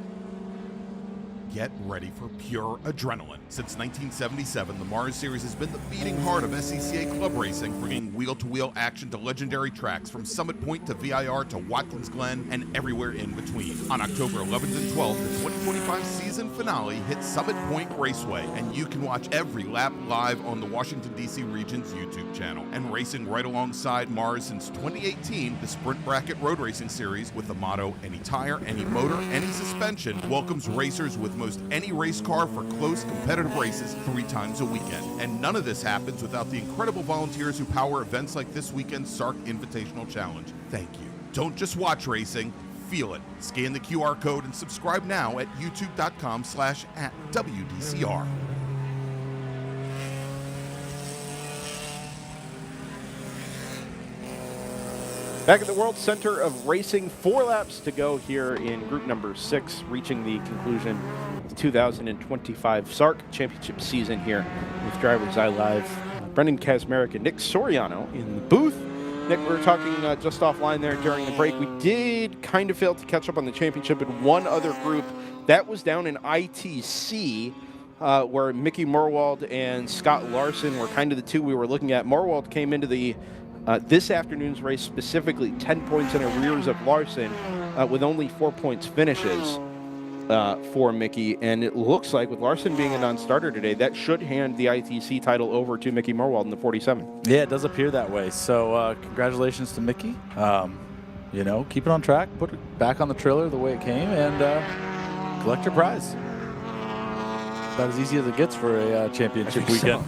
Speaker 9: Get ready for pure adrenaline. Since 1977, the Mars Series has been the beating heart of SCCA club racing, bringing wheel-to-wheel action to legendary tracks from Summit Point to VIR to Watkins Glen and everywhere in between. On October 11th and 12th, the 2025 season finale hits Summit Point Raceway, and you can watch every lap live on the Washington, D.C. region's YouTube channel. And racing right alongside Mars since 2018, the Sprint Bracket Road Racing Series, with the motto, any tire, any motor, any suspension, welcomes racers with most any race car for close competitive races 3 times a weekend. And none of this happens without the incredible volunteers who power events like this weekend's SARRC Invitational Challenge. Thank you. Don't just watch racing, feel it. Scan the QR code and subscribe now at youtube.com/@WDCR.
Speaker 1: Back at the World Center of Racing, 4 laps to go here in group number 6, reaching the conclusion of the 2025 SARRC Championship season here with DriversEye Live. Brendan Kaczmarek and Nick Soriano in the booth. Nick, we were talking just offline there during the break. We did kind of fail to catch up on the championship in one other group. That was down in ITC, where Mickey Morwald and Scott Larson were kind of the two we were looking at. Morwald came into the this afternoon's race specifically 10 points in arrears of Larson with only 4 points finishes for Mickey. And it looks like with Larson being a non-starter today, that should hand the ITC title over to Mickey Morwald in the 47.
Speaker 2: Yeah, it does appear that way. So congratulations to Mickey. You know, keep it on track, put it back on the trailer the way it came, and collect your prize. About as easy as it gets for a championship weekend.
Speaker 1: So.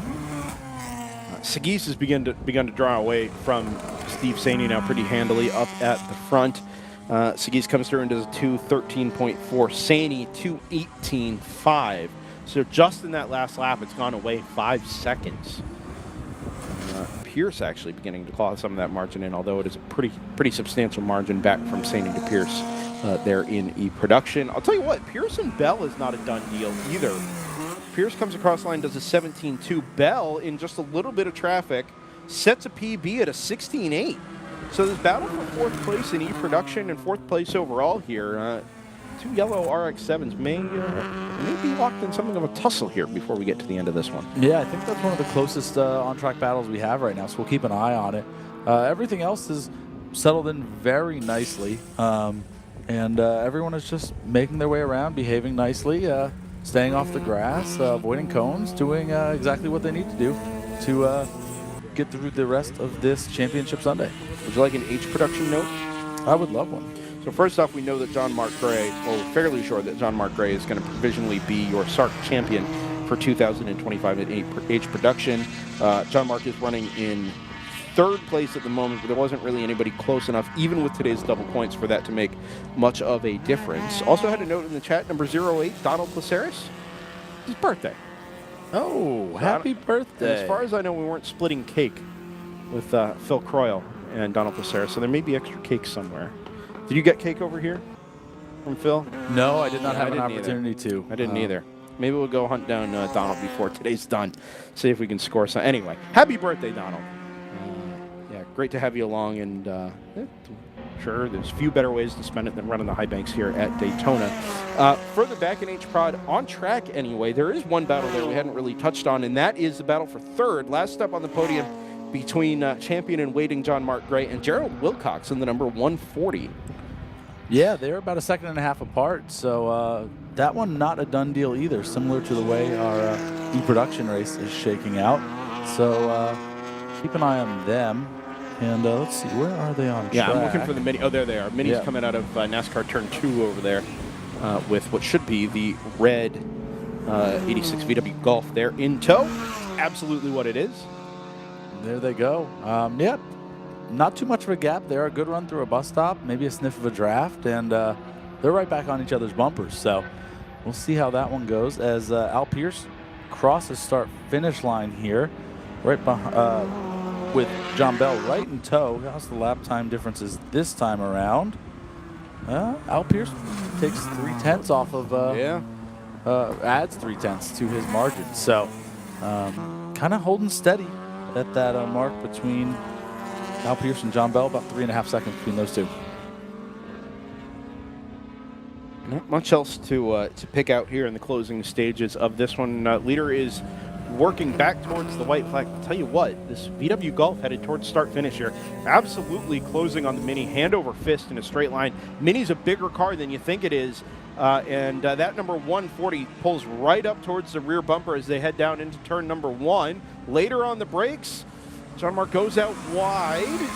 Speaker 1: Sagis has begun to draw away from Steve Saney now pretty handily up at the front. Sagis comes through and does a 2:13.4. Saney 2:18.5. So just in that last lap, it's gone away 5 seconds. Pierce actually beginning to claw some of that margin in, although it is a pretty substantial margin back from Saney to Pierce there in E-Production. I'll tell you what, Pierce and Bell is not a done deal either. Pierce comes across the line, does a 17.2. Bell, in just a little bit of traffic, sets a PB at a 16.8. So this battle for 4th place in E-Production and 4th place overall here. 2 yellow RX-7s may be locked in something of a tussle here before we get to the end of this one.
Speaker 2: Yeah, I think that's one of the closest on-track battles we have right now, so we'll keep an eye on it. Everything else is settled in very nicely, and everyone is just making their way around, behaving nicely, staying off the grass, avoiding cones, doing exactly what they need to do to get through the rest of this championship Sunday.
Speaker 1: Would you like an H-Production note?
Speaker 2: I would love one.
Speaker 1: So first off, we know that John Mark Gray, well, we're fairly sure that John Mark Gray is going to provisionally be your SARRC champion for 2025 at H-Production. John Mark is running in 3rd place at the moment, but there wasn't really anybody close enough, even with today's double points, for that to make much of a difference. Also had a note in the chat, number 08, Donald Placeris. His birthday.
Speaker 2: Oh, happy birthday.
Speaker 1: As far as I know, we weren't splitting cake with Phil Croyle and Donald Placeris, so there may be extra cake somewhere. Did you get cake over here from Phil?
Speaker 2: No, I did not have an opportunity to.
Speaker 1: I didn't either. Maybe we'll go hunt down Donald before today's done, see if we can score some. Anyway, happy birthday, Donald. Yeah, great to have you along, and sure, there's few better ways to spend it than running the high banks here at Daytona. Further back in H-Prod, on track anyway, there is one battle there we hadn't really touched on, and that is the battle for 3rd. Last up on the podium between champion and waiting John Mark Gray and Gerald Wilcox in the number 140.
Speaker 2: Yeah, they're about a second and a half apart, so that one not a done deal either, similar to the way our e-production race is shaking out. So keep an eye on them. And let's see, where are they on track?
Speaker 1: Yeah, I'm looking for the Mini. Oh, there they are. Mini's
Speaker 2: Yeah.
Speaker 1: coming out of NASCAR Turn 2 over there with what should be the red 86 VW Golf there in tow. Absolutely what it is.
Speaker 2: There they go. Yep, not too much of a gap there. A good run through a bus stop, maybe a sniff of a draft, and they're right back on each other's bumpers. So we'll see how that one goes as Al Pierce crosses start-finish line here, right behind, with John Bell right in tow. How's the lap time differences this time around? Al Pierce takes 3/10 off of, adds 3/10 to his margin. So kind of holding steady at that mark between Al Pierce and John Bell, about 3.5 seconds between those two.
Speaker 1: Not much else to pick out here in the closing stages of this one. Leader is working back towards the white flag. I'll tell you what, this VW Golf headed towards start-finish here. Absolutely closing on the Mini, hand over fist in a straight line. Mini's a bigger car than you think it is, and that number 140 pulls right up towards the rear bumper as they head down into turn number 1. Later on the brakes, John Mark goes out wide,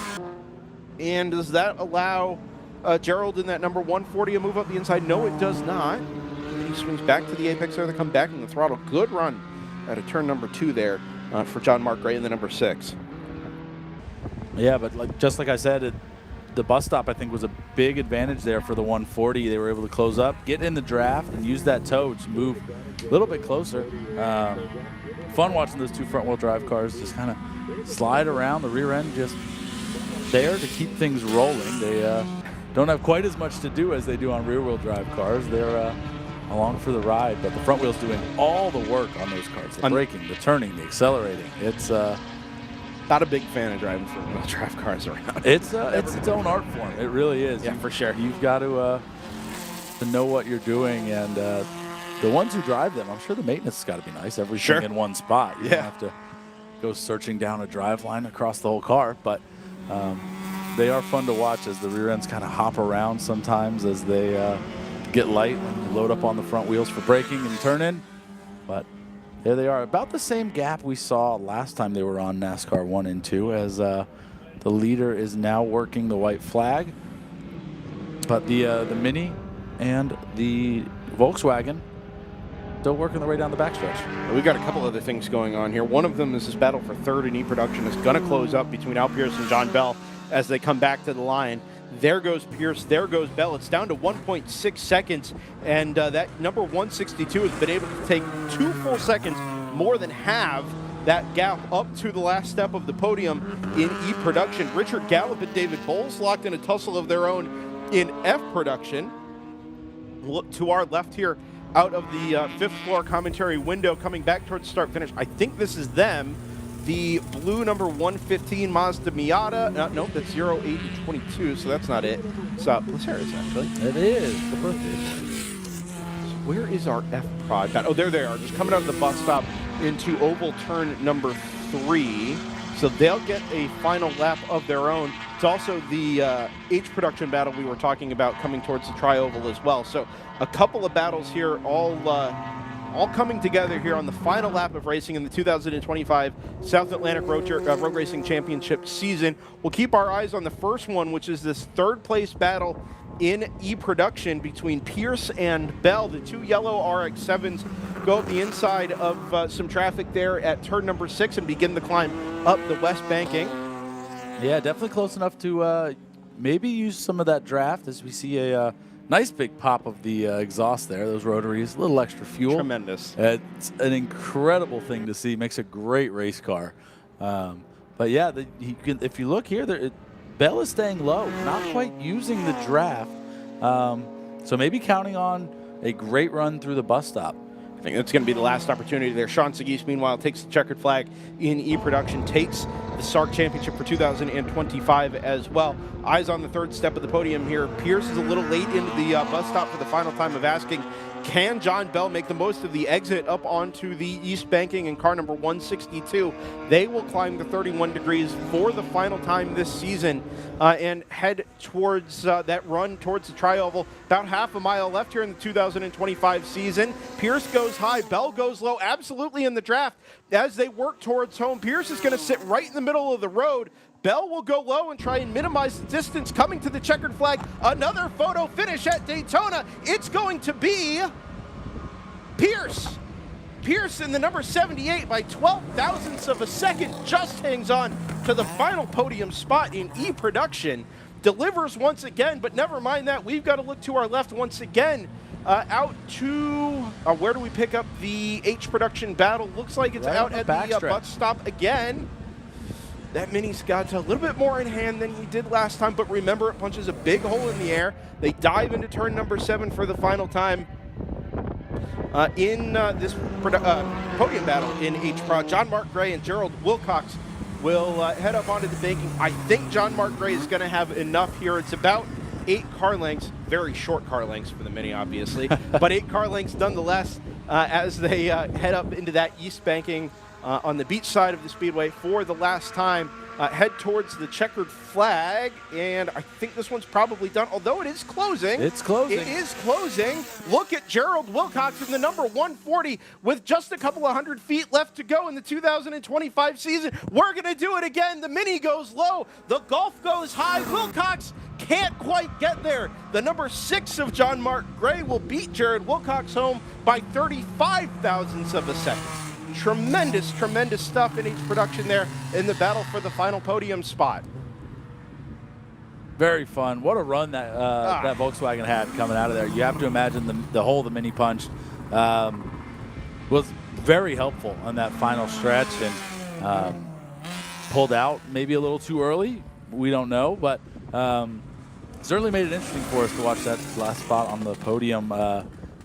Speaker 1: and does that allow Gerald in that number 140 to move up the inside? No, it does not. And he swings back to the apex there. They come back in the throttle. Good run at a turn number 2 there for John Mark right in the number 6.
Speaker 2: Yeah, but just like I said, the bus stop, I think, was a big advantage there for the 140. They were able to close up, get in the draft, and use that tow to move a little bit closer. Fun watching those two front-wheel drive cars just kind of slide around. The rear end just there to keep things rolling. They don't have quite as much to do as they do on rear-wheel drive cars. They're along for the ride, but the front wheel's doing all the work on those cars. The braking, the turning, the accelerating. It's
Speaker 1: not a big fan of driving front-wheel drive cars around.
Speaker 2: It's its own art form. It really is.
Speaker 1: Yeah, for sure.
Speaker 2: You've got to know what you're doing, and the ones who drive them, I'm sure the maintenance has got to be nice. Everything in one spot. You don't have to go searching down a drive line across the whole car, but they are fun to watch as the rear ends kind of hop around sometimes as they get light when you load up on the front wheels for braking and turning. But there they are, about the same gap we saw last time they were on NASCAR 1 and 2, as the leader is now working the white flag. But the Mini and the Volkswagen still working their way down the backstretch.
Speaker 1: We've got a couple other things going on here. One of them is this battle for third in E-Production is going to close up between Al Pierce and John Bell as they come back to the line. There goes Pierce, there goes Bell. It's down to 1.6 seconds, and that number 162 has been able to take 2 full seconds, more than half that gap up to the last step of the podium in E-Production. Richard Gallup and David Bowles locked in a tussle of their own in F-Production. Look to our left here, out of the fifth floor commentary window, coming back towards start finish. I think this is them. The blue number 115 Mazda Miata. Nope, that's 0822, so that's not it. It's Placeres, actually.
Speaker 2: It is the birthday.
Speaker 1: Where is our F prod? Oh, there they are, just coming out of the bus stop into oval turn number 3. So they'll get a final lap of their own. It's also the H production battle we were talking about coming towards the tri-oval as well. So a couple of battles here, all coming together here on the final lap of racing in the 2025 South Atlantic Road Racing Championship season. We'll keep our eyes on the first one, which is this third place battle in E-Production between Pierce and Bell. The two yellow RX-7s go up the inside of some traffic there at turn number 6 and begin the climb up the west banking.
Speaker 2: Yeah, definitely close enough to maybe use some of that draft as we see a nice big pop of the exhaust there, those rotaries, a little extra fuel.
Speaker 1: Tremendous.
Speaker 2: It's an incredible thing to see. Makes a great race car. But yeah, if you look here, Bell is staying low, not quite using the draft. So maybe counting on a great run through the bus stop.
Speaker 1: I think that's going to be the last opportunity there. Sean Seguis, meanwhile, takes the checkered flag in E-Production, takes the SARRC Championship for 2025 as well. Eyes on the third step of the podium here. Pierce is a little late into the bus stop for the final time of asking, can John Bell make the most of the exit up onto the east banking in car number 162? They will climb the 31 degrees for the final time this season and head towards that run towards the tri-oval. About half a mile left here in the 2025 season. Pierce goes high, Bell goes low, absolutely in the draft. As they work towards home, Pierce is going to sit right in the middle of the road. Bell will go low and try and minimize the distance coming to the checkered flag. Another photo finish at Daytona. It's going to be Pierce. Pierce in the number 78 by 12 thousandths of a second just hangs on to the final podium spot in E-Production. Delivers once again, but never mind that. We've got to look to our left once again. Out to, where do we pick up the H-Production battle? Looks like it's right out at the bus stop again. That Mini's got a little bit more in hand than we did last time, but remember, it punches a big hole in the air. They dive into turn number 7 for the final time in this podium battle in H-Prod. John Mark Gray and Gerald Wilcox will head up onto the banking. I think John Mark Gray is going to have enough here. It's about 8 car lengths, very short car lengths for the Mini, obviously, but 8 car lengths nonetheless as they head up into that east banking on the beach side of the speedway for the last time. Head towards the checkered flag, and I think this one's probably done, although it is closing.
Speaker 2: It's closing.
Speaker 1: It is closing. Look at Gerald Wilcox in the number 140 with just a couple of 100 feet left to go in the 2025 season. We're going to do it again. The Mini goes low. The Golf goes high. Wilcox can't quite get there. The number 6 of John Mark Gray will beat Jared Wilcox home by 35 thousandths of a second. Tremendous, tremendous stuff in each production there in the battle for the final podium spot.
Speaker 2: Very fun. What a run that that Volkswagen had coming out of there. You have to imagine the hole the Mini punched was very helpful on that final stretch, and pulled out maybe a little too early. We don't know, but certainly made it interesting for us to watch that last spot on the podium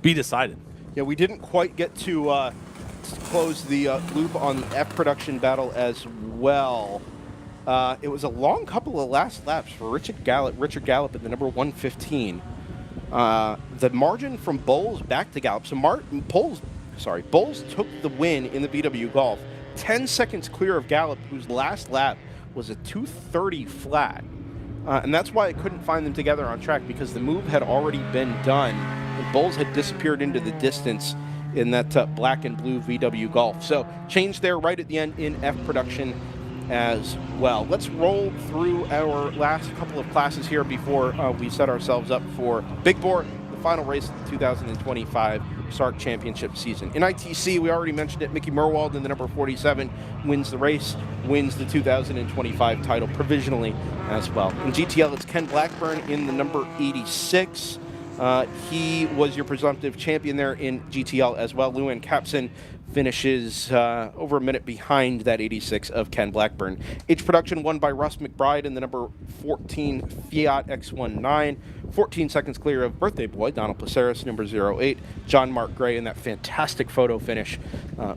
Speaker 2: be decided.
Speaker 1: Yeah, we didn't quite get to close the loop on the F production battle as well. It was a long couple of last laps for Richard Gallup at the number 115. The margin from Bowles back to Gallup. So Bowles took the win in the VW Golf, 10 seconds clear of Gallup, whose last lap was a 2:30 flat. And that's why I couldn't find them together on track, because the move had already been done. And Bowles had disappeared into the distance in that black and blue VW Golf. So change there right at the end in F production as well. Let's roll through our last couple of classes here before we set ourselves up for Big Bore, the final race of the 2025 SARRC Championship season. In ITC, we already mentioned it, Mickey Merwald in the number 47 wins the race, wins the 2025 title provisionally as well. In GTL, it's Ken Blackburn in the number 86. He was your presumptive champion there in GTL as well. Luan Capson finishes over a minute behind that 86 of Ken Blackburn. H production won by Russ McBride in the number 14 Fiat X19. 14 seconds clear of birthday boy Donald Placeris, number 08. John Mark Gray in that fantastic photo finish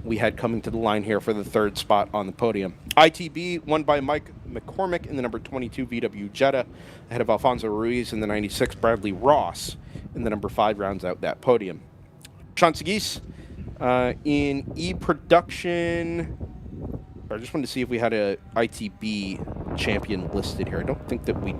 Speaker 1: we had coming to the line here for the third spot on the podium. ITB won by Mike McCormick in the number 22 VW Jetta, ahead of Alfonso Ruiz in the 96. Bradley Ross in the number 5 rounds out that podium. Sean Seguis in E-Production. I just wanted to see if we had a ITB champion listed here. I don't think that we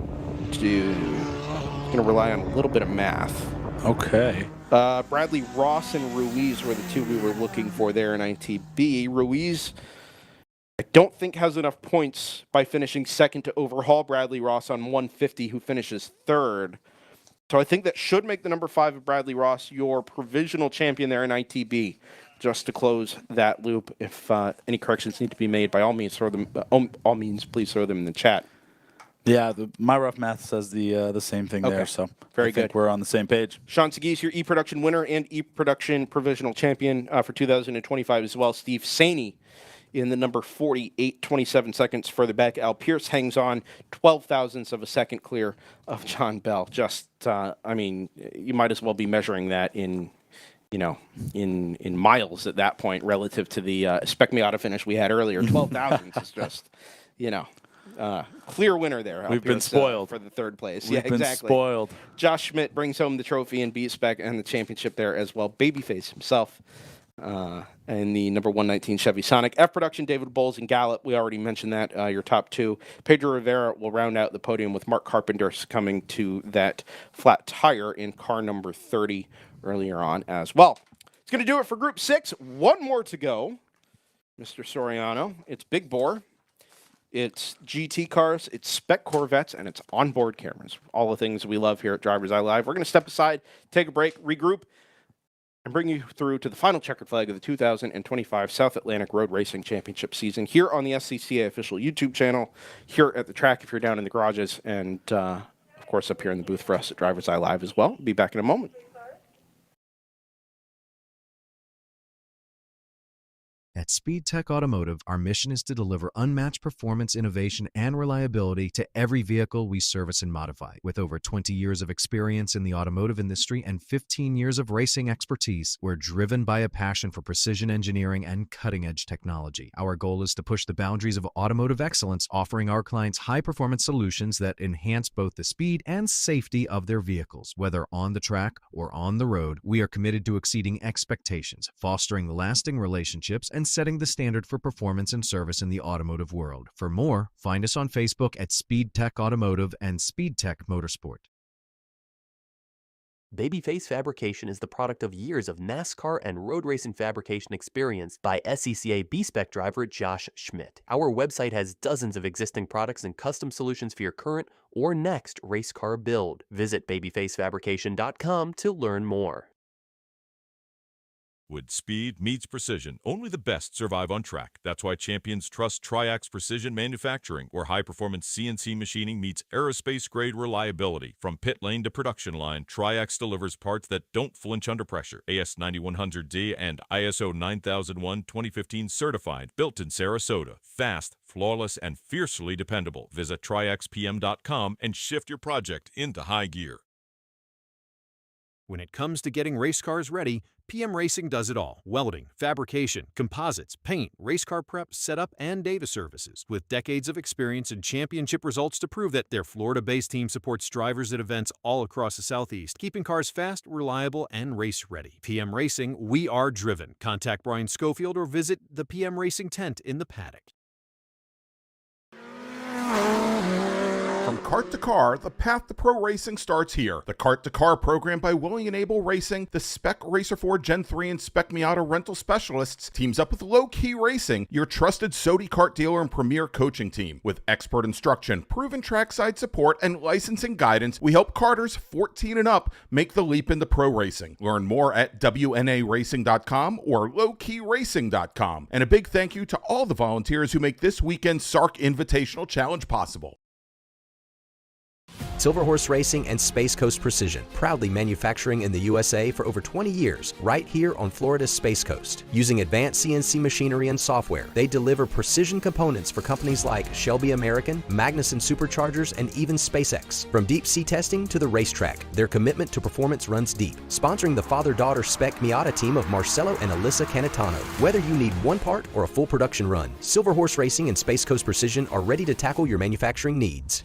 Speaker 1: do. I'm going to rely on a little bit of math.
Speaker 2: Okay.
Speaker 1: Bradley Ross and Ruiz were the two we were looking for there in ITB. Ruiz, I don't think has enough points by finishing second to overhaul Bradley Ross on 150, who finishes third. So I think that should make the number 5 of Bradley Ross your provisional champion there in ITB. Just to close that loop, if any corrections need to be made, by all means, please throw them in the chat.
Speaker 2: Yeah, my rough math says the same thing there, so
Speaker 1: very
Speaker 2: I think
Speaker 1: good.
Speaker 2: We're on the same page.
Speaker 1: Sean Seguis, your E-Production winner and E-Production provisional champion for 2025 as well. Steve Saney in the number 48, 27 seconds further back. Al Pierce hangs on 12 thousandths of a second clear of John Bell. Just, I mean, you might as well be measuring that in in miles at that point relative to the Spec Miata finish we had earlier. 12,000 is just, clear winner there.
Speaker 2: We've been spoiled
Speaker 1: for the third place.
Speaker 2: We've been spoiled.
Speaker 1: Josh Schmidt brings home the trophy and beat Spec and the championship there as well. Babyface himself. And the number 119 Chevy Sonic. F Production, David Bowles and Gallup. We already mentioned that, your top two. Pedro Rivera will round out the podium with Mark Carpenter coming to that flat tire in car number 30 earlier on as well. It's going to do it for Group 6. One more to go, Mr. Soriano. It's Big Bore. It's GT cars, it's spec Corvettes, and it's onboard cameras. All the things we love here at DriversEye Live. We're going to step aside, take a break, regroup, and bring you through to the final checkered flag of the 2025 South Atlantic Road Racing Championship season here on the SCCA official YouTube channel, here at the track if you're down in the garages, and, of course, up here in the booth for us at DriversEye Live as well. Be back in a moment.
Speaker 12: At SpeedTech Automotive, our mission is to deliver unmatched performance, innovation, and reliability to every vehicle we service and modify. With over 20 years of experience in the automotive industry and 15 years of racing expertise, we're driven by a passion for precision engineering and cutting-edge technology. Our goal is to push the boundaries of automotive excellence, offering our clients high-performance solutions that enhance both the speed and safety of their vehicles. Whether on the track or on the road, we are committed to exceeding expectations, fostering lasting relationships, and setting the standard for performance and service in the automotive world. For more, find us on Facebook at SpeedTech Automotive and SpeedTech Motorsport.
Speaker 11: Babyface Fabrication is the product of years of NASCAR and road racing fabrication experience by SCCA B-Spec driver Josh Schmidt. Our website has dozens of existing products and custom solutions for your current or next race car build. Visit babyfacefabrication.com to learn more.
Speaker 7: When speed meets precision, only the best survive on track. That's why champions trust Triax Precision Manufacturing, where high-performance CNC machining meets aerospace-grade reliability. From pit lane to production line, Triax delivers parts that don't flinch under pressure. AS9100D and ISO 9001-2015 certified, built in Sarasota. Fast, flawless, and fiercely dependable. Visit triaxpm.com and shift your project into high gear.
Speaker 13: When it comes to getting race cars ready, PM Racing does it all. Welding, fabrication, composites, paint, race car prep, setup, and data services. With decades of experience and championship results to prove that their Florida-based team supports drivers at events all across the Southeast, keeping cars fast, reliable, and race-ready. PM Racing, we are driven. Contact Brian Schofield or visit the PM Racing tent in the paddock.
Speaker 9: From kart to car, the path to pro racing starts here. The Kart to Car program by Willing and Able Racing, the Spec Racer 4 Gen 3 and Spec Miata rental specialists, teams up with Low Key Racing, your trusted Sodi kart dealer and premier coaching team. With expert instruction, proven trackside support, and licensing guidance, we help karters 14 and up make the leap into pro racing. Learn more at WNARacing.com or lowkeyracing.com. And a big thank you to all the volunteers who make this weekend's SARRC Invitational Challenge possible.
Speaker 15: Silverhorse Racing and Space Coast Precision, proudly manufacturing in the USA for over 20 years, right here on Florida's Space Coast. Using advanced CNC machinery and software, they deliver precision components for companies like Shelby American, Magnuson Superchargers, and even SpaceX. From deep sea testing to the racetrack, their commitment to performance runs deep. Sponsoring the father-daughter Spec Miata team of Marcelo and Alyssa Canetano. Whether you need one part or a full production run, Silverhorse Racing and Space Coast Precision are ready to tackle your manufacturing needs.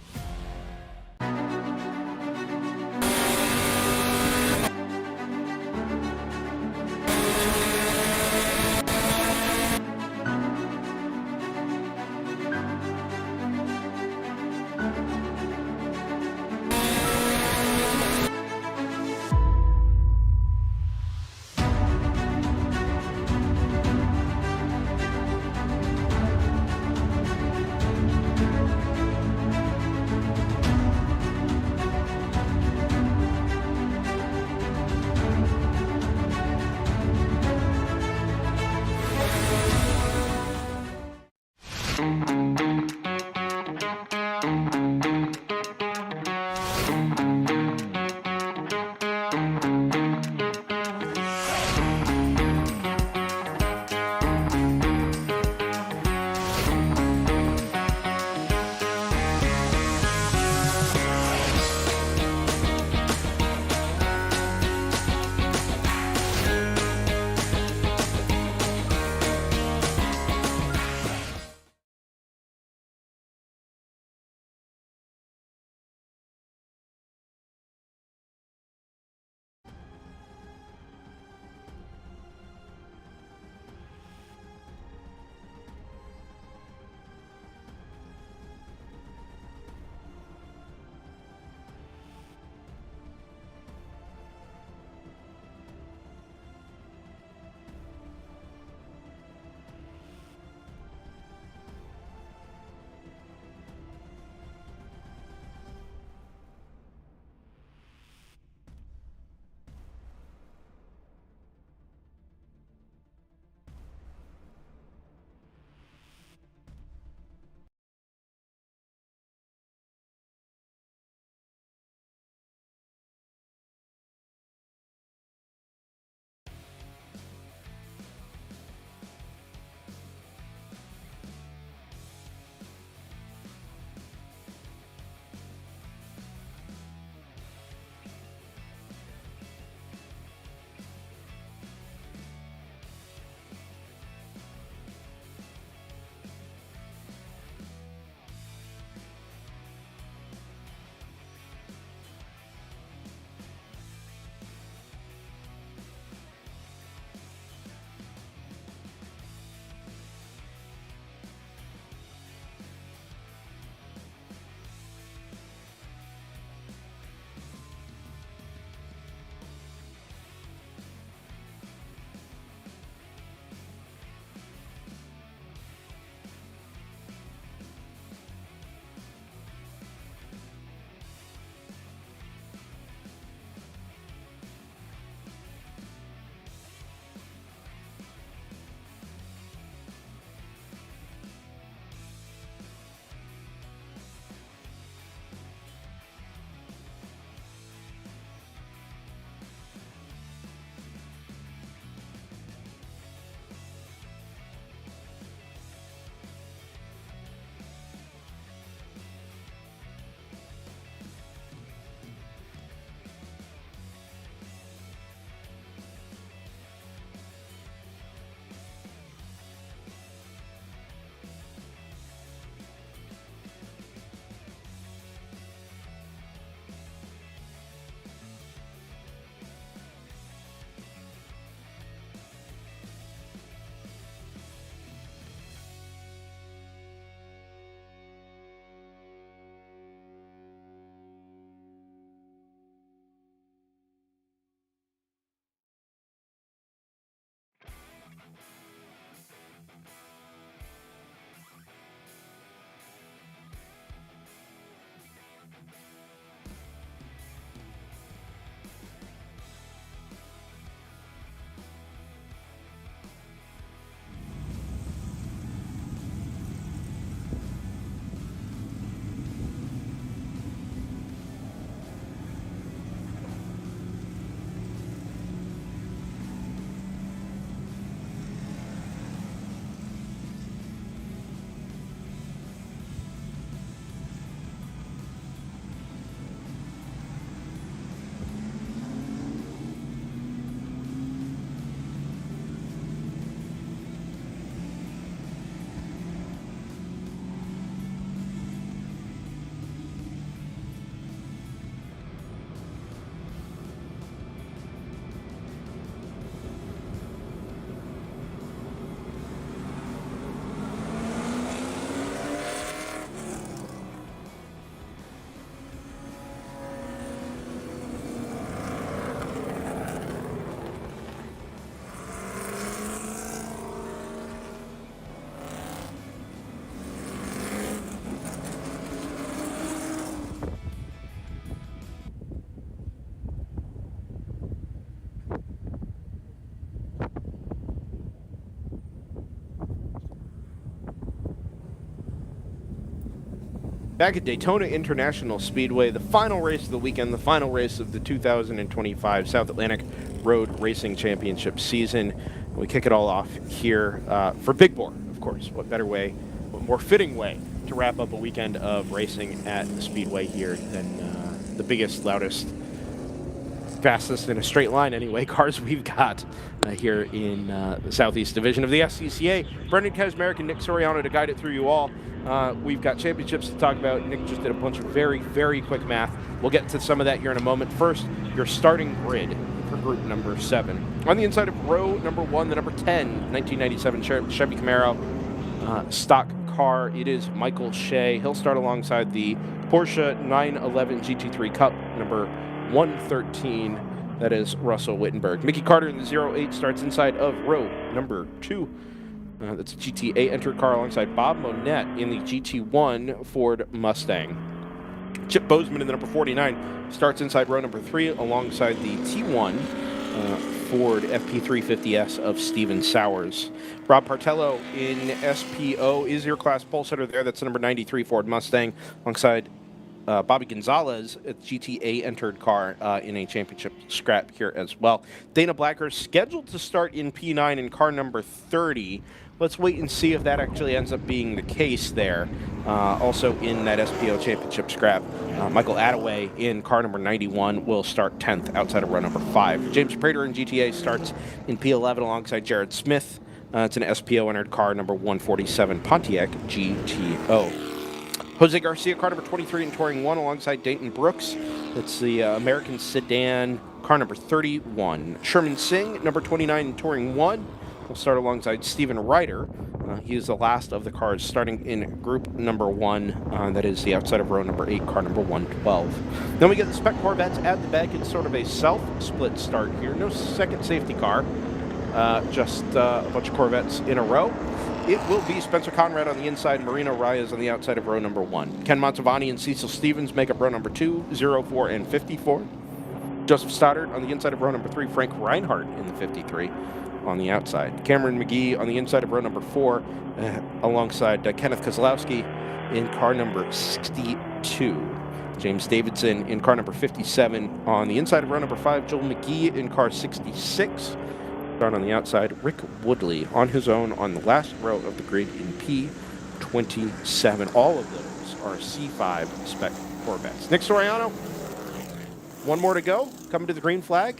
Speaker 1: Back at Daytona International Speedway, the final race of the weekend, the final race of the 2025 South Atlantic Road Racing Championship season. We kick it all off here for Big Bore, of course. What better way, what more fitting way to wrap up a weekend of racing at the Speedway here than the biggest, loudest, fastest in a straight line anyway, cars we've got here in the Southeast Division of the SCCA. Brendan Kaczmarek and Nick Soriano to guide it through you all. We've got championships to talk about. Nick just did a bunch of very, very quick math. We'll get to some of that here in a moment. First, your starting grid for group number 7. On the inside of row number 1, the number 10, 1997 Chevy Camaro stock car. It is Michael Shea. He'll start alongside the Porsche 911 GT3 Cup, number 113. That is Russell Wittenberg. Mickey Carter in the 08 starts inside of row number 2. That's a GTA entered car alongside Bob Monette in the GT1 Ford Mustang. Chip Bozeman in the number 49 starts inside row number 3 alongside the T1 Ford FP350S of Steven Sowers. Rob Partello in SPO is your class pole sitter there. That's the number 93 Ford Mustang alongside Bobby Gonzalez, a GTA entered car in a championship scrap here as well. Dana Blacker scheduled to start in P9 in car number 30. Let's wait and see if that actually ends up being the case there. Also in that SPO championship scrap, Michael Attaway in car number 91 will start 10th outside of row number 5. James Prater in GTA starts in P11 alongside Jared Smith. It's an SPO entered car number 147 Pontiac GTO. Jose Garcia, car number 23 in Touring 1 alongside Dayton Brooks. That's the American sedan, car number 31. Sherman Singh, number 29 in Touring 1. We'll start alongside Stephen Ryder. He is the last of the cars starting in group number 1. That is the outside of row number 8, car number 112. Then we get the Spec Corvettes at the back. It's sort of a self-split start here. No second safety car. Just a bunch of Corvettes in a row. It will be Spencer Conrad on the inside, Marino Reyes on the outside of row number 1. Ken Montavani and Cecil Stevens make up row number 2, 04, and 54. Joseph Stoddard on the inside of row number 3, Frank Reinhardt in the 53 on the outside. Cameron McGee on the inside of row number 4, alongside Kenneth Kozlowski in car number 62. James Davidson in car number 57 on the inside of row number 5, Joel McGee in car 66. On the outside, Rick Woodley on his own on the last row of the grid in P27. All of those are C5 Spec Corvettes. Nick Soriano, one more to go. Coming to the green flag.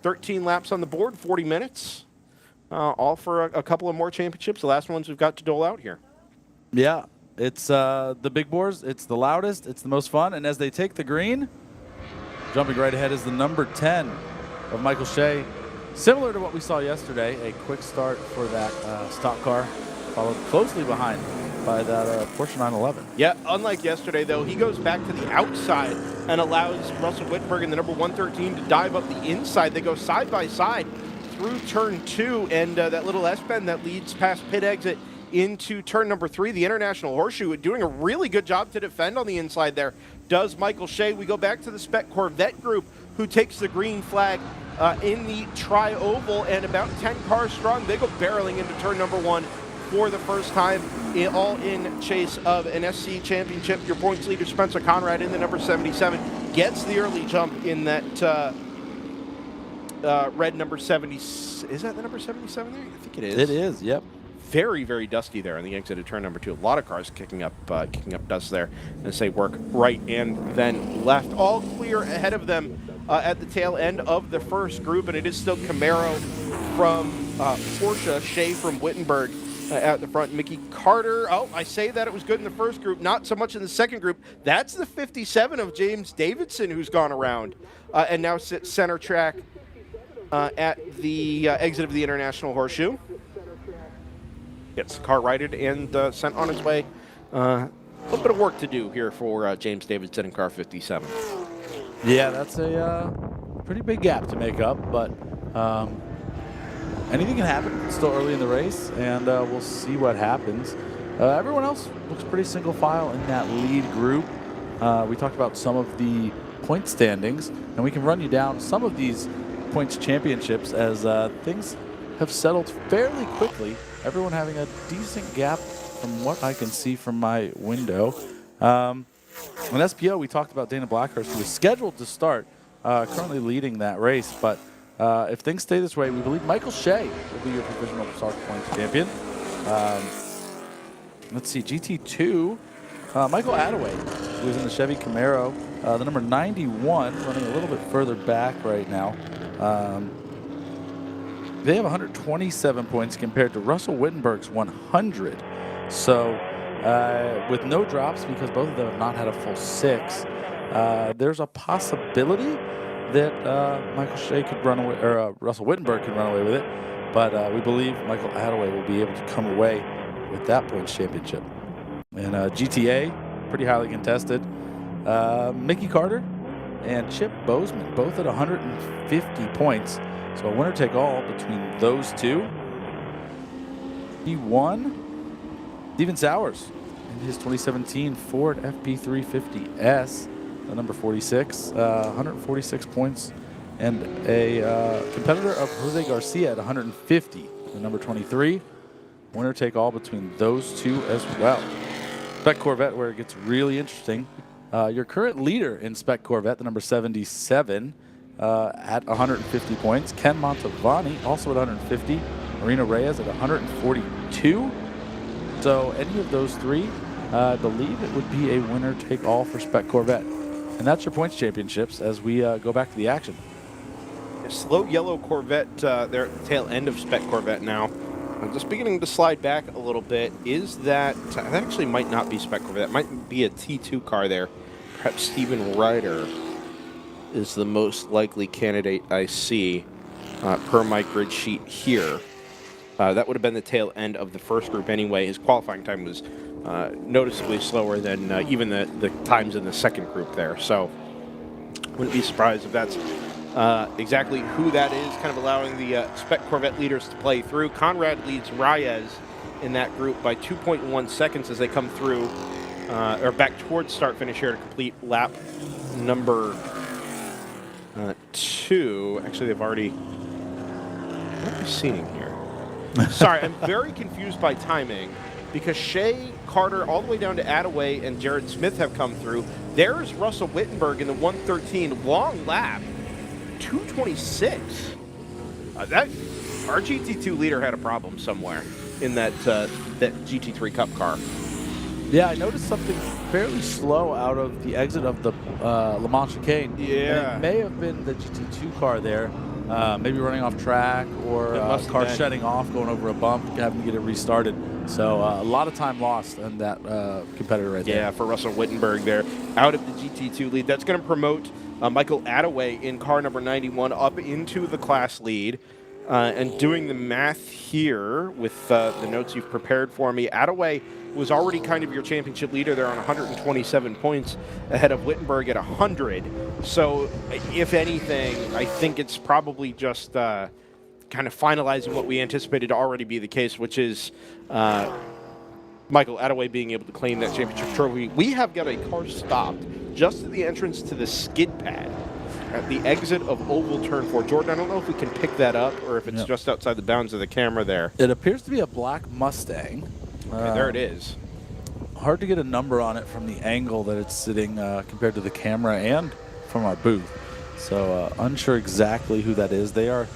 Speaker 1: 13 laps on the board, 40 minutes. All for a couple of more championships. The last ones we've got to dole out here.
Speaker 2: Yeah, it's the big boars. It's the loudest. It's the most fun. And as they take the green, jumping right ahead is the number 10 of Michael Shea. Similar to what we saw yesterday, a quick start for that stock car, followed closely behind by that Porsche 911.
Speaker 1: Yeah, unlike yesterday, though, he goes back to the outside and allows Russell Whitberg in the number 113 to dive up the inside. They go side by side through turn 2, and that little S-bend that leads past pit exit into turn number 3. The International Horseshoe doing a really good job to defend on the inside there. Does Michael Shea. We go back to the Spec Corvette group, who takes the green flag in the tri-oval, and about 10 cars strong. They go barreling into turn number 1 for the first time, all in chase of an SC championship. Your points leader, Spencer Conrad, in the number 77, gets the early jump in that red number 70. Is that the number 77 there? I think it is.
Speaker 2: It is, yep.
Speaker 1: Very, very dusty there on the exit of turn number 2. A lot of cars kicking up dust there as they work right and then left. All clear ahead of them at the tail end of the first group, and it is still Camaro from Porsche, Shea from Wittenberg at the front. Mickey Carter, I say that it was good in the first group, not so much in the second group. That's the 57 of James Davidson who's gone around and now sits center track at the exit of the International Horseshoe. Gets the car righted and sent on its way. A little bit of work to do here for James Davidson in car 57.
Speaker 2: Yeah, that's a pretty big gap to make up, but anything can happen. It's still early in the race, and we'll see what happens. Everyone else looks pretty single file in that lead group. We talked about some of the point standings, and we can run you down some of these points championships as things have settled fairly quickly. Everyone having a decent gap from what I can see from my window. And SPO, we talked about Dana Blackhurst, who is scheduled to start, currently leading that race. But if things stay this way, we believe Michael Shea will be your provisional SARRC points champion. Let's see, GT2, Michael Attaway, who is in the Chevy Camaro, the number 91, running a little bit further back right now. They have 127 points compared to Russell Wittenberg's 100. So with no drops, because both of them have not had a full 6, there's a possibility that Michael Shea could run away, or Russell Wittenberg could run away with it. But we believe Michael Attaway will be able to come away with that points championship. And GTA, pretty highly contested. Mickey Carter and Chip Bozeman, both at 150 points. So a winner-take-all between those two. He won Steven Sowers in his 2017 Ford FP350S, the number 46, 146 points, and a competitor of Jose Garcia at 150, the number 23. Winner-take-all between those two as well. Spec Corvette, where it gets really interesting. Your current leader in Spec Corvette, the number 77, at 150 points. Ken Montavani also at 150. Marina Reyes at 142. So any of those three, I believe it would be a winner-take-all for Spec Corvette. And that's your points championships as we go back to the action.
Speaker 1: A slow yellow Corvette, they're at the tail end of Spec Corvette now. Just beginning to slide back a little bit. Is that actually might not be Spec Corvette. That might be a T2 car there. Perhaps Steven Ryder is the most likely candidate I see per my grid sheet here. That would have been the tail end of the first group anyway. His qualifying time was noticeably slower than even the times in the second group there. So wouldn't be surprised if that's exactly who that is, kind of allowing the Spec Corvette leaders to play through. Conrad leads Reyes in that group by 2.1 seconds as they come through, or back towards start-finish here to complete lap number 2. Actually, they've already... What am I seeing here? Sorry, I'm very confused by timing because Shea, Carter, all the way down to Attaway and Jared Smith have come through. There's Russell Wittenberg in the 113, long lap, 226. That our GT2 leader had a problem somewhere in that that GT3 Cup car.
Speaker 2: Yeah, I noticed something fairly slow out of the exit of the Le Mans chicane.
Speaker 1: Yeah.
Speaker 2: And it may have been the GT2 car there, maybe running off track or car shutting off, going over a bump, having to get it restarted. So a lot of time lost on that competitor right there.
Speaker 1: Yeah, for Russell Wittenberg there, out of the GT2 lead. That's going to promote Michael Attaway in car number 91 up into the class lead. And doing the math here with the notes you've prepared for me, Attaway was already kind of your championship leader there on 127 points ahead of Wittenberg at 100. So if anything, I think it's probably just kind of finalizing what we anticipated to already be the case, which is Michael Attaway being able to claim that championship trophy. We have got a car stopped just at the entrance to the skid pad at the exit of Oval Turn 4. Jordan, I don't know if we can pick that up or if it's just outside the bounds of the camera there.
Speaker 2: It appears to be a black Mustang.
Speaker 1: Okay, there it is.
Speaker 2: Hard to get a number on it from the angle that it's sitting compared to the camera and from our booth. So unsure exactly who that is. They are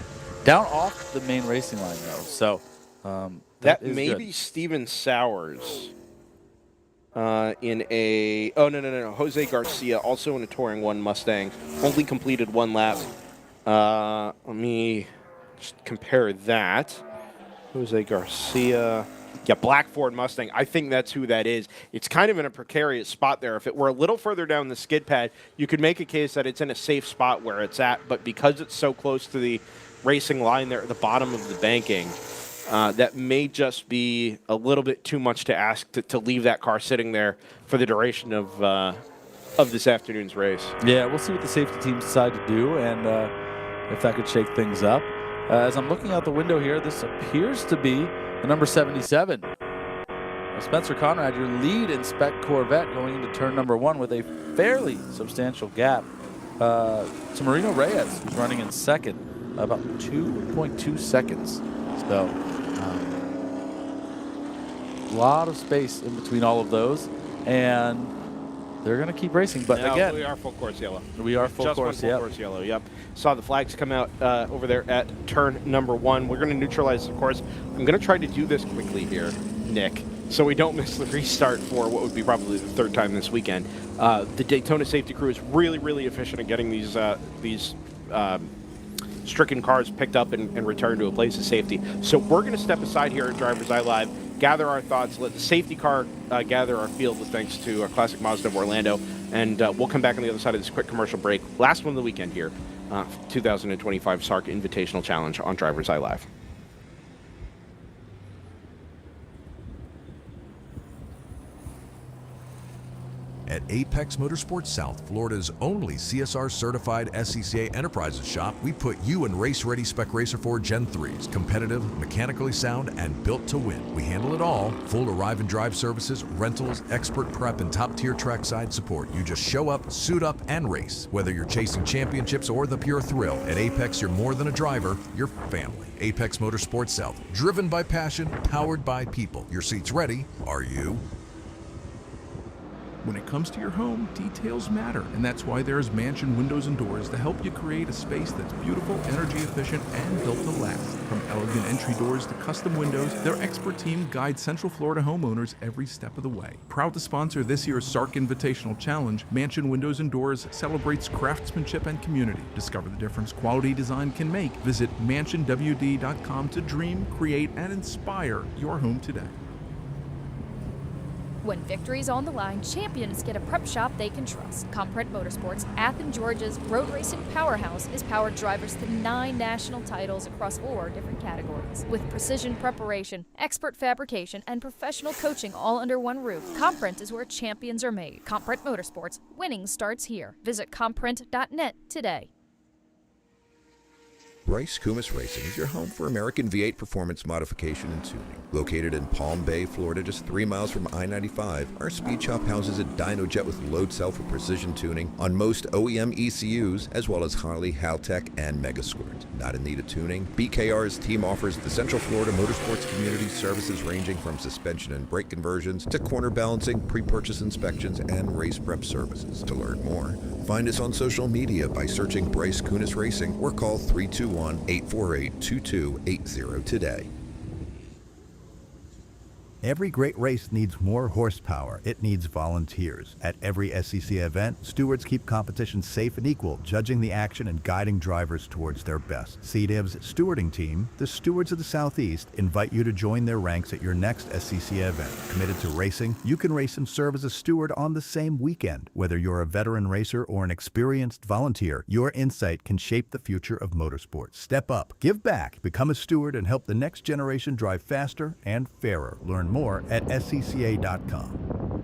Speaker 2: down off the main racing line, though. So
Speaker 1: that may be Steven Sowers in a... Oh, no. Jose Garcia, also in a Touring 1 Mustang. Only completed 1 lap. Let me just compare that. Jose Garcia... Yeah, black Ford Mustang. I think that's who that is. It's kind of in a precarious spot there. If it were a little further down the skid pad, you could make a case that it's in a safe spot where it's at. But because it's so close to the racing line there at the bottom of the banking, that may just be a little bit too much to ask to leave that car sitting there for the duration of this afternoon's race.
Speaker 2: Yeah, we'll see what the safety teams decide to do and if that could shake things up. As I'm looking out the window here, this appears to be the number 77. Spencer Conrad, your lead in Spec Corvette going into turn number 1 with a fairly substantial gap to Marino Reyes, who's running in second, about 2.2 seconds. So a lot of space in between all of those. And they're going to keep racing. But
Speaker 1: No,
Speaker 2: again,
Speaker 1: we are full course yellow.
Speaker 2: we are full
Speaker 1: Just
Speaker 2: course,
Speaker 1: full course yellow. Yep. Saw the flags come out over there at turn number 1. We're going to neutralize the course. I'm going to try to do this quickly here, Nick, so we don't miss the restart for what would be probably the third time this weekend. The Daytona safety crew is really efficient at getting these stricken cars picked up and returned to a place of safety. So we're going to step aside here at DriversEye Live, gather our thoughts, let the safety car gather our field with thanks to Classic Mazda of Orlando, and we'll come back on the other side of this quick commercial break. Last one of the weekend here, 2025 SARRC Invitational Challenge on DriversEye Live.
Speaker 3: At Apex Motorsports South, Florida's only CSR-certified SCCA Enterprises shop, we put you in race-ready Spec Racer 4 Gen 3s, competitive, mechanically sound, and built to win. We handle it all: full arrive and drive services, rentals, expert prep, and top-tier trackside support. You just show up, suit up, and race. Whether you're chasing championships or the pure thrill, at Apex you're more than a driver, you're family. Apex Motorsports South, driven by passion, powered by people. Your seat's ready, are you?
Speaker 4: When it comes to your home, details matter, and that's why there's Mansion Windows and Doors to help you create a space that's beautiful, energy efficient, and built to last. From elegant entry doors to custom windows, their expert team guides Central Florida homeowners every step of the way. Proud to sponsor this year's SARRC Invitational Challenge, Mansion Windows and Doors celebrates craftsmanship and community. Discover the difference quality design can make. Visit mansionwd.com to dream, create, and inspire your home today.
Speaker 5: When victory's on the line, champions get a prep shop they can trust. Comprint Motorsports, Athens, Georgia's road racing powerhouse, has powered drivers to 9 national titles across 4 different categories. With precision preparation, expert fabrication, and professional coaching all under one roof, Comprint is where champions are made. Comprint Motorsports, winning starts here. Visit comprint.net today.
Speaker 8: Bryce Kumis Racing is your home for American V8 performance modification and tuning. Located in Palm Bay, Florida, just 3 miles from I-95, our speed shop houses a dyno jet with load cell for precision tuning on most OEM ECUs, as well as Harley, Haltech, and Megasquirt. Not in need of tuning? BKR's team offers the Central Florida motorsports community services ranging from suspension and brake conversions to corner balancing, pre-purchase inspections, and race prep services. To learn more, find us on social media by searching Bryce Kunis Racing or call 321-848-2280 today.
Speaker 6: Every great race needs more horsepower. It needs volunteers. At every SCCA event, stewards keep competition safe and equal, judging the action and guiding drivers towards their best. CDIV's stewarding team, the Stewards of the Southeast, invite you to join their ranks at your next SCCA event. Committed to racing, you can race and serve as a steward on the same weekend. Whether you're a veteran racer or an experienced volunteer, your insight can shape the future of motorsports. Step up, give back, become a steward, and help the next generation drive faster and fairer. Learn more at scca.com.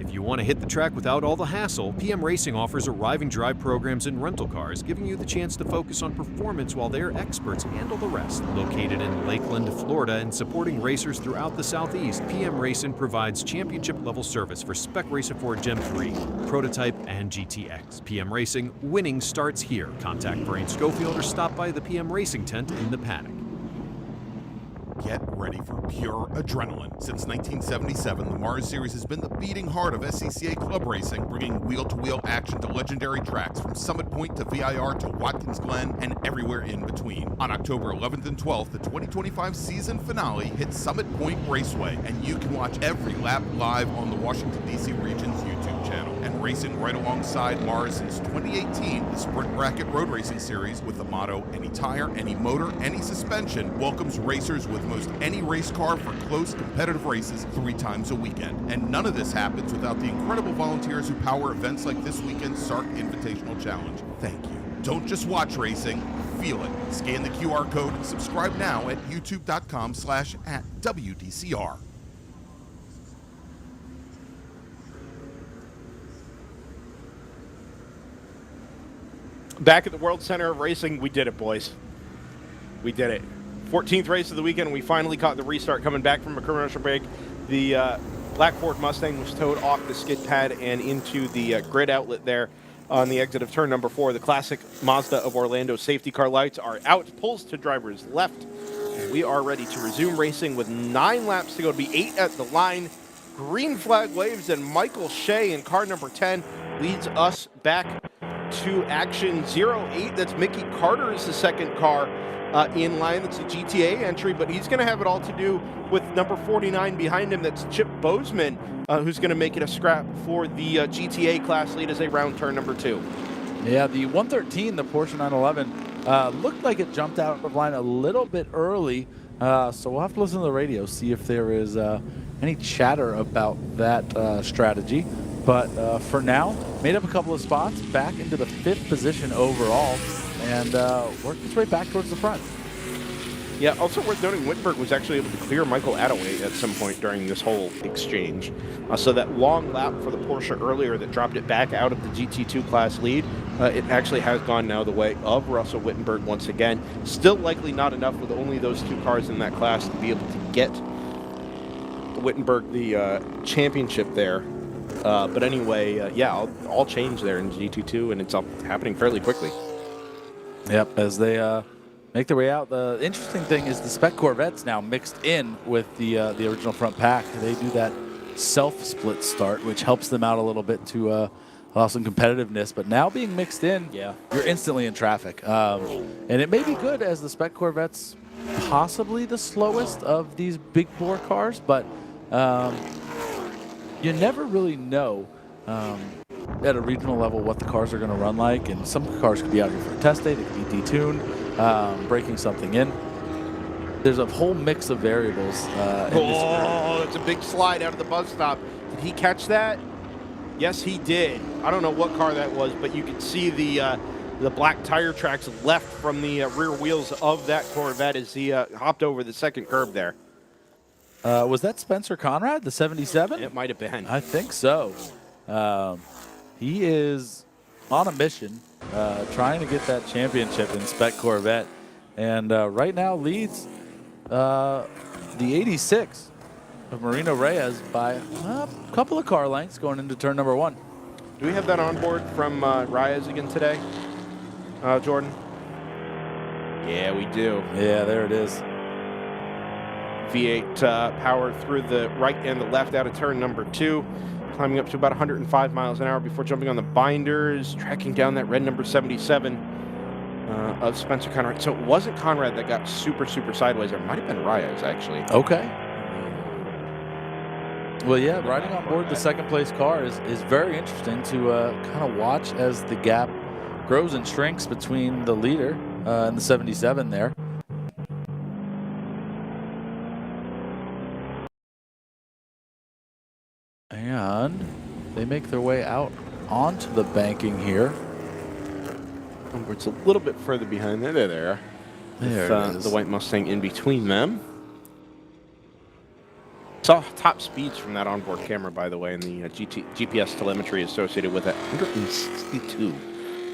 Speaker 13: If you want to hit the track without all the hassle, PM Racing offers arrive and drive programs and rental cars, giving you the chance to focus on performance while their experts handle the rest. Located in Lakeland, Florida, and supporting racers throughout the Southeast, PM Racing provides championship-level service for Spec Racer 4 Gen 3, Prototype, and GTX. PM Racing, winning starts here. Contact Brian Schofield or stop by the PM Racing tent in the paddock.
Speaker 9: Get ready for pure adrenaline. Since 1977, the Mars Series has been the beating heart of SCCA club racing, bringing wheel-to-wheel action to legendary tracks from Summit Point to VIR to Watkins Glen and everywhere in between. On October 11th and 12th, the 2025 season finale hits Summit Point Raceway, and you can watch every lap live on the Washington, D.C. region's YouTube channel. And racing right alongside Mars since 2018, the Sprint Bracket Road Racing Series, with the motto, any tire, any motor, any suspension, welcomes racers with most any race car for close competitive races 3 times a weekend. And none of this happens without the incredible volunteers who power events like this weekend's SARRC Invitational Challenge. Thank you. Don't just watch racing, feel it. Scan the QR code and subscribe now at youtube.com/@WDCR.
Speaker 1: Back at the World Center of Racing, we did it, boys. We did it. 14th race of the weekend, we finally caught the restart coming back from a commercial break. The Black Ford Mustang was towed off the skid pad and into the grid outlet there on the exit of turn number 4. The Classic Mazda of Orlando safety car lights are out, pulls to driver's left. And we are ready to resume racing with 9 laps to go. To be 8 at the line. green flag waves, and Michael Shea in car number 10 leads us back to action. 08, that's Mickey Carter is the second car in line. That's a GTA entry, but he's going to have it all to do with number 49 behind him. That's Chip Bozeman, who's going to make it a scrap for the GTA class lead as they round turn number 2.
Speaker 2: Yeah, the 113, the Porsche 911, looked like it jumped out of line a little bit early, so we'll have to listen to the radio, see if there is any chatter about that strategy. But for now, made up a couple of spots, back into the 5th position overall, and worked its way back towards the front.
Speaker 1: Yeah, also worth noting, Wittenberg was actually able to clear Michael Attaway at some point during this whole exchange. So that long lap for the Porsche earlier that dropped it back out of the GT2 class lead, it actually has gone now the way of Russell Wittenberg once again. Still likely not enough with only those 2 cars in that class to be able to get Wittenberg the championship there. But anyway, yeah, all change there in GT2, and it's all happening fairly quickly.
Speaker 2: Yep, as they make their way out. The interesting thing is the Spec Corvettes now mixed in with the original front pack. They do that self-split start, which helps them out a little bit to allow some competitiveness. But now being mixed in, you're instantly in traffic. And it may be good as the Spec Corvettes possibly the slowest of these big bore cars, but you never really know at a regional level what the cars are going to run like, and some cars could be out here for a test day, they could be detuned, breaking something in. There's a whole mix of variables.
Speaker 1: It's a big slide out of the bus stop. Did he catch that? Yes, he did. I don't know what car that was, but you could see the black tire tracks left from the rear wheels of that Corvette as he hopped over the second curb there.
Speaker 2: Was that Spencer Conrad, the 77?
Speaker 1: It might have been.
Speaker 2: I think so. He is on a mission, trying to get that championship in Spec Corvette, and right now leads the 86 of Marino Reyes by a couple of car lengths going into turn number 1.
Speaker 1: Do we have that on board from Reyes again today, Jordan? Yeah, we do.
Speaker 2: Yeah, there it is.
Speaker 1: V8 power through the right and the left out of turn number 2, climbing up to about 105 miles an hour before jumping on the binders, tracking down that red number 77 of Spencer Conrad. So it wasn't Conrad that got super sideways. It might have been Reyes, actually.
Speaker 2: Okay. Well, yeah, riding on board the second place car is very interesting to kind of watch as the gap grows and shrinks between the leader and the 77 there. And they make their way out onto the banking here.
Speaker 1: It's a little bit further behind there. There with, the white Mustang in between them. Saw top speeds from that onboard camera, by the way, and the GPS telemetry associated with it. 162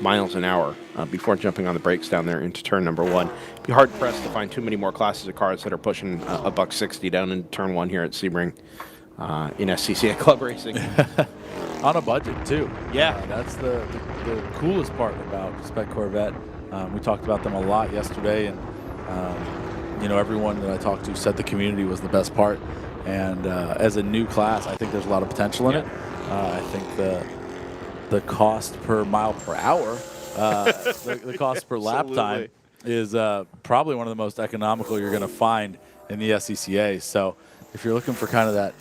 Speaker 1: miles an hour before jumping on the brakes down there into turn number 1. Be hard pressed to find too many more classes of cars that are pushing a $160 down into turn 1 here at Sebring. In SCCA Club Racing.
Speaker 2: On a budget, too.
Speaker 1: Yeah.
Speaker 2: That's the coolest part about Spec Corvette. We talked about them a lot yesterday, and, you know, everyone that I talked to said the community was the best part. And as a new class, I think there's a lot of potential in it. I think the cost per mile per hour, the cost per lap time is probably one of the most economical you're going to find in the SCCA. So if you're looking for kind of that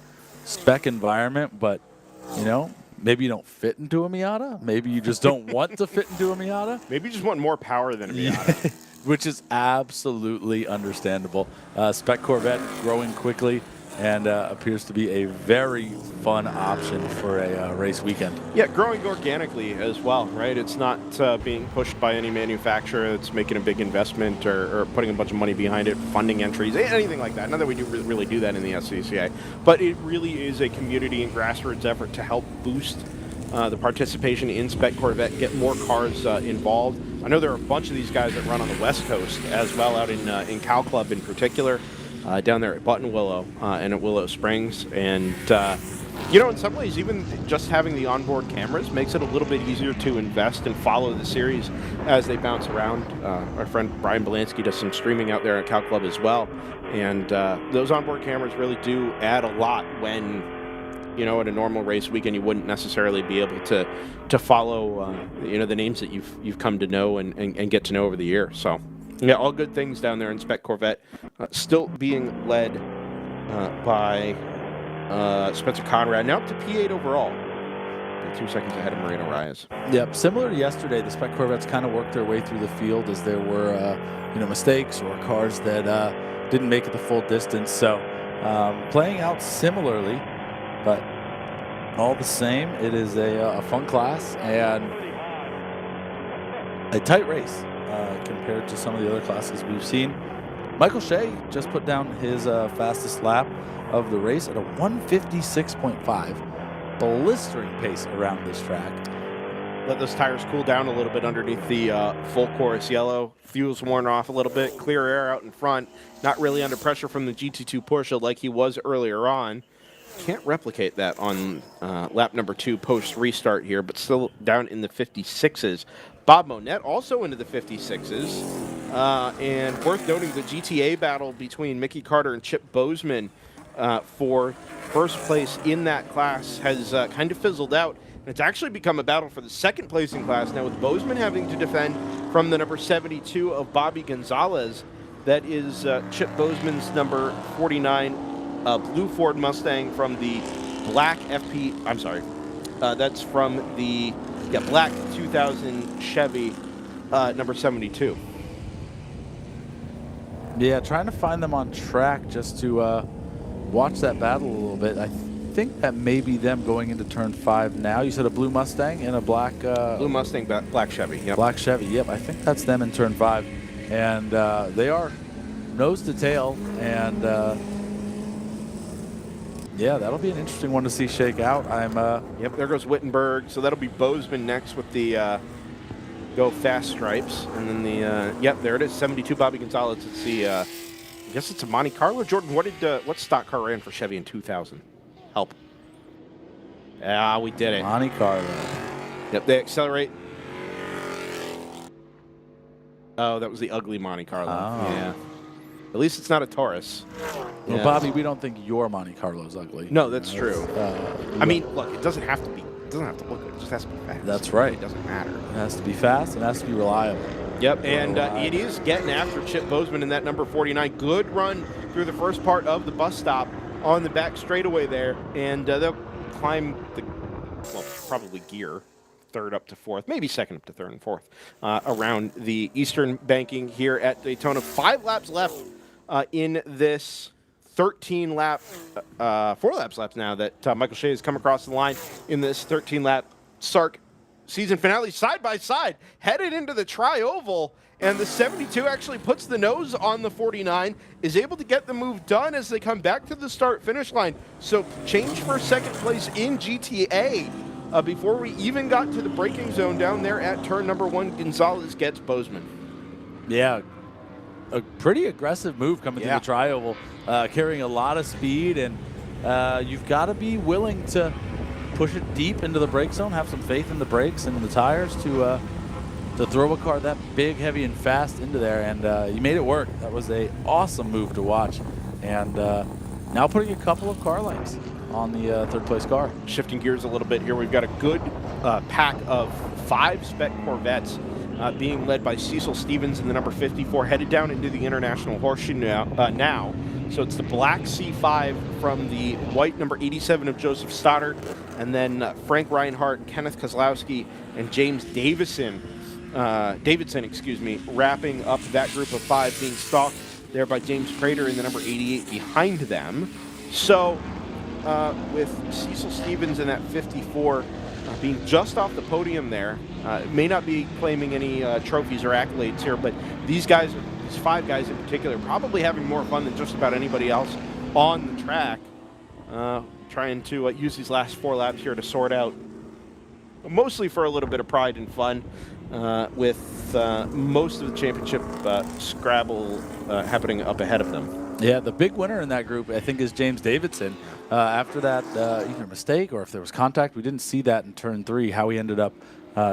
Speaker 2: spec environment, but, you know, maybe you don't fit into a Miata. Maybe you just don't want to fit into a Miata.
Speaker 1: Maybe you just want more power than a Miata.
Speaker 2: Which is absolutely understandable. Spec Corvette growing quickly and appears to be a very fun option for a race weekend.
Speaker 1: Yeah, growing organically as well, right? It's not being pushed by any manufacturer that's making a big investment or putting a bunch of money behind it, funding entries, anything like that. Not that we do really do that in the SCCA, but it really is a community and grassroots effort to help boost the participation in Spec Corvette, get more cars involved. I know there are a bunch of these guys that run on the West Coast as well, out in Cow Club in particular. Down there at Buttonwillow and at Willow Springs. And, you know, in some ways, even just having the onboard cameras makes it a little bit easier to invest and follow the series as they bounce around. Our friend Brian Belansky does some streaming out there at Cow Club as well. And those onboard cameras really do add a lot when at a normal race weekend you wouldn't necessarily be able to follow, the names that you've come to know and get to know over the year. So, yeah, all good things down there in Spec Corvette. Still being led by Spencer Conrad, now up to P8 overall. 2 seconds ahead of Moreno Reyes.
Speaker 2: Yep, similar to yesterday, the Spec Corvettes kind of worked their way through the field as there were, mistakes or cars that didn't make it the full distance. So playing out similarly, but all the same, it is a fun class and a tight race compared to some of the other classes we've seen. Michael Shea just put down his fastest lap of the race at a 156.5. Blistering pace around this track.
Speaker 1: Let those tires cool down a little bit underneath the full chorus yellow. Fuel's worn off a little bit. Clear air out in front. Not really under pressure from the GT2 Porsche like he was earlier on. Can't replicate that on lap number 2 post restart here, but still down in the 56s. Bob Monette also into the 56s. And worth noting the GTA battle between Mickey Carter and Chip Bozeman for first place in that class has kind of fizzled out. And it's actually become a battle for the second place in class now, with Bozeman having to defend from the number 72 of Bobby Gonzalez. That is Chip Bozeman's number 49 blue Ford Mustang from the black that's from the black 2000 Chevy number 72.
Speaker 2: Yeah, trying to find them on track just to watch that battle a little bit. I think that may be them going into turn 5 now. You said a blue Mustang and a black...
Speaker 1: blue Mustang, black Chevy, yep.
Speaker 2: Black Chevy, yep. I think that's them in turn 5. And they are nose to tail. And, yeah, that'll be an interesting one to see shake out.
Speaker 1: Yep, there goes Wittenberg. So that'll be Bozeman next with the Go Fast stripes. And then the, there it is, 72 Bobby Gonzalez. It's the... I guess it's a Monte Carlo. Jordan, what stock car ran for Chevy in 2000? Help. Yeah, we did it.
Speaker 2: Monte Carlo.
Speaker 1: Yep, they accelerate. Oh, that was the ugly Monte Carlo.
Speaker 2: Oh.
Speaker 1: Yeah. At least it's not a Taurus.
Speaker 2: Well,
Speaker 1: Yeah.
Speaker 2: Bobby, we don't think your Monte Carlo is ugly.
Speaker 1: No, that's true. I mean,
Speaker 2: look,
Speaker 1: look, it doesn't have to be. It doesn't have to look good. It just has to be fast.
Speaker 2: That's right.
Speaker 1: It doesn't matter.
Speaker 2: It has to be fast and it has to be reliable.
Speaker 1: Yep, and it is getting after Chip Bozeman in that number 49. Good run through the first part of the bus stop on the back straightaway there, and they'll climb probably gear, third up to fourth, maybe second up to third and fourth, around the eastern banking here at Daytona. 5 laps left in this 13-lap, 4 laps left now that Michael Shea has come across the line in this 13-lap SARRC season finale, side by side, headed into the tri-oval, and the 72 actually puts the nose on the 49, is able to get the move done as they come back to the start-finish line. So change for second place in GTA before we even got to the braking zone down there at turn number 1. Gonzalez gets Bozeman.
Speaker 2: Yeah, a pretty aggressive move coming through the tri-oval, carrying a lot of speed, and you've got to be willing to push it deep into the brake zone, have some faith in the brakes and in the tires to throw a car that big, heavy, and fast into there, and you made it work. That was an awesome move to watch, and now putting a couple of car lengths on the third-place car.
Speaker 1: Shifting gears a little bit here, we've got a good pack of 5 Spec Corvettes being led by Cecil Stevens in the number 54, headed down into the International Horseshoe now. So it's the black C5 from the white number 87 of Joseph Stoddard, and then Frank Reinhardt, Kenneth Kozlowski, and James Davidson, wrapping up that group of 5, being stalked there by James Prater in the number 88 behind them. So with Cecil Stevens in that 54 being just off the podium there, may not be claiming any trophies or accolades here, but these guys, these 5 guys in particular, probably having more fun than just about anybody else on the track, trying to use these last 4 laps here to sort out, mostly for a little bit of pride and fun, with most of the championship scrabble happening up ahead of them.
Speaker 2: Yeah, the big winner in that group, I think, is James Davidson. After that, either a mistake or if there was contact, we didn't see that in turn 3, how he ended up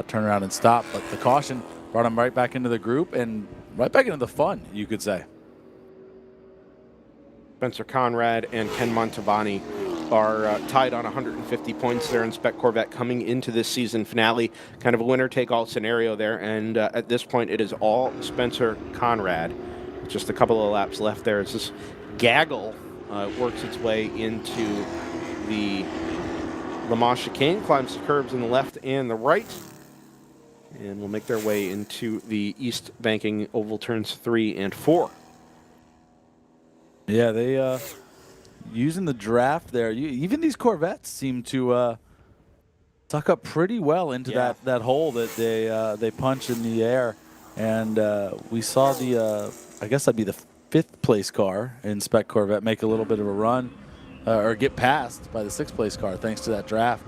Speaker 2: turning around and stop. But the caution brought him right back into the group and right back into the fun, you could say.
Speaker 1: Spencer Conrad and Ken Montavani are tied on 150 points there in Spec Corvette coming into this season finale. Kind of a winner-take-all scenario there, and at this point it is all Spencer Conrad. Just a couple of laps left there as this gaggle works its way into the Le Mans chicane, climbs the curbs in the left and the right, and will make their way into the east banking oval turns 3 and 4.
Speaker 2: Yeah, they using the draft there. Even these Corvettes seem to suck up pretty well into that hole that they punch in the air. And we saw the, I guess that'd be the 5th place car in Spec Corvette make a little bit of a run or get passed by the 6th place car thanks to that draft.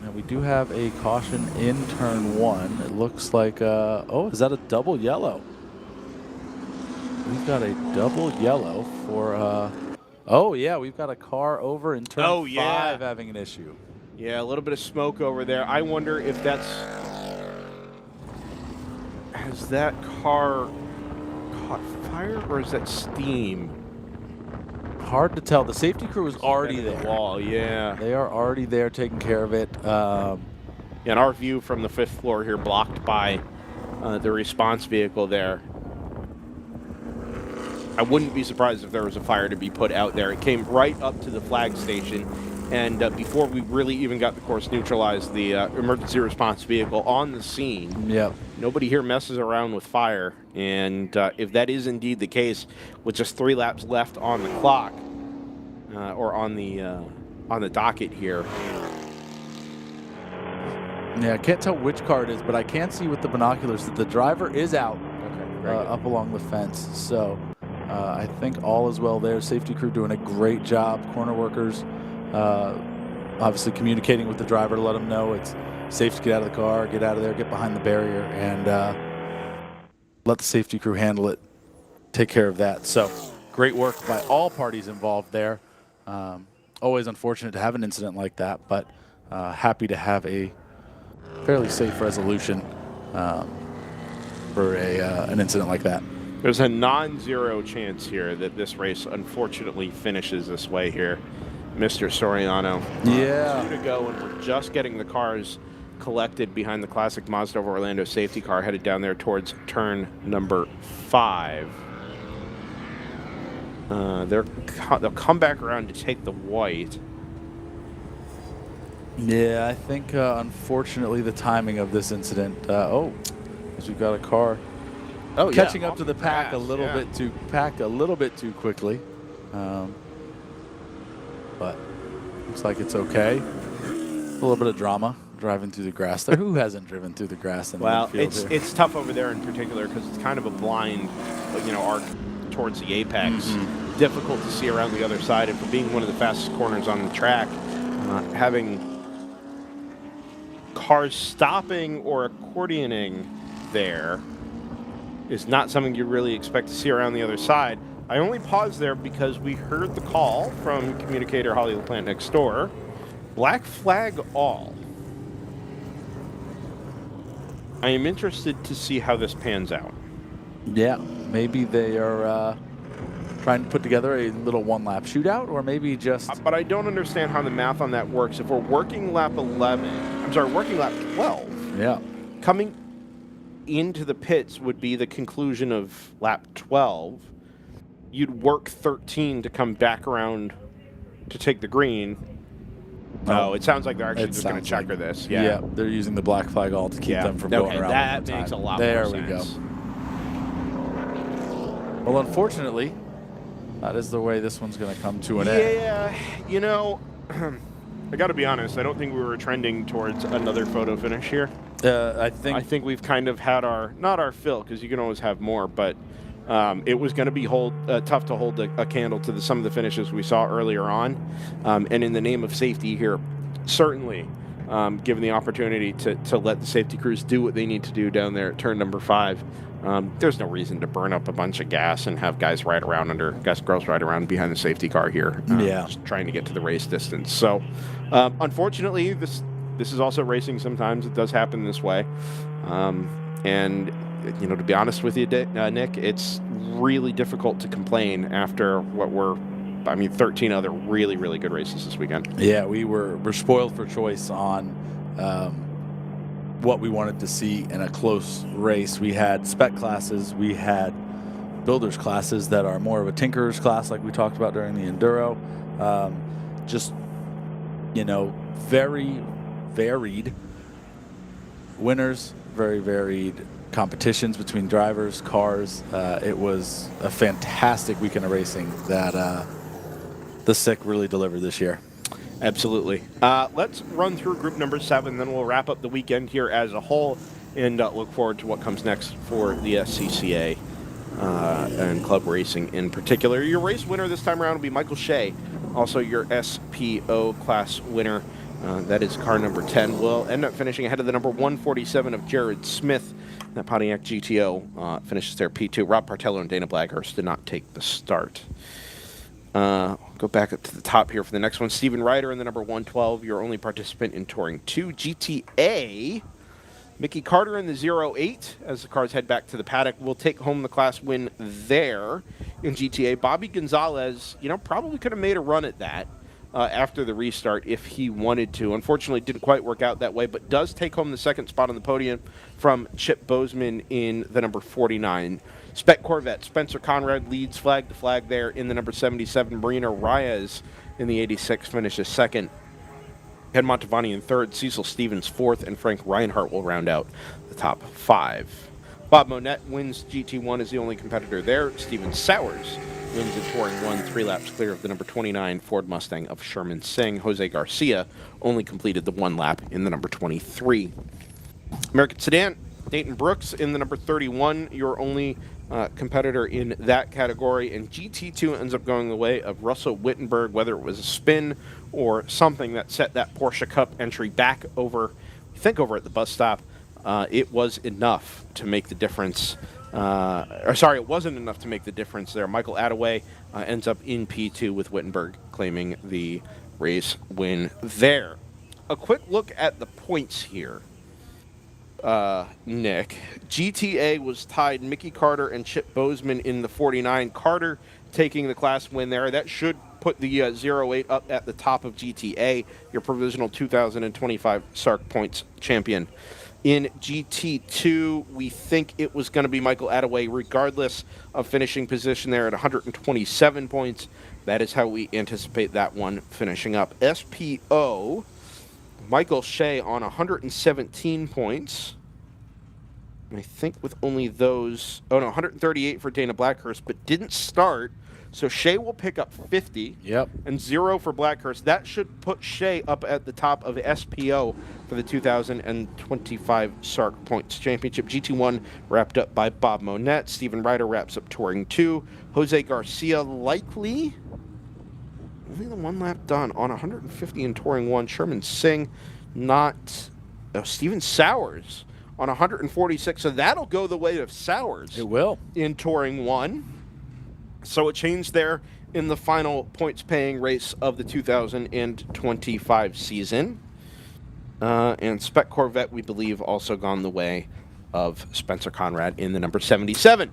Speaker 2: And we do have a caution in turn 1. It looks like, oh, is that a double yellow? We've got a double yellow for, oh yeah, we've got a car over in turn 5 having an issue.
Speaker 1: Yeah, a little bit of smoke over there. I wonder if that's, has that car caught fire or is that steam?
Speaker 2: Hard to tell. The safety crew is already there.
Speaker 1: Wall, yeah.
Speaker 2: They are already there taking care of it.
Speaker 1: And our view from the 5th floor here blocked by the response vehicle there. I wouldn't be surprised if there was a fire to be put out there. It came right up to the flag station, and before we really even got the course neutralized, the emergency response vehicle on the scene.
Speaker 2: Yep.
Speaker 1: Nobody here messes around with fire, and if that is indeed the case, with just 3 laps left on the clock, or on the docket here.
Speaker 2: Yeah, I can't tell which car it is, but I can see with the binoculars that the driver is out up along the fence. So I think all is well there. Safety crew doing a great job. Corner workers obviously communicating with the driver to let him know it's safe to get out of the car, get out of there, get behind the barrier, and let the safety crew handle it, take care of that. So great work by all parties involved there. Always unfortunate to have an incident like that, but happy to have a fairly safe resolution for an incident like that.
Speaker 1: There's a non-zero chance here that this race unfortunately finishes this way here. Mr. Soriano.
Speaker 2: Yeah.
Speaker 1: 2 to go, and we're just getting the cars collected behind the classic Mazda of Orlando safety car headed down there towards turn number 5. They'll come back around to take the white.
Speaker 2: Yeah, I think unfortunately the timing of this incident. Because we've got a car catching up to the pack a little bit too quickly. But looks like it's okay. A little bit of drama driving through the grass there. Who hasn't driven through the grass in the infield
Speaker 1: it's tough over there in particular because it's kind of a blind, arc towards the apex. Difficult to see around the other side, and for being one of the fastest corners on the track, having cars stopping or accordioning there is not something you really expect to see around the other side. I only paused there because we heard the call from communicator Holly LaPlante next door. Black flag all. I am interested to see how this pans out.
Speaker 2: Yeah, maybe they are trying to put together a little one-lap shootout, or maybe just...
Speaker 1: But I don't understand how the math on that works. If we're working lap 11, working lap 12.
Speaker 2: Yeah.
Speaker 1: Coming into the pits would be the conclusion of lap 12. You'd work 13 to come back around to take the green. No, it sounds like they're actually just going to checker this.
Speaker 2: Yeah, they're using the black flag all to keep them from going around.
Speaker 1: That makes a lot
Speaker 2: more
Speaker 1: sense.
Speaker 2: There we go. Well, unfortunately, that is the way this one's going to come to an end.
Speaker 1: Yeah, I got to be honest. I don't think we were trending towards another photo finish here.
Speaker 2: I think
Speaker 1: we've kind of had not our fill, because you can always have more, but it was going to be tough to hold a candle to some of the finishes we saw earlier on. And in the name of safety here, certainly given the opportunity to let the safety crews do what they need to do down there at turn number 5, there's no reason to burn up a bunch of gas and have girls ride around behind the safety car here. Just trying to get to the race distance. So unfortunately, this is also racing. Sometimes it does happen this way. And to be honest with you, Nick, it's really difficult to complain after what were 13 other really, really good races this weekend.
Speaker 2: Yeah, we're spoiled for choice on what we wanted to see in a close race. We had spec classes, we had builders classes that are more of a tinkerer's class like we talked about during the Enduro. Just, very varied winners, very varied competitions between drivers, cars. It was a fantastic weekend of racing that the SICK really delivered this year.
Speaker 1: Absolutely. Let's run through group number 7, then we'll wrap up the weekend here as a whole and look forward to what comes next for the SCCA and club racing in particular. Your race winner this time around will be Michael Shea, also your SPO class winner. That is car number 10. Will end up finishing ahead of the number 147 of Jared Smith. That Pontiac GTO finishes their P2. Rob Partello and Dana Blackhurst did not take the start. Go back up to the top here for the next one. Steven Ryder in the number 112, your only participant in Touring 2. GTA, Mickey Carter in the 08, as the cars head back to the paddock, will take home the class win there in GTA. Bobby Gonzalez, probably could have made a run at that after the restart if he wanted to. Unfortunately, didn't quite work out that way, but does take home the second spot on the podium from Chip Bozeman in the number 49. Spec Corvette, Spencer Conrad leads flag to flag there in the number 77. Marina Reyes in the 86 finishes second. Ken Montavani in third, Cecil Stevens fourth, and Frank Reinhardt will round out the top 5. Bob Monette wins GT1 as the only competitor there. Steven Sowers wins in Touring 1, 3 laps clear of the number 29 Ford Mustang of Sherman Singh. Jose Garcia only completed the 1 lap in the number 23. American Sedan, Dayton Brooks in the number 31, your only competitor in that category, and GT2 ends up going the way of Russell Wittenberg, whether it was a spin or something that set that Porsche Cup entry back over at the bus stop. It was enough to make the difference. It wasn't enough to make the difference there. Michael Attaway ends up in P2 with Wittenberg claiming the race win there. A quick look at the points here. Nick. GTA was tied Mickey Carter and Chip Bozeman in the 49. Carter taking the class win there. That should put the 08 up at the top of GTA, your provisional 2025 SARRC points champion. In GT2, we think it was going to be Michael Attaway, regardless of finishing position there at 127 points. That is how we anticipate that one finishing up. SPO, Michael Shea on 117 points. I think with only those... 138 for Dana Blackhurst, but didn't start. So Shea will pick up 50.
Speaker 2: Yep.
Speaker 1: And 0 for Blackhurst. That should put Shea up at the top of SPO for the 2025 SARRC Points Championship. GT1 wrapped up by Bob Monette. Steven Ryder wraps up Touring 2. Jose Garcia likely... only the 1 lap done on 150 in Touring 1. Sherman Singh not... Steven Sowers on 146. So that'll go the way of Sowers.
Speaker 2: It will. In
Speaker 1: Touring 1. So it changed there in the final points-paying race of the 2025 season. And Spec Corvette, we believe, also gone the way of Spencer Conrad in the number 77.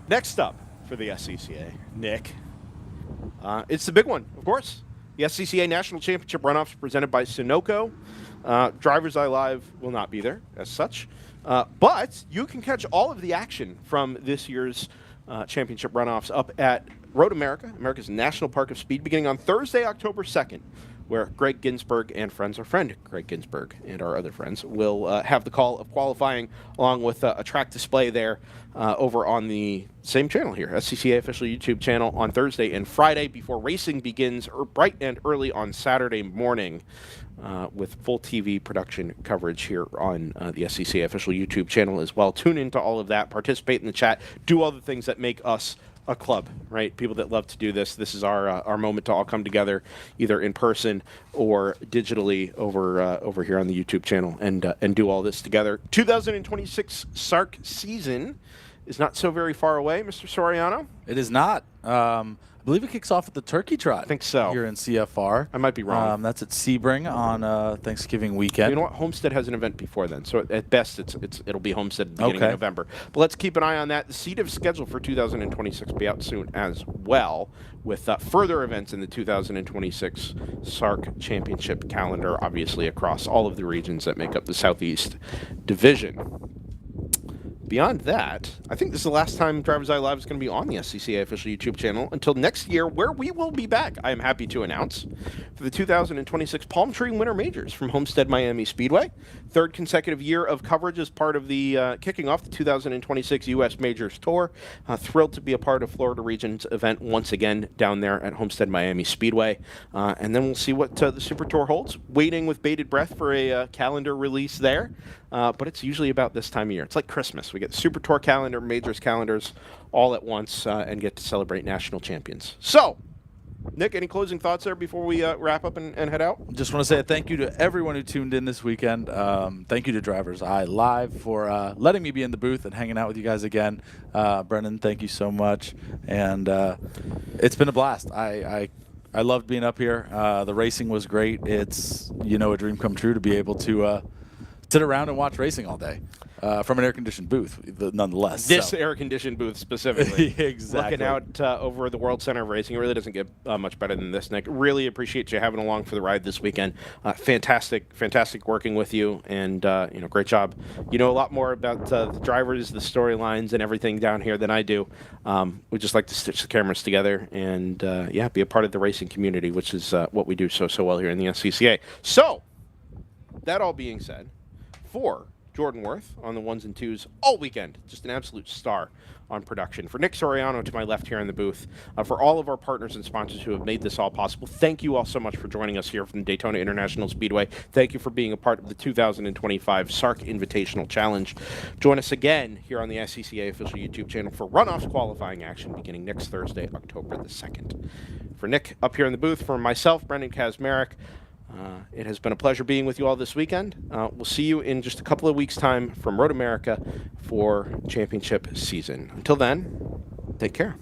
Speaker 1: Next up for the SCCA, Nick. It's the big one, of course. The SCCA National Championship runoffs presented by Sunoco. DriversEye Live will not be there as such. But you can catch all of the action from this year's championship runoffs up at Road America, America's National Park of Speed, beginning on Thursday, October 2nd, where Greg Ginsburg and friends, our friend Greg Ginsburg and our other friends, will have the call of qualifying along with a track display there over on the same channel here, SCCA official YouTube channel, on Thursday and Friday before racing begins bright and early on Saturday morning. With full TV production coverage here on the SCCA official YouTube channel as well. Tune into all of that, participate in the chat, do all the things that make us a club, right? People that love to do this. This is our moment to all come together, either in person or digitally over here on the YouTube channel and do all this together. 2026 SARRC season is not so very far away, Mr. Soriano.
Speaker 2: It is not. I believe it kicks off at the Turkey Trot.
Speaker 1: I think so.
Speaker 2: Here in CFR.
Speaker 1: I might be wrong.
Speaker 2: That's at Sebring on Thanksgiving weekend.
Speaker 1: You know what? Homestead has an event before then, so at best it'll be Homestead at the beginning of November. But let's keep an eye on that. The CDIV schedule for 2026 will be out soon as well, with further events in the 2026 SARRC Championship calendar, obviously across all of the regions that make up the Southeast Division. Beyond that, I think this is the last time Driver's Eye Live is going to be on the SCCA official YouTube channel until next year, where we will be back, I am happy to announce, for the 2026 Palm Tree Winter Majors from Homestead Miami Speedway. Third consecutive year of coverage as part of the kicking off the 2026 U.S. Majors Tour. Thrilled to be a part of Florida Region's event once again down there at Homestead Miami Speedway. And then we'll see what the Super Tour holds. Waiting with bated breath for a calendar release there. But it's usually about this time of year. It's like Christmas. We get the Super Tour calendar, Majors calendars all at once and get to celebrate national champions. So, Nick, any closing thoughts there before we wrap up and head out?
Speaker 2: Just want to say a thank you to everyone who tuned in this weekend. Thank you to Driver's Eye Live for letting me be in the booth and hanging out with you guys again. Brendan, thank you so much. And it's been a blast. I loved being up here. The racing was great. It's, a dream come true to be able to sit around and watch racing all day from an air-conditioned booth, nonetheless.
Speaker 1: This air-conditioned booth specifically.
Speaker 2: Exactly.
Speaker 1: Looking out over the World Center of Racing. It really doesn't get much better than this, Nick. Really appreciate you having along for the ride this weekend. Fantastic working with you, and great job. You know a lot more about the drivers, the storylines, and everything down here than I do. We just like to stitch the cameras together and, be a part of the racing community, which is what we do so well here in the SCCA. So, that all being said, for Jordan Worth on the ones and twos all weekend. Just an absolute star on production. For Nick Soriano to my left here in the booth, for all of our partners and sponsors who have made this all possible, thank you all so much for joining us here from Daytona International Speedway. Thank you for being a part of the 2025 SARRC Invitational Challenge. Join us again here on the SCCA official YouTube channel for runoffs qualifying action beginning next Thursday, October the 2nd. For Nick up here in the booth, for myself, Brendan Kaczmarek, it has been a pleasure being with you all this weekend. We'll see you in just a couple of weeks' time from Road America for championship season. Until then, take care.